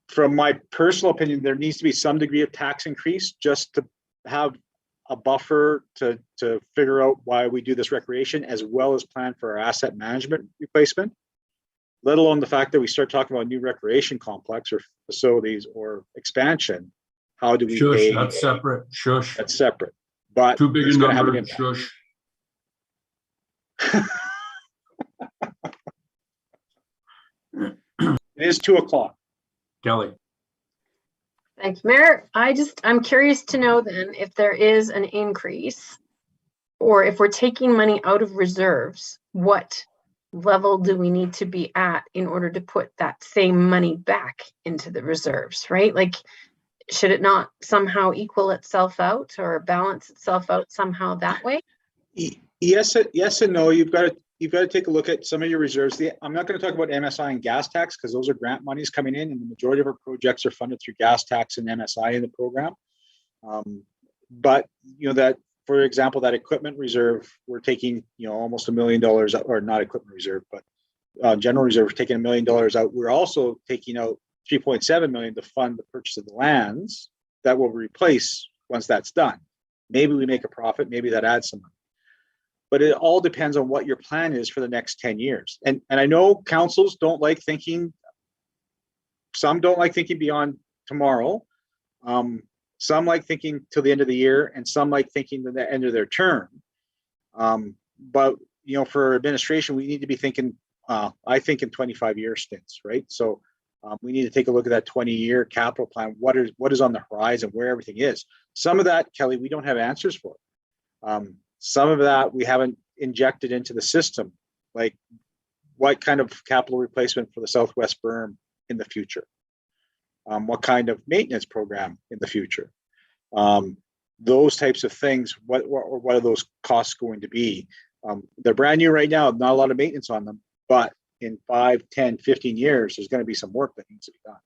from my personal opinion, there needs to be some degree of tax increase just to have a buffer to figure out why we do this recreation, as well as plan for our asset management replacement, let alone the fact that we start talking about a new recreation complex or facilities or expansion. How do we pay? That's separate. Shush. That's separate. But Too big it's a going to have number. an impact. Shush. It is 2:00. Kelly. Thank you, Mayor. I'm curious to know then if there is an increase, or if we're taking money out of reserves, what level do we need to be at in order to put that same money back into the reserves, right? Like, should it not somehow equal itself out or balance itself out somehow that way? Yes and no. You've got to take a look at some of your reserves. I'm not going to talk about MSI and gas tax because those are grant monies coming in, and the majority of our projects are funded through gas tax and MSI in the program. But that, for example, that equipment reserve, we're taking almost $1 million out, or not equipment reserve, but general reserve, we're taking $1 million out. We're also taking out $3.7 million to fund the purchase of the lands that will replace once that's done. Maybe we make a profit, maybe that adds some money. But it all depends on what your plan is for the next 10 years. And I know councils don't like thinking, some don't like thinking beyond tomorrow. Some like thinking till the end of the year, and some like thinking to the end of their term. But for administration, we need to be thinking, I think in 25-year stints, right? So we need to take a look at that 20-year capital plan. What is on the horizon, where everything is. Some of that, Kelly, we don't have answers for. Some of that we haven't injected into the system, like what kind of capital replacement for the Southwest berm in the future, what kind of maintenance program in the future, those types of things. What are those costs going to be? They're brand new right now, not a lot of maintenance on them, but in 5, 10, 15 years, there's going to be some work that needs to be done.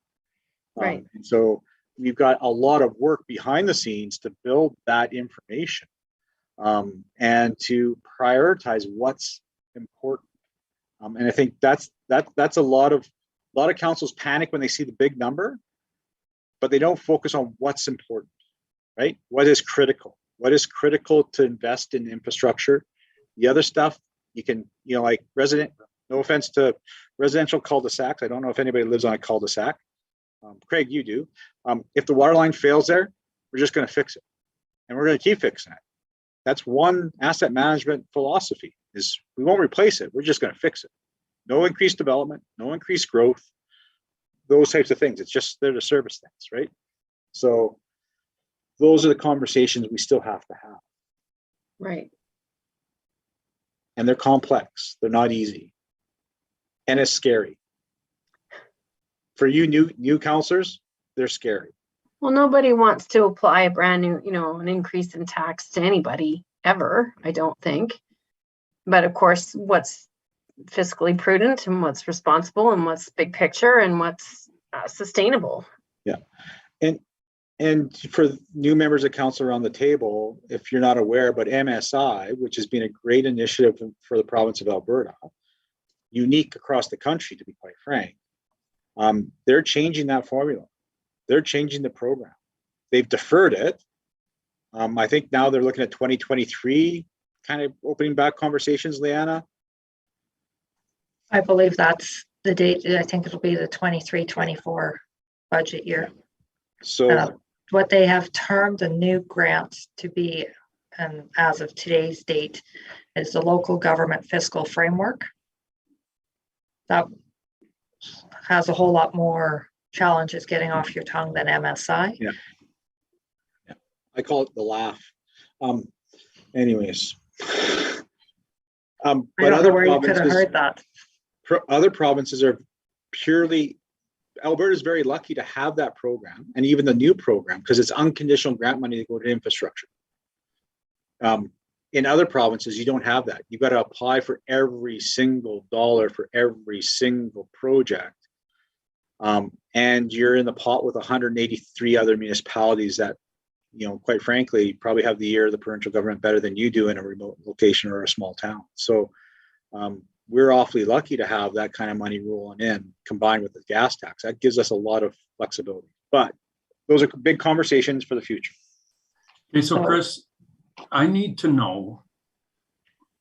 Right. And so we've got a lot of work behind the scenes to build that information. And to prioritize what's important. And I think that's a lot of councils panic when they see the big number, but they don't focus on what's important, right? What is critical? What is critical to invest in infrastructure? The other stuff you can, like no offense to residential cul-de-sacs. I don't know if anybody lives on a cul-de-sac. Craig, you do. If the water line fails there, we're just going to fix it. And we're going to keep fixing it. That's one asset management philosophy is we won't replace it. We're just going to fix it. No increased development, no increased growth, those types of things. It's just there to service things, right? So those are the conversations we still have to have. Right. And they're complex. They're not easy. And it's scary. For you new counselors, they're scary. Well, nobody wants to apply a brand new, an increase in tax to anybody ever, I don't think. But of course, what's fiscally prudent and what's responsible and what's big picture and what's sustainable. Yeah. And for new members of council around the table, if you're not aware, but MSI, which has been a great initiative for the province of Alberta, unique across the country, to be quite frank, they're changing that formula. They're changing the program. They've deferred it. I think now they're looking at 2023 kind of opening back conversations, Leanna. I believe that's the date. I think it'll be the 23-24 budget year. So what they have termed the new grants to be, and as of today's date, is the local government fiscal framework. That has a whole lot more challenges getting off your tongue than MSI. Yeah. I call it the laugh. Anyways. But other where you could have heard that. Other provinces are purely, Alberta is very lucky to have that program, and even the new program, because it's unconditional grant money to go to infrastructure. In other provinces, you don't have that. You've got to apply for every single dollar for every single project. And you're in the pot with 183 other municipalities that, quite frankly, probably have the ear of the provincial government better than you do in a remote location or a small town. So we're awfully lucky to have that kind of money rolling in combined with the gas tax. That gives us a lot of flexibility. But those are big conversations for the future. Okay, so Chris, I need to know,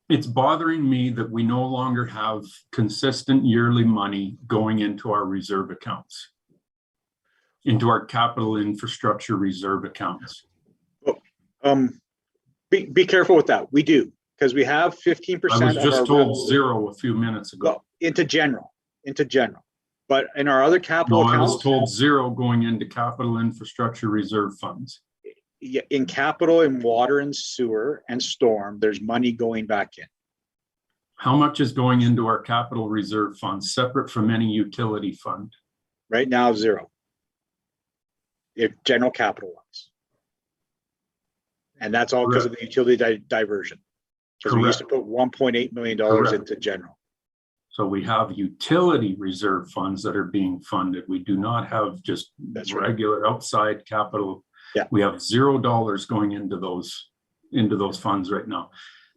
it's bothering me that we no longer have consistent yearly money going into our reserve accounts, into our capital infrastructure reserve accounts. Be careful with that. We do, because we have 15%. I was just told zero a few minutes ago. Well, into general. But in our other capital accounts, I was told zero going into capital infrastructure reserve funds. In capital, in water and sewer and storm, there's money going back in. How much is going into our capital reserve funds separate from any utility fund? Right now, zero. If general capital wise. And that's all because of the utility diversion. Because we used to put $1.8 million into general. So we have utility reserve funds that are being funded. We do not have just regular outside capital. Yeah. We have $0 going into those funds right now.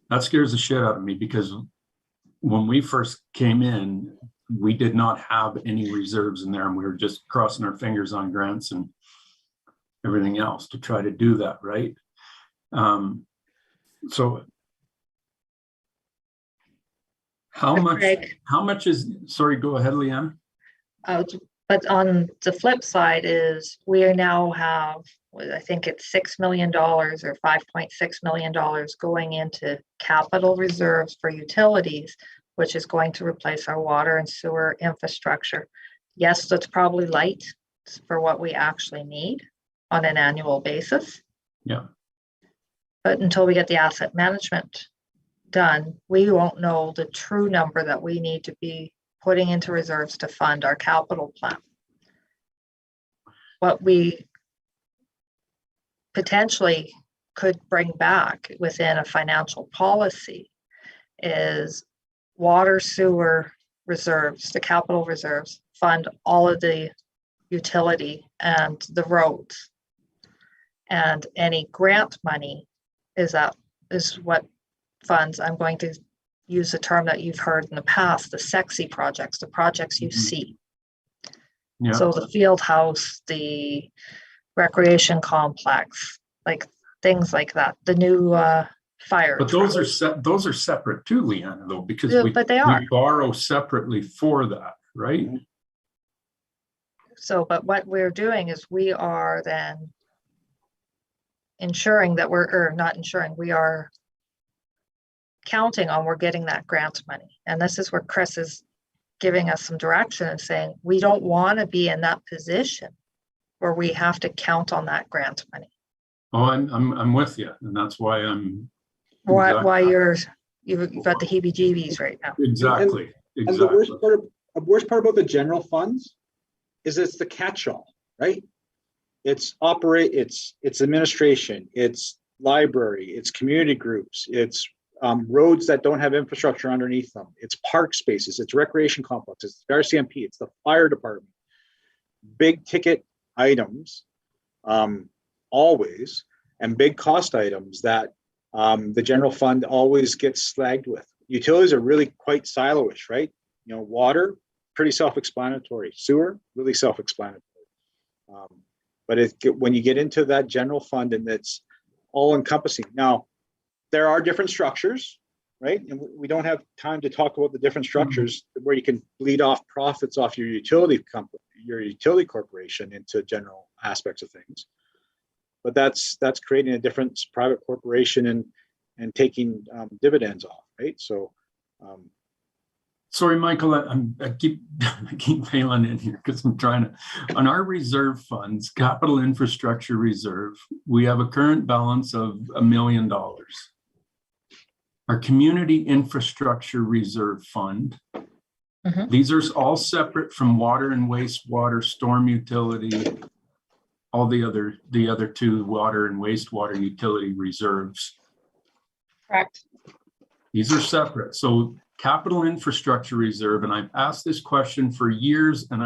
That scares the shit out of me, because when we first came in, we did not have any reserves in there, and we were just crossing our fingers on grants and everything else to try to do that, right? So how much is, sorry, go ahead, Leanne. But on the flip side is we now have, I think it's $6 million or $5.6 million going into capital reserves for utilities, which is going to replace our water and sewer infrastructure. Yes, that's probably light for what we actually need on an annual basis. Yeah. But until we get the asset management done, we won't know the true number that we need to be putting into reserves to fund our capital plan. What we potentially could bring back within a financial policy is water, sewer reserves, the capital reserves, fund all of the utility and the roads. And any grant money is what funds, I'm going to use a term that you've heard in the past, the sexy projects, the projects you see. Yeah. So the field house, the recreation complex, like things like that, the new fire. But those are separate too, Leanna, though, because we borrow separately for that, right? So, but what we're doing is we are then ensuring that or not ensuring, we are counting on we're getting that grant money. And this is where Chris is giving us some direction and saying, we don't want to be in that position where we have to count on that grant money. Oh, I'm with you, and that's why I'm. Why you've got the heebie-jeebies right now. Exactly. And the worst part about the general funds is it's the catch-all, right? It's administration, it's library, it's community groups, it's roads that don't have infrastructure underneath them, it's park spaces, it's recreation complexes, it's RCMP, it's the fire department. Big ticket items, always, and big cost items that the general fund always gets slagged with. Utilities are really quite siloish, right? You know, water, pretty self-explanatory. Sewer, really self-explanatory. But when you get into that general fund and it's all encompassing. Now, there are different structures, right? And we don't have time to talk about the different structures where you can bleed off profits off your utility company, your utility corporation into general aspects of things. But that's creating a different private corporation and taking dividends off, right? So, sorry, Michael, I keep failing in here because I'm trying to. On our reserve funds, capital infrastructure reserve, we have a current balance of $1 million. Our community infrastructure reserve fund. These are all separate from water and wastewater, storm utility, all the other two water and wastewater utility reserves. Correct. These are separate. So capital infrastructure reserve, and I've asked this question for years, and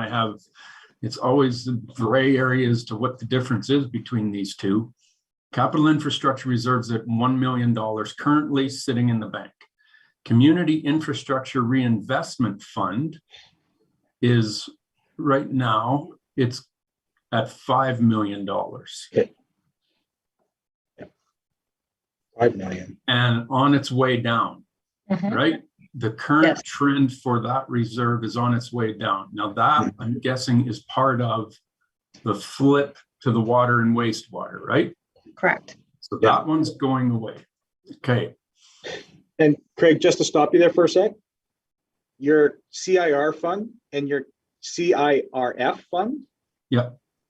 it's always the gray areas to what the difference is between these two. Capital infrastructure reserves at $1 million currently sitting in the bank. Community infrastructure reinvestment fund is right now, it's at $5 million. Okay. Yeah. 5 million. And on its way down, right? The current trend for that reserve is on its way down. Now that I'm guessing is part of the flip to the water and wastewater, right? Correct. So that one's going away. Okay. And Craig, just to stop you there for a sec, your CIR fund and your CIRF fund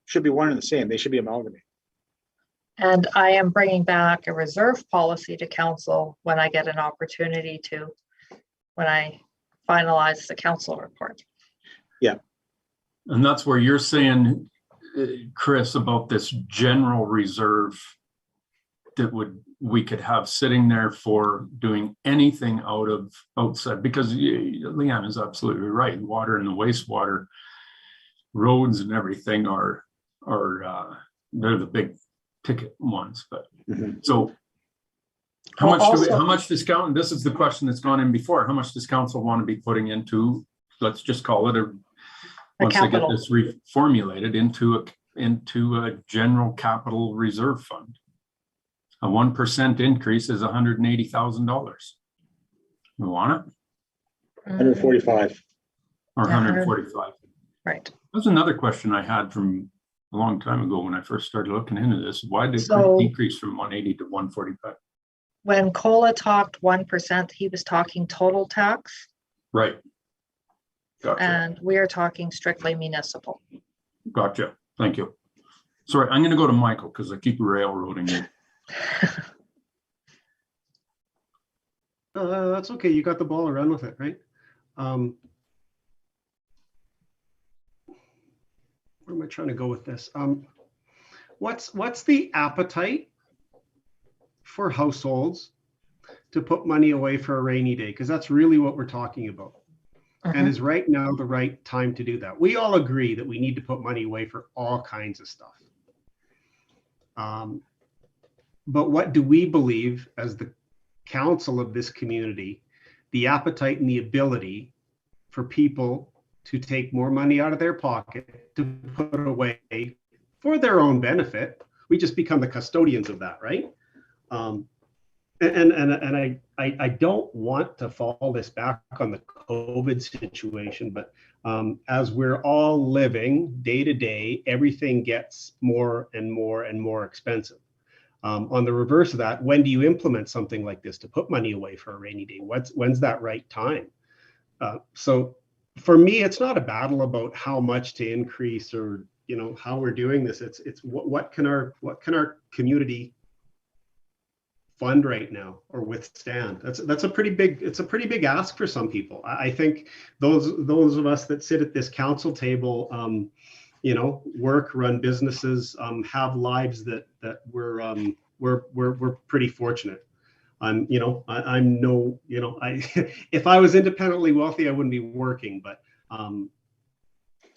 should be one and the same. They should be amalgamated. And I am bringing back a reserve policy to council when I get an opportunity to, when I finalize the council report. Yeah. And that's where you're saying, Chris, about this general reserve that we could have sitting there for doing anything outside, because Leanne is absolutely right. Water and the wastewater, roads and everything are they're the big ticket ones. But so how much discount? This is the question that's gone in before. How much does council want to be putting into, let's just call it once they get this reformulated into a general capital reserve fund? A 1% increase is $180,000. You want it? 145. Or 145. Right. That's another question I had from a long time ago when I first started looking into this. Why did it decrease from 180 to 145? When Cola talked 1%, he was talking total tax. Right. Gotcha. And we are talking strictly municipal. Gotcha. Thank you. Sorry, I'm going to go to Michael because I keep railroading you. That's okay. You got the ball, run with it, right? Where am I trying to go with this? What's the appetite for households to put money away for a rainy day? Because that's really what we're talking about. And is right now the right time to do that? We all agree that we need to put money away for all kinds of stuff. But what do we believe as the council of this community, the appetite and the ability for people to take more money out of their pocket to put away for their own benefit? We just become the custodians of that, right? And I don't want to fall this back on the COVID situation, but as we're all living day to day, everything gets more and more and more expensive. On the reverse of that, when do you implement something like this to put money away for a rainy day? When's that right time? So for me, it's not a battle about how much to increase or, you know, how we're doing this. It's what can our community fund right now or withstand. That's a pretty big ask for some people. I think those of us that sit at this council table, you know, work, run businesses, have lives that we're pretty fortunate. I'm no, you know, if I was independently wealthy, I wouldn't be working, but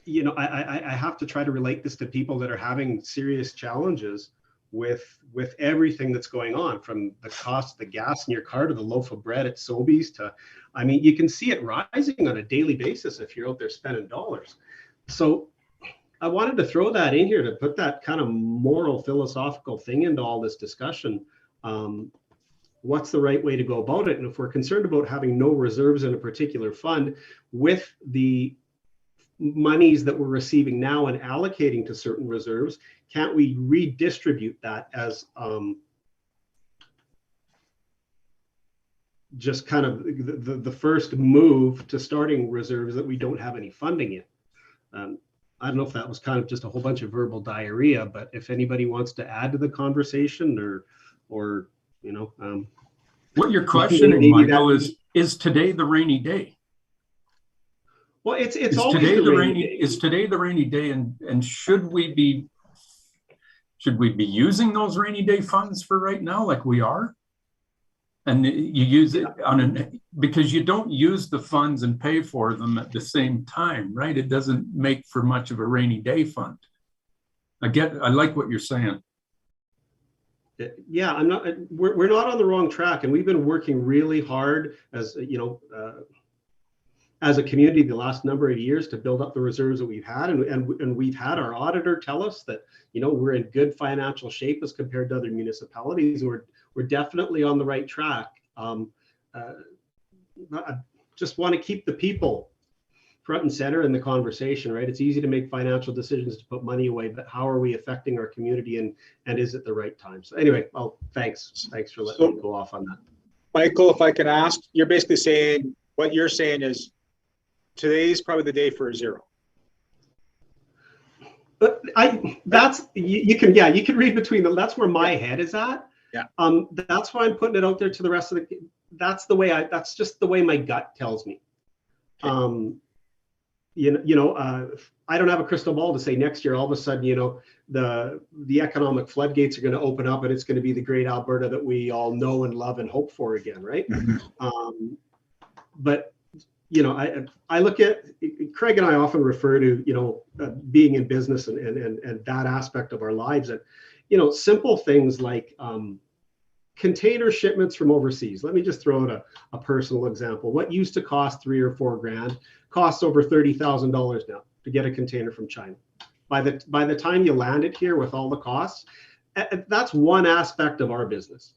you know, I have to try to relate this to people that are having serious challenges with everything that's going on, from the cost of the gas in your car to the loaf of bread at Sobeys to, I mean, you can see it rising on a daily basis if you're out there spending dollars. So I wanted to throw that in here to put that kind of moral philosophical thing into all this discussion. What's the right way to go about it? And if we're concerned about having no reserves in a particular fund, with the monies that we're receiving now and allocating to certain reserves, can't we redistribute that as just kind of the first move to starting reserves that we don't have any funding in? I don't know if that was kind of just a whole bunch of verbal diarrhea, but if anybody wants to add to the conversation or you know, what you're questioning, Michael, is today the rainy day? Well, it's Is always today the the rainy day. Is today the rainy day, and should we be using those rainy day funds for right now, like we are? And you use it because you don't use the funds and pay for them at the same time, right? It doesn't make for much of a rainy day fund. I like what you're saying. Yeah, we're not on the wrong track, and we've been working really hard as, you know, as a community the last number of years to build up the reserves that we've had, and we've had our auditor tell us that, you know, we're in good financial shape as compared to other municipalities. We're definitely on the right track. I just want to keep the people front and center in the conversation, right? It's easy to make financial decisions to put money away, but how are we affecting our community, and is it the right time? So anyway, well, thanks for letting me go off on that. Michael, if I can ask, you're basically saying, what you're saying is today's probably the day for a zero. But you can read between them. That's where my head is at. Yeah. That's why I'm putting it out there to the rest of the. That's just the way my gut tells me. Okay. I don't have a crystal ball to say next year all of a sudden, you know, the economic floodgates are going to open up and it's going to be the great Alberta that we all know and love and hope for again, right? Mm-hmm. But you know, I look at, Craig and I often refer to, you know, being in business and that aspect of our lives, and you know, simple things like container shipments from overseas. Let me just throw out a personal example. What used to cost $3 or $4 grand costs over $30,000 now to get a container from China. By the time you land it here with all the costs, that's one aspect of our business.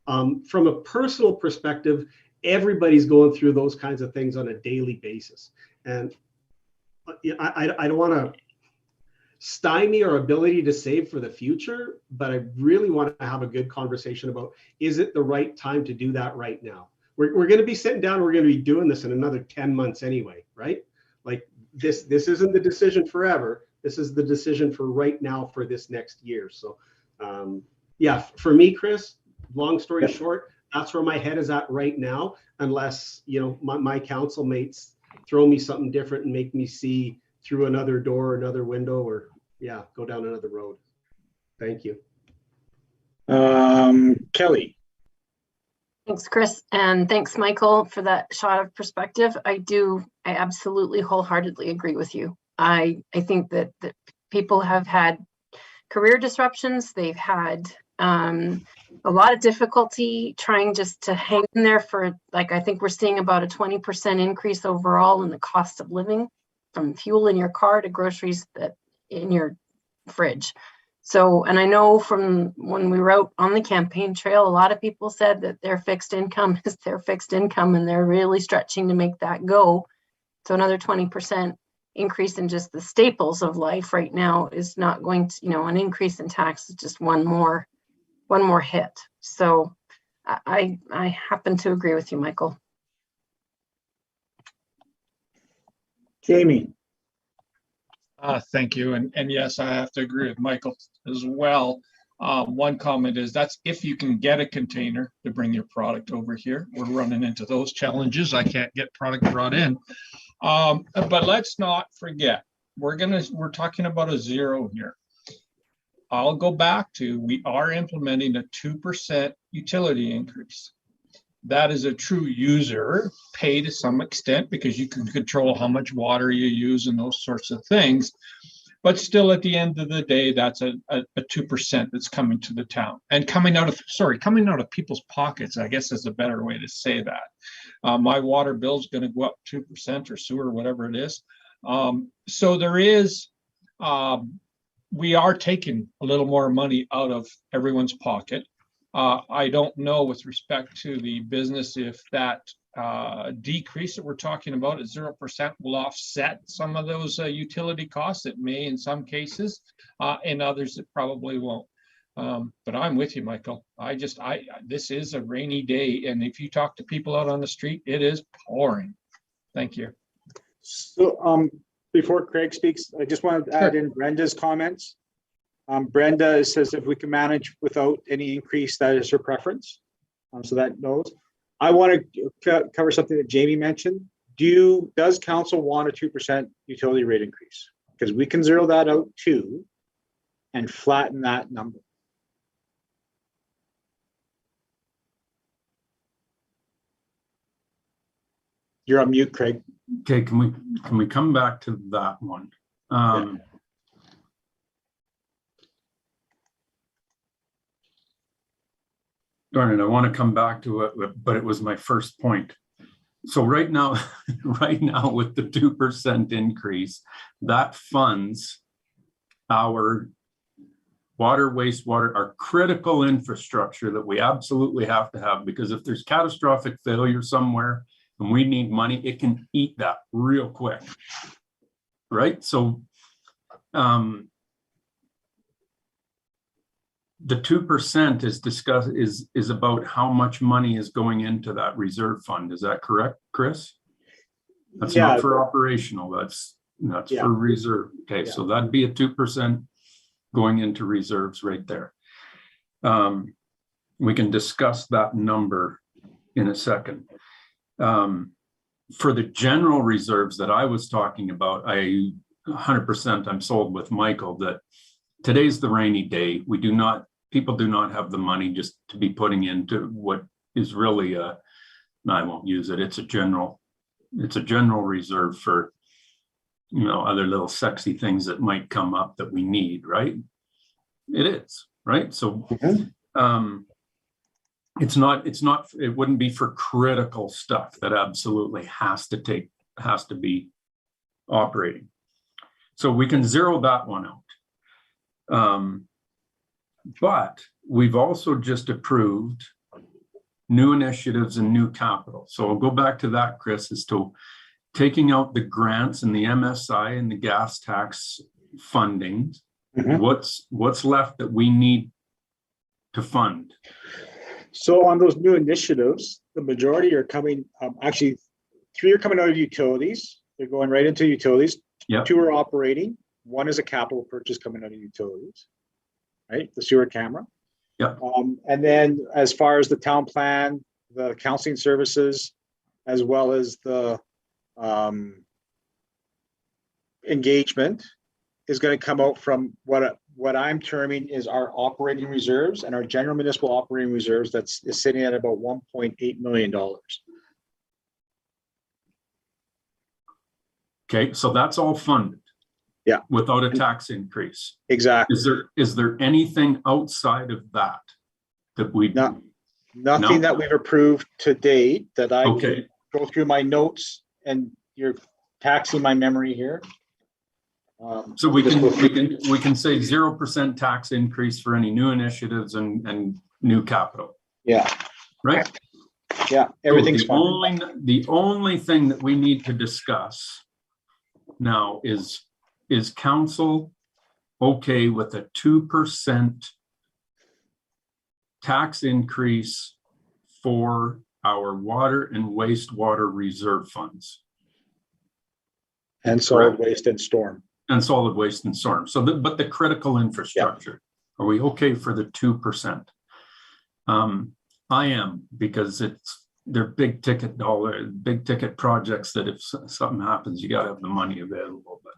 From a personal perspective, everybody's going through those kinds of things on a daily basis. And I don't want to stymie our ability to save for the future, but I really want to have a good conversation about, is it the right time to do that right now? We're going to be sitting down, we're going to be doing this in another 10 months anyway, right? Like this isn't the decision forever. This is the decision for right now for this next year. So yeah, for me, Chris, long story short, that's where my head is at right now, unless, you know, my council mates throw me something different and make me see through another door, another window, or yeah, go down another road. Thank you. Kelly. Thanks, Chris. And thanks, Michael, for that shot of perspective. I absolutely wholeheartedly agree with you. I think that people have had career disruptions. They've had a lot of difficulty trying just to hang in there for, like, I think we're seeing about a 20% increase overall in the cost of living, from fuel in your car to groceries that in your fridge. So, and I know from when we wrote on the campaign trail, a lot of people said that their fixed income is their fixed income and they're really stretching to make that go. So another 20% increase in just the staples of life right now is not going to, you know, an increase in tax is just one more one more hit. So I happen to agree with you, Michael. Jamie. Thank you. And yes, I have to agree with Michael as well. One comment is that's if you can get a container to bring your product over here. We're running into those challenges. I can't get product brought in. But let's not forget, we're talking about a zero here. I'll go back to, we are implementing a 2% utility increase. That is a true user pay to some extent because you can control how much water you use and those sorts of things. But still, at the end of the day, that's a 2% that's coming to the town and coming out of people's pockets. I guess is a better way to say that. My water bill is going to go up 2% or sewer, whatever it is. So there is, we are taking a little more money out of everyone's pocket. I don't know with respect to the business if that decrease that we're talking about at 0% will offset some of those utility costs. It may in some cases, in others it probably won't. But I'm with you, Michael. This is a rainy day, and if you talk to people out on the street, it is pouring. Thank you. So before Craig speaks, I just wanted to add in Brenda's comments. Brenda says if we can manage without any increase, that is her preference. So that knows. I want to cover something that Jamie mentioned. Does council want a 2% utility rate increase? Because we can zero that out too and flatten that number. You're on mute, Craig. Okay, can we come back to that one? Darn it, I want to come back to it, but it was my first point. So right now with the 2% increase, that funds our water, wastewater, our critical infrastructure that we absolutely have to have, because if there's catastrophic failure somewhere and we need money, it can eat that real quick, right? So the 2% is about how much money is going into that reserve fund. Is that correct, Chris? That's not for operational. That's for reserve. Okay, so that'd be a 2% going into reserves right there. We can discuss that number in a second. For the general reserves that I was talking about, 100% I'm sold with Michael that today's the rainy day. People do not have the money just to be putting into what is really I won't use it. It's a general reserve for, other little sexy things that might come up that we need, right? It is, right? So it wouldn't be for critical stuff that absolutely has to be operating. So we can zero that one out. But we've also just approved new initiatives and new capital. So I'll go back to that, Chris, as to taking out the grants and the MSI and the gas tax funding. What's left that we need to fund? So on those new initiatives, the majority are coming, actually 3 are coming out of utilities. They're going right into utilities. Yep. 2 are operating. 1 is a capital purchase coming out of utilities. Right, the sewer camera. Yeah. And then as far as the town plan, the counseling services, as well as the engagement is going to come out from what I'm terming is our operating reserves and our general municipal operating reserves is sitting at about $1.8 million. Okay, so that's all funded. Yeah. Without a tax increase. Exactly. Is there anything outside of that we nothing that we've approved to date that I can go through my notes, and you're taxing my memory here. So we can say 0% tax increase for any new initiatives and new capital. Yeah. Right? Yeah, everything's fine. The only thing that we need to discuss now is council okay with a 2% tax increase for our water and wastewater reserve funds And solid Correct. waste and storm. and solid waste and storm. So, but the critical infrastructure, are we okay for the 2%? I am, because they're big ticket projects that if something happens, you gotta have the money available, but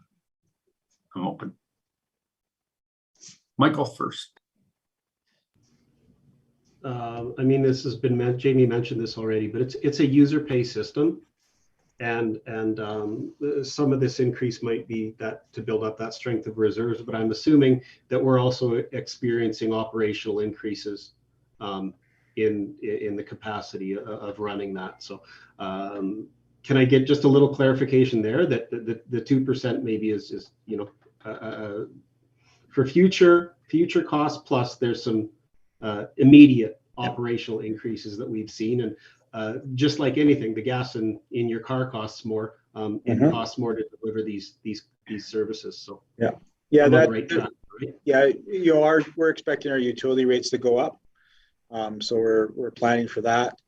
I'm open. Michael first. I mean, this has been, Jamie mentioned this already, but it's a user pay system. And some of this increase might be that to build up that strength of reserves, but I'm assuming that we're also experiencing operational increases in the capacity of running that. So can I get just a little clarification there that the 2% maybe is for future costs, plus there's some immediate operational increases that we've seen. And just like anything, the gas in your car costs more. It costs more to deliver these services. So yeah, I'm on the right track, right? Yeah, we're expecting our utility rates to go up. So we're planning for that,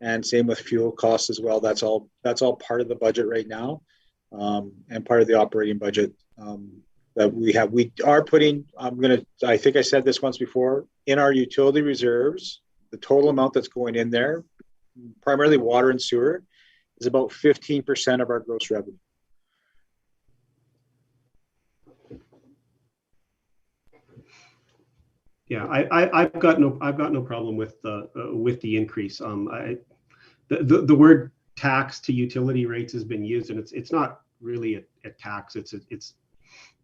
and same with fuel costs as well. That's all part of the budget right now, and part of the operating budget that we have. We are putting. I think I said this once before. In our utility reserves, the total amount that's going in there, primarily water and sewer, is about 15% of our gross revenue. Yeah, I've got no problem with the increase. The word tax to utility rates has been used, and it's not really a tax.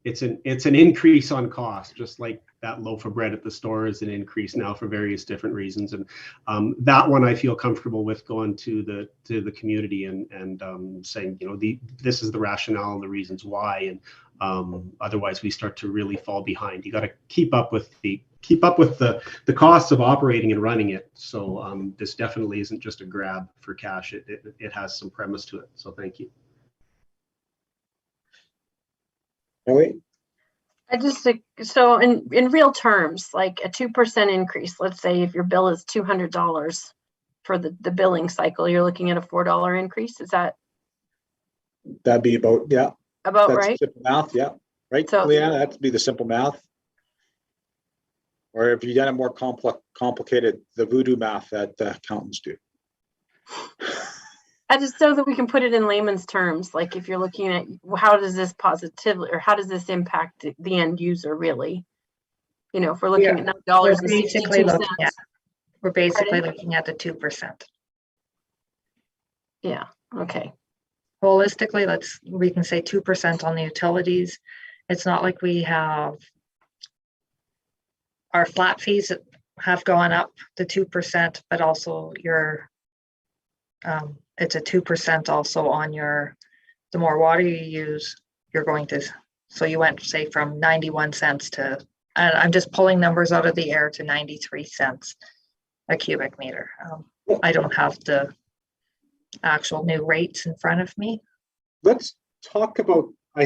It's an increase on cost, just like that loaf of bread at the store is an increase now for various different reasons. And that one I feel comfortable with going to the community and saying, this is the rationale and the reasons why. And otherwise we start to really fall behind. You got to keep up with the costs of operating and running it. So this definitely isn't just a grab for cash. It has some premise to it. So thank you. Really? So in real terms, like a 2% increase, let's say if your bill is $200 for the billing cycle, you're looking at a $4 increase. Is That'd be about, yeah. About That's right? simple math, yeah. Right, So, Leanna, that'd be the simple math. Or if you done it more complicated, the voodoo math that accountants do. just so that we can put it in layman's terms, like if you're looking at how does this positively or how does this impact the end user really? If we're looking at $9 and 62 cents. We're basically looking at the 2%. Yeah. Okay. Holistically, we can say 2% on the utilities. It's not like we have our flat fees have gone up to 2%, but also it's a 2% also on the more water you use, you're going to, so you went say from 91 cents to, and I'm just pulling numbers out of the air, to 93 cents a cubic meter. I don't have the actual new rates in front of me. Let's talk about, I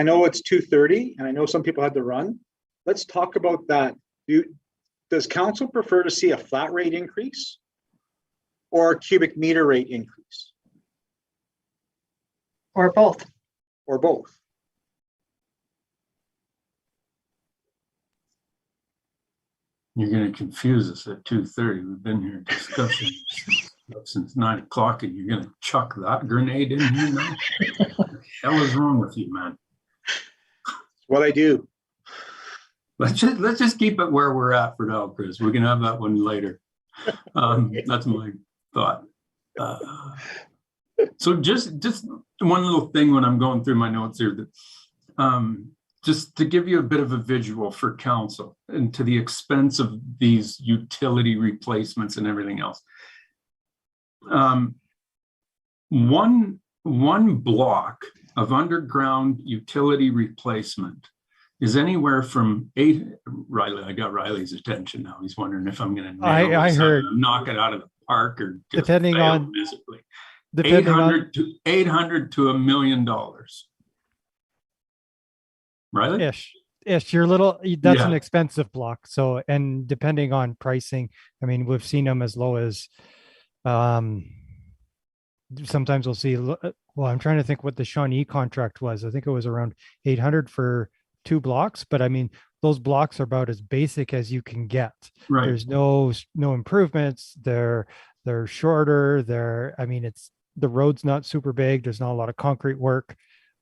know it's 2:30 and I know some people had to run. Let's talk about that. Does council prefer to see a flat rate increase or a cubic meter rate increase? Or both. Or both? You're going to confuse us at 2:30. We've been here discussing since 9 o'clock, and you're going to chuck that grenade in here now? What the hell is wrong with you, man? What I do. Let's just keep it where we're at for now, Chris. We can have that one later. That's my thought. So just one little thing when I'm going through my notes here, that just to give you a bit of a visual for council and to the expense of these utility replacements and everything else. One block of underground utility replacement is anywhere from Riley, I got Riley's attention now. He's wondering if I'm going to I heard knock it out of the park or just depending fail on miserably. depending on $800 to $1 million. Riley? ish. Ish, your little, that's an Yeah. expensive block. So, and depending on pricing, I mean, we've seen them as low as, um, sometimes we'll see, well, I'm trying to think what the Shawnee contract was. I think it was around 800 for 2 blocks, but I mean, those blocks are about as basic as you can get. Right. There's no improvements. They're shorter. I mean, the road's not super big. There's not a lot of concrete work.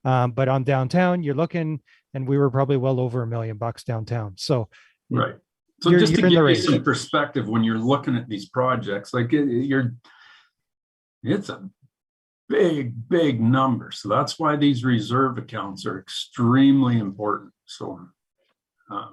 But on downtown, you're looking, and we were probably well over $1 million downtown. So Right. So You're- just to you're in give the you range. some perspective, when you're looking at these projects, like it's a big number. So that's why these reserve accounts are extremely important. So I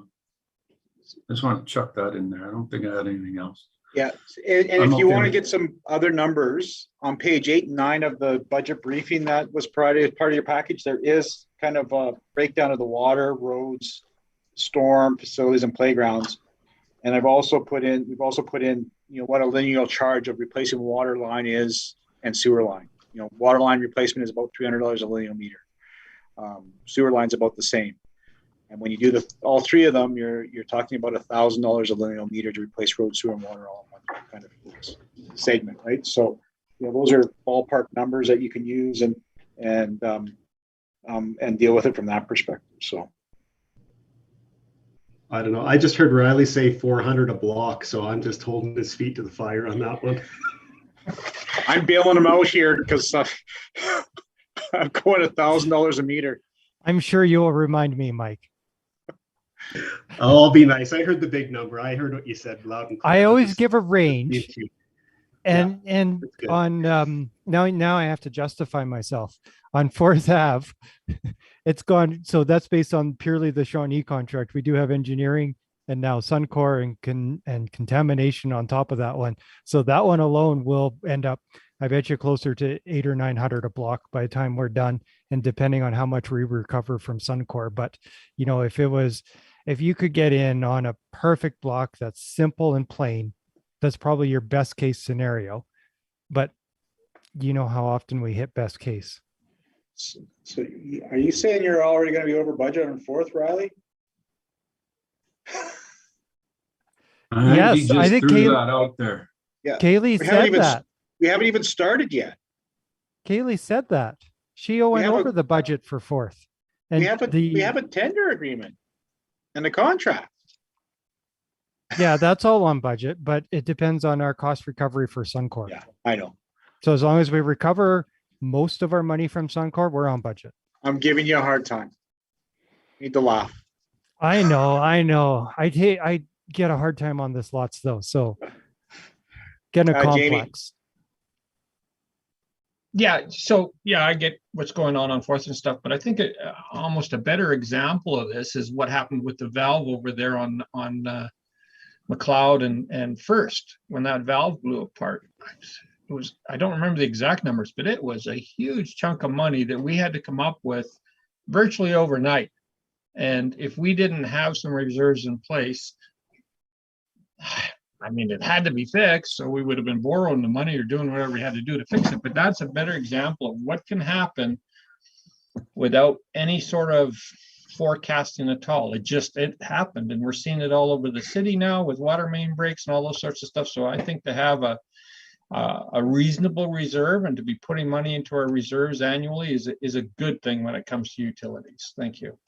just want to chuck that in there. I don't think I had anything else. Yeah, and I'm if you okay want to with get some other numbers, on page 8 and 9 of the budget briefing that was provided as part of your package, there is kind of a breakdown of the water, roads, storm, facilities, and playgrounds. And we've also put in, you know, what a lineal charge of replacing water line is and sewer line. You know, water line replacement is about $300 a lineal meter. Sewer line's about the same. And when you do all three of them, you're talking about $1,000 a lineal meter to replace road, sewer, and water all in one kind of segment, right? So, you know, those are ballpark numbers that you can use and deal with it from that perspective. So, I don't know. I just heard Riley say 400 a block, so I'm just holding his feet to the fire on that one. I'm bailing them out here because I'm going $1,000 a meter. I'm sure you will remind me, Mike. I'll be nice. I heard the big number. I heard what you said loud and clear. I always give a range. Thank you. And that's good. on now I have to justify myself. On 4th Ave, it's gone. So that's based on purely the Shawnee contract. We do have engineering and now Suncor and contamination on top of that one. So that one alone will end up, I bet you, closer to 800 or 900 a block by the time we're done, and depending on how much we recover from Suncor. But you know, if you could get in on a perfect block that's simple and plain, that's probably your best case scenario. But you know how often we hit best case. So are you saying you're already going to be over budget on 4th, Riley? Yes, He just I think threw Kaylee- that out there. Yeah. Kaylee said that. We haven't even started yet. Kaylee said that. She went have a- over the budget for 4th. And We have a tender agreement and a contract. yeah, that's all on budget, but it depends on our cost recovery for Suncor. Yeah, I know. So as long as we recover most of our money from Suncor, we're on budget. I'm giving you a hard time. Need to laugh. I know. I get a hard time on this lots though. So getting a Jamie? complex. Yeah, so yeah, I get what's going on 4th and stuff, but I think almost a better example of this is what happened with the valve over there on McLeod and First, when that valve blew apart. It was, I don't remember the exact numbers, but it was a huge chunk of money that we had to come up with virtually overnight. And if we didn't have some reserves in place, I mean, it had to be fixed, so we would have been borrowing the money or doing whatever we had to do to fix it. But that's a better example of what can happen without any sort of forecasting at all. It happened, and we're seeing it all over the city now with water main breaks and all those sorts of stuff. So I think to have a reasonable reserve and to be putting money into our reserves annually is a good thing when it comes to utilities. Thank you.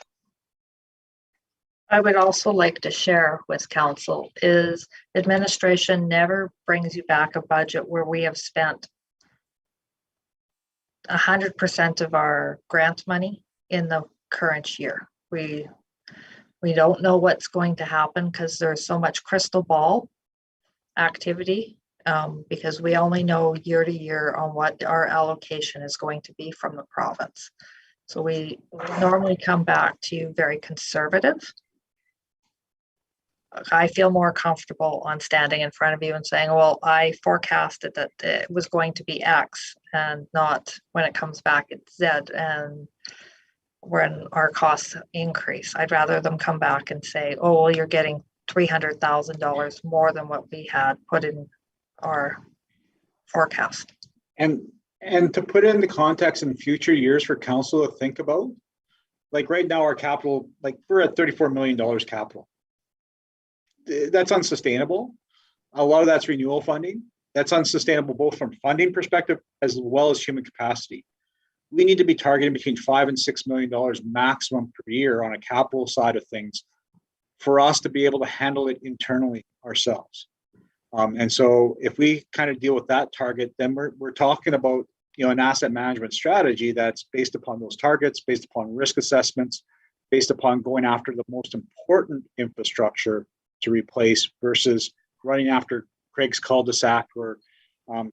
I would also like to share with council is administration never brings you back a budget where we have spent 100% of our grant money in the current year. We don't know what's going to happen because there's so much crystal ball activity, because we only know year to year on what our allocation is going to be from the province. So we normally come back to you very conservative. I feel more comfortable on standing in front of you and saying, well, I forecasted that it was going to be X and not when it comes back it's Z, and when our costs increase. I'd rather them come back and say, oh, well, you're getting $300,000 more than what we had put in our forecast. And to put it in the context in future years for council to think about, like right now, our capital, like we're at $34 million capital. That's unsustainable. A lot of that's renewal funding. That's unsustainable both from funding perspective as well as human capacity. We need to be targeting between $5 and $6 million maximum per year on a capital side of things for us to be able to handle it internally ourselves. And so if we kind of deal with that target, then we're talking about, you know, an asset management strategy that's based upon those targets, based upon risk assessments, based upon going after the most important infrastructure to replace versus running after Craig's cul-de-sac or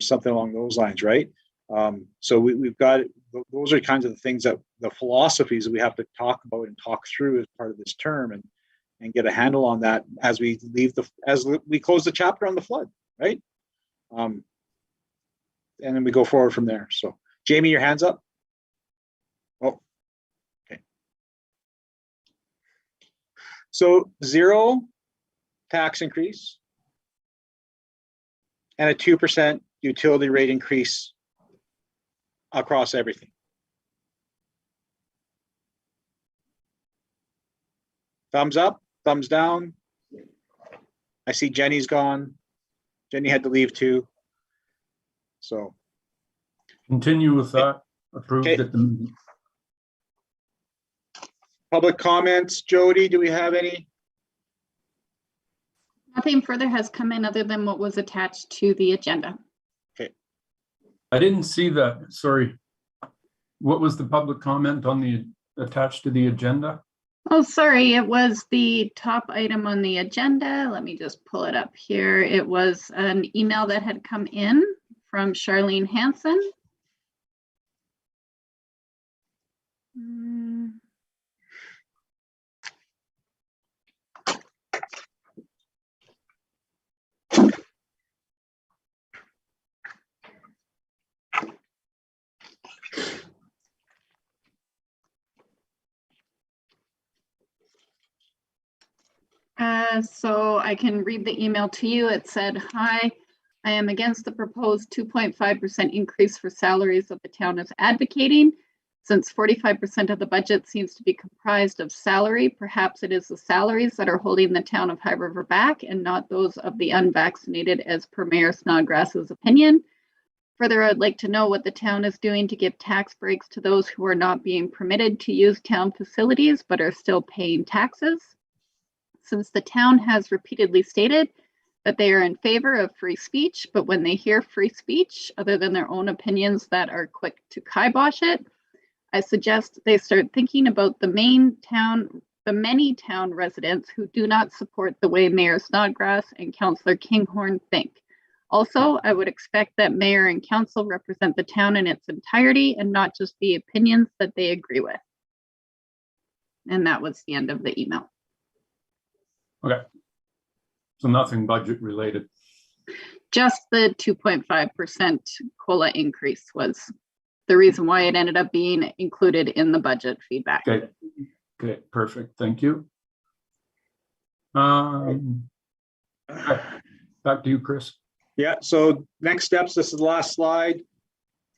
something along those lines, right? So we've got, those are kinds of the things that the philosophies that we have to talk about and talk through as part of this term and get a handle on that as we we close the chapter on the flood, right? And then we go forward from there. So Jamie, your hand's up. Oh, okay. So 0 tax increase and a 2% utility rate increase across everything. Thumbs up, thumbs down. I see Jenny's gone. Jenny had to leave too. So Continue with that. Approved Okay. at the meeting. public comments, Jody, do we have any? Nothing further has come in other than what was attached to the agenda. I didn't see that. Sorry. What was the public comment on the attached to the agenda? Oh, sorry, it was the top item on the agenda. Let me just pull it up here. It was an email that had come in from Charlene Hansen. So I can read the email to you. It said, "Hi, I am against the proposed 2.5% increase for salaries that the town is advocating. Since 45% of the budget seems to be comprised of salary, perhaps it is the salaries that are holding the town of High River back and not those of the unvaccinated, as per Mayor Snodgrass's opinion. Further, I'd like to know what the town is doing to give tax breaks to those who are not being permitted to use town facilities but are still paying taxes. Since the town has repeatedly stated that they are in favor of free speech, but when they hear free speech, other than their own opinions that are quick to kibosh it, I suggest they start thinking about the many town residents who do not support the way Mayor Snodgrass and Councillor Kinghorn think. Also, I would expect that Mayor and Council represent the town in its entirety and not just the opinions that they agree with." And that was the end of the email. Okay. So nothing budget related. Just the 2.5% COLA increase was the reason why it ended up being included in the budget feedback. Okay. Okay, perfect. Thank you. Okay. Back to you, Chris. Yeah, so next steps, this is the last slide.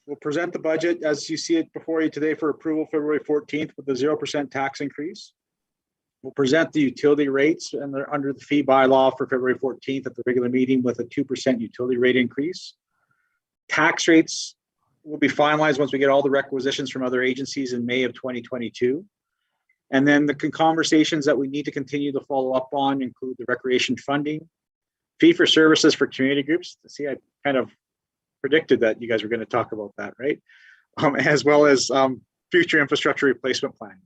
We'll present the budget as you see it before you today for approval February 14th with the 0% tax increase. We'll present the utility rates and they're under the fee bylaw for February 14th at the regular meeting with a 2% utility rate increase. Tax rates will be finalized once we get all the requisitions from other agencies in May of 2022. And then the conversations that we need to continue to follow up on include the recreation funding, fee for services for community groups. See, I kind of predicted that you guys were going to talk about that, right? As well as future infrastructure replacement plan.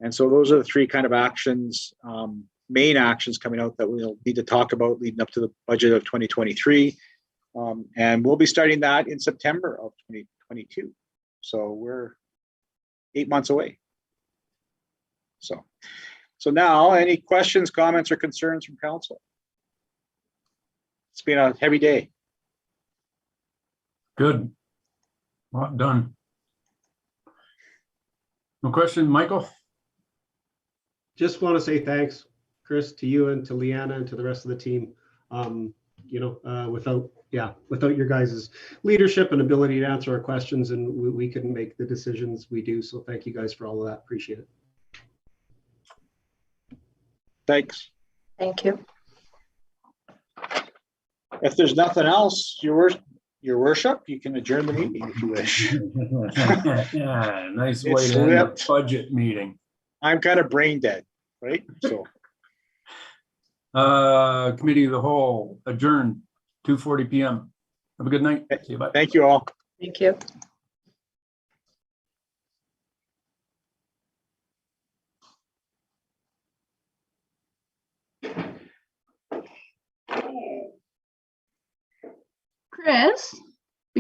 And so those are the three kind of actions, main actions coming out that we'll need to talk about leading up to the budget of 2023. And we'll be starting that in September of 2022. So we're 8 months away. So now any questions, comments, or concerns from council? It's been a heavy day. Good. Lot done. No question, Michael? Just want to say thanks, Chris, to you and to Leanna and to the rest of the team. without your guys' leadership and ability to answer our questions, and we couldn't make the decisions we do. So thank you guys for all of that. Appreciate it. Thanks. Thank you. If there's nothing else, your worship, you can adjourn the meeting if you wish. Yeah, nice way It's to end a lit. budget meeting. I'm kind of brain dead, right? So Committee of the Whole adjourned 2:40 PM. Have a good night. See you. Bye. thank you all. Thank you. Chris?